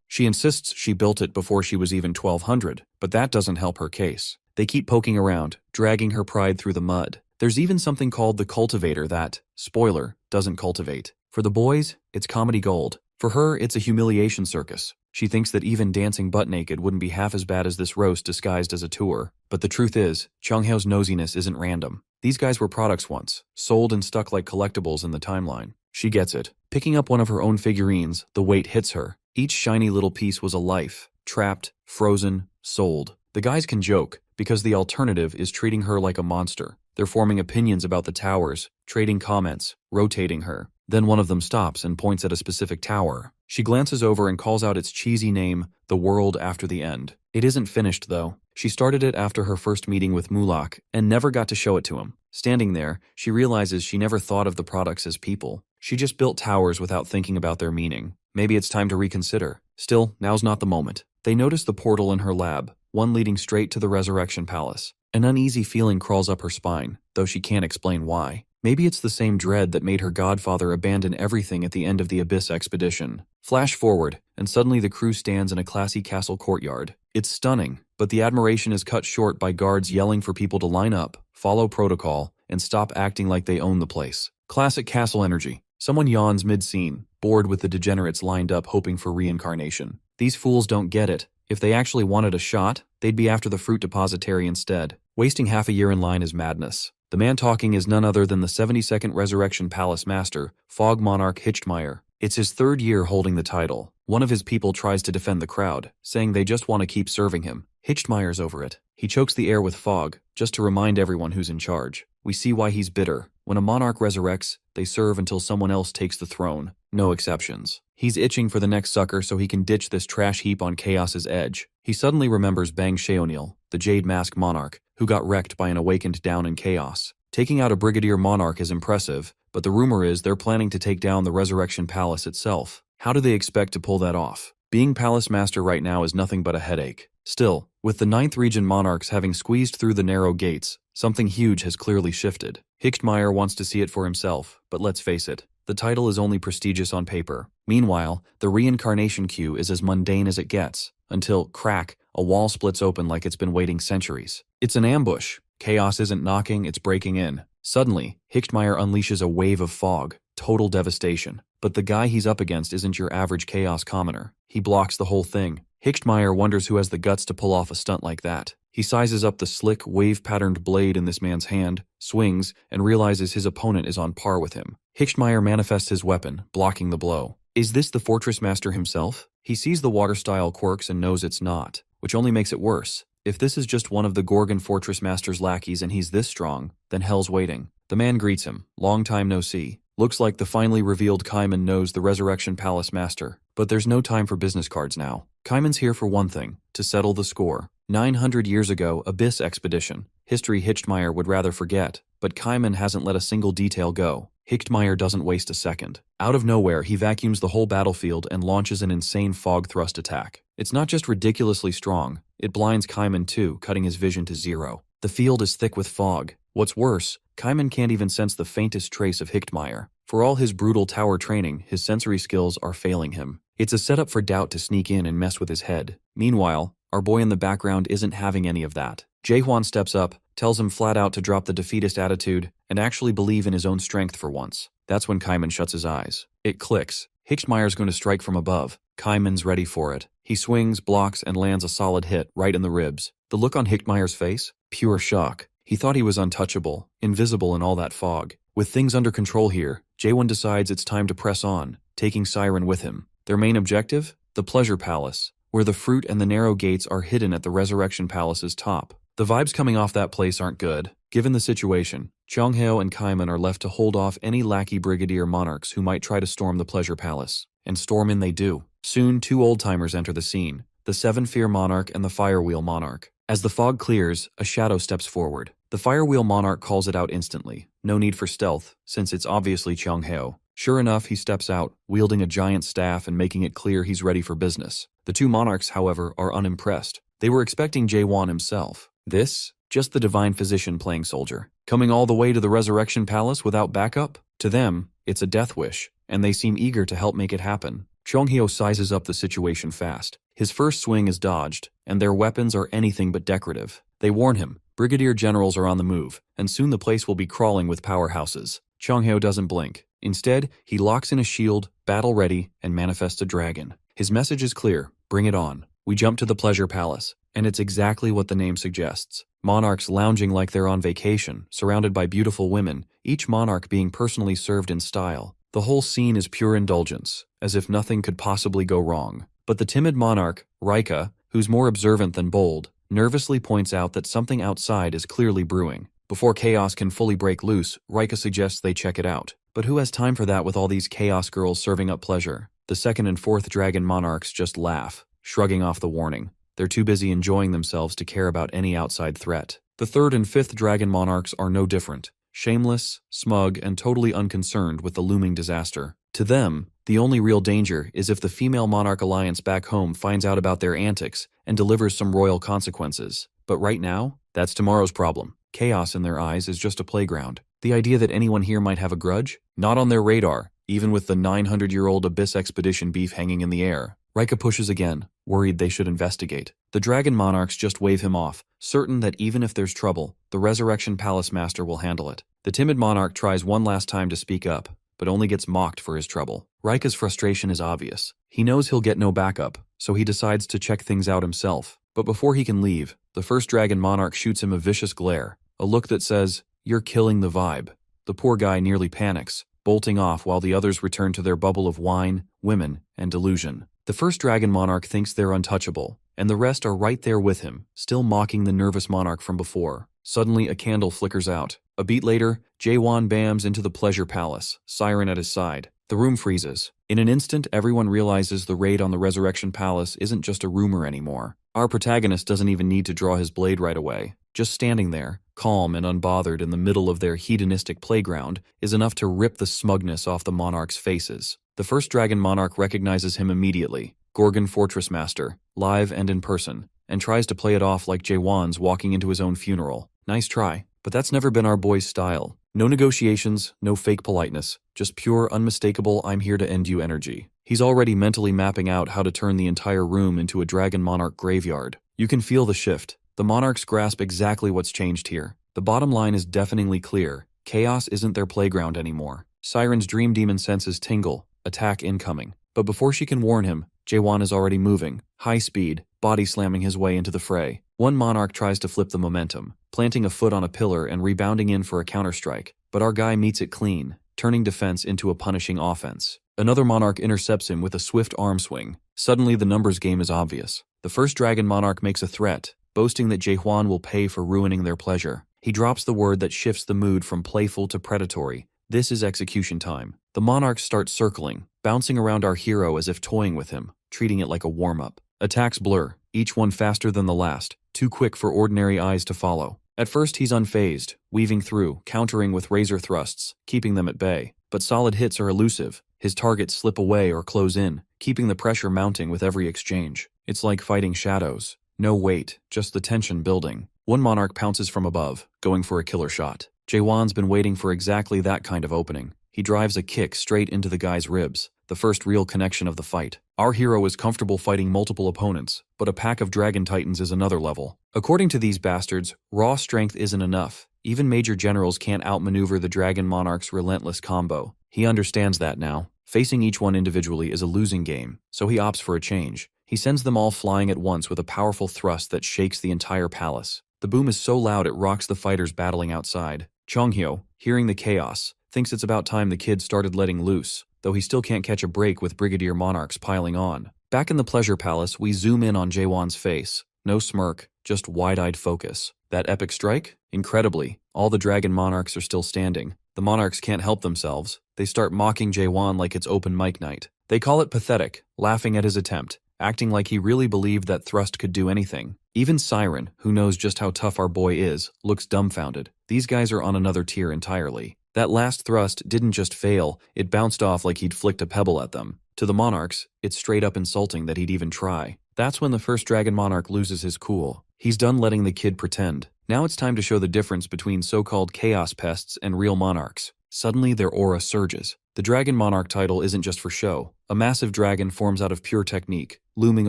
She insists she built it before she was even 1200, but that doesn't help her case. They keep poking around, dragging her pride through the mud. There's even something called the cultivator that, spoiler, doesn't cultivate. For the boys, it's comedy gold. For her, it's a humiliation circus. She thinks that even dancing butt naked wouldn't be half as bad as this roast disguised as a tour. But the truth is, Chung-hyo's nosiness isn't random. These guys were products once, sold and stuck like collectibles in the timeline. She gets it. Picking up one of her own figurines, the weight hits her. Each shiny little piece was a life. Trapped, frozen, sold. The guys can joke, because the alternative is treating her like a monster. They're forming opinions about the towers, trading comments, rotating her. Then one of them stops and points at a specific tower. She glances over and calls out its cheesy name, The World After the End. It isn't finished, though. She started it after her first meeting with Mulak and never got to show it to him. Standing there, she realizes she never thought of the products as people. She just built towers without thinking about their meaning. Maybe it's time to reconsider. Still, now's not the moment. They notice the portal in her lab, one leading straight to the Resurrection Palace. An uneasy feeling crawls up her spine, though she can't explain why. Maybe it's the same dread that made her godfather abandon everything at the end of the Abyss expedition. Flash forward, and suddenly the crew stands in a classy castle courtyard. It's stunning, but the admiration is cut short by guards yelling for people to line up, follow protocol, and stop acting like they own the place. Classic castle energy. Someone yawns mid-scene, bored with the degenerates lined up hoping for reincarnation. These fools don't get it. If they actually wanted a shot, they'd be after the fruit depository instead. Wasting half a year in line is madness. The man talking is none other than the 72nd Resurrection Palace Master, Fog Monarch Hichtmeyer. It's his third year holding the title. One of his people tries to defend the crowd, saying they just want to keep serving him. Hichtmeyer's over it. He chokes the air with fog, just to remind everyone who's in charge. We see why he's bitter. When a monarch resurrects, they serve until someone else takes the throne. No exceptions. He's itching for the next sucker so he can ditch this trash heap on Chaos's edge. He suddenly remembers Bang Sheonil, the Jade Mask Monarch, who got wrecked by an awakened down in Chaos. Taking out a Brigadier Monarch is impressive, but the rumor is they're planning to take down the Resurrection Palace itself. How do they expect to pull that off? Being Palace Master right now is nothing but a headache. Still, with the 9th Region monarchs having squeezed through the narrow gates, something huge has clearly shifted. Hichtmeyer wants to see it for himself, but let's face it, the title is only prestigious on paper. Meanwhile, the reincarnation queue is as mundane as it gets, until, crack, a wall splits open like it's been waiting centuries. It's an ambush. Chaos isn't knocking, it's breaking in. Suddenly, Hichtmeyer unleashes a wave of fog, total devastation. But the guy he's up against isn't your average Chaos commoner. He blocks the whole thing. Hichtmeyer wonders who has the guts to pull off a stunt like that. He sizes up the slick, wave-patterned blade in this man's hand, swings, and realizes his opponent is on par with him. Hichtmeyer manifests his weapon, blocking the blow. Is this the fortress master himself? He sees the water-style quirks and knows it's not, which only makes it worse. If this is just one of the Gorgon fortress master's lackeys and he's this strong, then hell's waiting. The man greets him. Long time no see. Looks like the finally revealed Kaiman knows the Resurrection Palace master. But there's no time for business cards now. Kaiman's here for one thing, to settle the score. 900 years ago, Abyss expedition. History Hichtmeyer would rather forget, but Kaiman hasn't let a single detail go. Hichtmeyer doesn't waste a second. Out of nowhere, he vacuums the whole battlefield and launches an insane fog thrust attack. It's not just ridiculously strong, it blinds Kaiman too, cutting his vision to zero. The field is thick with fog. What's worse, Kaiman can't even sense the faintest trace of Hichtmeyer. For all his brutal tower training, his sensory skills are failing him. It's a setup for Doubt to sneak in and mess with his head. Meanwhile, our boy in the background isn't having any of that. Jaehwan steps up, tells him flat out to drop the defeatist attitude and actually believe in his own strength for once. That's when Kaiman shuts his eyes. It clicks. Hichtmeyer's going to strike from above. Kaiman's ready for it. He swings, blocks, and lands a solid hit right in the ribs. The look on Hichtmeyer's face? Pure shock. He thought he was untouchable, invisible in all that fog. With things under control here, Jaehwan decides it's time to press on, taking Siren with him. Their main objective? The Pleasure Palace, where the fruit and the narrow gates are hidden at the Resurrection Palace's top. The vibes coming off that place aren't good. Given the situation, Chongheo and Kaiman are left to hold off any lackey brigadier monarchs who might try to storm the Pleasure Palace. And storm in they do. Soon, two old-timers enter the scene, the Seven-Fear Monarch and the Firewheel Monarch. As the fog clears, a shadow steps forward. The Firewheel Monarch calls it out instantly. No need for stealth, since it's obviously Chongheo. Sure enough, he steps out, wielding a giant staff and making it clear he's ready for business. The two monarchs, however, are unimpressed. They were expecting Jaehwan himself. This? Just the divine physician playing soldier. Coming all the way to the Resurrection Palace without backup? To them, it's a death wish, and they seem eager to help make it happen. Chongheo sizes up the situation fast. His first swing is dodged, and their weapons are anything but decorative. They warn him, brigadier generals are on the move, and soon the place will be crawling with powerhouses. Chongheo doesn't blink. Instead, he locks in a shield, battle ready, and manifests a dragon. His message is clear, bring it on. We jump to the Pleasure Palace, and it's exactly what the name suggests. Monarchs lounging like they're on vacation, surrounded by beautiful women, each monarch being personally served in style. The whole scene is pure indulgence, as if nothing could possibly go wrong. But the timid monarch, Rika, who's more observant than bold, nervously points out that something outside is clearly brewing. Before chaos can fully break loose, Rika suggests they check it out. But who has time for that with all these chaos girls serving up pleasure? The second and fourth dragon monarchs just laugh, shrugging off the warning. They're too busy enjoying themselves to care about any outside threat. The third and fifth dragon monarchs are no different. Shameless, smug, and totally unconcerned with the looming disaster. To them, the only real danger is if the female monarch alliance back home finds out about their antics and delivers some royal consequences. But right now, that's tomorrow's problem. Chaos in their eyes is just a playground. The idea that anyone here might have a grudge? Not on their radar, even with the 900-year-old Abyss expedition beef hanging in the air. Rika pushes again, worried they should investigate. The dragon monarchs just wave him off, certain that even if there's trouble, the Resurrection Palace Master will handle it. The timid monarch tries one last time to speak up, but only gets mocked for his trouble. Rika's frustration is obvious. He knows he'll get no backup, so he decides to check things out himself. But before he can leave, the first dragon monarch shoots him a vicious glare, a look that says, "You're killing the vibe." The poor guy nearly panics, bolting off while the others return to their bubble of wine, women, and delusion. The first dragon monarch thinks they're untouchable, and the rest are right there with him, still mocking the nervous monarch from before. Suddenly, a candle flickers out. A beat later, Jaehwan bams into the Pleasure Palace, Siren at his side. The room freezes. In an instant, everyone realizes the raid on the Resurrection Palace isn't just a rumor anymore. Our protagonist doesn't even need to draw his blade right away. Just standing there, calm and unbothered in the middle of their hedonistic playground, is enough to rip the smugness off the monarchs' faces. The first dragon monarch recognizes him immediately, Gorgon Fortress Master, live and in person, and tries to play it off like Jaehwan's walking into his own funeral. Nice try, but that's never been our boy's style. No negotiations, no fake politeness, just pure, unmistakable I'm here to end you energy. He's already mentally mapping out how to turn the entire room into a dragon monarch graveyard. You can feel the shift. The monarchs grasp exactly what's changed here. The bottom line is deafeningly clear. Chaos isn't their playground anymore. Siren's dream demon senses tingle, attack incoming. But before she can warn him, Jaehwan is already moving, high speed, body slamming his way into the fray. One monarch tries to flip the momentum, planting a foot on a pillar and rebounding in for a counterstrike. But our guy meets it clean, turning defense into a punishing offense. Another monarch intercepts him with a swift arm swing. Suddenly, the numbers game is obvious. The first dragon monarch makes a threat, boasting that Jaehuan will pay for ruining their pleasure. He drops the word that shifts the mood from playful to predatory. This is execution time. The monarchs start circling, bouncing around our hero as if toying with him, treating it like a warm-up. Attacks blur, each one faster than the last, too quick for ordinary eyes to follow. At first he's unfazed, weaving through, countering with razor thrusts, keeping them at bay. But solid hits are elusive. His targets slip away or close in, keeping the pressure mounting with every exchange. It's like fighting shadows. No weight, just the tension building. One monarch pounces from above, going for a killer shot. Jaehuan's been waiting for exactly that kind of opening. He drives a kick straight into the guy's ribs, the first real connection of the fight. Our hero is comfortable fighting multiple opponents, but a pack of dragon titans is another level. According to these bastards, raw strength isn't enough. Even major generals can't outmaneuver the dragon monarch's relentless combo. He understands that now. Facing each one individually is a losing game, so he opts for a change. He sends them all flying at once with a powerful thrust that shakes the entire palace. The boom is so loud it rocks the fighters battling outside. Chonghyo, hearing the chaos, thinks it's about time the kid started letting loose, though he still can't catch a break with brigadier monarchs piling on. Back in the pleasure palace, we zoom in on Jaehuan's face. No smirk, just wide-eyed focus. That epic strike? Incredibly, all the dragon monarchs are still standing. The monarchs can't help themselves. They start mocking Jaehuan like it's open mic night. They call it pathetic, laughing at his attempt, acting like he really believed that thrust could do anything. Even Siren, who knows just how tough our boy is, looks dumbfounded. These guys are on another tier entirely. That last thrust didn't just fail, it bounced off like he'd flicked a pebble at them. To the monarchs, it's straight up insulting that he'd even try. That's when the first dragon monarch loses his cool. He's done letting the kid pretend. Now it's time to show the difference between so-called chaos pests and real monarchs. Suddenly their aura surges. The dragon monarch title isn't just for show. A massive dragon forms out of pure technique, looming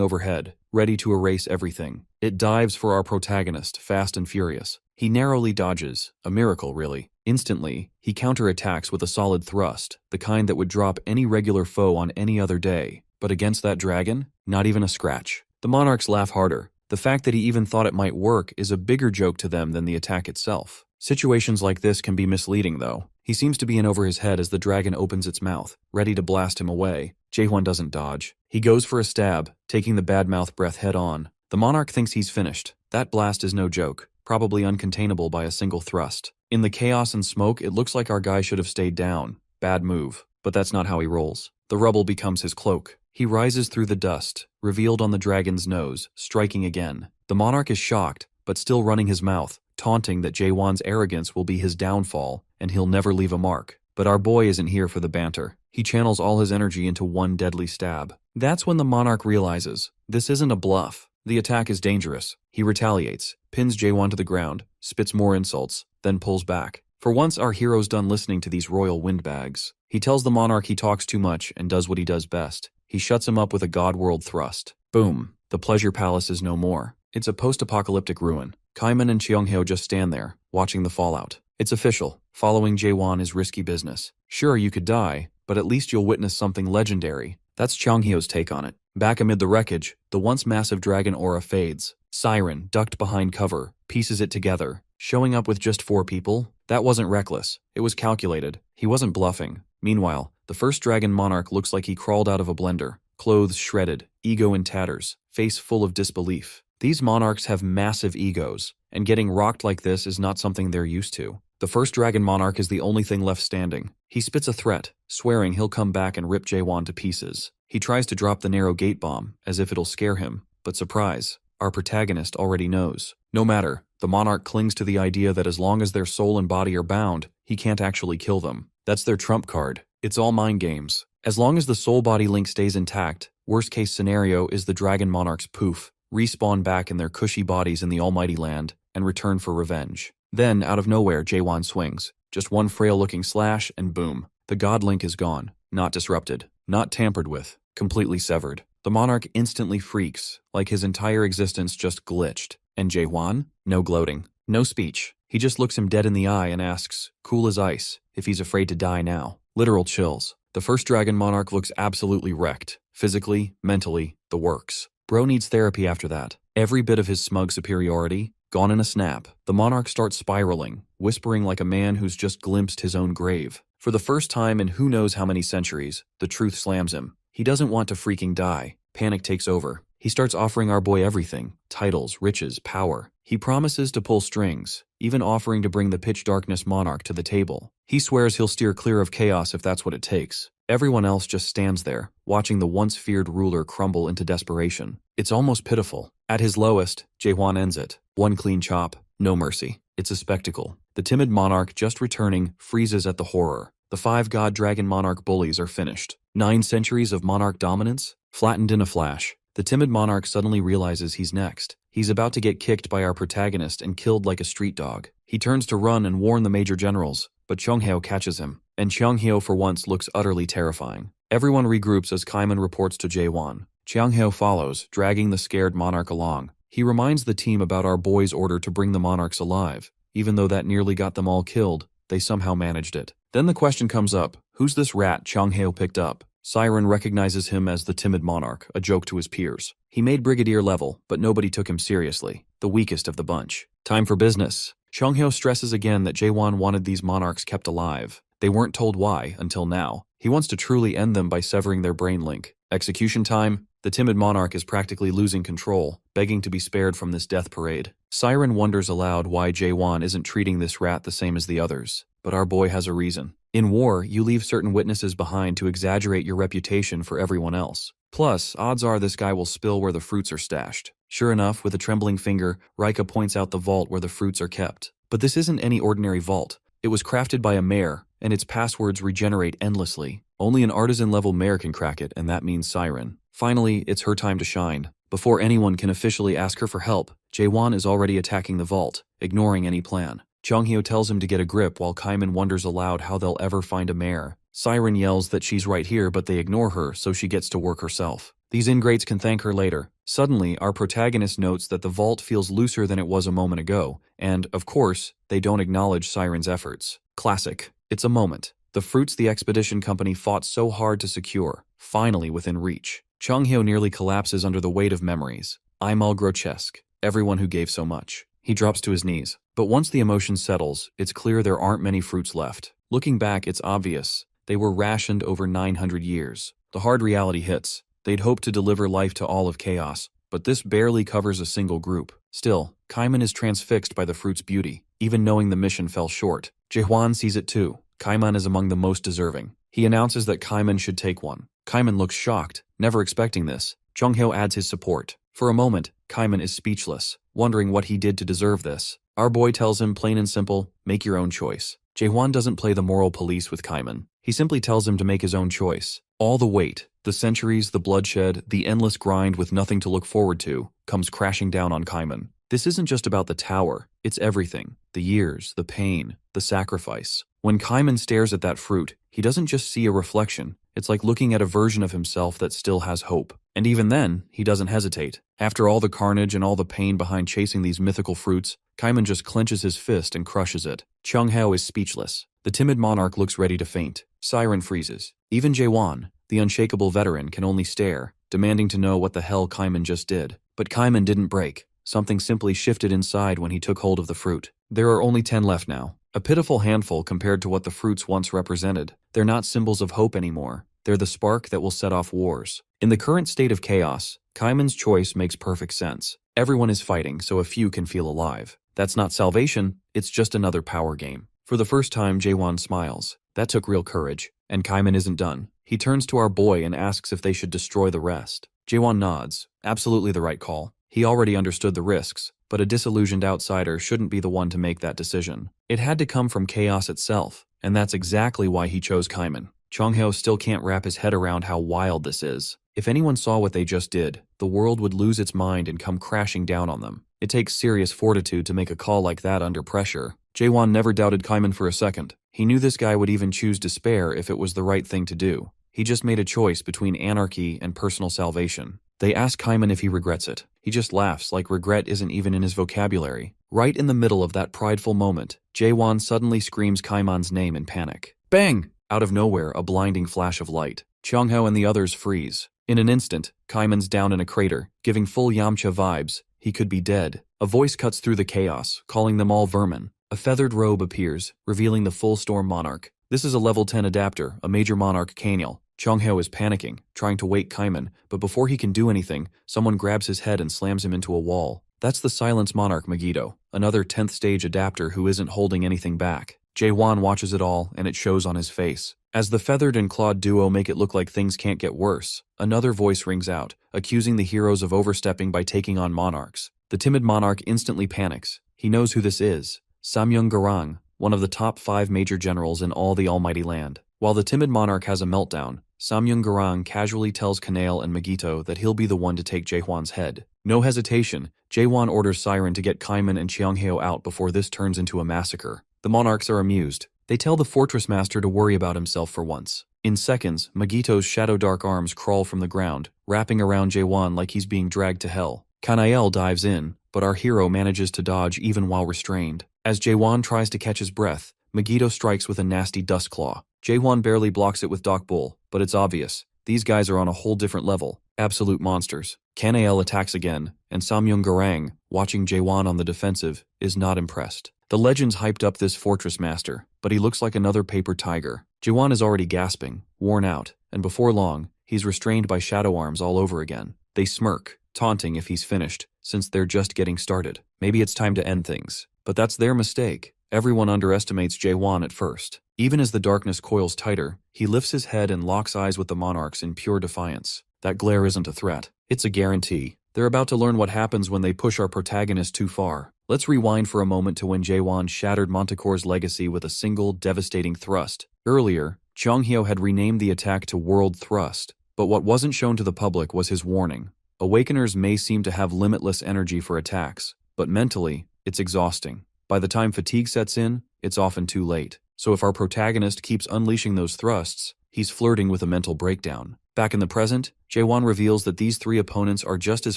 overhead, ready to erase everything. It dives for our protagonist, fast and furious. He narrowly dodges, a miracle really. Instantly, he counterattacks with a solid thrust, the kind that would drop any regular foe on any other day. But against that dragon, not even a scratch. The monarchs laugh harder. The fact that he even thought it might work is a bigger joke to them than the attack itself. Situations like this can be misleading though. He seems to be in over his head as the dragon opens its mouth, ready to blast him away. Jaehuan doesn't dodge. He goes for a stab, taking the bad mouth breath head on. The monarch thinks he's finished. That blast is no joke, probably uncontainable by a single thrust. In the chaos and smoke, it looks like our guy should have stayed down. Bad move. But that's not how he rolls. The rubble becomes his cloak. He rises through the dust, revealed on the dragon's nose, striking again. The monarch is shocked, but still running his mouth, taunting that Jaehuan's arrogance will be his downfall, and he'll never leave a mark. But our boy isn't here for the banter. He channels all his energy into one deadly stab. That's when the monarch realizes, this isn't a bluff. The attack is dangerous. He retaliates, pins Jaehuan to the ground, spits more insults, then pulls back. For once, our hero's done listening to these royal windbags. He tells the monarch he talks too much and does what he does best. He shuts him up with a god-world thrust. Boom. The pleasure palace is no more. It's a post-apocalyptic ruin. Kaiman and Cheonghyo just stand there, watching the fallout. It's official. Following Jaehuan is risky business. Sure, you could die, but at least you'll witness something legendary. That's Cheonghyo's take on it. Back amid the wreckage, the once massive dragon aura fades. Siren, ducked behind cover, pieces it together. Showing up with just 4 people? That wasn't reckless. It was calculated. He wasn't bluffing. Meanwhile, the first dragon monarch looks like he crawled out of a blender. Clothes shredded, ego in tatters, face full of disbelief. These monarchs have massive egos, and getting rocked like this is not something they're used to. The first dragon monarch is the only thing left standing. He spits a threat, swearing he'll come back and rip Jaehuan to pieces. He tries to drop the narrow gate bomb, as if it'll scare him. But surprise, our protagonist already knows. No matter, the monarch clings to the idea that as long as their soul and body are bound, he can't actually kill them. That's their trump card. It's all mind games. As long as the soul-body link stays intact, worst-case scenario is the dragon monarchs poof, respawn back in their cushy bodies in the almighty land, and return for revenge. Then, out of nowhere, Jaehuan swings. Just one frail-looking slash, and boom. The god link is gone. Not disrupted. Not tampered with. Completely severed. The monarch instantly freaks, like his entire existence just glitched. And Jaehuan? No gloating. No speech. He just looks him dead in the eye and asks, cool as ice, if he's afraid to die now. Literal chills. The first dragon monarch looks absolutely wrecked. Physically, mentally, the works. Bro needs therapy after that. Every bit of his smug superiority, gone in a snap. The monarch starts spiraling, whispering like a man who's just glimpsed his own grave. For the first time in who knows how many centuries, the truth slams him. He doesn't want to freaking die. Panic takes over. He starts offering our boy everything: titles, riches, power. He promises to pull strings, even offering to bring the pitch darkness monarch to the table. He swears he'll steer clear of chaos if that's what it takes. Everyone else just stands there, watching the once feared ruler crumble into desperation. It's almost pitiful. At his lowest, Jaehwan ends it. One clean chop, no mercy. It's a spectacle. The timid monarch, just returning, freezes at the horror. The 5 god dragon monarch bullies are finished. 9 centuries of monarch dominance? Flattened in a flash. The timid monarch suddenly realizes he's next. He's about to get kicked by our protagonist and killed like a street dog. He turns to run and warn the major generals, but Cheongheo catches him, and Cheongheo for once looks utterly terrifying. Everyone regroups as Kaiman reports to Jaehwan. Cheongheo follows, dragging the scared monarch along. He reminds the team about our boy's order to bring the monarchs alive. Even though that nearly got them all killed, they somehow managed it. Then the question comes up, who's this rat Cheongheo picked up? Siren recognizes him as the timid monarch, a joke to his peers. He made brigadier level, but nobody took him seriously. The weakest of the bunch. Time for business. Cheongheo stresses again that Jaehwan wanted these monarchs kept alive. They weren't told why, until now. He wants to truly end them by severing their brain link. Execution time? The timid monarch is practically losing control, begging to be spared from this death parade. Siren wonders aloud why Jaehwan isn't treating this rat the same as the others. But our boy has a reason. In war, you leave certain witnesses behind to exaggerate your reputation for everyone else. Plus, odds are this guy will spill where the fruits are stashed. Sure enough, with a trembling finger, Rika points out the vault where the fruits are kept. But this isn't any ordinary vault. It was crafted by a mayor, and its passwords regenerate endlessly. Only an artisan-level mayor can crack it, and that means Siren. Finally, it's her time to shine. Before anyone can officially ask her for help, Jaehwan is already attacking the vault, ignoring any plan. Cheongheo tells him to get a grip while Kaiman wonders aloud how they'll ever find a mayor. Siren yells that she's right here, but they ignore her, so she gets to work herself. These ingrates can thank her later. Suddenly, our protagonist notes that the vault feels looser than it was a moment ago, and, of course, they don't acknowledge Siren's efforts. Classic. It's a moment. The fruits the expedition company fought so hard to secure, finally within reach. Cheongheo nearly collapses under the weight of memories. I'm all grotesque. Everyone who gave so much. He drops to his knees. But once the emotion settles, it's clear there aren't many fruits left. Looking back, it's obvious. They were rationed over 900 years. The hard reality hits. They'd hoped to deliver life to all of chaos, but this barely covers a single group. Still, Kaiman is transfixed by the fruit's beauty, even knowing the mission fell short. Jaehwan sees it too. Kaiman is among the most deserving. He announces that Kaiman should take one. Kaiman looks shocked, never expecting this. Cheongheo adds his support. For a moment, Kaiman is speechless, wondering what he did to deserve this. Our boy tells him plain and simple, make your own choice. Jaehwan doesn't play the moral police with Kaiman. He simply tells him to make his own choice. All the weight, the centuries, the bloodshed, the endless grind with nothing to look forward to, comes crashing down on Kaiman. This isn't just about the tower, it's everything. The years, the pain, the sacrifice. When Kaiman stares at that fruit, he doesn't just see a reflection. It's like looking at a version of himself that still has hope. And even then, he doesn't hesitate. After all the carnage and all the pain behind chasing these mythical fruits, Kaiman just clenches his fist and crushes it. Cheongheo is speechless. The timid monarch looks ready to faint. Siren freezes. Even Jaehwan, the unshakable veteran, can only stare, demanding to know what the hell Kaiman just did. But Kaiman didn't break. Something simply shifted inside when he took hold of the fruit. There are only 10 left now. A pitiful handful compared to what the fruits once represented. They're not symbols of hope anymore. They're the spark that will set off wars. In the current state of chaos, Kaiman's choice makes perfect sense. Everyone is fighting, so a few can feel alive. That's not salvation, it's just another power game. For the first time, Jaehwan smiles. That took real courage. And Kaiman isn't done. He turns to our boy and asks if they should destroy the rest. Jaehwan nods. Absolutely the right call. He already understood the risks, but a disillusioned outsider shouldn't be the one to make that decision. It had to come from chaos itself, and that's exactly why he chose Kaiman. Cheongheo still can't wrap his head around how wild this is. If anyone saw what they just did, the world would lose its mind and come crashing down on them. It takes serious fortitude to make a call like that under pressure. Jaehwan never doubted Kaiman for a second. He knew this guy would even choose despair if it was the right thing to do. He just made a choice between anarchy and personal salvation. They ask Kaiman if he regrets it. He just laughs like regret isn't even in his vocabulary. Right in the middle of that prideful moment, Jaehwan suddenly screams Kaiman's name in panic. Bang! Out of nowhere, a blinding flash of light. Cheongheo and the others freeze. In an instant, Kaiman's down in a crater, giving full Yamcha vibes. he could be dead. A voice cuts through the chaos, calling them all vermin. A feathered robe appears, revealing the full Storm Monarch. This is a level 10 adapter, a major monarch Kaniel. Chonghyo is panicking, trying to wake Kaiman, but before he can do anything, someone grabs his head and slams him into a wall. That's the Silence Monarch Megiddo, another 10th stage adapter who isn't holding anything back. Jae-won watches it all, and it shows on his face. As the feathered and clawed duo make it look like things can't get worse, another voice rings out, accusing the heroes of overstepping by taking on monarchs. The timid monarch instantly panics. He knows who this is. Samyung Garang, one of the top 5 major generals in all the almighty land. While the timid monarch has a meltdown, Samyung Garang casually tells Kanail and Megito that he'll be the one to take Jaehwan's head. No hesitation, Jaehwan orders Siren to get Kaiman and Cheonghyo out before this turns into a massacre. The monarchs are amused. They tell the fortress master to worry about himself for once. In seconds, Megito's shadow dark arms crawl from the ground, wrapping around Jaehwan like he's being dragged to hell. Kanail dives in, but our hero manages to dodge even while restrained. As Jaehwan tries to catch his breath, Megito strikes with a nasty dust claw. Jaehwan barely blocks it with Doc Bull, but it's obvious. These guys are on a whole different level. Absolute monsters. Kanail attacks again, and Samyung Garang, watching Jaehwan on the defensive, is not impressed. The legends hyped up this fortress master, but he looks like another paper tiger. Jaehwan is already gasping, worn out, and before long, he's restrained by shadow arms all over again. They smirk, taunting if he's finished, since they're just getting started. Maybe it's time to end things. But that's their mistake. Everyone underestimates Jaehwan at first. Even as the darkness coils tighter, he lifts his head and locks eyes with the monarchs in pure defiance. That glare isn't a threat. It's a guarantee. They're about to learn what happens when they push our protagonist too far. Let's rewind for a moment to when Jaehwan shattered Manticore's legacy with a single, devastating thrust. Earlier, Cheonghyo had renamed the attack to World Thrust, but what wasn't shown to the public was his warning. Awakeners may seem to have limitless energy for attacks, but mentally, it's exhausting. By the time fatigue sets in, it's often too late. So if our protagonist keeps unleashing those thrusts, he's flirting with a mental breakdown. Back in the present, Jaehwan reveals that these 3 opponents are just as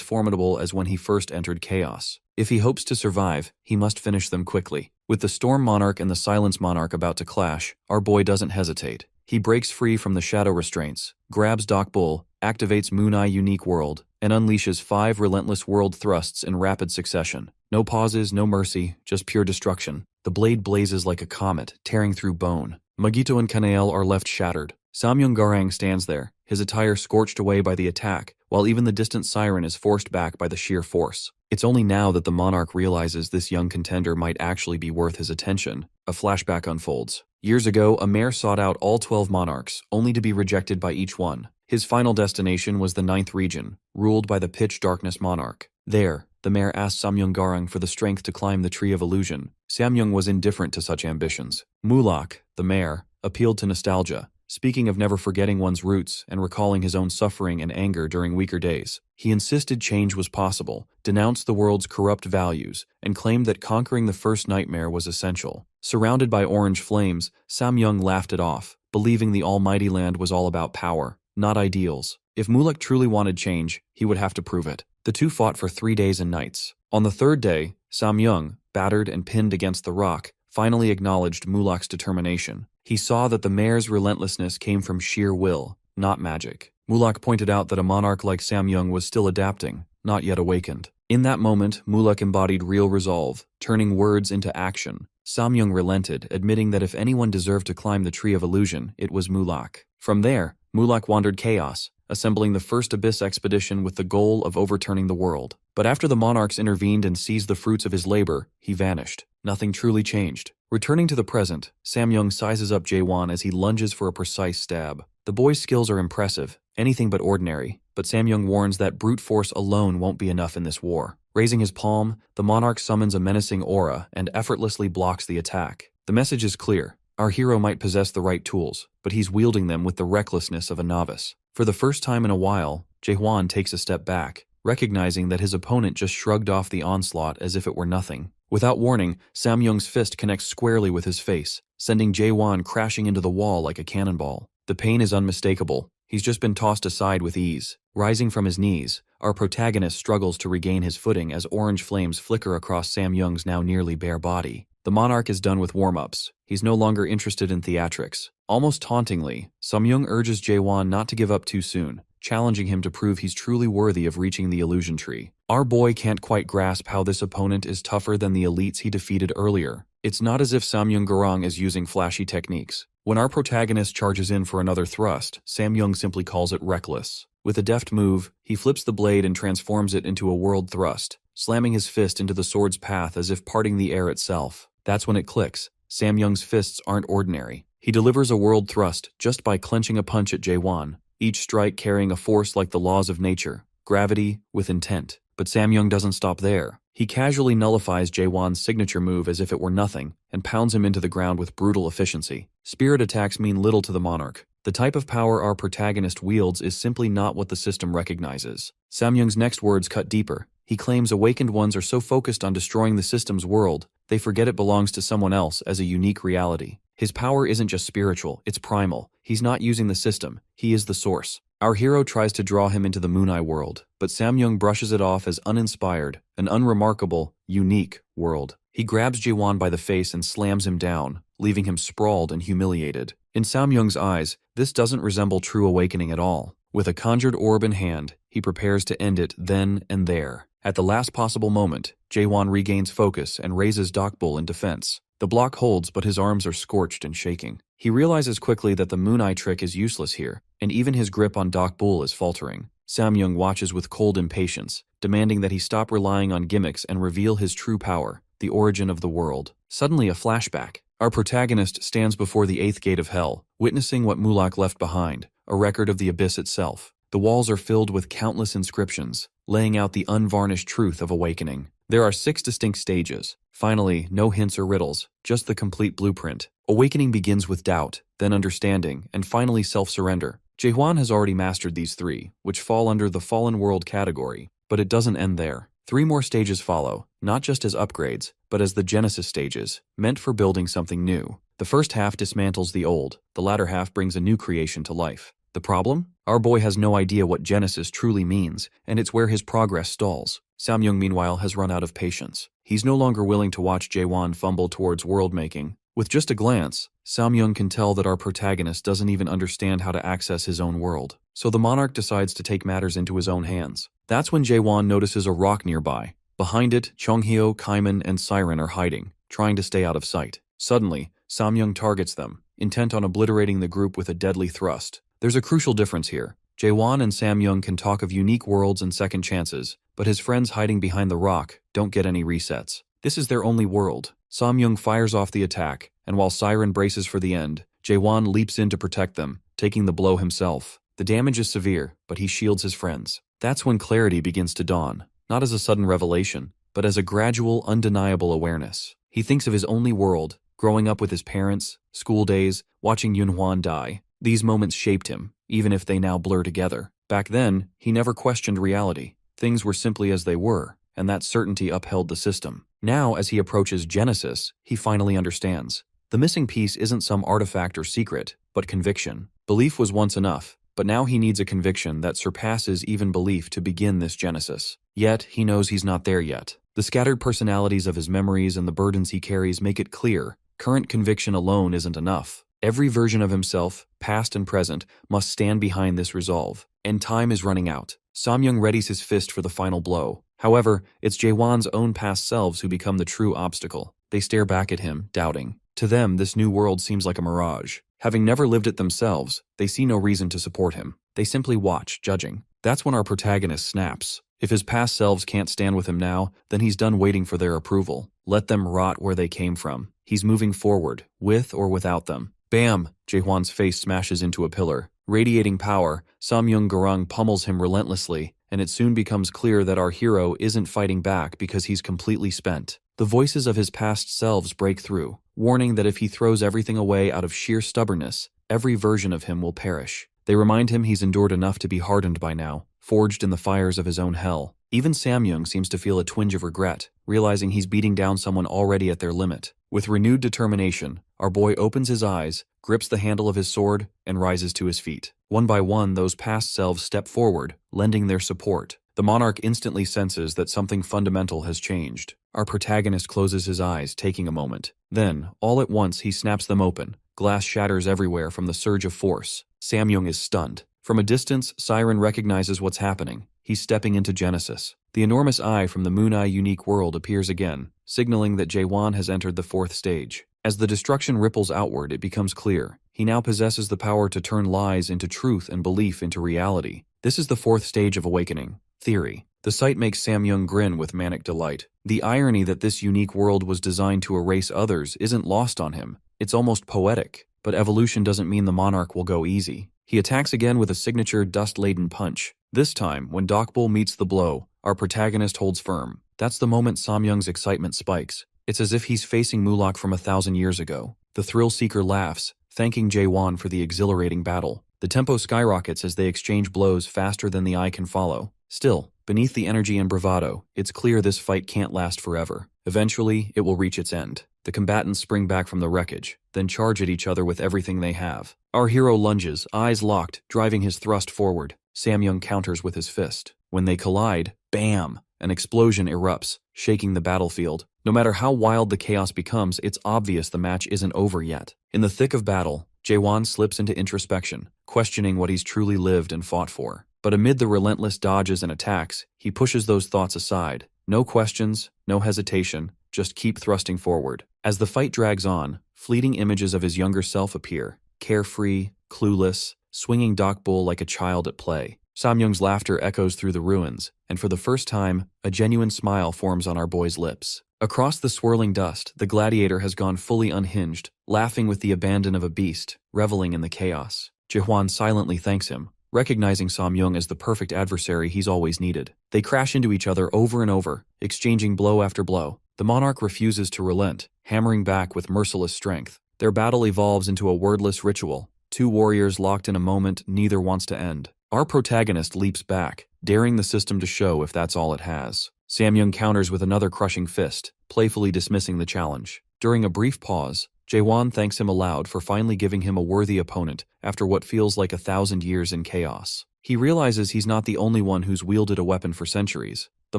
formidable as when he first entered Chaos. If he hopes to survive, he must finish them quickly. With the Storm Monarch and the Silence Monarch about to clash, our boy doesn't hesitate. He breaks free from the shadow restraints, grabs Doc Bull, activates Moon Eye Unique World, and unleashes 5 relentless world thrusts in rapid succession. No pauses, no mercy, just pure destruction. The blade blazes like a comet, tearing through bone. Megito and Kanail are left shattered. Samyung Garang stands there, his attire scorched away by the attack, while even the distant siren is forced back by the sheer force. It's only now that the monarch realizes this young contender might actually be worth his attention. A flashback unfolds. Years ago, a mayor sought out all 12 monarchs, only to be rejected by each one. His final destination was the 9th region, ruled by the Pitch Darkness Monarch. There, the mayor asked Samyung Garang for the strength to climb the Tree of Illusion. Samyung was indifferent to such ambitions. Mulak, the mayor, appealed to nostalgia, speaking of never forgetting one's roots and recalling his own suffering and anger during weaker days. He insisted change was possible, denounced the world's corrupt values, and claimed that conquering the first nightmare was essential. Surrounded by orange flames, Samyung laughed it off, believing the almighty land was all about power, not ideals. If Mulak truly wanted change, he would have to prove it. The two fought for 3 days and nights. On the 3rd day, Samyung, battered and pinned against the rock, finally acknowledged Mulak's determination. He saw that the mayor's relentlessness came from sheer will, not magic. Mulak pointed out that a monarch like Samyung was still adapting, not yet awakened. In that moment, Mulak embodied real resolve, turning words into action. Samyung relented, admitting that if anyone deserved to climb the Tree of Illusion, it was Mulak. From there, Mulak wandered chaos, assembling the first Abyss expedition with the goal of overturning the world. But after the monarchs intervened and seized the fruits of his labor, he vanished. Nothing truly changed. Returning to the present, Samyung sizes up Jaehwan as he lunges for a precise stab. The boy's skills are impressive, anything but ordinary, but Samyung warns that brute force alone won't be enough in this war. Raising his palm, the monarch summons a menacing aura and effortlessly blocks the attack. The message is clear. Our hero might possess the right tools, but he's wielding them with the recklessness of a novice. For the first time in a while, Jaehwan takes a step back, recognizing that his opponent just shrugged off the onslaught as if it were nothing. Without warning, Samyung's fist connects squarely with his face, sending Jaehwan crashing into the wall like a cannonball. The pain is unmistakable. He's just been tossed aside with ease. Rising from his knees, our protagonist struggles to regain his footing as orange flames flicker across Samyung's now nearly bare body. The monarch is done with warm-ups. He's no longer interested in theatrics. Almost tauntingly, Samyung urges Jaehwan not to give up too soon, challenging him to prove he's truly worthy of reaching the illusion tree. Our boy can't quite grasp how this opponent is tougher than the elites he defeated earlier. It's not as if Samyung Gurung is using flashy techniques. When our protagonist charges in for another thrust, Samyung simply calls it reckless. With a deft move, he flips the blade and transforms it into a world thrust, slamming his fist into the sword's path as if parting the air itself. That's when it clicks. Samyung's fists aren't ordinary. He delivers a world thrust just by clenching a punch at Jae-won, each strike carrying a force like the laws of nature, gravity with intent. But Samyung doesn't stop there. He casually nullifies Jae-won's signature move as if it were nothing, and pounds him into the ground with brutal efficiency. Spirit attacks mean little to the monarch. The type of power our protagonist wields is simply not what the system recognizes. Samyung's next words cut deeper. He claims awakened ones are so focused on destroying the system's world, they forget it belongs to someone else as a unique reality. His power isn't just spiritual, it's primal. He's not using the system, he is the source. Our hero tries to draw him into the Mooneye world, but Samyung brushes it off as uninspired, an unremarkable, unique world. He grabs Jae-won by the face and slams him down, leaving him sprawled and humiliated. In Samyung's eyes, this doesn't resemble true awakening at all. With a conjured orb in hand, he prepares to end it then and there. At the last possible moment, Jae-won regains focus and raises Dokbul in defense. The block holds, but his arms are scorched and shaking. He realizes quickly that the Mooneye trick is useless here, and even his grip on Dokbul is faltering. Samyung watches with cold impatience, demanding that he stop relying on gimmicks and reveal his true power, the origin of the world. Suddenly a flashback. Our protagonist stands before the 8th gate of hell, witnessing what Mulak left behind, a record of the abyss itself. The walls are filled with countless inscriptions, laying out the unvarnished truth of awakening. There are 6 distinct stages. Finally, no hints or riddles, just the complete blueprint. Awakening begins with doubt, then understanding, and finally self-surrender. Jae-won has already mastered these 3, which fall under the Fallen World category, but it doesn't end there. 3 more stages follow, not just as upgrades, but as the Genesis stages, meant for building something new. The first half dismantles the old, the latter half brings a new creation to life. The problem? Our boy has no idea what Genesis truly means, and it's where his progress stalls. Samyung, meanwhile, has run out of patience. He's no longer willing to watch Jae-won fumble towards world-making. With just a glance, Samyung can tell that our protagonist doesn't even understand how to access his own world. So the monarch decides to take matters into his own hands. That's when Jae-won notices a rock nearby. Behind it, Chonghyo, Kaiman, and Siren are hiding, trying to stay out of sight. Suddenly, Samyung targets them, intent on obliterating the group with a deadly thrust. There's a crucial difference here. Jae-won and Samyung can talk of unique worlds and second chances, but his friends hiding behind the rock don't get any resets. This is their only world. Samyung fires off the attack, and while Siren braces for the end, Jae-won leaps in to protect them, taking the blow himself. The damage is severe, but he shields his friends. That's when clarity begins to dawn, not as a sudden revelation, but as a gradual, undeniable awareness. He thinks of his only world, growing up with his parents, school days, watching Yunhwan die. These moments shaped him, even if they now blur together. Back then, he never questioned reality. Things were simply as they were, and that certainty upheld the system. Now, as he approaches Genesis, he finally understands. The missing piece isn't some artifact or secret, but conviction. Belief was once enough, but now he needs a conviction that surpasses even belief to begin this Genesis. Yet, he knows he's not there yet. The scattered personalities of his memories and the burdens he carries make it clear, current conviction alone isn't enough. Every version of himself, past and present, must stand behind this resolve. And time is running out. Samyung readies his fist for the final blow. However, it's Jae-won's own past selves who become the true obstacle. They stare back at him, doubting. To them, this new world seems like a mirage. Having never lived it themselves, they see no reason to support him. They simply watch, judging. That's when our protagonist snaps. If his past selves can't stand with him now, then he's done waiting for their approval. Let them rot where they came from. He's moving forward, with or without them. Bam! Jae-won's face smashes into a pillar. Radiating power, Samyung Gurung pummels him relentlessly, and it soon becomes clear that our hero isn't fighting back because he's completely spent. The voices of his past selves break through, warning that if he throws everything away out of sheer stubbornness, every version of him will perish. They remind him he's endured enough to be hardened by now, forged in the fires of his own hell. Even Samyung seems to feel a twinge of regret, realizing he's beating down someone already at their limit. With renewed determination, our boy opens his eyes, grips the handle of his sword, and rises to his feet. One by one, those past selves step forward, lending their support. The monarch instantly senses that something fundamental has changed. Our protagonist closes his eyes, taking a moment. Then, all at once, he snaps them open. Glass shatters everywhere from the surge of force. Samyung is stunned. From a distance, Siren recognizes what's happening. He's stepping into Genesis. The enormous eye from the Moon Eye unique world appears again, signaling that Jaewon has entered the 4th stage. As the destruction ripples outward, it becomes clear. He now possesses the power to turn lies into truth and belief into reality. This is the 4th stage of awakening. Theory. The sight makes Samyung grin with manic delight. The irony that this unique world was designed to erase others isn't lost on him. It's almost poetic. But evolution doesn't mean the monarch will go easy. He attacks again with a signature dust-laden punch. This time, when Dokbul meets the blow, our protagonist holds firm. That's the moment Samyung's excitement spikes. It's as if he's facing Mulak from 1,000 years ago. The thrill-seeker laughs, thanking Jaewon for the exhilarating battle. The tempo skyrockets as they exchange blows faster than the eye can follow. Still, beneath the energy and bravado, it's clear this fight can't last forever. Eventually, it will reach its end. The combatants spring back from the wreckage, then charge at each other with everything they have. Our hero lunges, eyes locked, driving his thrust forward. Samyung counters with his fist. When they collide, bam! An explosion erupts, shaking the battlefield. No matter how wild the chaos becomes, it's obvious the match isn't over yet. In the thick of battle, Jaewon slips into introspection, questioning what he's truly lived and fought for. But amid the relentless dodges and attacks, he pushes those thoughts aside. No questions, no hesitation, just keep thrusting forward. As the fight drags on, fleeting images of his younger self appear, carefree, clueless, swinging Dokbul like a child at play. Samyung's laughter echoes through the ruins, and for the first time, a genuine smile forms on our boy's lips. Across the swirling dust, the gladiator has gone fully unhinged, laughing with the abandon of a beast, reveling in the chaos. Jaehwan silently thanks him, recognizing Samyung as the perfect adversary he's always needed. They crash into each other over and over, exchanging blow after blow. The monarch refuses to relent, hammering back with merciless strength. Their battle evolves into a wordless ritual. Two warriors locked in a moment neither wants to end. Our protagonist leaps back, daring the system to show if that's all it has. Samyung counters with another crushing fist, playfully dismissing the challenge. During a brief pause, Jaewon thanks him aloud for finally giving him a worthy opponent after what feels like 1,000 years in chaos. He realizes he's not the only one who's wielded a weapon for centuries. The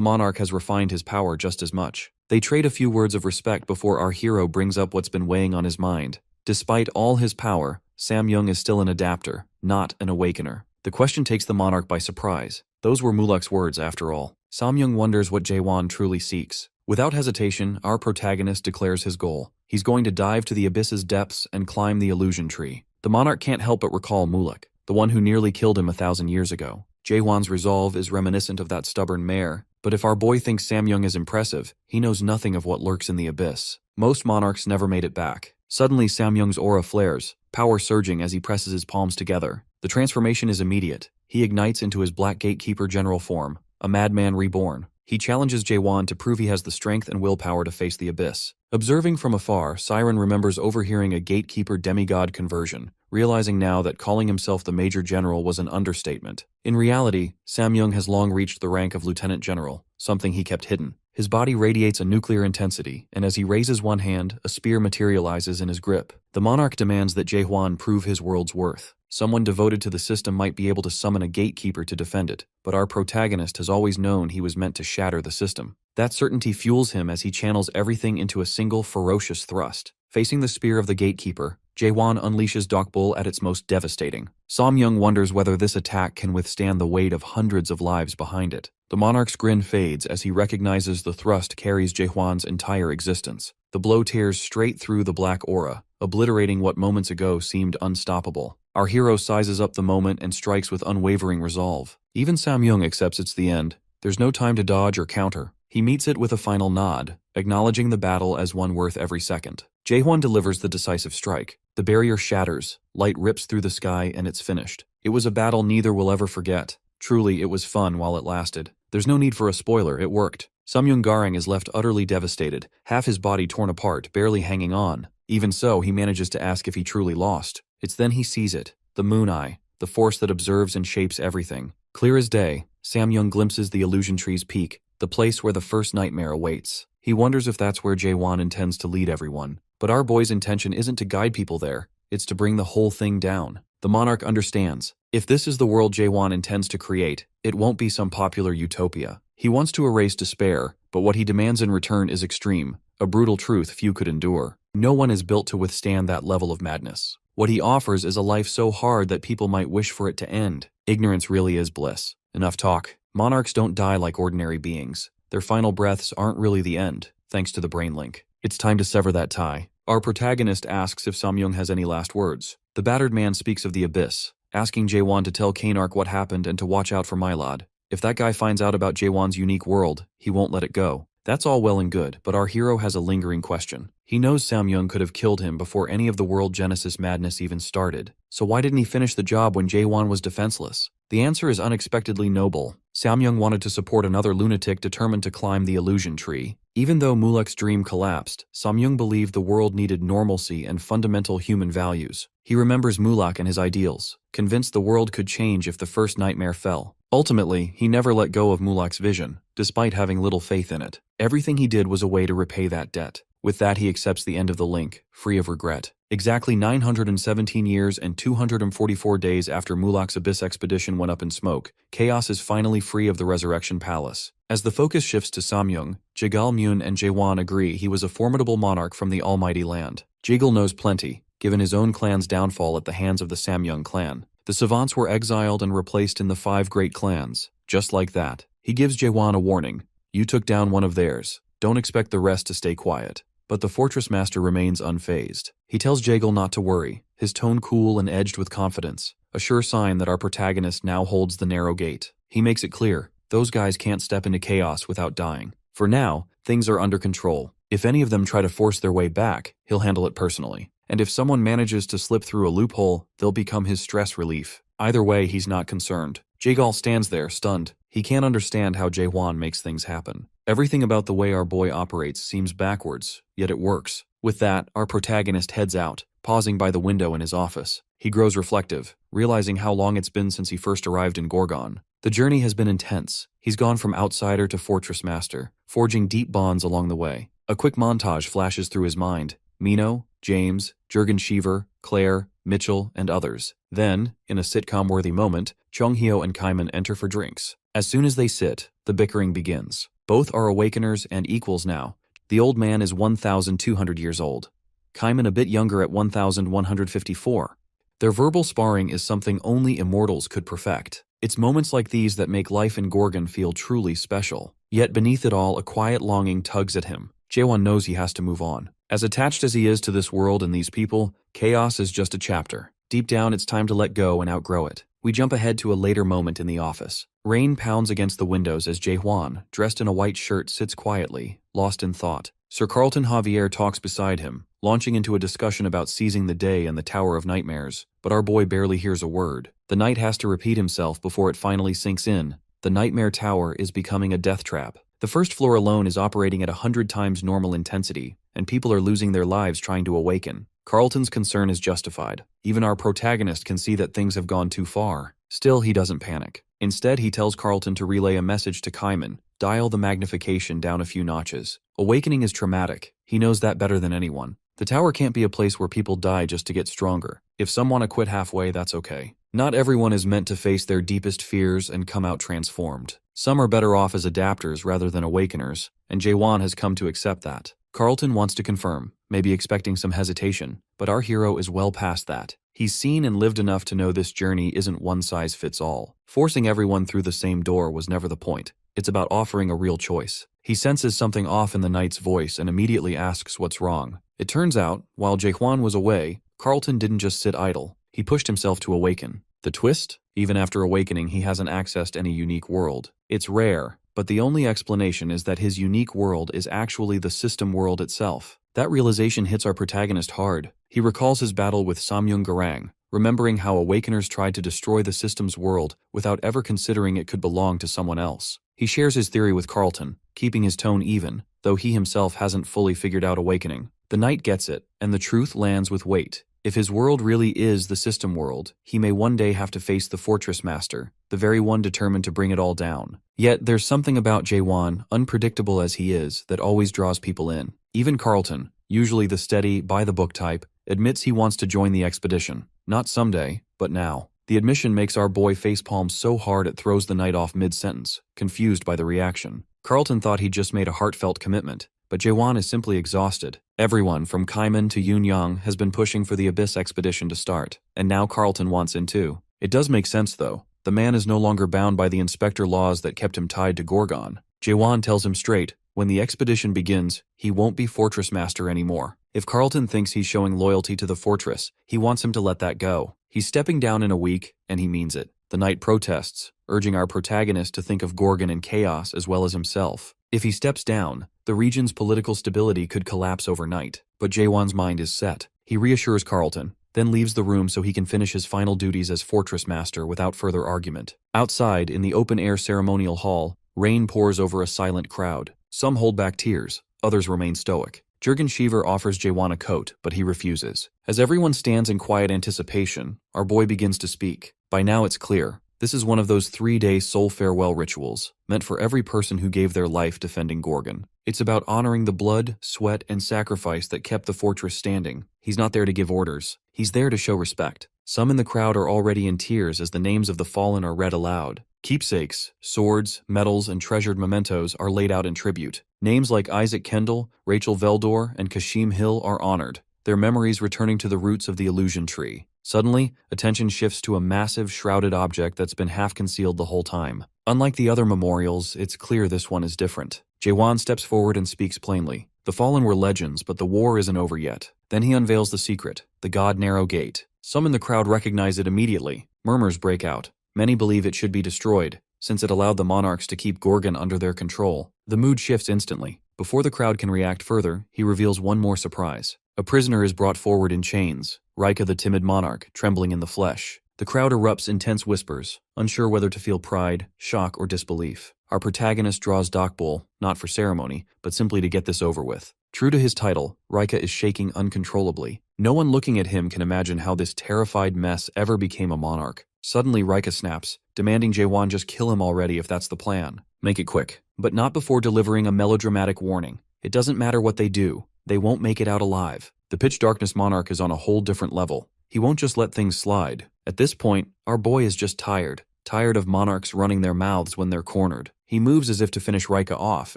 monarch has refined his power just as much. They trade a few words of respect before our hero brings up what's been weighing on his mind. Despite all his power, Samyung is still an adapter, not an awakener. The question takes the monarch by surprise. Those were Mulak's words after all. Samyung wonders what Jaewon truly seeks. Without hesitation, our protagonist declares his goal. He's going to dive to the abyss's depths and climb the illusion tree. The monarch can't help but recall Mulak, the one who nearly killed him 1,000 years ago. Jaewon's resolve is reminiscent of that stubborn mare, but if our boy thinks Samyung is impressive, he knows nothing of what lurks in the abyss. Most monarchs never made it back. Suddenly Samyung's aura flares, power surging as he presses his palms together. The transformation is immediate. He ignites into his Black Gatekeeper general form, a madman reborn. He challenges Jaewon to prove he has the strength and willpower to face the abyss. Observing from afar, Siren remembers overhearing a gatekeeper demigod conversion, realizing now that calling himself the Major General was an understatement. In reality, Samyung has long reached the rank of Lieutenant General, something he kept hidden. His body radiates a nuclear intensity, and as he raises one hand, a spear materializes in his grip. The monarch demands that Jaehwan prove his world's worth. Someone devoted to the system might be able to summon a gatekeeper to defend it, but our protagonist has always known he was meant to shatter the system. That certainty fuels him as he channels everything into a single ferocious thrust. Facing the spear of the gatekeeper, Jaewon unleashes Dokbul at its most devastating. Samyung wonders whether this attack can withstand the weight of hundreds of lives behind it. The monarch's grin fades as he recognizes the thrust carries Jaehwan's entire existence. The blow tears straight through the black aura, obliterating what moments ago seemed unstoppable. Our hero sizes up the moment and strikes with unwavering resolve. Even Samyung accepts it's the end. There's no time to dodge or counter. He meets it with a final nod, acknowledging the battle as one worth every second. Jaehwan delivers the decisive strike. The barrier shatters, light rips through the sky, and it's finished. It was a battle neither will ever forget. Truly, it was fun while it lasted. There's no need for a spoiler, it worked. Samyung Garang is left utterly devastated, half his body torn apart, barely hanging on. Even so, he manages to ask if he truly lost. It's then he sees it, the Moon Eye, the force that observes and shapes everything. Clear as day, Samyung glimpses the illusion tree's peak, the place where the first nightmare awaits. He wonders if that's where Jaewon intends to lead everyone. But our boy's intention isn't to guide people there, it's to bring the whole thing down. The monarch understands. If this is the world Jaewon intends to create, it won't be some popular utopia. He wants to erase despair, but what he demands in return is extreme, a brutal truth few could endure. No one is built to withstand that level of madness. What he offers is a life so hard that people might wish for it to end. Ignorance really is bliss. Enough talk. Monarchs don't die like ordinary beings. Their final breaths aren't really the end, thanks to the brain link. It's time to sever that tie. Our protagonist asks if Samyung has any last words. The battered man speaks of the abyss, asking Jaewon to tell Kanark what happened and to watch out for Mylod. If that guy finds out about Jaewon's unique world, he won't let it go. That's all well and good, but our hero has a lingering question. He knows Samyung could have killed him before any of the world genesis madness even started. So why didn't he finish the job when Jaewon was defenseless? The answer is unexpectedly noble. Samyung wanted to support another lunatic determined to climb the illusion tree. Even though Mulek's dream collapsed, Samyung believed the world needed normalcy and fundamental human values. He remembers Mulek and his ideals, convinced the world could change if the first nightmare fell. Ultimately, he never let go of Mulek's vision, despite having little faith in it. Everything he did was a way to repay that debt. With that, he accepts the end of the link, free of regret. Exactly 917 years and 244 days after Mulek's Abyss expedition went up in smoke, Chaos is finally free of the Resurrection Palace. As the focus shifts to Samyung, Jaegal-myun and Jaewon agree he was a formidable monarch from the almighty land. Jaegal knows plenty, given his own clan's downfall at the hands of the Samyung clan. The savants were exiled and replaced in the 5 great clans. Just like that. He gives Jaewon a warning. You took down one of theirs. Don't expect the rest to stay quiet. But the fortress master remains unfazed. He tells Jaegal not to worry, his tone cool and edged with confidence, a sure sign that our protagonist now holds the narrow gate. He makes it clear, those guys can't step into chaos without dying. For now, things are under control. If any of them try to force their way back, he'll handle it personally. And if someone manages to slip through a loophole, they'll become his stress relief. Either way, he's not concerned. Jaegal stands there, stunned. He can't understand how Jaewon makes things happen. Everything about the way our boy operates seems backwards, yet it works. With that, our protagonist heads out, pausing by the window in his office. He grows reflective, realizing how long it's been since he first arrived in Gorgon. The journey has been intense. He's gone from outsider to fortress master, forging deep bonds along the way. A quick montage flashes through his mind. Mino, James, Jurgen Cheever, Claire, Mitchell, and others. Then, in a sitcom-worthy moment, Chung-hyo and Kaiman enter for drinks. As soon as they sit, the bickering begins. Both are awakeners and equals now. The old man is 1,200 years old. Kaiman a bit younger at 1,154. Their verbal sparring is something only immortals could perfect. It's moments like these that make life in Gorgon feel truly special. Yet beneath it all, a quiet longing tugs at him. Jaewon knows he has to move on. As attached as he is to this world and these people, chaos is just a chapter. Deep down, it's time to let go and outgrow it. We jump ahead to a later moment in the office. Rain pounds against the windows as Jaewon, dressed in a white shirt, sits quietly, lost in thought. Sir Carlton Javier talks beside him, launching into a discussion about seizing the day and the Tower of Nightmares, but our boy barely hears a word. The night has to repeat himself before it finally sinks in. The Nightmare Tower is becoming a death trap. The first floor alone is operating at 100 times normal intensity, and people are losing their lives trying to awaken. Carlton's concern is justified. Even our protagonist can see that things have gone too far. Still, he doesn't panic. Instead, he tells Carlton to relay a message to Kaiman, dial the magnification down a few notches. Awakening is traumatic. He knows that better than anyone. The tower can't be a place where people die just to get stronger. If some want to quit halfway, that's okay. Not everyone is meant to face their deepest fears and come out transformed. Some are better off as adapters rather than awakeners, and Jaewon has come to accept that. Carlton wants to confirm, maybe expecting some hesitation, but our hero is well past that. He's seen and lived enough to know this journey isn't one size fits all. Forcing everyone through the same door was never the point. It's about offering a real choice. He senses something off in the knight's voice and immediately asks what's wrong. It turns out, while Jaewon was away, Carlton didn't just sit idle. He pushed himself to awaken. The twist? Even after awakening, he hasn't accessed any unique world. It's rare, but the only explanation is that his unique world is actually the system world itself. That realization hits our protagonist hard. He recalls his battle with Samyung Garang, remembering how awakeners tried to destroy the system's world without ever considering it could belong to someone else. He shares his theory with Carlton, keeping his tone even, though he himself hasn't fully figured out awakening. The knight gets it, and the truth lands with weight. If his world really is the system world, he may one day have to face the fortress master, the very one determined to bring it all down. Yet there's something about Jaewon, unpredictable as he is, that always draws people in. Even Carlton, usually the steady, by-the-book type, admits he wants to join the expedition. Not someday, but now. The admission makes our boy facepalm so hard it throws the knight off mid-sentence, confused by the reaction. Carlton thought he'd just made a heartfelt commitment, but Jaewon is simply exhausted. Everyone, from Kaiman to Yoon Young, has been pushing for the Abyss expedition to start, and now Carlton wants in too. It does make sense though. The man is no longer bound by the inspector laws that kept him tied to Gorgon. Jaewon tells him straight, when the expedition begins, he won't be fortress master anymore. If Carlton thinks he's showing loyalty to the fortress, he wants him to let that go. He's stepping down in a week, and he means it. The knight protests, urging our protagonist to think of Gorgon and chaos as well as himself. If he steps down, the region's political stability could collapse overnight. But Jaewon's mind is set. He reassures Carlton, then leaves the room so he can finish his final duties as fortress master without further argument. Outside, in the open-air ceremonial hall, rain pours over a silent crowd. Some hold back tears, others remain stoic. Jurgen Sheaver offers Jaewon a coat, but he refuses. As everyone stands in quiet anticipation, our boy begins to speak. By now it's clear, this is one of those 3-day soul farewell rituals, meant for every person who gave their life defending Gorgon. It's about honoring the blood, sweat, and sacrifice that kept the fortress standing. He's not there to give orders. He's there to show respect. Some in the crowd are already in tears as the names of the fallen are read aloud. Keepsakes, swords, medals, and treasured mementos are laid out in tribute. Names like Isaac Kendall, Rachel Veldor, and Kashim Hill are honored, their memories returning to the roots of the illusion tree. Suddenly, attention shifts to a massive, shrouded object that's been half-concealed the whole time. Unlike the other memorials, it's clear this one is different. Jaewon steps forward and speaks plainly. The fallen were legends, but the war isn't over yet. Then he unveils the secret, the God Narrow Gate. Some in the crowd recognize it immediately. Murmurs break out. Many believe it should be destroyed, since it allowed the monarchs to keep Gorgon under their control. The mood shifts instantly. Before the crowd can react further, he reveals one more surprise. A prisoner is brought forward in chains, Rika the timid monarch, trembling in the flesh. The crowd erupts in tense whispers, unsure whether to feel pride, shock, or disbelief. Our protagonist draws Dokbol, not for ceremony, but simply to get this over with. True to his title, Rika is shaking uncontrollably. No one looking at him can imagine how this terrified mess ever became a monarch. Suddenly, Rika snaps, demanding Jaewon just kill him already if that's the plan. Make it quick. But not before delivering a melodramatic warning. It doesn't matter what they do, they won't make it out alive. The pitch darkness monarch is on a whole different level. He won't just let things slide. At this point, our boy is just tired of monarchs running their mouths when they're cornered. He moves as if to finish Rika off,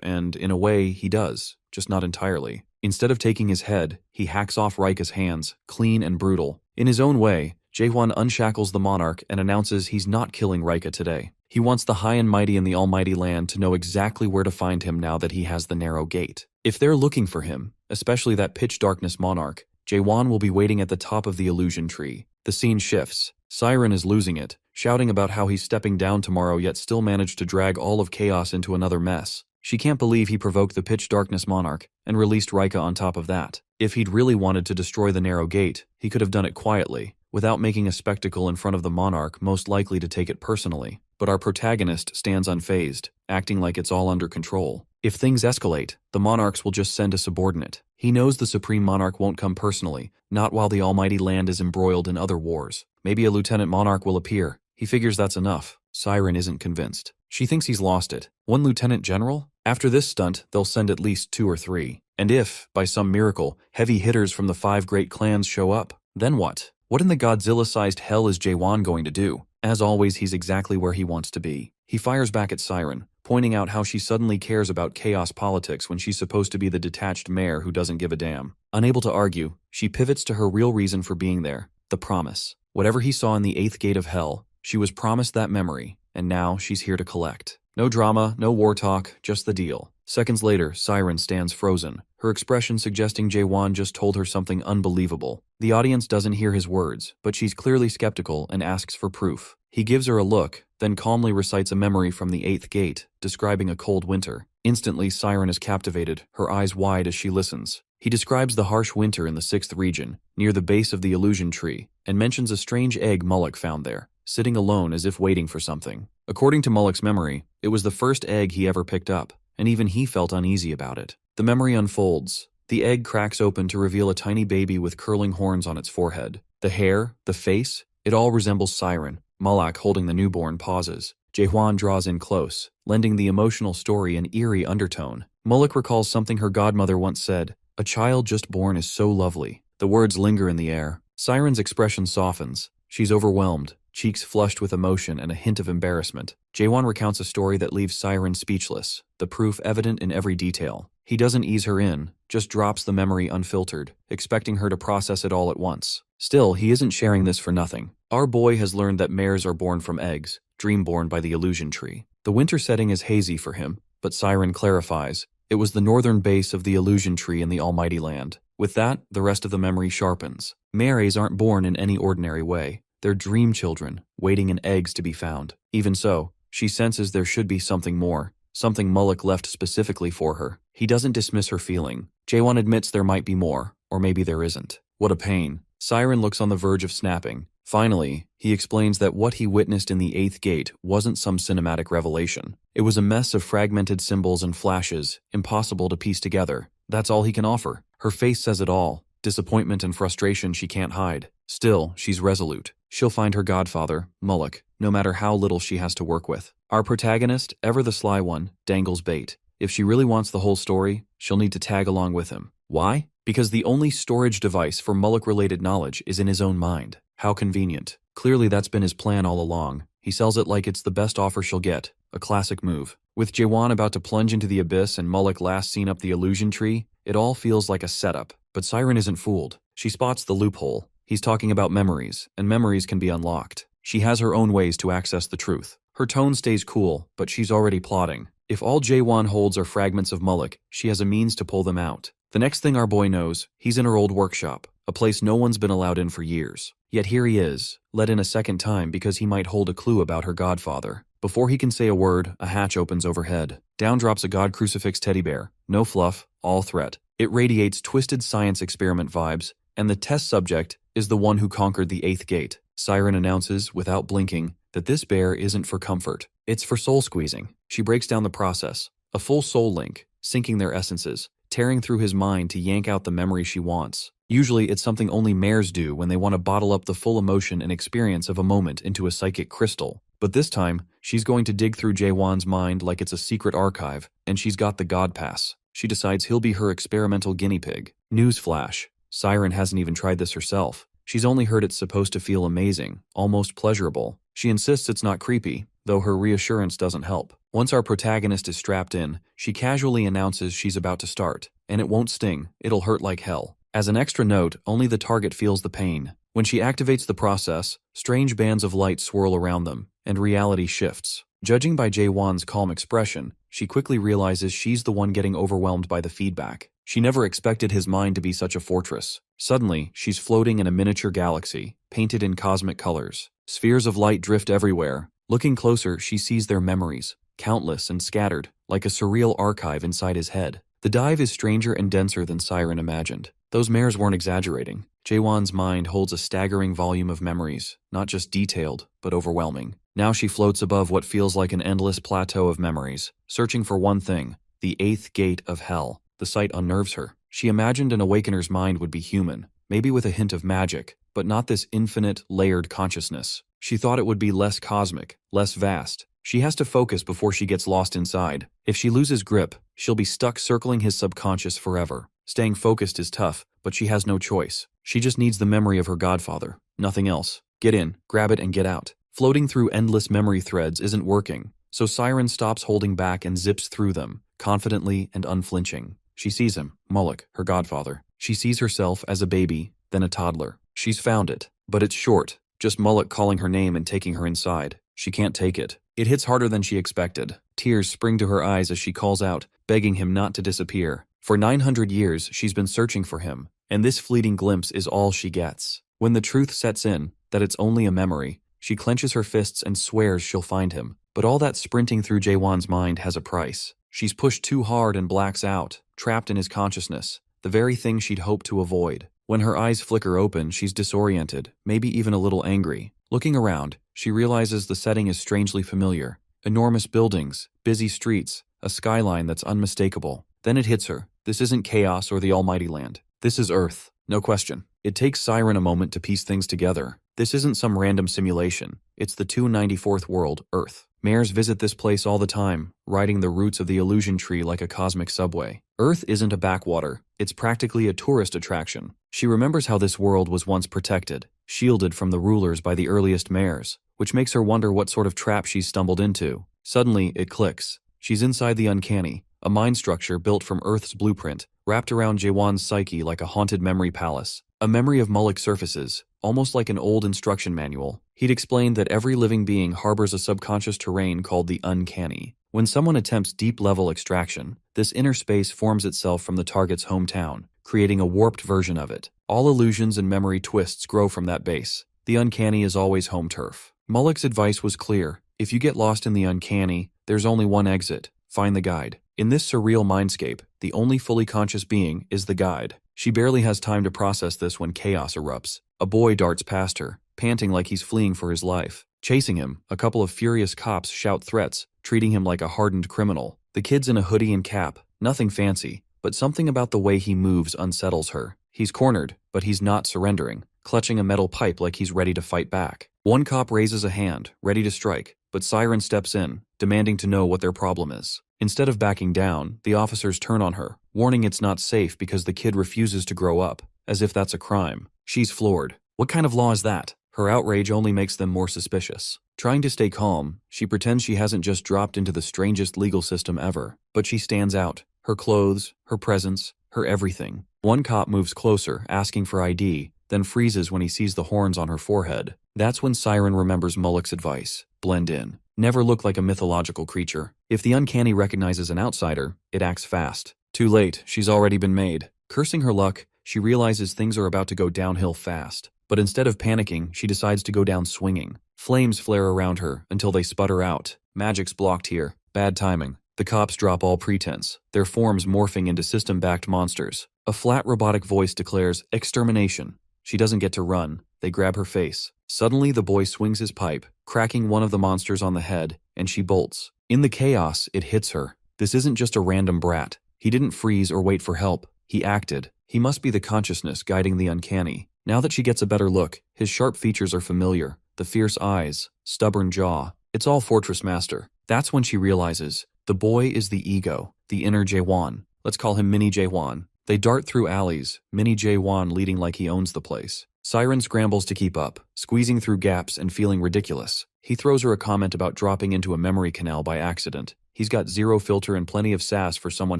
and in a way, he does, just not entirely. Instead of taking his head, he hacks off Rika's hands, clean and brutal. In his own way, Jaewon unshackles the monarch and announces he's not killing Rika today. He wants the high and mighty in the almighty land to know exactly where to find him now that he has the narrow gate. If they're looking for him, especially that pitch darkness monarch, Jaewon will be waiting at the top of the illusion tree. The scene shifts. Siren is losing it, shouting about how he's stepping down tomorrow yet still managed to drag all of chaos into another mess. She can't believe he provoked the pitch darkness monarch and released Rika on top of that. If he'd really wanted to destroy the narrow gate, he could have done it quietly, without making a spectacle in front of the monarch most likely to take it personally. But our protagonist stands unfazed, acting like it's all under control. If things escalate, the monarchs will just send a subordinate. He knows the supreme monarch won't come personally, not while the almighty land is embroiled in other wars. Maybe a lieutenant monarch will appear. He figures that's enough. Siren isn't convinced. She thinks he's lost it. One lieutenant general? After this stunt, they'll send at least 2 or 3. And if, by some miracle, heavy hitters from the 5 great clans show up, then what? What in the Godzilla-sized hell is Jaewon going to do? As always, he's exactly where he wants to be. He fires back at Siren, pointing out how she suddenly cares about chaos politics when she's supposed to be the detached mayor who doesn't give a damn. Unable to argue, she pivots to her real reason for being there, the promise. Whatever he saw in the 8th gate of hell, she was promised that memory, and now she's here to collect. No drama, no war talk, just the deal. Seconds later, Siren stands frozen, her expression suggesting Jaewon just told her something unbelievable. The audience doesn't hear his words, but she's clearly skeptical and asks for proof. He gives her a look, then calmly recites a memory from the 8th gate, describing a cold winter. Instantly, Siren is captivated, her eyes wide as she listens. He describes the harsh winter in the 6th region, near the base of the illusion tree, and mentions a strange egg Mullock found there, sitting alone as if waiting for something. According to Mullock's memory, it was the first egg he ever picked up, and even he felt uneasy about it. The memory unfolds. The egg cracks open to reveal a tiny baby with curling horns on its forehead. The hair, the face, it all resembles Siren. Mullock, holding the newborn, pauses. Jaewon draws in close, lending the emotional story an eerie undertone. Mullock recalls something her godmother once said, "A child just born is so lovely." The words linger in the air. Siren's expression softens. She's overwhelmed, cheeks flushed with emotion and a hint of embarrassment. Jaewon recounts a story that leaves Siren speechless, the proof evident in every detail. He doesn't ease her in, just drops the memory unfiltered, expecting her to process it all at once. Still, he isn't sharing this for nothing. Our boy has learned that mares are born from eggs, dream-born by the illusion tree. The winter setting is hazy for him, but Siren clarifies. It was the northern base of the illusion tree in the Almighty Land. With that, the rest of the memory sharpens. Mares aren't born in any ordinary way. They're dream children, waiting in eggs to be found. Even so, she senses there should be something more, something Mullock left specifically for her. He doesn't dismiss her feeling. Jaewon admits there might be more, or maybe there isn't. What a pain. Siren looks on the verge of snapping. Finally, he explains that what he witnessed in the eighth gate wasn't some cinematic revelation. It was a mess of fragmented symbols and flashes, impossible to piece together. That's all he can offer. Her face says it all. Disappointment and frustration she can't hide. Still, she's resolute. She'll find her godfather, Mullock, no matter how little she has to work with. Our protagonist, ever the sly one, dangles bait. If she really wants the whole story, she'll need to tag along with him. Why? Because the only storage device for Mullock-related knowledge is in his own mind. How convenient. Clearly that's been his plan all along. He sells it like it's the best offer she'll get. A classic move. With Jaewon about to plunge into the abyss and Mullock last seen up the illusion tree, it all feels like a setup. But Siren isn't fooled. She spots the loophole. He's talking about memories, and memories can be unlocked. She has her own ways to access the truth. Her tone stays cool, but she's already plotting. If all Jaewon holds are fragments of Mullock, she has a means to pull them out. The next thing our boy knows, he's in her old workshop, a place no one's been allowed in for years. Yet here he is, let in a second time because he might hold a clue about her godfather. Before he can say a word, a hatch opens overhead. Down drops a god crucifix teddy bear. No fluff, all threat. It radiates twisted science experiment vibes, and the test subject is the one who conquered the eighth gate. Siren announces, without blinking, that this bear isn't for comfort. It's for soul squeezing. She breaks down the process. A full soul link, syncing their essences, tearing through his mind to yank out the memory she wants. Usually it's something only mares do when they want to bottle up the full emotion and experience of a moment into a psychic crystal. But this time, she's going to dig through Jaewon's mind like it's a secret archive, and she's got the God Pass. She decides he'll be her experimental guinea pig. Newsflash. Siren hasn't even tried this herself. She's only heard it's supposed to feel amazing, almost pleasurable. She insists it's not creepy, though her reassurance doesn't help. Once our protagonist is strapped in, she casually announces she's about to start. And it won't sting, it'll hurt like hell. As an extra note, only the target feels the pain. When she activates the process, strange bands of light swirl around them, and reality shifts. Judging by Jaewon's calm expression, she quickly realizes she's the one getting overwhelmed by the feedback. She never expected his mind to be such a fortress. Suddenly, she's floating in a miniature galaxy, painted in cosmic colors. Spheres of light drift everywhere. Looking closer, she sees their memories, countless and scattered, like a surreal archive inside his head. The dive is stranger and denser than Siren imagined. Those mares weren't exaggerating. Jaewon's mind holds a staggering volume of memories, not just detailed, but overwhelming. Now she floats above what feels like an endless plateau of memories, searching for one thing, the eighth gate of hell. The sight unnerves her. She imagined an awakener's mind would be human, maybe with a hint of magic, but not this infinite, layered consciousness. She thought it would be less cosmic, less vast. She has to focus before she gets lost inside. If she loses grip, she'll be stuck circling his subconscious forever. Staying focused is tough, but she has no choice. She just needs the memory of her godfather. Nothing else. Get in, grab it, and get out. Floating through endless memory threads isn't working, so Siren stops holding back and zips through them, confidently and unflinching. She sees him, Mullock, her godfather. She sees herself as a baby, then a toddler. She's found it, but it's short, just Mullock calling her name and taking her inside. She can't take it. It hits harder than she expected. Tears spring to her eyes as she calls out, begging him not to disappear. For 900 years, she's been searching for him, and this fleeting glimpse is all she gets. When the truth sets in, that it's only a memory, she clenches her fists and swears she'll find him. But all that sprinting through Jaewon's mind has a price. She's pushed too hard and blacks out, trapped in his consciousness, the very thing she'd hoped to avoid. When her eyes flicker open, she's disoriented, maybe even a little angry. Looking around, she realizes the setting is strangely familiar. Enormous buildings, busy streets, a skyline that's unmistakable. Then it hits her. This isn't chaos or the Almighty Land. This is Earth. No question. It takes Siren a moment to piece things together. This isn't some random simulation. It's the 294th world, Earth. Mares visit this place all the time, riding the roots of the illusion tree like a cosmic subway. Earth isn't a backwater. It's practically a tourist attraction. She remembers how this world was once protected, shielded from the rulers by the earliest mares, which makes her wonder what sort of trap she's stumbled into. Suddenly, it clicks. She's inside the uncanny, a mind structure built from Earth's blueprint, wrapped around Jaewon's psyche like a haunted memory palace. A memory of Mullock surfaces, almost like an old instruction manual. He'd explained that every living being harbors a subconscious terrain called the uncanny. When someone attempts deep-level extraction, this inner space forms itself from the target's hometown, creating a warped version of it. All illusions and memory twists grow from that base. The uncanny is always home turf. Mullock's advice was clear. If you get lost in the uncanny, there's only one exit. Find the guide. In this surreal mindscape, the only fully conscious being is the guide. She barely has time to process this when chaos erupts. A boy darts past her, panting like he's fleeing for his life. Chasing him, a couple of furious cops shout threats, treating him like a hardened criminal. The kid's in a hoodie and cap, nothing fancy, but something about the way he moves unsettles her. He's cornered, but he's not surrendering, clutching a metal pipe like he's ready to fight back. One cop raises a hand, ready to strike, but Siren steps in, demanding to know what their problem is. Instead of backing down, the officers turn on her, warning it's not safe because the kid refuses to grow up, as if that's a crime. She's floored. What kind of law is that? Her outrage only makes them more suspicious. Trying to stay calm, she pretends she hasn't just dropped into the strangest legal system ever, but she stands out. Her clothes, her presence, her everything. One cop moves closer, asking for ID, then freezes when he sees the horns on her forehead. That's when Siren remembers Mullock's advice. Blend in. Never look like a mythological creature. If the uncanny recognizes an outsider, it acts fast. Too late, she's already been made. Cursing her luck, she realizes things are about to go downhill fast. But instead of panicking, she decides to go down swinging. Flames flare around her until they sputter out. Magic's blocked here. Bad timing. The cops drop all pretense, their forms morphing into system-backed monsters. A flat robotic voice declares, "Extermination." She doesn't get to run. They grab her face. Suddenly, the boy swings his pipe, cracking one of the monsters on the head, and she bolts. In the chaos, it hits her. This isn't just a random brat. He didn't freeze or wait for help. He acted. He must be the consciousness guiding the uncanny. Now that she gets a better look, his sharp features are familiar. The fierce eyes, stubborn jaw. It's all Fortress Master. That's when she realizes, the boy is the ego, the inner Jaewon. Let's call him Mini Jaewon. They dart through alleys, Mini Jaewon leading like he owns the place. Siren scrambles to keep up, squeezing through gaps and feeling ridiculous. He throws her a comment about dropping into a memory canal by accident. He's got zero filter and plenty of sass for someone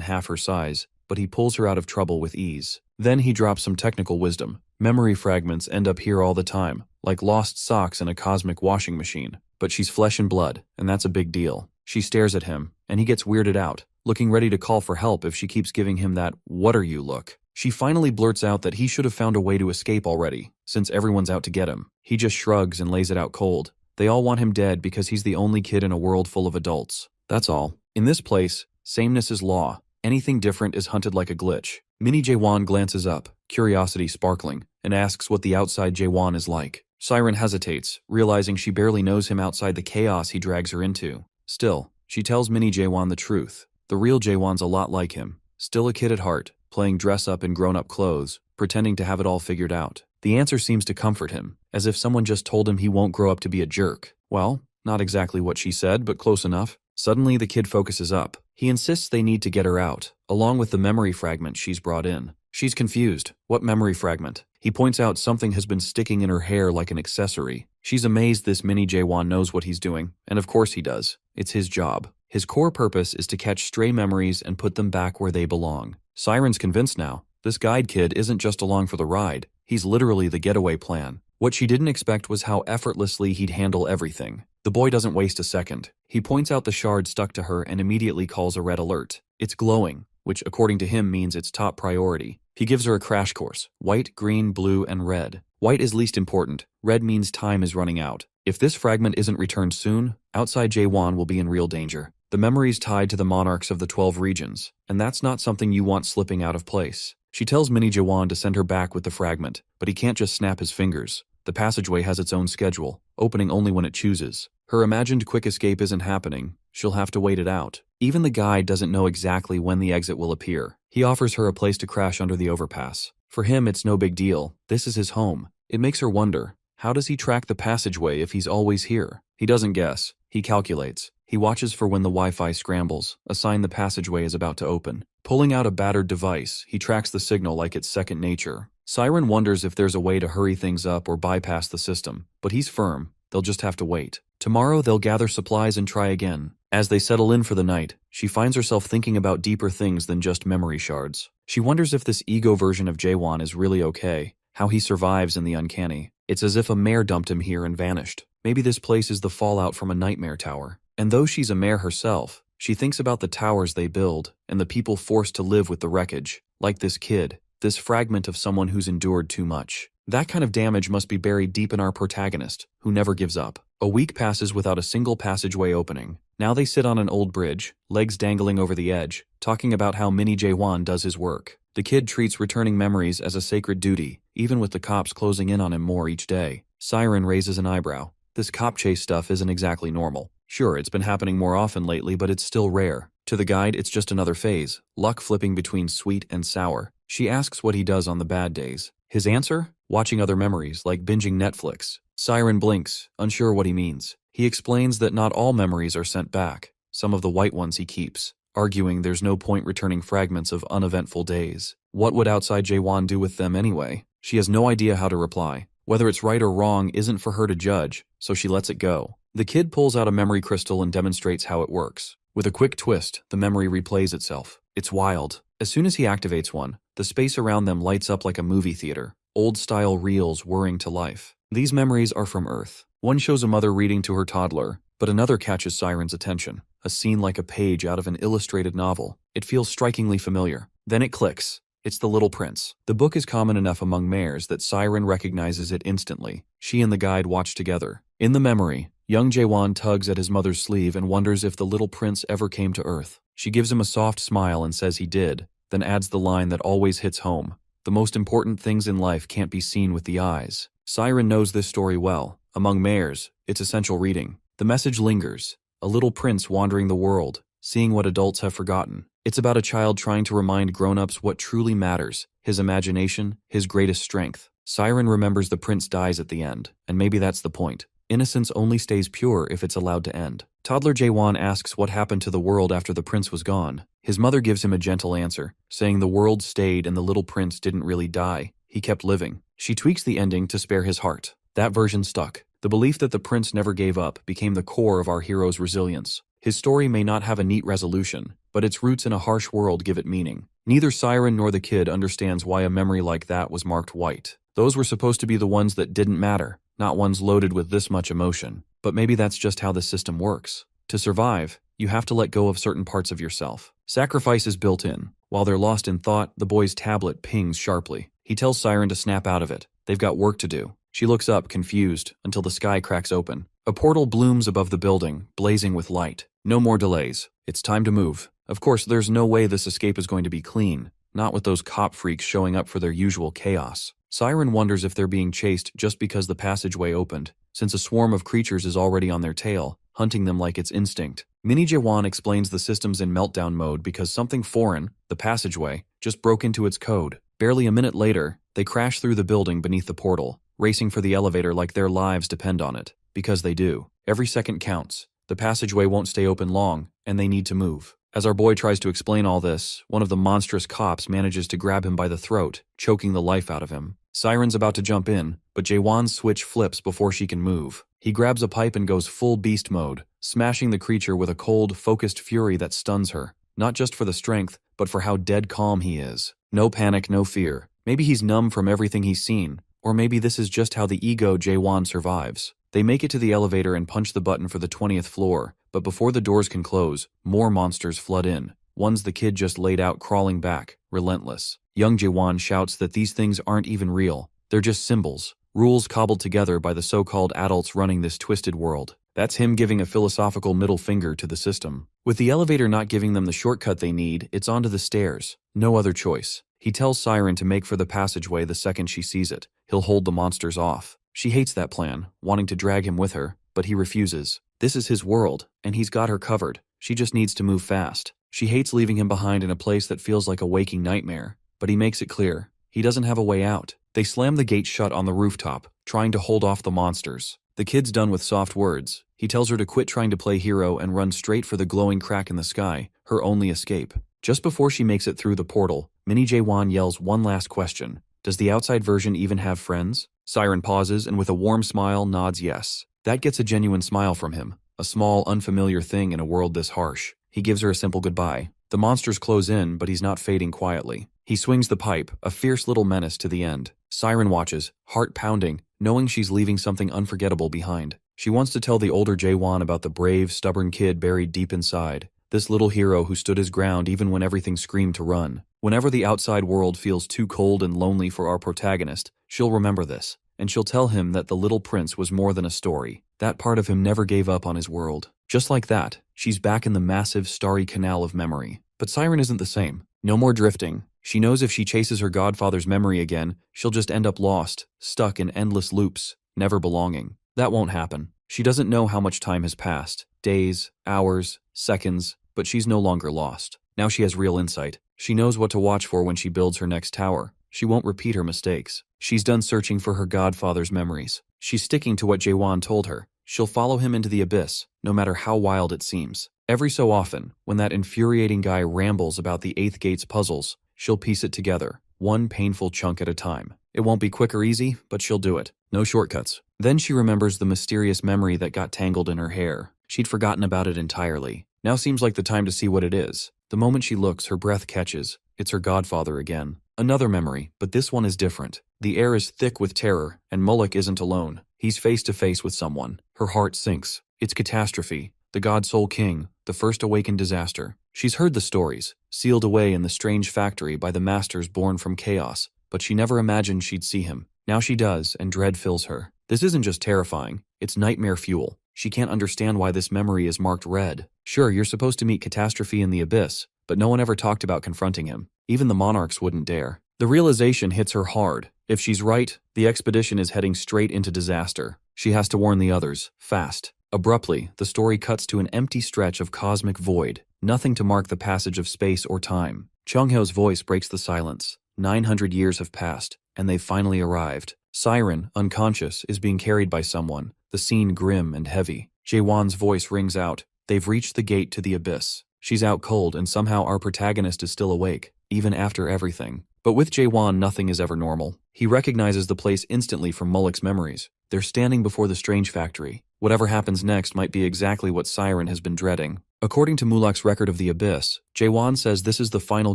half her size, but he pulls her out of trouble with ease. Then he drops some technical wisdom. Memory fragments end up here all the time, like lost socks in a cosmic washing machine. But she's flesh and blood, and that's a big deal. She stares at him, and he gets weirded out, looking ready to call for help if she keeps giving him that "what are you" look. She finally blurts out that he should have found a way to escape already, since everyone's out to get him. He just shrugs and lays it out cold. They all want him dead because he's the only kid in a world full of adults. That's all. In this place, sameness is law. Anything different is hunted like a glitch. Mini Jaewon glances up, curiosity sparkling, and asks what the outside Jaewon is like. Siren hesitates, realizing she barely knows him outside the chaos he drags her into. Still, she tells Mini Jaewon the truth. The real Jaewon's a lot like him. Still a kid at heart, playing dress-up in grown-up clothes, pretending to have it all figured out. The answer seems to comfort him, as if someone just told him he won't grow up to be a jerk. Well, not exactly what she said, but close enough. Suddenly, the kid focuses up. He insists they need to get her out, along with the memory fragment she's brought in. She's confused. What memory fragment? He points out something has been sticking in her hair like an accessory. She's amazed this Mini Jaewon knows what he's doing, and of course he does. It's his job. His core purpose is to catch stray memories and put them back where they belong. Siren's convinced now. This guide kid isn't just along for the ride. He's literally the getaway plan. What she didn't expect was how effortlessly he'd handle everything. The boy doesn't waste a second. He points out the shard stuck to her and immediately calls a red alert. It's glowing, which according to him means it's top priority. He gives her a crash course. White, green, blue, and red. White is least important. Red means time is running out. If this fragment isn't returned soon, outside Jaewon will be in real danger. The memory's tied to the monarchs of the 12 regions, and that's not something you want slipping out of place. She tells Mini Jaewon to send her back with the fragment, but he can't just snap his fingers. The passageway has its own schedule, opening only when it chooses. Her imagined quick escape isn't happening. She'll have to wait it out. Even the guide doesn't know exactly when the exit will appear. He offers her a place to crash under the overpass. For him, it's no big deal. This is his home. It makes her wonder, how does he track the passageway if he's always here? He doesn't guess. He calculates. He watches for when the Wi-Fi scrambles, a sign the passageway is about to open. Pulling out a battered device, he tracks the signal like it's second nature. Siren wonders if there's a way to hurry things up or bypass the system, but he's firm. They'll just have to wait. Tomorrow they'll gather supplies and try again. As they settle in for the night, she finds herself thinking about deeper things than just memory shards. She wonders if this ego version of Jaewon is really okay, how he survives in the uncanny. It's as if a mare dumped him here and vanished. Maybe this place is the fallout from a nightmare tower. And though she's a mare herself, she thinks about the towers they build and the people forced to live with the wreckage. Like this kid, this fragment of someone who's endured too much. That kind of damage must be buried deep in our protagonist, who never gives up. A week passes without a single passageway opening. Now they sit on an old bridge, legs dangling over the edge, talking about how Mini Jae-won does his work. The kid treats returning memories as a sacred duty, even with the cops closing in on him more each day. Siren raises an eyebrow. This cop chase stuff isn't exactly normal. Sure, it's been happening more often lately, but it's still rare. To the guide, it's just another phase, luck flipping between sweet and sour. She asks what he does on the bad days. His answer? Watching other memories, like binging Netflix. Siren blinks, unsure what he means. He explains that not all memories are sent back. Some of the white ones he keeps, arguing there's no point returning fragments of uneventful days. What would outside Jae-won do with them anyway? She has no idea how to reply. Whether it's right or wrong isn't for her to judge, so she lets it go. The kid pulls out a memory crystal and demonstrates how it works. With a quick twist, the memory replays itself. It's wild. As soon as he activates one, the space around them lights up like a movie theater. Old-style reels whirring to life. These memories are from Earth. One shows a mother reading to her toddler, but another catches Siren's attention. A scene like a page out of an illustrated novel. It feels strikingly familiar. Then it clicks. It's The Little Prince. The book is common enough among mares that Siren recognizes it instantly. She and the guide watch together. In the memory, young Jae-won tugs at his mother's sleeve and wonders if the little prince ever came to Earth. She gives him a soft smile and says he did, then adds the line that always hits home. The most important things in life can't be seen with the eyes. Siren knows this story well. Among mares, it's essential reading. The message lingers. A little prince wandering the world, seeing what adults have forgotten. It's about a child trying to remind grown-ups what truly matters, his imagination, his greatest strength. Siren remembers the prince dies at the end, and maybe that's the point. Innocence only stays pure if it's allowed to end. Toddler Jae-won asks what happened to the world after the prince was gone. His mother gives him a gentle answer, saying the world stayed and the little prince didn't really die. He kept living. She tweaks the ending to spare his heart. That version stuck. The belief that the prince never gave up became the core of our hero's resilience. His story may not have a neat resolution, but its roots in a harsh world give it meaning. Neither Siren nor the kid understands why a memory like that was marked white. Those were supposed to be the ones that didn't matter, not ones loaded with this much emotion. But maybe that's just how the system works. To survive, you have to let go of certain parts of yourself. Sacrifice is built in. While they're lost in thought, the boy's tablet pings sharply. He tells Siren to snap out of it. They've got work to do. She looks up, confused, until the sky cracks open. A portal blooms above the building, blazing with light. No more delays. It's time to move. Of course, there's no way this escape is going to be clean. Not with those cop freaks showing up for their usual chaos. Siren wonders if they're being chased just because the passageway opened, since a swarm of creatures is already on their tail, hunting them like it's instinct. Mini Jae-won explains the system's in meltdown mode because something foreign, the passageway, just broke into its code. Barely a minute later, they crash through the building beneath the portal, racing for the elevator like their lives depend on it. Because they do. Every second counts. The passageway won't stay open long, and they need to move. As our boy tries to explain all this, one of the monstrous cops manages to grab him by the throat, choking the life out of him. Siren's about to jump in, but Jae-won's switch flips before she can move. He grabs a pipe and goes full beast mode, smashing the creature with a cold, focused fury that stuns her. Not just for the strength, but for how dead calm he is. No panic, no fear. Maybe he's numb from everything he's seen, or maybe this is just how the ego Jae-won survives. They make it to the elevator and punch the button for the 20th floor, but before the doors can close, more monsters flood in. One's the kid just laid out crawling back, relentless. Young Jae-won shouts that these things aren't even real. They're just symbols, rules cobbled together by the so-called adults running this twisted world. That's him giving a philosophical middle finger to the system. With the elevator not giving them the shortcut they need, it's onto the stairs. No other choice. He tells Siren to make for the passageway the second she sees it. He'll hold the monsters off. She hates that plan, wanting to drag him with her, but he refuses. This is his world, and he's got her covered. She just needs to move fast. She hates leaving him behind in a place that feels like a waking nightmare, but he makes it clear. He doesn't have a way out. They slam the gate shut on the rooftop, trying to hold off the monsters. The kid's done with soft words. He tells her to quit trying to play hero and run straight for the glowing crack in the sky, her only escape. Just before she makes it through the portal, Mini Jae-won yells one last question. Does the outside version even have friends? Siren pauses and with a warm smile nods yes. That gets a genuine smile from him. A small, unfamiliar thing in a world this harsh. He gives her a simple goodbye. The monsters close in, but he's not fading quietly. He swings the pipe, a fierce little menace to the end. Siren watches, heart pounding, knowing she's leaving something unforgettable behind. She wants to tell the older Jae-won about the brave, stubborn kid buried deep inside. This little hero who stood his ground even when everything screamed to run. Whenever the outside world feels too cold and lonely for our protagonist, she'll remember this, and she'll tell him that the little prince was more than a story. That part of him never gave up on his world. Just like that, she's back in the massive, starry canal of memory. But Siren isn't the same. No more drifting. She knows if she chases her godfather's memory again, she'll just end up lost, stuck in endless loops, never belonging. That won't happen. She doesn't know how much time has passed. Days, hours, seconds, but she's no longer lost. Now she has real insight. She knows what to watch for when she builds her next tower. She won't repeat her mistakes. She's done searching for her godfather's memories. She's sticking to what Jae-won told her. She'll follow him into the abyss, no matter how wild it seems. Every so often, when that infuriating guy rambles about the 8th gate's puzzles, she'll piece it together, one painful chunk at a time. It won't be quick or easy, but she'll do it. No shortcuts. Then she remembers the mysterious memory that got tangled in her hair. She'd forgotten about it entirely. Now seems like the time to see what it is. The moment she looks, her breath catches. It's her godfather again. Another memory, but this one is different. The air is thick with terror, and Mulek isn't alone. He's face to face with someone. Her heart sinks. It's catastrophe. The God Soul King, the first awakened disaster. She's heard the stories, sealed away in the strange factory by the masters born from chaos, but she never imagined she'd see him. Now she does, and dread fills her. This isn't just terrifying, it's nightmare fuel. She can't understand why this memory is marked red. Sure, you're supposed to meet Catastrophe in the Abyss, but no one ever talked about confronting him. Even the monarchs wouldn't dare. The realization hits her hard. If she's right, the expedition is heading straight into disaster. She has to warn the others, fast. Abruptly, the story cuts to an empty stretch of cosmic void, nothing to mark the passage of space or time. Chung-hyo's voice breaks the silence. 900 years have passed, and they've finally arrived. Siren, unconscious, is being carried by someone, the scene grim and heavy. Jae-won's voice rings out. They've reached the gate to the abyss. She's out cold, and somehow our protagonist is still awake, even after everything. But with Jae-won, nothing is ever normal. He recognizes the place instantly from Mulek's memories. They're standing before the strange factory. Whatever happens next might be exactly what Siren has been dreading. According to Mulek's record of the abyss, Jae-won says this is the final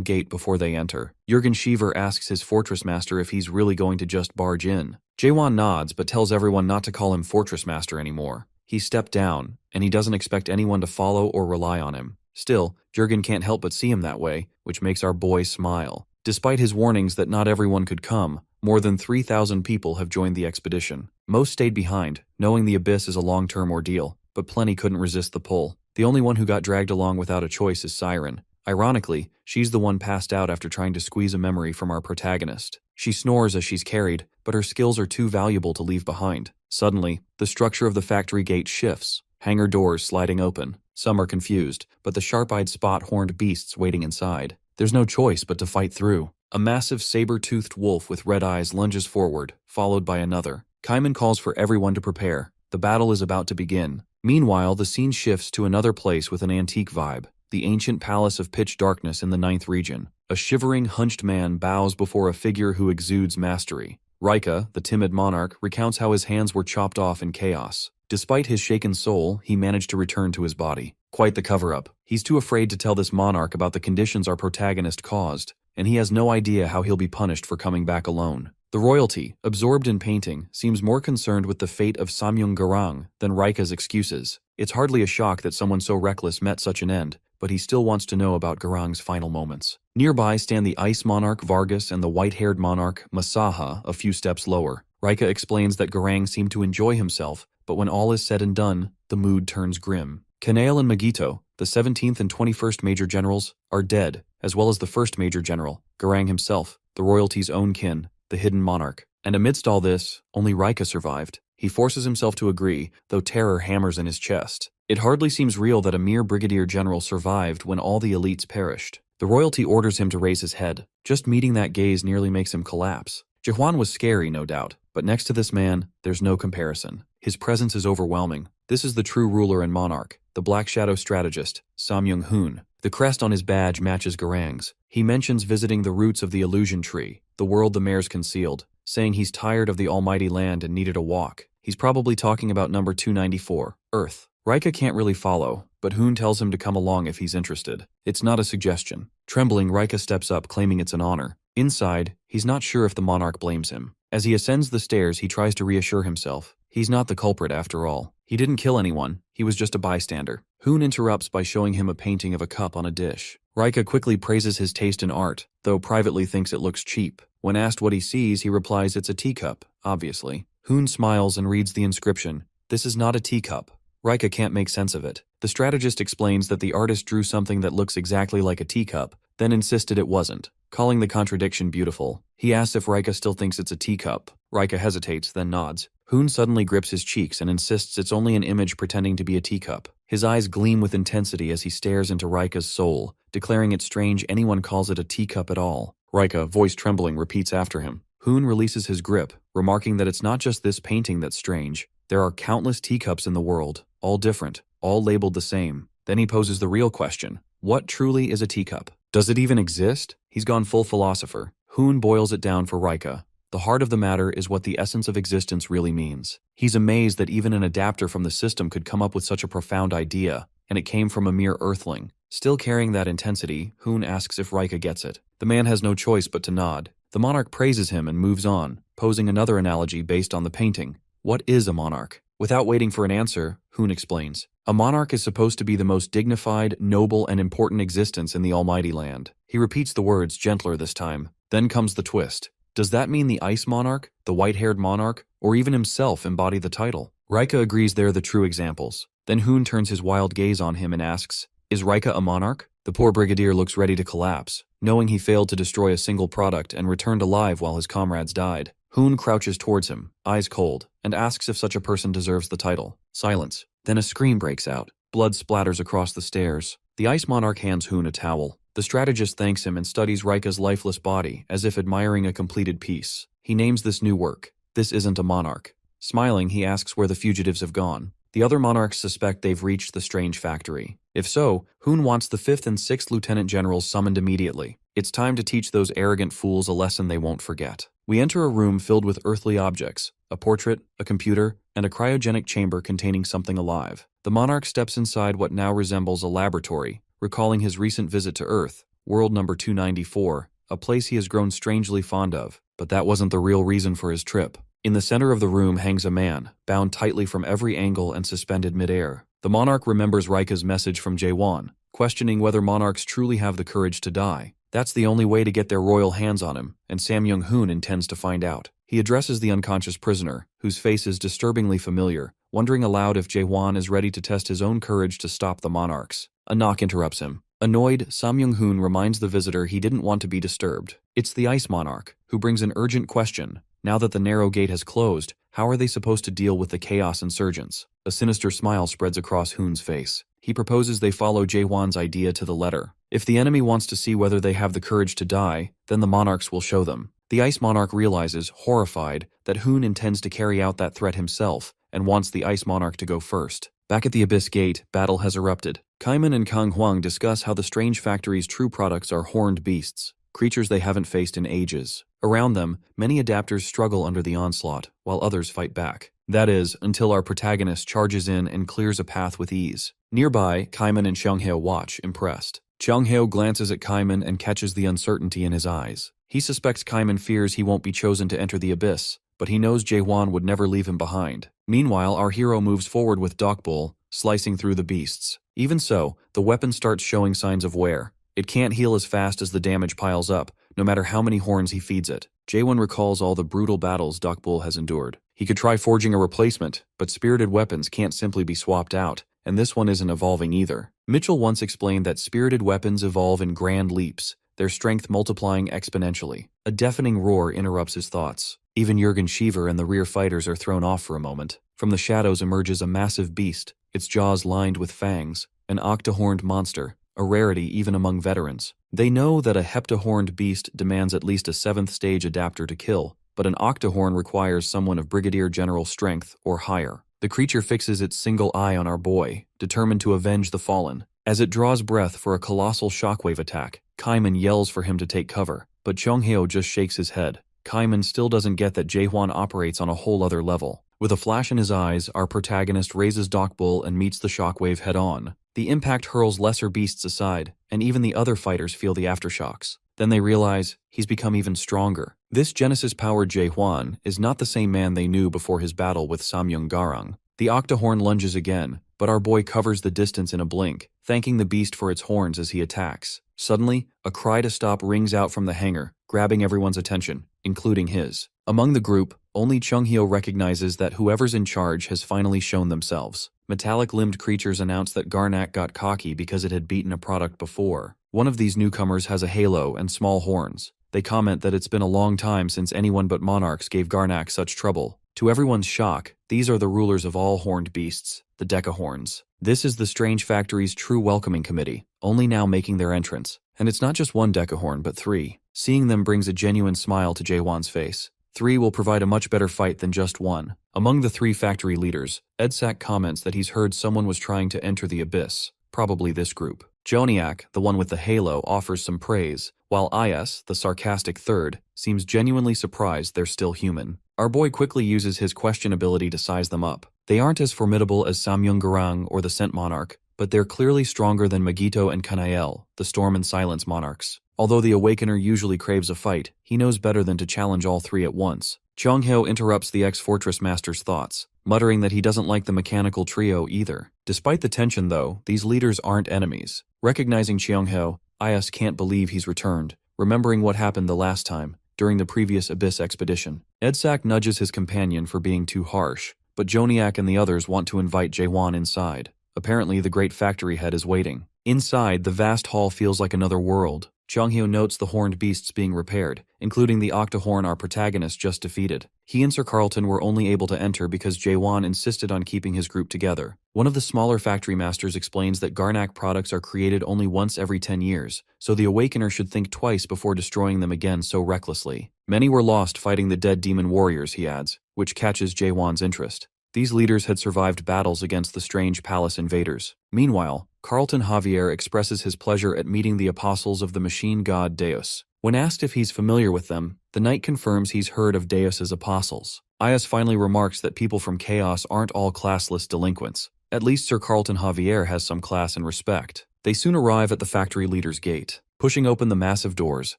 gate before they enter. Jurgen Shiver asks his fortress master if he's really going to just barge in. Jae-won nods but tells everyone not to call him fortress master anymore. He stepped down, and he doesn't expect anyone to follow or rely on him. Still, Jurgen can't help but see him that way, which makes our boy smile. Despite his warnings that not everyone could come, more than 3,000 people have joined the expedition. Most stayed behind, knowing the abyss is a long-term ordeal, but plenty couldn't resist the pull. The only one who got dragged along without a choice is Siren. Ironically, she's the one passed out after trying to squeeze a memory from our protagonist. She snores as she's carried, but her skills are too valuable to leave behind. Suddenly, the structure of the factory gate shifts, hangar doors sliding open. Some are confused, but the sharp-eyed spot-horned beasts waiting inside. There's no choice but to fight through. A massive saber-toothed wolf with red eyes lunges forward, followed by another. Kaiman calls for everyone to prepare. The battle is about to begin. Meanwhile, the scene shifts to another place with an antique vibe. The ancient palace of pitch darkness in the 9th region. A shivering, hunched man bows before a figure who exudes mastery. Rika, the timid monarch, recounts how his hands were chopped off in chaos. Despite his shaken soul, he managed to return to his body. Quite the cover-up. He's too afraid to tell this monarch about the conditions our protagonist caused, and he has no idea how he'll be punished for coming back alone. The royalty, absorbed in painting, seems more concerned with the fate of Samyung Garang than Rika's excuses. It's hardly a shock that someone so reckless met such an end, but he still wants to know about Garang's final moments. Nearby stand the ice monarch Vargas and the white-haired monarch Masaha a few steps lower. Rika explains that Garang seemed to enjoy himself, but when all is said and done, the mood turns grim. Kanale and Magito, the 17th and 21st Major Generals, are dead, as well as the 1st Major General, Garang himself, the royalty's own kin, the hidden monarch. And amidst all this, only Rika survived. He forces himself to agree, though terror hammers in his chest. It hardly seems real that a mere brigadier general survived when all the elites perished. The royalty orders him to raise his head. Just meeting that gaze nearly makes him collapse. Jae-hwan was scary, no doubt, but next to this man, there's no comparison. His presence is overwhelming. This is the true ruler and monarch, the Black Shadow strategist, Samyung-hoon. The crest on his badge matches Garang's. He mentions visiting the roots of the illusion tree, the world the mares concealed, saying he's tired of the almighty land and needed a walk. He's probably talking about number 294, Earth. Rika can't really follow, but Hoon tells him to come along if he's interested. It's not a suggestion. Trembling, Rika steps up, claiming it's an honor. Inside, he's not sure if the monarch blames him. As he ascends the stairs, he tries to reassure himself. He's not the culprit after all. He didn't kill anyone, he was just a bystander. Hoon interrupts by showing him a painting of a cup on a dish. Rika quickly praises his taste in art, though privately thinks it looks cheap. When asked what he sees, he replies it's a teacup, obviously. Hoon smiles and reads the inscription. This is not a teacup. Rika can't make sense of it. The strategist explains that the artist drew something that looks exactly like a teacup, then insisted it wasn't, calling the contradiction beautiful. He asks if Rika still thinks it's a teacup. Rika hesitates, then nods. Hoon suddenly grips his cheeks and insists it's only an image pretending to be a teacup. His eyes gleam with intensity as he stares into Rika's soul, declaring it strange anyone calls it a teacup at all. Rika, voice trembling, repeats after him. Hoon releases his grip, remarking that it's not just this painting that's strange. There are countless teacups in the world, all different, all labeled the same. Then he poses the real question. What truly is a teacup? Does it even exist? He's gone full philosopher. Hoon boils it down for Rika. The heart of the matter is what the essence of existence really means. He's amazed that even an adapter from the system could come up with such a profound idea, and it came from a mere earthling. Still carrying that intensity, Hoon asks if Rika gets it. The man has no choice but to nod. The monarch praises him and moves on, posing another analogy based on the painting. What is a monarch? Without waiting for an answer, Hoon explains. A monarch is supposed to be the most dignified, noble, and important existence in the almighty land. He repeats the words gentler this time. Then comes the twist. Does that mean the ice monarch, the white-haired monarch, or even himself embody the title? Rika agrees they're the true examples. Then Hoon turns his wild gaze on him and asks, is Rika a monarch? The poor brigadier looks ready to collapse, knowing he failed to destroy a single product and returned alive while his comrades died. Hoon crouches towards him, eyes cold, and asks if such a person deserves the title. Silence. Then a scream breaks out. Blood splatters across the stairs. The ice monarch hands Hoon a towel. The strategist thanks him and studies Rika's lifeless body, as if admiring a completed piece. He names this new work. This isn't a monarch. Smiling, he asks where the fugitives have gone. The other monarchs suspect they've reached the strange factory. If so, Hoon wants the 5th and 6th lieutenant generals summoned immediately. It's time to teach those arrogant fools a lesson they won't forget. We enter a room filled with earthly objects, a portrait, a computer, and a cryogenic chamber containing something alive. The monarch steps inside what now resembles a laboratory, recalling his recent visit to Earth, world number 294, a place he has grown strangely fond of. But that wasn't the real reason for his trip. In the center of the room hangs a man, bound tightly from every angle and suspended midair. The monarch remembers Rika's message from Jaewon, questioning whether monarchs truly have the courage to die. That's the only way to get their royal hands on him, and Sam Young-hoon intends to find out. He addresses the unconscious prisoner, whose face is disturbingly familiar, wondering aloud if Jaewon is ready to test his own courage to stop the monarchs. A knock interrupts him. Annoyed, Sam Young-hoon reminds the visitor he didn't want to be disturbed. It's the ice monarch, who brings an urgent question. Now that the narrow gate has closed, how are they supposed to deal with the chaos insurgents? A sinister smile spreads across Hoon's face. He proposes they follow Jaewon's idea to the letter. If the enemy wants to see whether they have the courage to die, then the monarchs will show them. The ice monarch realizes, horrified, that Hoon intends to carry out that threat himself, and wants the ice monarch to go first. Back at the Abyss Gate, battle has erupted. Kaiman and Kang Hwang discuss how the strange factory's true products are horned beasts, creatures they haven't faced in ages. Around them, many adapters struggle under the onslaught, while others fight back. That is, until our protagonist charges in and clears a path with ease. Nearby, Kaiman and Cheongheo watch, impressed. Cheongheo glances at Kaiman and catches the uncertainty in his eyes. He suspects Kaiman fears he won't be chosen to enter the abyss, but he knows Jaewon would never leave him behind. Meanwhile, our hero moves forward with Dokbul, slicing through the beasts. Even so, the weapon starts showing signs of wear. It can't heal as fast as the damage piles up, no matter how many horns he feeds it. Jaewon recalls all the brutal battles Dokbul has endured. He could try forging a replacement, but spirited weapons can't simply be swapped out, and this one isn't evolving either. Mitchell once explained that spirited weapons evolve in grand leaps, their strength multiplying exponentially. A deafening roar interrupts his thoughts. Even Jurgen Shiver and the rear fighters are thrown off for a moment. From the shadows emerges a massive beast, its jaws lined with fangs, an octahorned monster, a rarity even among veterans. They know that a heptahorned beast demands at least a 7th stage adapter to kill, but an octahorn requires someone of brigadier general strength or higher. The creature fixes its single eye on our boy, determined to avenge the fallen. As it draws breath for a colossal shockwave attack, Kaiman yells for him to take cover, but Cheongheo just shakes his head. Kaiman still doesn't get that Jaewon operates on a whole other level. With a flash in his eyes, our protagonist raises Dokbul and meets the shockwave head-on. The impact hurls lesser beasts aside, and even the other fighters feel the aftershocks. Then they realize he's become even stronger. This Genesis-powered Jae-hwan is not the same man they knew before his battle with Samyung Garang. The octahorn lunges again, but our boy covers the distance in a blink, thanking the beast for its horns as he attacks. Suddenly, a cry to stop rings out from the hangar, grabbing everyone's attention, including his. Among the group, only Chung-hyo recognizes that whoever's in charge has finally shown themselves. Metallic-limbed creatures announce that Garnak got cocky because it had beaten a product before. One of these newcomers has a halo and small horns. They comment that it's been a long time since anyone but monarchs gave Garnak such trouble. To everyone's shock, these are the rulers of all horned beasts, the Decahorns. This is the Strange Factory's true welcoming committee, only now making their entrance. And it's not just one Decahorn but 3. Seeing them brings a genuine smile to Jae-hwan's face. 3 will provide a much better fight than just 1. Among the 3 factory leaders, Edsak comments that he's heard someone was trying to enter the abyss, probably this group. Joniak, the one with the halo, offers some praise, while Is, the sarcastic third, seems genuinely surprised they're still human. Our boy quickly uses his question ability to size them up. They aren't as formidable as Samyung Garang or the Scent Monarch, but they're clearly stronger than Magito and Kanael, the Storm and Silence Monarchs. Although the Awakener usually craves a fight, he knows better than to challenge all 3 at once. Chung-hyo interrupts the ex-Fortress Master's thoughts, muttering that he doesn't like the mechanical trio either. Despite the tension though, these leaders aren't enemies. Recognizing Chung-hyo, Is can't believe he's returned, remembering what happened the last time, during the previous Abyss expedition. Edsak nudges his companion for being too harsh, but Joniak and the others want to invite Jae-hwan inside. Apparently the great factory head is waiting. Inside, the vast hall feels like another world. Chung-hyo notes the horned beasts being repaired, including the octahorn our protagonist just defeated. He and Sir Carlton were only able to enter because Jae-hwan insisted on keeping his group together. One of the smaller factory masters explains that Garnak products are created only once every 10 years, so the Awakener should think twice before destroying them again so recklessly. Many were lost fighting the dead demon warriors, he adds, which catches Jae-hwan's interest. These leaders had survived battles against the strange palace invaders. Meanwhile, Carlton Javier expresses his pleasure at meeting the apostles of the machine god Deus. When asked if he's familiar with them, the knight confirms he's heard of Deus's apostles. Is finally remarks that people from Chaos aren't all classless delinquents. At least Sir Carlton Javier has some class and respect. They soon arrive at the factory leader's gate. Pushing open the massive doors,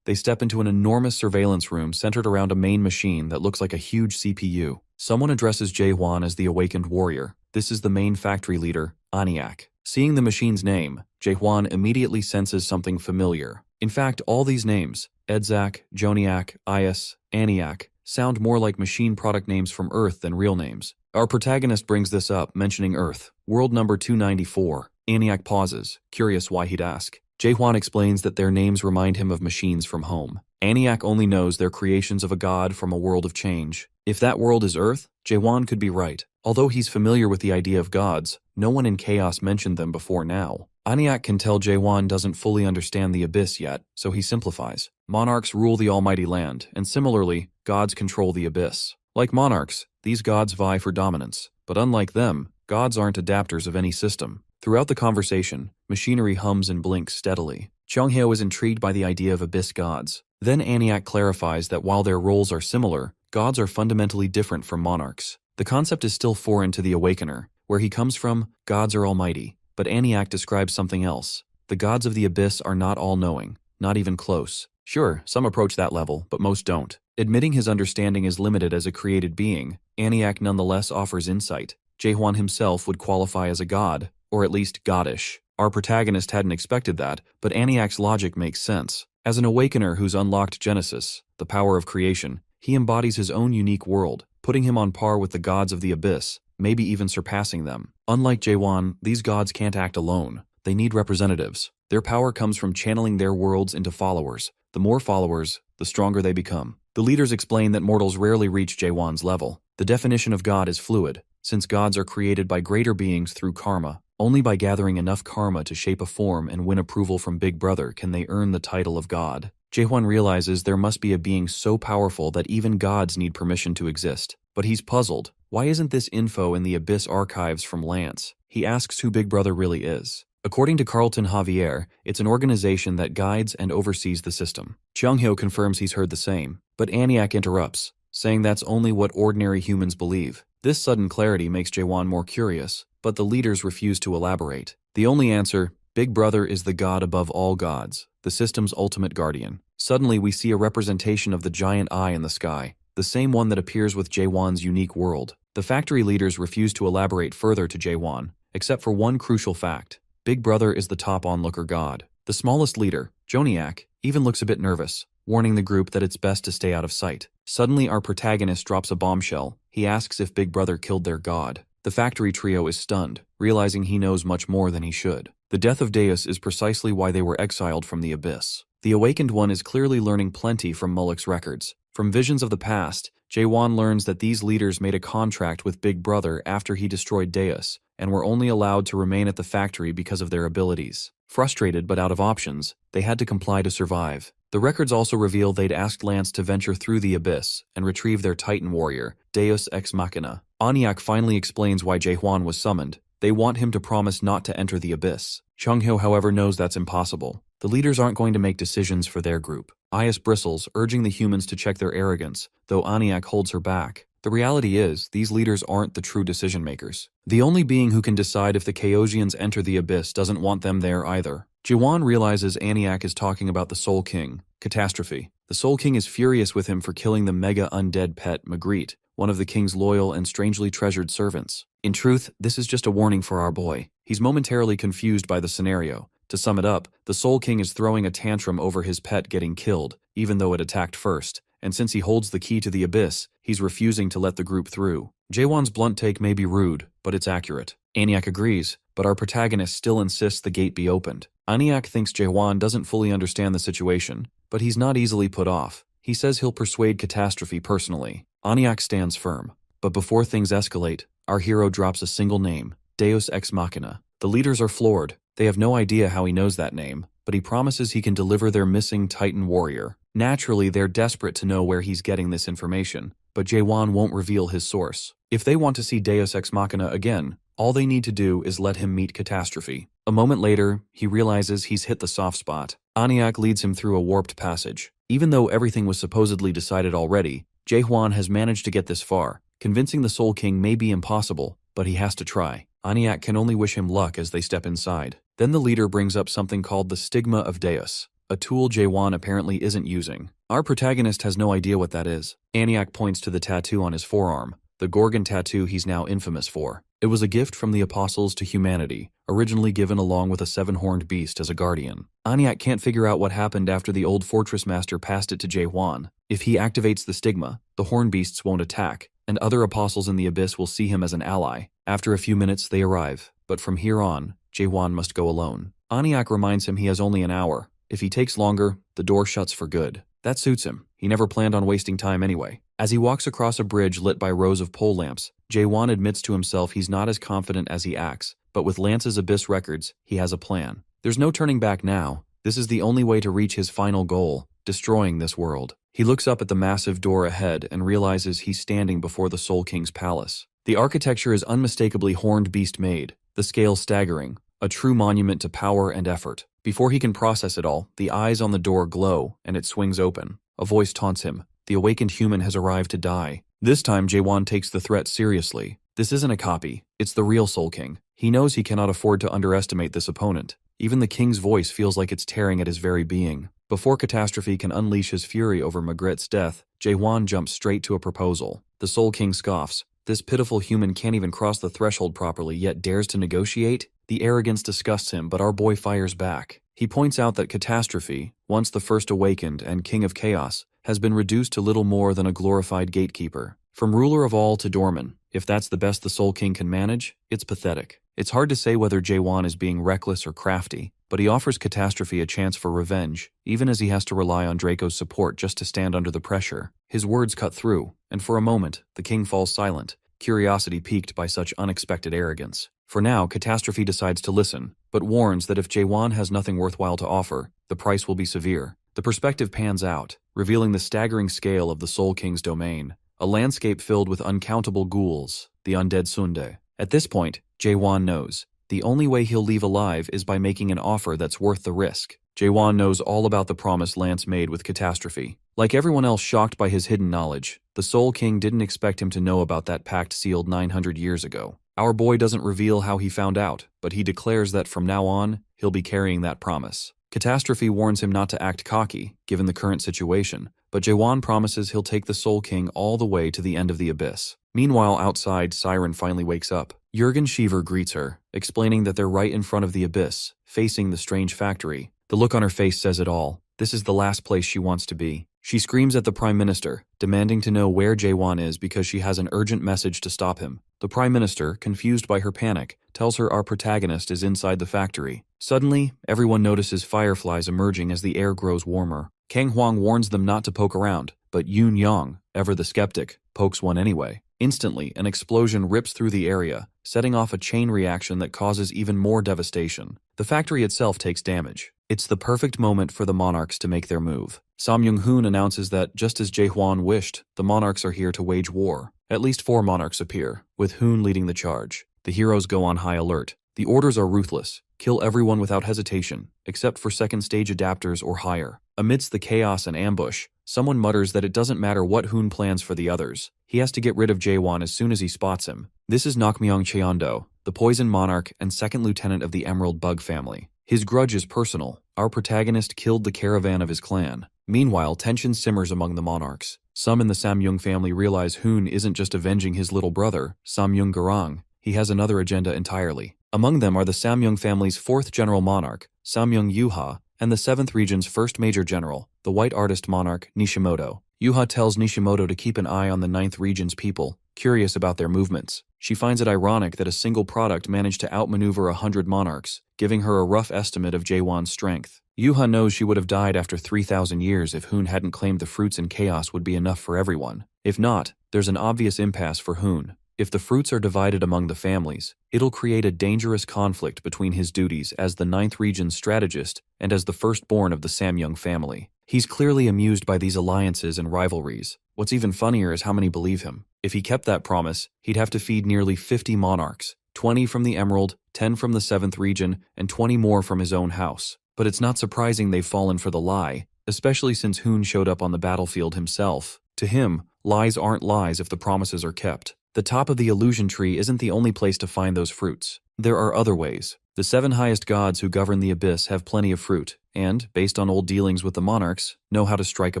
they step into an enormous surveillance room centered around a main machine that looks like a huge CPU. Someone addresses Jae-hwan as the awakened warrior. This is the main factory leader, Aniak. Seeing the machine's name, Jae-hwan immediately senses something familiar. In fact, all these names, Edzak, Joniak, Is, Aniak, sound more like machine product names from Earth than real names. Our protagonist brings this up, mentioning Earth, world number 294. Aniak pauses, curious why he'd ask. Jae-hwan explains that their names remind him of machines from home. Aniak only knows they're creations of a god from a world of change. If that world is Earth, Jae-hwan could be right. Although he's familiar with the idea of gods, no one in Chaos mentioned them before now. Aniak can tell Jae-hwan doesn't fully understand the Abyss yet, so he simplifies. Monarchs rule the almighty land, and similarly, gods control the Abyss. Like monarchs, these gods vie for dominance. But unlike them, gods aren't adapters of any system. Throughout the conversation, machinery hums and blinks steadily. Chung-hyo is intrigued by the idea of Abyss gods. Then Aniak clarifies that while their roles are similar, gods are fundamentally different from monarchs. The concept is still foreign to the Awakener. Where he comes from, gods are almighty. But Aniak describes something else. The gods of the Abyss are not all-knowing, not even close. Sure, some approach that level, but most don't. Admitting his understanding is limited as a created being, Aniak nonetheless offers insight. Jae-hwan himself would qualify as a god, or at least goddish. Our protagonist hadn't expected that, but Aniak's logic makes sense. As an Awakener who's unlocked Genesis, the power of creation, he embodies his own unique world, putting him on par with the gods of the Abyss, maybe even surpassing them. Unlike Jae-hwan, these gods can't act alone. They need representatives. Their power comes from channeling their worlds into followers. The more followers, the stronger they become. The leaders explain that mortals rarely reach Jae-hwan's level. The definition of God is fluid, since gods are created by greater beings through karma. Only by gathering enough karma to shape a form and win approval from Big Brother can they earn the title of God. Jae-hwan realizes there must be a being so powerful that even gods need permission to exist. But he's puzzled. Why isn't this info in the Abyss archives from Lance? He asks who Big Brother really is. According to Carlton Javier, it's an organization that guides and oversees the system. Chung-hyo confirms he's heard the same, but Aniak interrupts, saying that's only what ordinary humans believe. This sudden clarity makes Jae-hwan more curious, but the leaders refuse to elaborate. The only answer, Big Brother is the god above all gods, the system's ultimate guardian. Suddenly, we see a representation of the giant eye in the sky, the same one that appears with Jaewon's unique world. The factory leaders refuse to elaborate further to Jaewon, except for one crucial fact. Big Brother is the top onlooker god. The smallest leader, Joniak, even looks a bit nervous, warning the group that it's best to stay out of sight. Suddenly, our protagonist drops a bombshell. He asks if Big Brother killed their god. The factory trio is stunned, realizing he knows much more than he should. The death of Deus is precisely why they were exiled from the Abyss. The Awakened One is clearly learning plenty from Mulek's records. From visions of the past, Jaewon learns that these leaders made a contract with Big Brother after he destroyed Deus, and were only allowed to remain at the factory because of their abilities. Frustrated but out of options, they had to comply to survive. The records also reveal they'd asked Lance to venture through the Abyss and retrieve their Titan warrior, Deus Ex Machina. Oniak finally explains why Jaehwan was summoned. They want him to promise not to enter the Abyss. Chunghyo, however, knows that's impossible. The leaders aren't going to make decisions for their group. Ias bristles, urging the humans to check their arrogance, though Oniak holds her back. The reality is, these leaders aren't the true decision-makers. The only being who can decide if the Chaosians enter the Abyss doesn't want them there either. Jaewon realizes Oniak is talking about the Soul King, Catastrophe. The Soul King is furious with him for killing the mega undead pet, Magritte, one of the king's loyal and strangely treasured servants. In truth, this is just a warning for our boy. He's momentarily confused by the scenario. To sum it up, the Soul King is throwing a tantrum over his pet getting killed, even though it attacked first. And since he holds the key to the Abyss, he's refusing to let the group through. Jaewon's blunt take may be rude, but it's accurate. Oniak agrees, but our protagonist still insists the gate be opened. Oniak thinks Jaewon doesn't fully understand the situation, but he's not easily put off. He says he'll persuade Catastrophe personally. Oniak stands firm. But before things escalate, our hero drops a single name, Deus Ex Machina. The leaders are floored. They have no idea how he knows that name, but he promises he can deliver their missing Titan warrior. Naturally, they're desperate to know where he's getting this information, but Jaewon won't reveal his source. If they want to see Deus Ex Machina again, all they need to do is let him meet Catastrophe. A moment later, he realizes he's hit the soft spot. Oniak leads him through a warped passage. Even though everything was supposedly decided already, Jaehwan has managed to get this far. Convincing the Soul King may be impossible, but he has to try. Oniak can only wish him luck as they step inside. Then the leader brings up something called the Stigma of Deus, a tool Jaewon apparently isn't using. Our protagonist has no idea what that is. Oniak points to the tattoo on his forearm, the Gorgon tattoo he's now infamous for. It was a gift from the apostles to humanity, originally given along with a seven-horned beast as a guardian. Oniak can't figure out what happened after the old fortress master passed it to Jaehwan. If he activates the stigma, the horn beasts won't attack, and other apostles in the Abyss will see him as an ally. After a few minutes, they arrive, but from here on, Jaehwan must go alone. Oniak reminds him he has only an hour. If he takes longer, the door shuts for good. That suits him. He never planned on wasting time anyway. As he walks across a bridge lit by rows of pole lamps, Jaewon admits to himself he's not as confident as he acts, but with Lance's Abyss records, he has a plan. There's no turning back now. This is the only way to reach his final goal, destroying this world. He looks up at the massive door ahead and realizes he's standing before the Soul King's palace. The architecture is unmistakably horned beast made, the scale staggering, a true monument to power and effort. Before he can process it all, the eyes on the door glow and it swings open. A voice taunts him. The awakened human has arrived to die. This time, Jaewon takes the threat seriously. This isn't a copy. It's the real Soul King. He knows he cannot afford to underestimate this opponent. Even the king's voice feels like it's tearing at his very being. Before Catastrophe can unleash his fury over Magritte's death, Jaehwan jumps straight to a proposal. The Soul King scoffs. This pitiful human can't even cross the threshold properly, yet dares to negotiate? The arrogance disgusts him, but our boy fires back. He points out that Catastrophe, once the first awakened and king of chaos, has been reduced to little more than a glorified gatekeeper. From ruler of all to doorman, if that's the best the Soul King can manage, it's pathetic. It's hard to say whether Jaewon is being reckless or crafty, but he offers Catastrophe a chance for revenge, even as he has to rely on Draco's support just to stand under the pressure. His words cut through, and for a moment, the king falls silent, curiosity piqued by such unexpected arrogance. For now, Catastrophe decides to listen, but warns that if Jaewon has nothing worthwhile to offer, the price will be severe. The perspective pans out, revealing the staggering scale of the Soul King's domain, a landscape filled with uncountable ghouls, the undead Sunde. At this point, Jaewon knows. The only way he'll leave alive is by making an offer that's worth the risk. Jaewon knows all about the promise Lance made with Catastrophe. Like everyone else shocked by his hidden knowledge, the Soul King didn't expect him to know about that pact sealed 900 years ago. Our boy doesn't reveal how he found out, but he declares that from now on, he'll be carrying that promise. Catastrophe warns him not to act cocky, given the current situation, but Jaewon promises he'll take the Soul King all the way to the end of the abyss. Meanwhile, outside, Siren finally wakes up. Jurgen Shiver greets her, explaining that they're right in front of the abyss, facing the strange factory. The look on her face says it all. This is the last place she wants to be. She screams at the Prime Minister, demanding to know where Jaewon is because she has an urgent message to stop him. The Prime Minister, confused by her panic, tells her our protagonist is inside the factory. Suddenly, everyone notices fireflies emerging as the air grows warmer. Kang Hwang warns them not to poke around, but Yoon Young, ever the skeptic, pokes one anyway. Instantly, an explosion rips through the area, setting off a chain reaction that causes even more devastation. The factory itself takes damage. It's the perfect moment for the monarchs to make their move. Sam Young-hoon announces that, just as Jae-hwan wished, the monarchs are here to wage war. At least 4 monarchs appear, with Hoon leading the charge. The heroes go on high alert. The orders are ruthless. Kill everyone without hesitation, except for second-stage adapters or higher. Amidst the chaos and ambush, someone mutters that it doesn't matter what Hoon plans for the others. He has to get rid of Jaewon as soon as he spots him. This is Nakmyeong Cheondo, the Poison Monarch and second lieutenant of the Emerald Bug family. His grudge is personal. Our protagonist killed the caravan of his clan. Meanwhile, tension simmers among the monarchs. Some in the Samyung family realize Hoon isn't just avenging his little brother, Samyung Garang. He has another agenda entirely. Among them are the Samyung family's 4th general monarch, Samyung Yuha, and the 7th region's 1st major general, the white artist monarch, Nishimoto. Yuha tells Nishimoto to keep an eye on the 9th region's people, curious about their movements. She finds it ironic that a single product managed to outmaneuver 100 monarchs, giving her a rough estimate of Jaewon's strength. Yuha knows she would have died after 3,000 years if Hoon hadn't claimed the fruits and chaos would be enough for everyone. If not, there's an obvious impasse for Hoon. If the fruits are divided among the families, it'll create a dangerous conflict between his duties as the 9th region's strategist and as the firstborn of the Samyung family. He's clearly amused by these alliances and rivalries. What's even funnier is how many believe him. If he kept that promise, he'd have to feed nearly 50 monarchs, 20 from the Emerald, 10 from the 7th region, and 20 more from his own house. But it's not surprising they've fallen for the lie, especially since Hoon showed up on the battlefield himself. To him, lies aren't lies if the promises are kept. The top of the illusion tree isn't the only place to find those fruits. There are other ways. The 7 highest gods who govern the abyss have plenty of fruit, and, based on old dealings with the monarchs, know how to strike a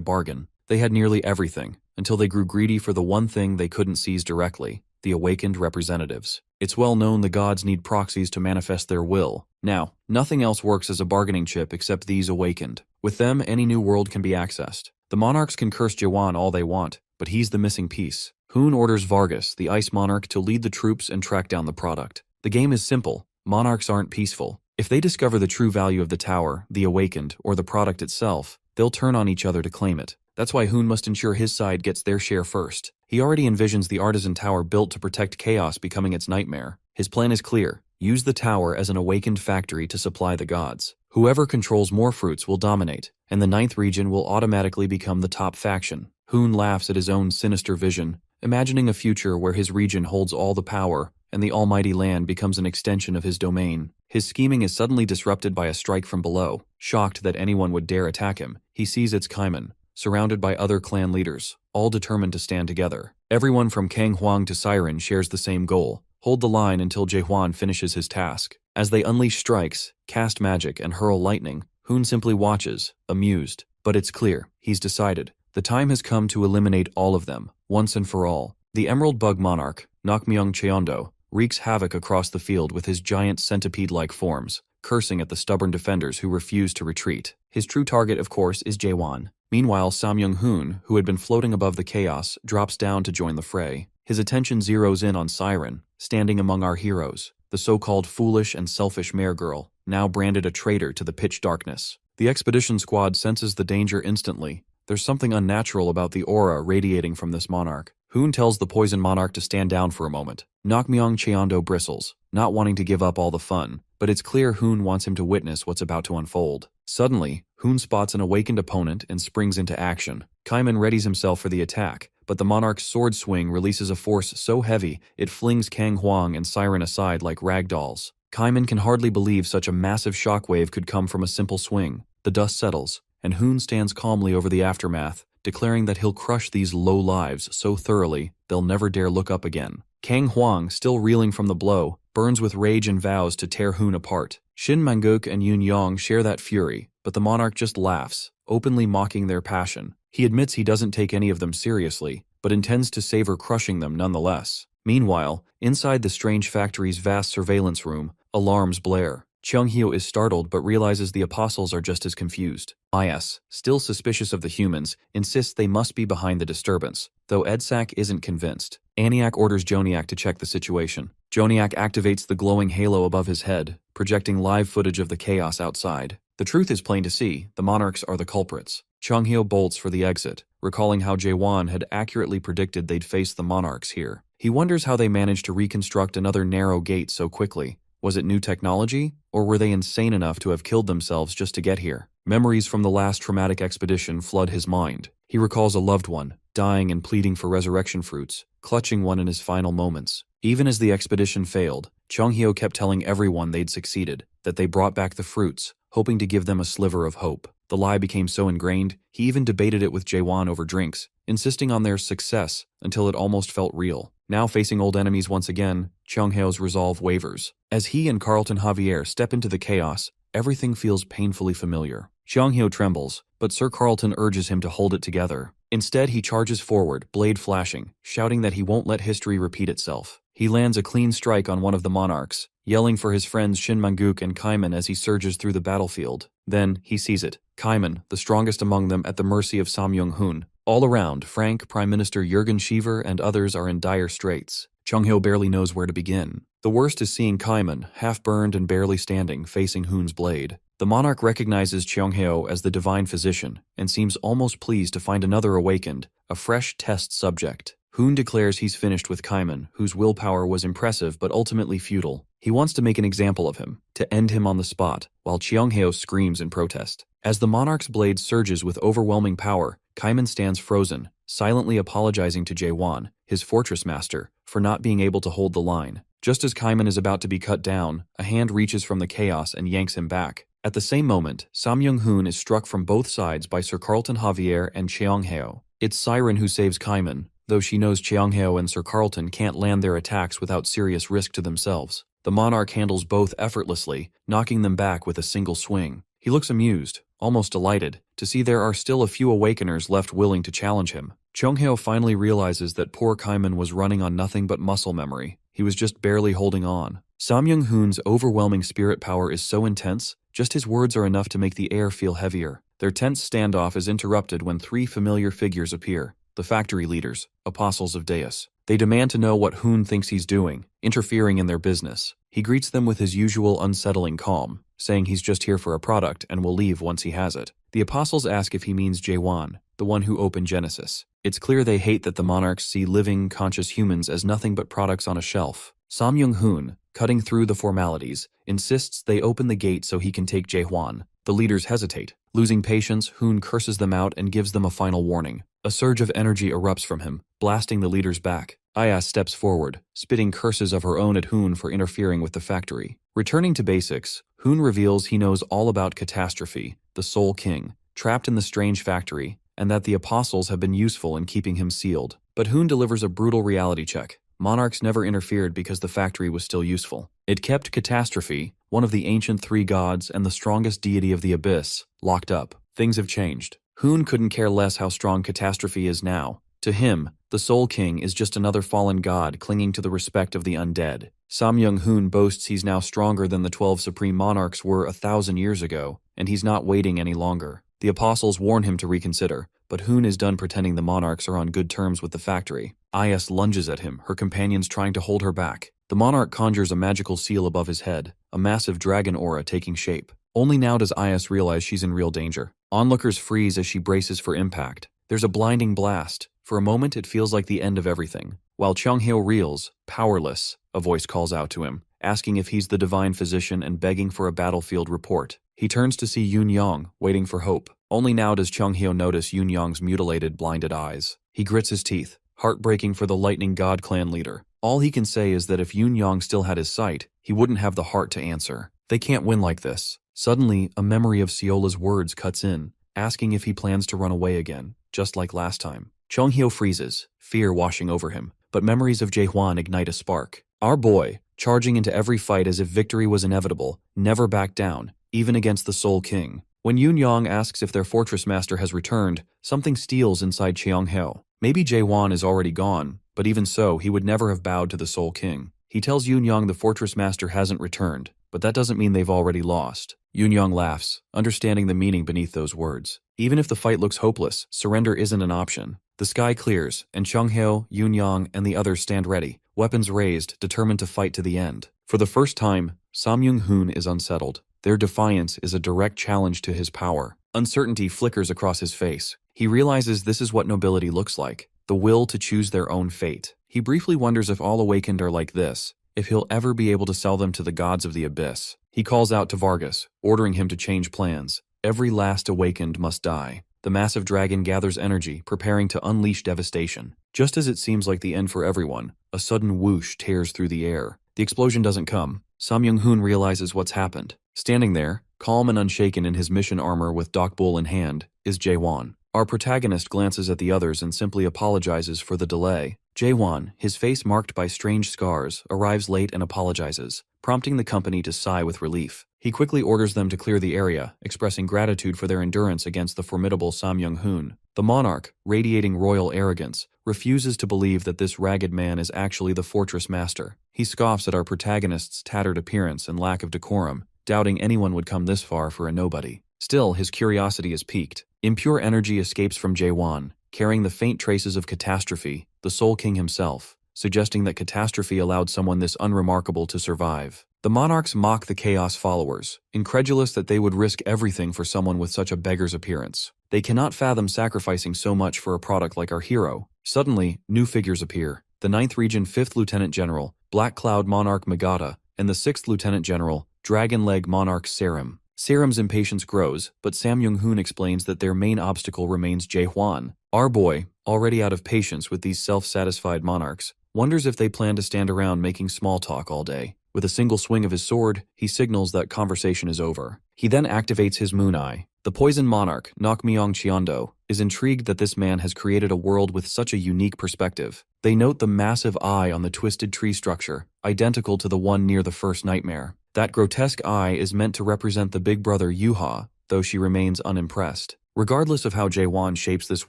bargain. They had nearly everything, until they grew greedy for the one thing they couldn't seize directly, the awakened representatives. It's well known the gods need proxies to manifest their will. Now, nothing else works as a bargaining chip except these awakened. With them, any new world can be accessed. The monarchs can curse Jaewon all they want, but he's the missing piece. Hoon orders Vargas, the Ice Monarch, to lead the troops and track down the product. The game is simple. Monarchs aren't peaceful. If they discover the true value of the tower, the awakened, or the product itself, they'll turn on each other to claim it. That's why Hoon must ensure his side gets their share first. He already envisions the artisan tower built to protect chaos becoming its nightmare. His plan is clear. Use the tower as an awakened factory to supply the gods. Whoever controls more fruits will dominate, and the 9th region will automatically become the top faction. Hoon laughs at his own sinister vision, imagining a future where his region holds all the power and the almighty land becomes an extension of his domain. His scheming is suddenly disrupted by a strike from below. Shocked that anyone would dare attack him, he sees it's Kaiman, surrounded by other clan leaders, all determined to stand together. Everyone from Kang Hwang to Siren shares the same goal: hold the line until Jaehwan finishes his task. As they unleash strikes, cast magic, and hurl lightning, Hoon simply watches, amused. But it's clear, he's decided. The time has come to eliminate all of them, once and for all. The Emerald Bug Monarch, Nakmyeong Cheondo, wreaks havoc across the field with his giant centipede-like forms, cursing at the stubborn defenders who refuse to retreat. His true target, of course, is Jaewon. Meanwhile, Sam Young-hoon, who had been floating above the chaos, drops down to join the fray. His attention zeroes in on Siren, standing among our heroes, the so-called foolish and selfish mare girl, now branded a traitor to the pitch darkness. The expedition squad senses the danger instantly. There's something unnatural about the aura radiating from this monarch. Hoon tells the Poison Monarch to stand down for a moment. Nakmyeong Cheondo bristles, not wanting to give up all the fun, but it's clear Hoon wants him to witness what's about to unfold. Suddenly, Hoon spots an awakened opponent and springs into action. Kaiman readies himself for the attack, but the monarch's sword swing releases a force so heavy it flings Kang Hwang and Siren aside like rag dolls. Kaiman can hardly believe such a massive shockwave could come from a simple swing. The dust settles, and Hoon stands calmly over the aftermath, declaring that he'll crush these low lives so thoroughly they'll never dare look up again. Kang Huang, still reeling from the blow, burns with rage and vows to tear Hun apart. Shin Manguk and Yun Yong share that fury, but the monarch just laughs, openly mocking their passion. He admits he doesn't take any of them seriously, but intends to savor crushing them nonetheless. Meanwhile, inside the strange factory's vast surveillance room, alarms blare. Cheonghyo is startled but realizes the apostles are just as confused. IS, still suspicious of the humans, insists they must be behind the disturbance, though Edsak isn't convinced. Aniak orders Joniak to check the situation. Joniak activates the glowing halo above his head, projecting live footage of the chaos outside. The truth is plain to see, the monarchs are the culprits. Cheonghyo bolts for the exit, recalling how Jaewon had accurately predicted they'd face the monarchs here. He wonders how they managed to reconstruct another narrow gate so quickly. Was it new technology, or were they insane enough to have killed themselves just to get here? Memories from the last traumatic expedition flood his mind. He recalls a loved one, dying and pleading for resurrection fruits, clutching one in his final moments. Even as the expedition failed, Cheonghyo kept telling everyone they'd succeeded, that they brought back the fruits, hoping to give them a sliver of hope. The lie became so ingrained, he even debated it with Jaewon over drinks, insisting on their success until it almost felt real. Now facing old enemies once again, Cheonghyo's resolve wavers. As he and Carlton Javier step into the chaos, everything feels painfully familiar. Cheonghyo trembles, but Sir Carlton urges him to hold it together. Instead, he charges forward, blade flashing, shouting that he won't let history repeat itself. He lands a clean strike on one of the monarchs, yelling for his friends Shin Manguk and Kaiman as he surges through the battlefield. Then, he sees it. Kaiman, the strongest among them, at the mercy of Samyung-hun. All around, Frank, Prime Minister Jürgen Schiever, and others are in dire straits. Cheonghyo barely knows where to begin. The worst is seeing Kaiman, half-burned and barely standing, facing Hun's blade. The monarch recognizes Cheonghyo as the divine physician, and seems almost pleased to find another awakened, a fresh test subject. Hun declares he's finished with Kaiman, whose willpower was impressive but ultimately futile. He wants to make an example of him, to end him on the spot, while Cheonghyo screams in protest. As the monarch's blade surges with overwhelming power, Kaiman stands frozen, silently apologizing to Jaewon, his fortress master, for not being able to hold the line. Just as Kaiman is about to be cut down, a hand reaches from the chaos and yanks him back. At the same moment, Samyung-hun is struck from both sides by Sir Carlton Javier and Cheonghyo. It's Siren who saves Kaiman, though she knows Cheonghyo and Sir Carlton can't land their attacks without serious risk to themselves. The monarch handles both effortlessly, knocking them back with a single swing. He looks amused, almost delighted, to see there are still a few awakeners left willing to challenge him. Cheonghyo finally realizes that poor Kaiman was running on nothing but muscle memory. He was just barely holding on. Samyung-hun's overwhelming spirit power is so intense, just his words are enough to make the air feel heavier. Their tense standoff is interrupted when three familiar figures appear. The factory leaders, apostles of Deus. They demand to know what Hun thinks he's doing, interfering in their business. He greets them with his usual unsettling calm, saying he's just here for a product and will leave once he has it. The apostles ask if he means Jaewon, the one who opened Genesis. It's clear they hate that the monarchs see living, conscious humans as nothing but products on a shelf. Samyung-hun, cutting through the formalities, insists they open the gate so he can take Jaewon. The leaders hesitate. Losing patience, Hun curses them out and gives them a final warning. A surge of energy erupts from him, blasting the leaders back. Aya steps forward, spitting curses of her own at Hun for interfering with the factory. Returning to basics, Hun reveals he knows all about Catastrophe, the Soul King, trapped in the strange factory, and that the apostles have been useful in keeping him sealed. But Hun delivers a brutal reality check. Monarchs never interfered because the factory was still useful. It kept Catastrophe, one of the ancient three gods and the strongest deity of the abyss, locked up. Things have changed. Hun couldn't care less how strong Catastrophe is now. To him, the Soul King is just another fallen god clinging to the respect of the undead. Samyung-hun boasts he's now stronger than the 12 supreme monarchs were 1,000 years ago, and he's not waiting any longer. The apostles warn him to reconsider, but Hun is done pretending the monarchs are on good terms with the factory. Is lunges at him, her companions trying to hold her back. The monarch conjures a magical seal above his head, a massive dragon aura taking shape. Only now does Is realize she's in real danger. Onlookers freeze as she braces for impact. There's a blinding blast. For a moment it feels like the end of everything. While Cheonghyo reels, powerless, a voice calls out to him, asking if he's the divine physician and begging for a battlefield report. He turns to see Yun Yong, waiting for hope. Only now does Cheonghyo notice Yun Yong's mutilated, blinded eyes. He grits his teeth, heartbreaking for the Lightning God clan leader. All he can say is that if Yun Yong still had his sight, he wouldn't have the heart to answer. They can't win like this. Suddenly, a memory of Siola's words cuts in, asking if he plans to run away again, just like last time. Cheonghyo freezes, fear washing over him, but memories of Jaehwan ignite a spark. Our boy, charging into every fight as if victory was inevitable, never backed down, even against the Soul King. When Yun Yang asks if their fortress master has returned, something steals inside Cheong Heo. Maybe Jaehwan is already gone, but even so, he would never have bowed to the Soul King. He tells Yun Yang the fortress master hasn't returned, but that doesn't mean they've already lost. Yun Yang laughs, understanding the meaning beneath those words. Even if the fight looks hopeless, surrender isn't an option. The sky clears, and Cheong Heo, Yun Yang, and the others stand ready, weapons raised, determined to fight to the end. For the first time, Sam Young-hoon is unsettled. Their defiance is a direct challenge to his power. Uncertainty flickers across his face. He realizes this is what nobility looks like, the will to choose their own fate. He briefly wonders if all awakened are like this, if he'll ever be able to sell them to the gods of the abyss. He calls out to Vargas, ordering him to change plans. Every last awakened must die. The massive dragon gathers energy, preparing to unleash devastation. Just as it seems like the end for everyone, a sudden whoosh tears through the air. The explosion doesn't come. Sam Young-hoon realizes what's happened. Standing there, calm and unshaken in his mission armor with Dokbul in hand, is Jaehwan. Our protagonist glances at the others and simply apologizes for the delay. Jaehwan, his face marked by strange scars, arrives late and apologizes, prompting the company to sigh with relief. He quickly orders them to clear the area, expressing gratitude for their endurance against the formidable Sam Young-hoon. The monarch, radiating royal arrogance, refuses to believe that this ragged man is actually the fortress master. He scoffs at our protagonist's tattered appearance and lack of decorum, doubting anyone would come this far for a nobody. Still, his curiosity is piqued. Impure energy escapes from Jaehwan, carrying the faint traces of catastrophe, the Soul King himself, suggesting that catastrophe allowed someone this unremarkable to survive. The monarchs mock the Chaos followers, incredulous that they would risk everything for someone with such a beggar's appearance. They cannot fathom sacrificing so much for a product like our hero. Suddenly, new figures appear. The 9th Region 5th Lieutenant General, Black Cloud Monarch Magata, and the 6th Lieutenant General, Dragon Leg Monarch Serim. Serim's impatience grows, but Sam Young-hoon explains that their main obstacle remains Jaehwan. Our boy, already out of patience with these self-satisfied monarchs, wonders if they plan to stand around making small talk all day. With a single swing of his sword, he signals that conversation is over. He then activates his moon eye. The poison monarch, Nakmyong Cheondo, is intrigued that this man has created a world with such a unique perspective. They note the massive eye on the twisted tree structure, identical to the one near the first nightmare. That grotesque eye is meant to represent the big brother Yuha, though she remains unimpressed. Regardless of how Jaehwan shapes this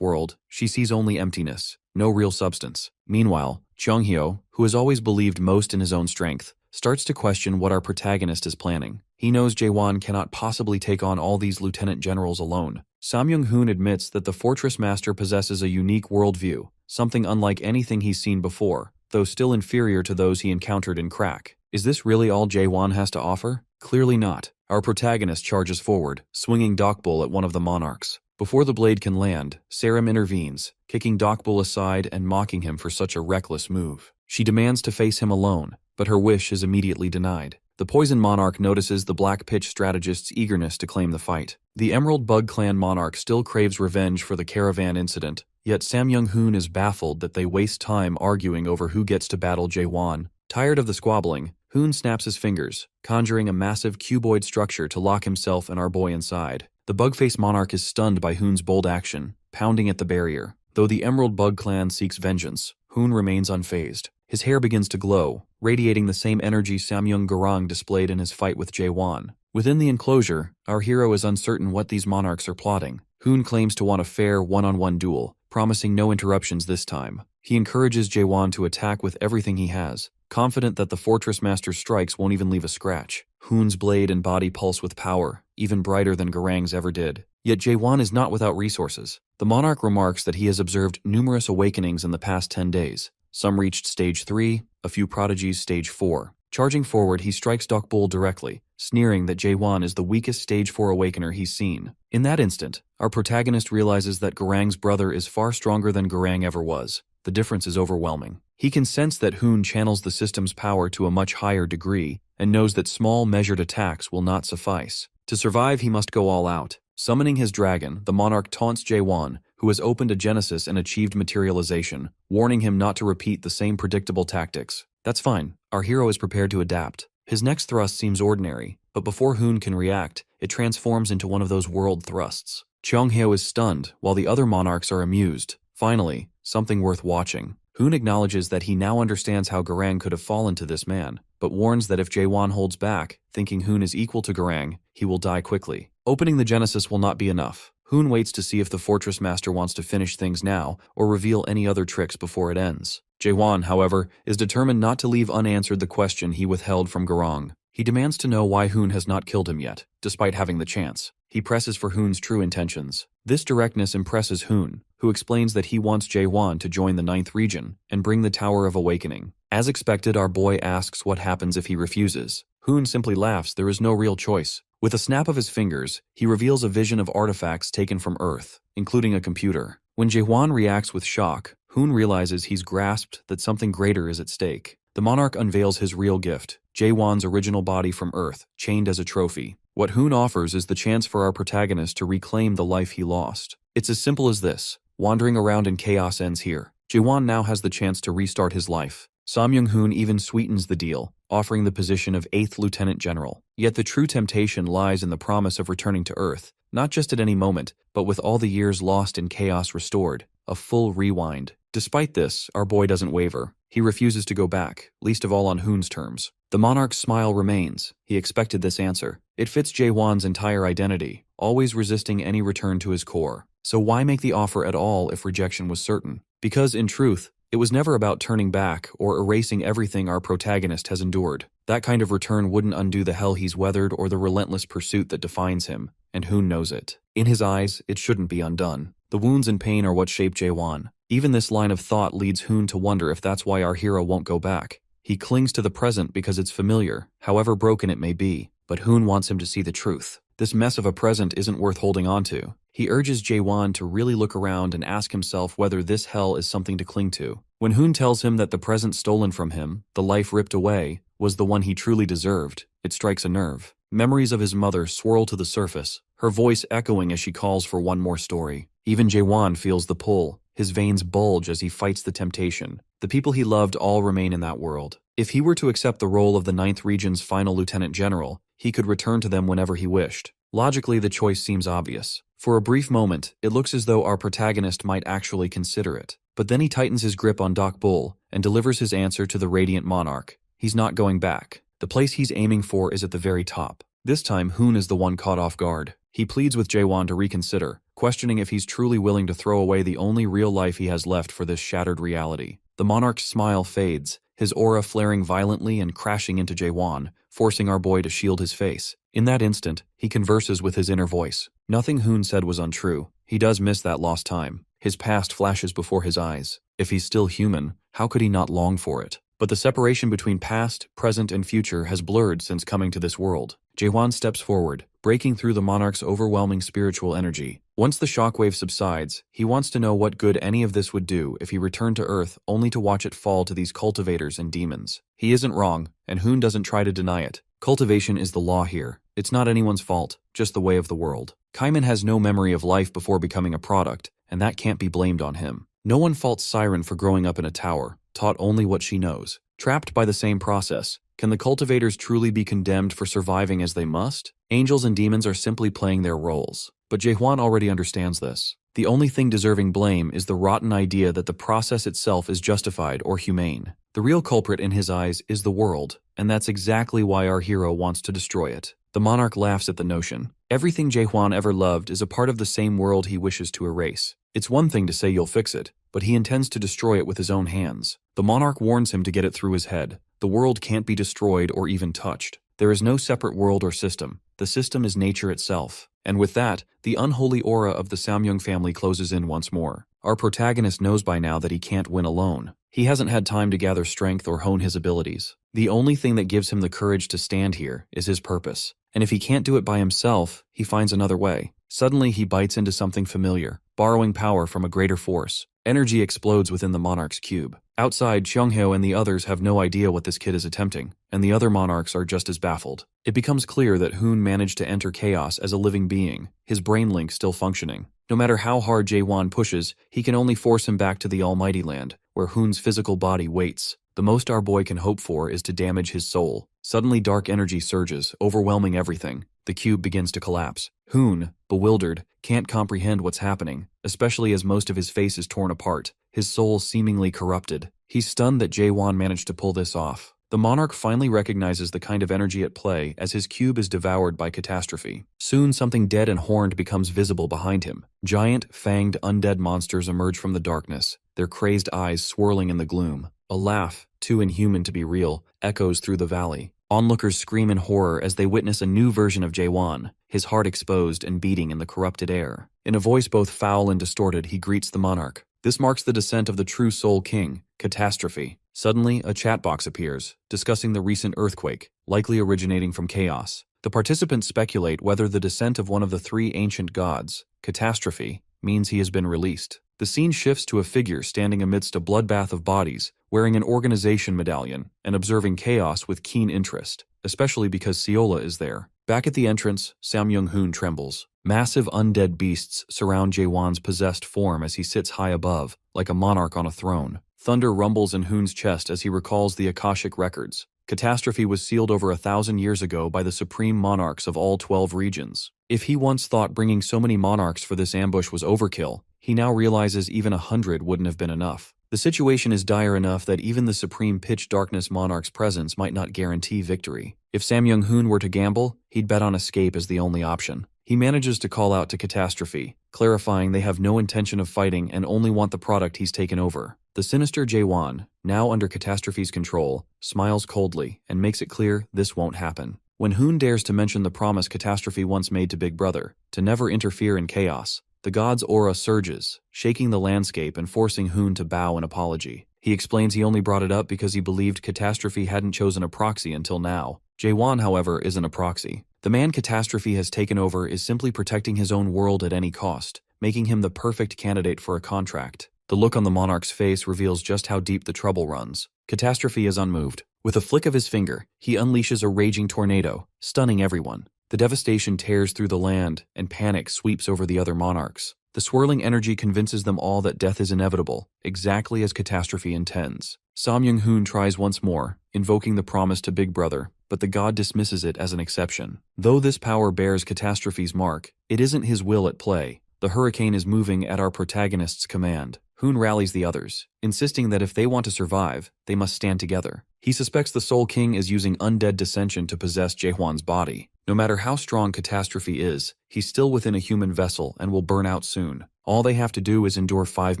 world, she sees only emptiness, no real substance. Meanwhile, Cheonghyo, who has always believed most in his own strength, starts to question what our protagonist is planning. He knows Jaehwan cannot possibly take on all these lieutenant generals alone. Sam Young-hoon admits that the fortress master possesses a unique worldview, something unlike anything he's seen before, though still inferior to those he encountered in Crack. Is this really all Jaehwan has to offer? Clearly not. Our protagonist charges forward, swinging Dokbul at one of the monarchs. Before the blade can land, Serim intervenes, kicking Dokbul aside and mocking him for such a reckless move. She demands to face him alone, but her wish is immediately denied. The poison monarch notices the Black Pitch strategist's eagerness to claim the fight. The Emerald Bug Clan monarch still craves revenge for the caravan incident, yet Sam Young-hoon is baffled that they waste time arguing over who gets to battle Jaehwan. Tired of the squabbling, Hoon snaps his fingers, conjuring a massive cuboid structure to lock himself and our boy inside. The Bugface monarch is stunned by Hoon's bold action, pounding at the barrier. Though the Emerald Bug Clan seeks vengeance, Hoon remains unfazed. His hair begins to glow, radiating the same energy Samyung Garang displayed in his fight with Jaehwan. Within the enclosure, our hero is uncertain what these monarchs are plotting. Hoon claims to want a fair one-on-one duel, promising no interruptions this time. He encourages Jaehwan to attack with everything he has, confident that the Fortress Master's strikes won't even leave a scratch. Hoon's blade and body pulse with power, even brighter than Garang's ever did. Yet Jaehwan is not without resources. The monarch remarks that he has observed numerous awakenings in the past 10 days. Some reached stage 3, a few prodigies stage 4. Charging forward, he strikes Dokbul directly, sneering that Jaehwan is the weakest stage 4 awakener he's seen. In that instant, our protagonist realizes that Garang's brother is far stronger than Garang ever was. The difference is overwhelming. He can sense that Hoon channels the system's power to a much higher degree, and knows that small, measured attacks will not suffice. To survive, he must go all out. Summoning his dragon, the monarch taunts Jaehwan, who has opened a genesis and achieved materialization, warning him not to repeat the same predictable tactics. That's fine. Our hero is prepared to adapt. His next thrust seems ordinary, but before Hoon can react, it transforms into one of those world thrusts. Cheonghyo is stunned, while the other monarchs are amused. Finally, something worth watching. Hoon acknowledges that he now understands how Garang could have fallen to this man, but warns that if Jaewon holds back, thinking Hoon is equal to Garang, he will die quickly. Opening the Genesis will not be enough. Hoon waits to see if the Fortress Master wants to finish things now or reveal any other tricks before it ends. Jaewon, however, is determined not to leave unanswered the question he withheld from Garang. He demands to know why Hoon has not killed him yet, despite having the chance. He presses for Hoon's true intentions. This directness impresses Hoon, who explains that he wants Jaewon to join the 9th region and bring the Tower of Awakening. As expected, our boy asks what happens if he refuses. Hoon simply laughs. There is no real choice. With a snap of his fingers, he reveals a vision of artifacts taken from Earth, including a computer. When Jaewon reacts with shock, Hoon realizes he's grasped that something greater is at stake. The monarch unveils his real gift, Jaewon's original body from Earth, chained as a trophy. What Hoon offers is the chance for our protagonist to reclaim the life he lost. It's as simple as this. Wandering around in chaos ends here. Jaewon now has the chance to restart his life. Samyung-hoon even sweetens the deal, offering the position of 8th Lieutenant General. Yet the true temptation lies in the promise of returning to Earth, not just at any moment, but with all the years lost in chaos restored, a full rewind. Despite this, our boy doesn't waver. He refuses to go back, least of all on Hoon's terms. The monarch's smile remains. He expected this answer. It fits Jaewon's entire identity, always resisting any return to his core. So why make the offer at all if rejection was certain? Because, in truth, it was never about turning back or erasing everything our protagonist has endured. That kind of return wouldn't undo the hell he's weathered or the relentless pursuit that defines him, and Hoon knows it. In his eyes, it shouldn't be undone. The wounds and pain are what shape Jaewon. Even this line of thought leads Hoon to wonder if that's why our hero won't go back. He clings to the present because it's familiar, however broken it may be, but Hoon wants him to see the truth. This mess of a present isn't worth holding on to. He urges Jaewon to really look around and ask himself whether this hell is something to cling to. When Hoon tells him that the present stolen from him, the life ripped away, was the one he truly deserved, it strikes a nerve. Memories of his mother swirl to the surface, her voice echoing as she calls for one more story. Even Jaewon feels the pull. His veins bulge as he fights the temptation. The people he loved all remain in that world. If he were to accept the role of the 9th Region's final Lieutenant General, he could return to them whenever he wished. Logically, the choice seems obvious. For a brief moment, it looks as though our protagonist might actually consider it. But then he tightens his grip on Doc Bull and delivers his answer to the Radiant Monarch. He's not going back. The place he's aiming for is at the very top. This time, Hoon is the one caught off guard. He pleads with Jaewon to reconsider, questioning if he's truly willing to throw away the only real life he has left for this shattered reality. The monarch's smile fades, his aura flaring violently and crashing into Jaewon, forcing our boy to shield his face. In that instant, he converses with his inner voice. Nothing Hoon said was untrue. He does miss that lost time. His past flashes before his eyes. If he's still human, how could he not long for it? But the separation between past, present, and future has blurred since coming to this world. Jaewon steps forward, breaking through the monarch's overwhelming spiritual energy. Once the shockwave subsides, he wants to know what good any of this would do if he returned to Earth only to watch it fall to these cultivators and demons. He isn't wrong, and Hoon doesn't try to deny it. Cultivation is the law here. It's not anyone's fault, just the way of the world. Kaiman has no memory of life before becoming a product, and that can't be blamed on him. No one faults Siren for growing up in a tower, taught only what she knows. Trapped by the same process, can the cultivators truly be condemned for surviving as they must? Angels and demons are simply playing their roles. But Jaehwan already understands this. The only thing deserving blame is the rotten idea that the process itself is justified or humane. The real culprit in his eyes is the world, and that's exactly why our hero wants to destroy it. The monarch laughs at the notion. Everything Jaehwan ever loved is a part of the same world he wishes to erase. It's one thing to say you'll fix it, but he intends to destroy it with his own hands. The monarch warns him to get it through his head. The world can't be destroyed or even touched. There is no separate world or system. The system is nature itself. And with that, the unholy aura of the Samyung family closes in once more. Our protagonist knows by now that he can't win alone. He hasn't had time to gather strength or hone his abilities. The only thing that gives him the courage to stand here is his purpose. And if he can't do it by himself, he finds another way. Suddenly, he bites into something familiar, borrowing power from a greater force. Energy explodes within the monarch's cube. Outside, Cheonghyo and the others have no idea what this kid is attempting, and the other monarchs are just as baffled. It becomes clear that Hoon managed to enter chaos as a living being, his brain link still functioning. No matter how hard Jaehwan pushes, he can only force him back to the Almighty Land, where Hoon's physical body waits. The most our boy can hope for is to damage his soul. Suddenly dark energy surges, overwhelming everything. The cube begins to collapse. Hoon, bewildered, can't comprehend what's happening, especially as most of his face is torn apart, his soul seemingly corrupted. He's stunned that Jae-won managed to pull this off. The monarch finally recognizes the kind of energy at play as his cube is devoured by catastrophe. Soon something dead and horned becomes visible behind him. Giant, fanged, undead monsters emerge from the darkness, their crazed eyes swirling in the gloom. A laugh, too inhuman to be real, echoes through the valley. Onlookers scream in horror as they witness a new version of Jae-won, his heart exposed and beating in the corrupted air. In a voice both foul and distorted, he greets the monarch. This marks the descent of the true Soul King, Catastrophe. Suddenly, a chat box appears, discussing the recent earthquake, likely originating from chaos. The participants speculate whether the descent of one of the three ancient gods, Catastrophe, means he has been released. The scene shifts to a figure standing amidst a bloodbath of bodies, wearing an organization medallion, and observing chaos with keen interest, especially because Seola is there. Back at the entrance, Sam Young-hoon trembles. Massive undead beasts surround Jae-won's possessed form as he sits high above, like a monarch on a throne. Thunder rumbles in Hoon's chest as he recalls the Akashic records. Catastrophe was sealed over 1,000 years ago by the supreme monarchs of all 12 regions. If he once thought bringing so many monarchs for this ambush was overkill, he now realizes even 100 wouldn't have been enough. The situation is dire enough that even the supreme pitch darkness monarch's presence might not guarantee victory. If Sam Young-hoon were to gamble, he'd bet on escape as the only option. He manages to call out to Catastrophe, clarifying they have no intention of fighting and only want the product he's taken over. The sinister Jae-won, now under Catastrophe's control, smiles coldly and makes it clear this won't happen. When Hoon dares to mention the promise Catastrophe once made to Big Brother, to never interfere in chaos, the god's aura surges, shaking the landscape and forcing Hoon to bow in apology. He explains he only brought it up because he believed Catastrophe hadn't chosen a proxy until now. Jae-won, however, isn't a proxy. The man Catastrophe has taken over is simply protecting his own world at any cost, making him the perfect candidate for a contract. The look on the monarch's face reveals just how deep the trouble runs. Catastrophe is unmoved. With a flick of his finger, he unleashes a raging tornado, stunning everyone. The devastation tears through the land, and panic sweeps over the other monarchs. The swirling energy convinces them all that death is inevitable, exactly as Catastrophe intends. Sam Young-hoon tries once more, invoking the promise to Big Brother, but the god dismisses it as an exception. Though this power bears Catastrophe's mark, it isn't his will at play. The hurricane is moving at our protagonist's command. Hoon rallies the others, insisting that if they want to survive, they must stand together. He suspects the Soul King is using undead dissension to possess Jae-won's body. No matter how strong Catastrophe is, he's still within a human vessel and will burn out soon. All they have to do is endure 5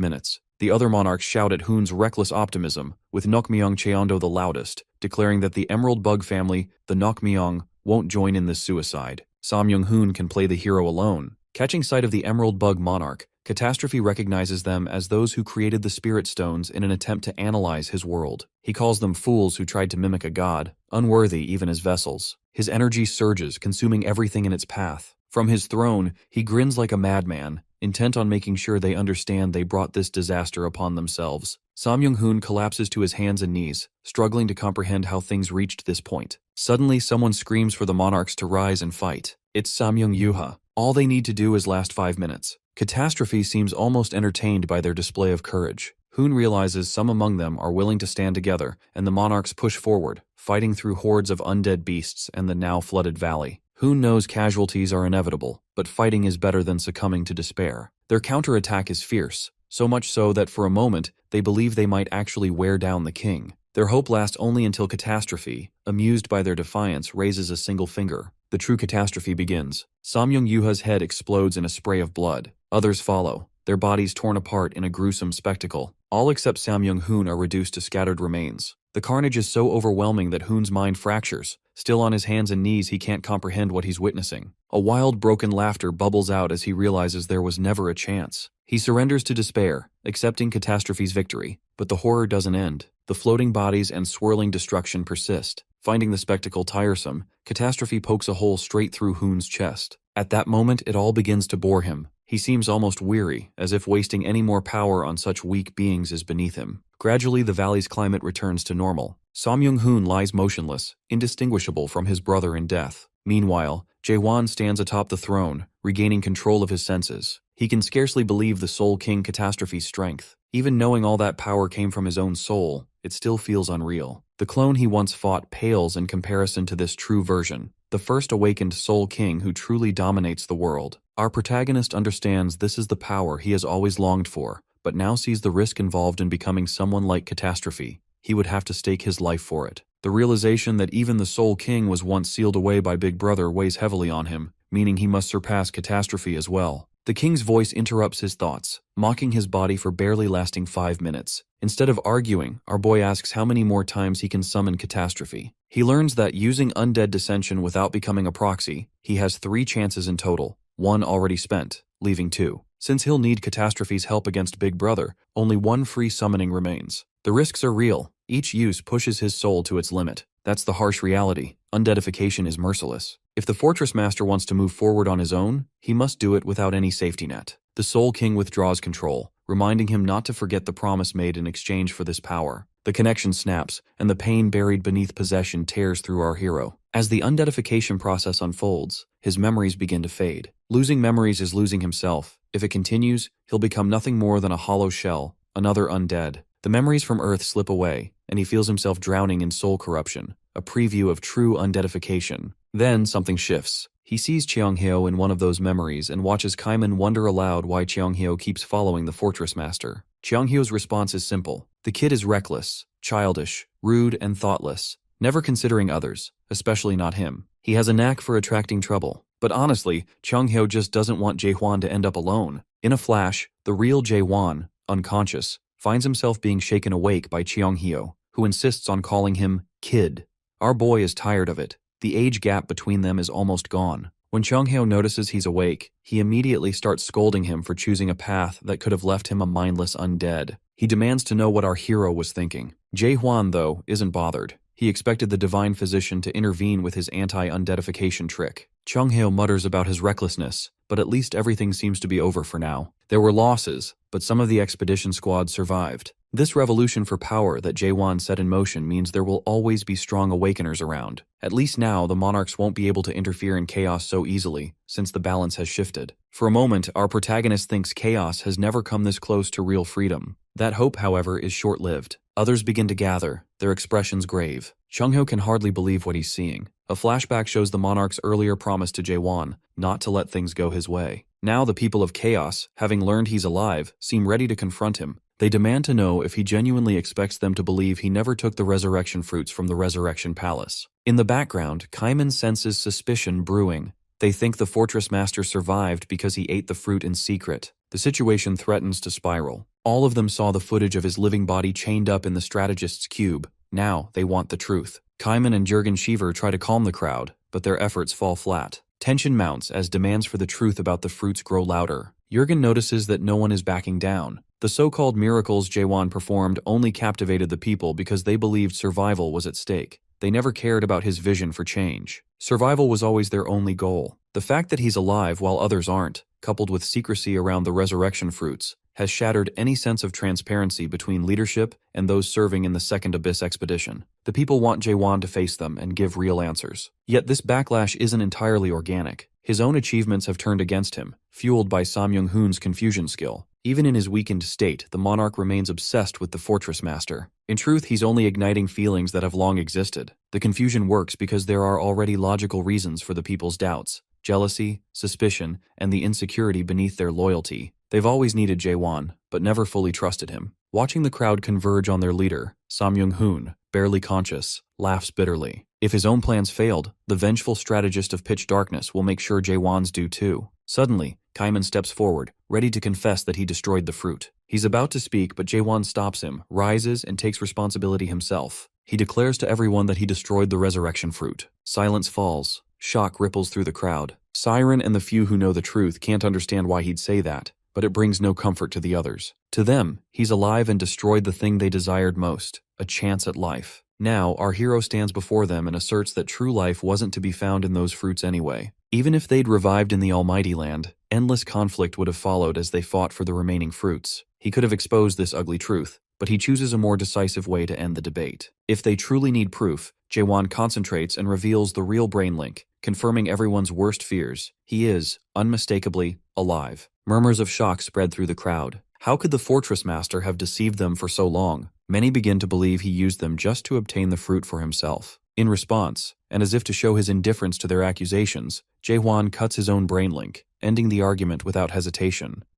minutes. The other monarchs shout at Hoon's reckless optimism, with Nokmyong Cheondo the loudest, declaring that the Emerald Bug family, the Nokmyong, won't join in this suicide. Sam Young-hoon can play the hero alone. Catching sight of the Emerald Bug monarch, Catastrophe recognizes them as those who created the Spirit Stones in an attempt to analyze his world. He calls them fools who tried to mimic a god, unworthy even as vessels. His energy surges, consuming everything in its path. From his throne, he grins like a madman, intent on making sure they understand they brought this disaster upon themselves. Sam Young-hoon collapses to his hands and knees, struggling to comprehend how things reached this point. Suddenly, someone screams for the monarchs to rise and fight. It's Sam Young-yuha. All they need to do is last 5 minutes. Catastrophe seems almost entertained by their display of courage. Hoon realizes some among them are willing to stand together, and the monarchs push forward, fighting through hordes of undead beasts and the now flooded valley. Hoon knows casualties are inevitable, but fighting is better than succumbing to despair. Their counterattack is fierce, so much so that for a moment they believe they might actually wear down the king. Their hope lasts only until Catastrophe, amused by their defiance, raises a single finger. The true catastrophe begins. Sam Young-yuha's head explodes in a spray of blood. Others follow, their bodies torn apart in a gruesome spectacle. All except Sam Young-hoon are reduced to scattered remains. The carnage is so overwhelming that Hoon's mind fractures. Still on his hands and knees, he can't comprehend what he's witnessing. A wild, broken laughter bubbles out as he realizes there was never a chance. He surrenders to despair, accepting Catastrophe's victory. But the horror doesn't end. The floating bodies and swirling destruction persist. Finding the spectacle tiresome, Catastrophe pokes a hole straight through Hoon's chest. At that moment, it all begins to bore him. He seems almost weary, as if wasting any more power on such weak beings is beneath him. Gradually, the valley's climate returns to normal. Sam Young-hoon lies motionless, indistinguishable from his brother in death. Meanwhile, Jae-won stands atop the throne, regaining control of his senses. He can scarcely believe the Soul King Catastrophe's strength. Even knowing all that power came from his own soul, it still feels unreal. The clone he once fought pales in comparison to this true version, the first awakened Soul King who truly dominates the world. Our protagonist understands this is the power he has always longed for, but now sees the risk involved in becoming someone like Catastrophe. He would have to stake his life for it. The realization that even the Soul King was once sealed away by Big Brother weighs heavily on him, meaning he must surpass Catastrophe as well. The king's voice interrupts his thoughts, mocking his body for barely lasting 5 minutes. Instead of arguing, our boy asks how many more times he can summon Catastrophe. He learns that using undead dissension without becoming a proxy, he has 3 chances in total, 1 already spent, leaving 2. Since he'll need Catastrophe's help against Big Brother, only 1 free summoning remains. The risks are real. Each use pushes his soul to its limit. That's the harsh reality. Undeadification is merciless. If the Fortress Master wants to move forward on his own, he must do it without any safety net. The Soul King withdraws control, reminding him not to forget the promise made in exchange for this power. The connection snaps, and the pain buried beneath possession tears through our hero. As the undeadification process unfolds, his memories begin to fade. Losing memories is losing himself. If it continues, he'll become nothing more than a hollow shell, another undead. The memories from Earth slip away, and he feels himself drowning in soul corruption, a preview of true undeadification. Then something shifts. He sees Cheonghyo in one of those memories and watches Kaiman wonder aloud why Cheonghyo keeps following the Fortress Master. Cheonghyo's response is simple. The kid is reckless, childish, rude, and thoughtless, never considering others, especially not him. He has a knack for attracting trouble. But honestly, Cheonghyo just doesn't want Jae-hwan to end up alone. In a flash, the real Jae-hwan, unconscious, finds himself being shaken awake by Cheonghyo, who insists on calling him kid. Our boy is tired of it. The age gap between them is almost gone. When Cheonghyo notices he's awake, he immediately starts scolding him for choosing a path that could have left him a mindless undead. He demands to know what our hero was thinking. Jae-hwan, though, isn't bothered. He expected the divine physician to intervene with his anti-undeadification trick. Cheonghyo mutters about his recklessness, but at least everything seems to be over for now. There were losses, but some of the expedition squad survived. This revolution for power that Jae-hwan set in motion means there will always be strong awakeners around. At least now, the monarchs won't be able to interfere in chaos so easily, since the balance has shifted. For a moment, our protagonist thinks chaos has never come this close to real freedom. That hope, however, is short-lived. Others begin to gather, their expressions grave. Cheonghyo can hardly believe what he's seeing. A flashback shows the monarch's earlier promise to Jae-hwan not to let things go his way. Now the people of Chaos, having learned he's alive, seem ready to confront him. They demand to know if he genuinely expects them to believe he never took the resurrection fruits from the Resurrection Palace. In the background, Kaiman senses suspicion brewing. They think the Fortress Master survived because he ate the fruit in secret. The situation threatens to spiral. All of them saw the footage of his living body chained up in the strategist's cube. Now they want the truth. Kaiman and Jurgen Shiver try to calm the crowd, but their efforts fall flat. Tension mounts as demands for the truth about the fruits grow louder. Jurgen notices that no one is backing down. The so-called miracles Jae-hwan performed only captivated the people because they believed survival was at stake. They never cared about his vision for change. Survival was always their only goal. The fact that he's alive while others aren't, coupled with secrecy around the resurrection fruits, has shattered any sense of transparency between leadership and those serving in the Second Abyss expedition. The people want Jae-hwan to face them and give real answers. Yet this backlash isn't entirely organic. His own achievements have turned against him, fueled by Sam Young-hoon's confusion skill. Even in his weakened state, the monarch remains obsessed with the Fortress Master. In truth, he's only igniting feelings that have long existed. The confusion works because there are already logical reasons for the people's doubts: jealousy, suspicion, and the insecurity beneath their loyalty. They've always needed Jae-hwan, but never fully trusted him. Watching the crowd converge on their leader, Sam Young-hoon, barely conscious, laughs bitterly. If his own plans failed, the vengeful strategist of pitch darkness will make sure Jae-hwan's do too. Suddenly, Kaiman steps forward, ready to confess that he destroyed the fruit. He's about to speak, but Jae-hwan stops him, rises, and takes responsibility himself. He declares to everyone that he destroyed the resurrection fruit. Silence falls. Shock ripples through the crowd. Siren and the few who know the truth can't understand why he'd say that, but it brings no comfort to the others. To them, he's alive and destroyed the thing they desired most, a chance at life. Now, our hero stands before them and asserts that true life wasn't to be found in those fruits anyway. Even if they'd revived in the Almighty Land, endless conflict would have followed as they fought for the remaining fruits. He could have exposed this ugly truth, but he chooses a more decisive way to end the debate. If they truly need proof, Jae-hwan concentrates and reveals the real brain link, confirming everyone's worst fears. He is, unmistakably, alive. Murmurs of shock spread through the crowd. How could the Fortress Master have deceived them for so long? Many begin to believe he used them just to obtain the fruit for himself. In response, and as if to show his indifference to their accusations, Jae-hwan cuts his own brain link, ending the argument without hesitation.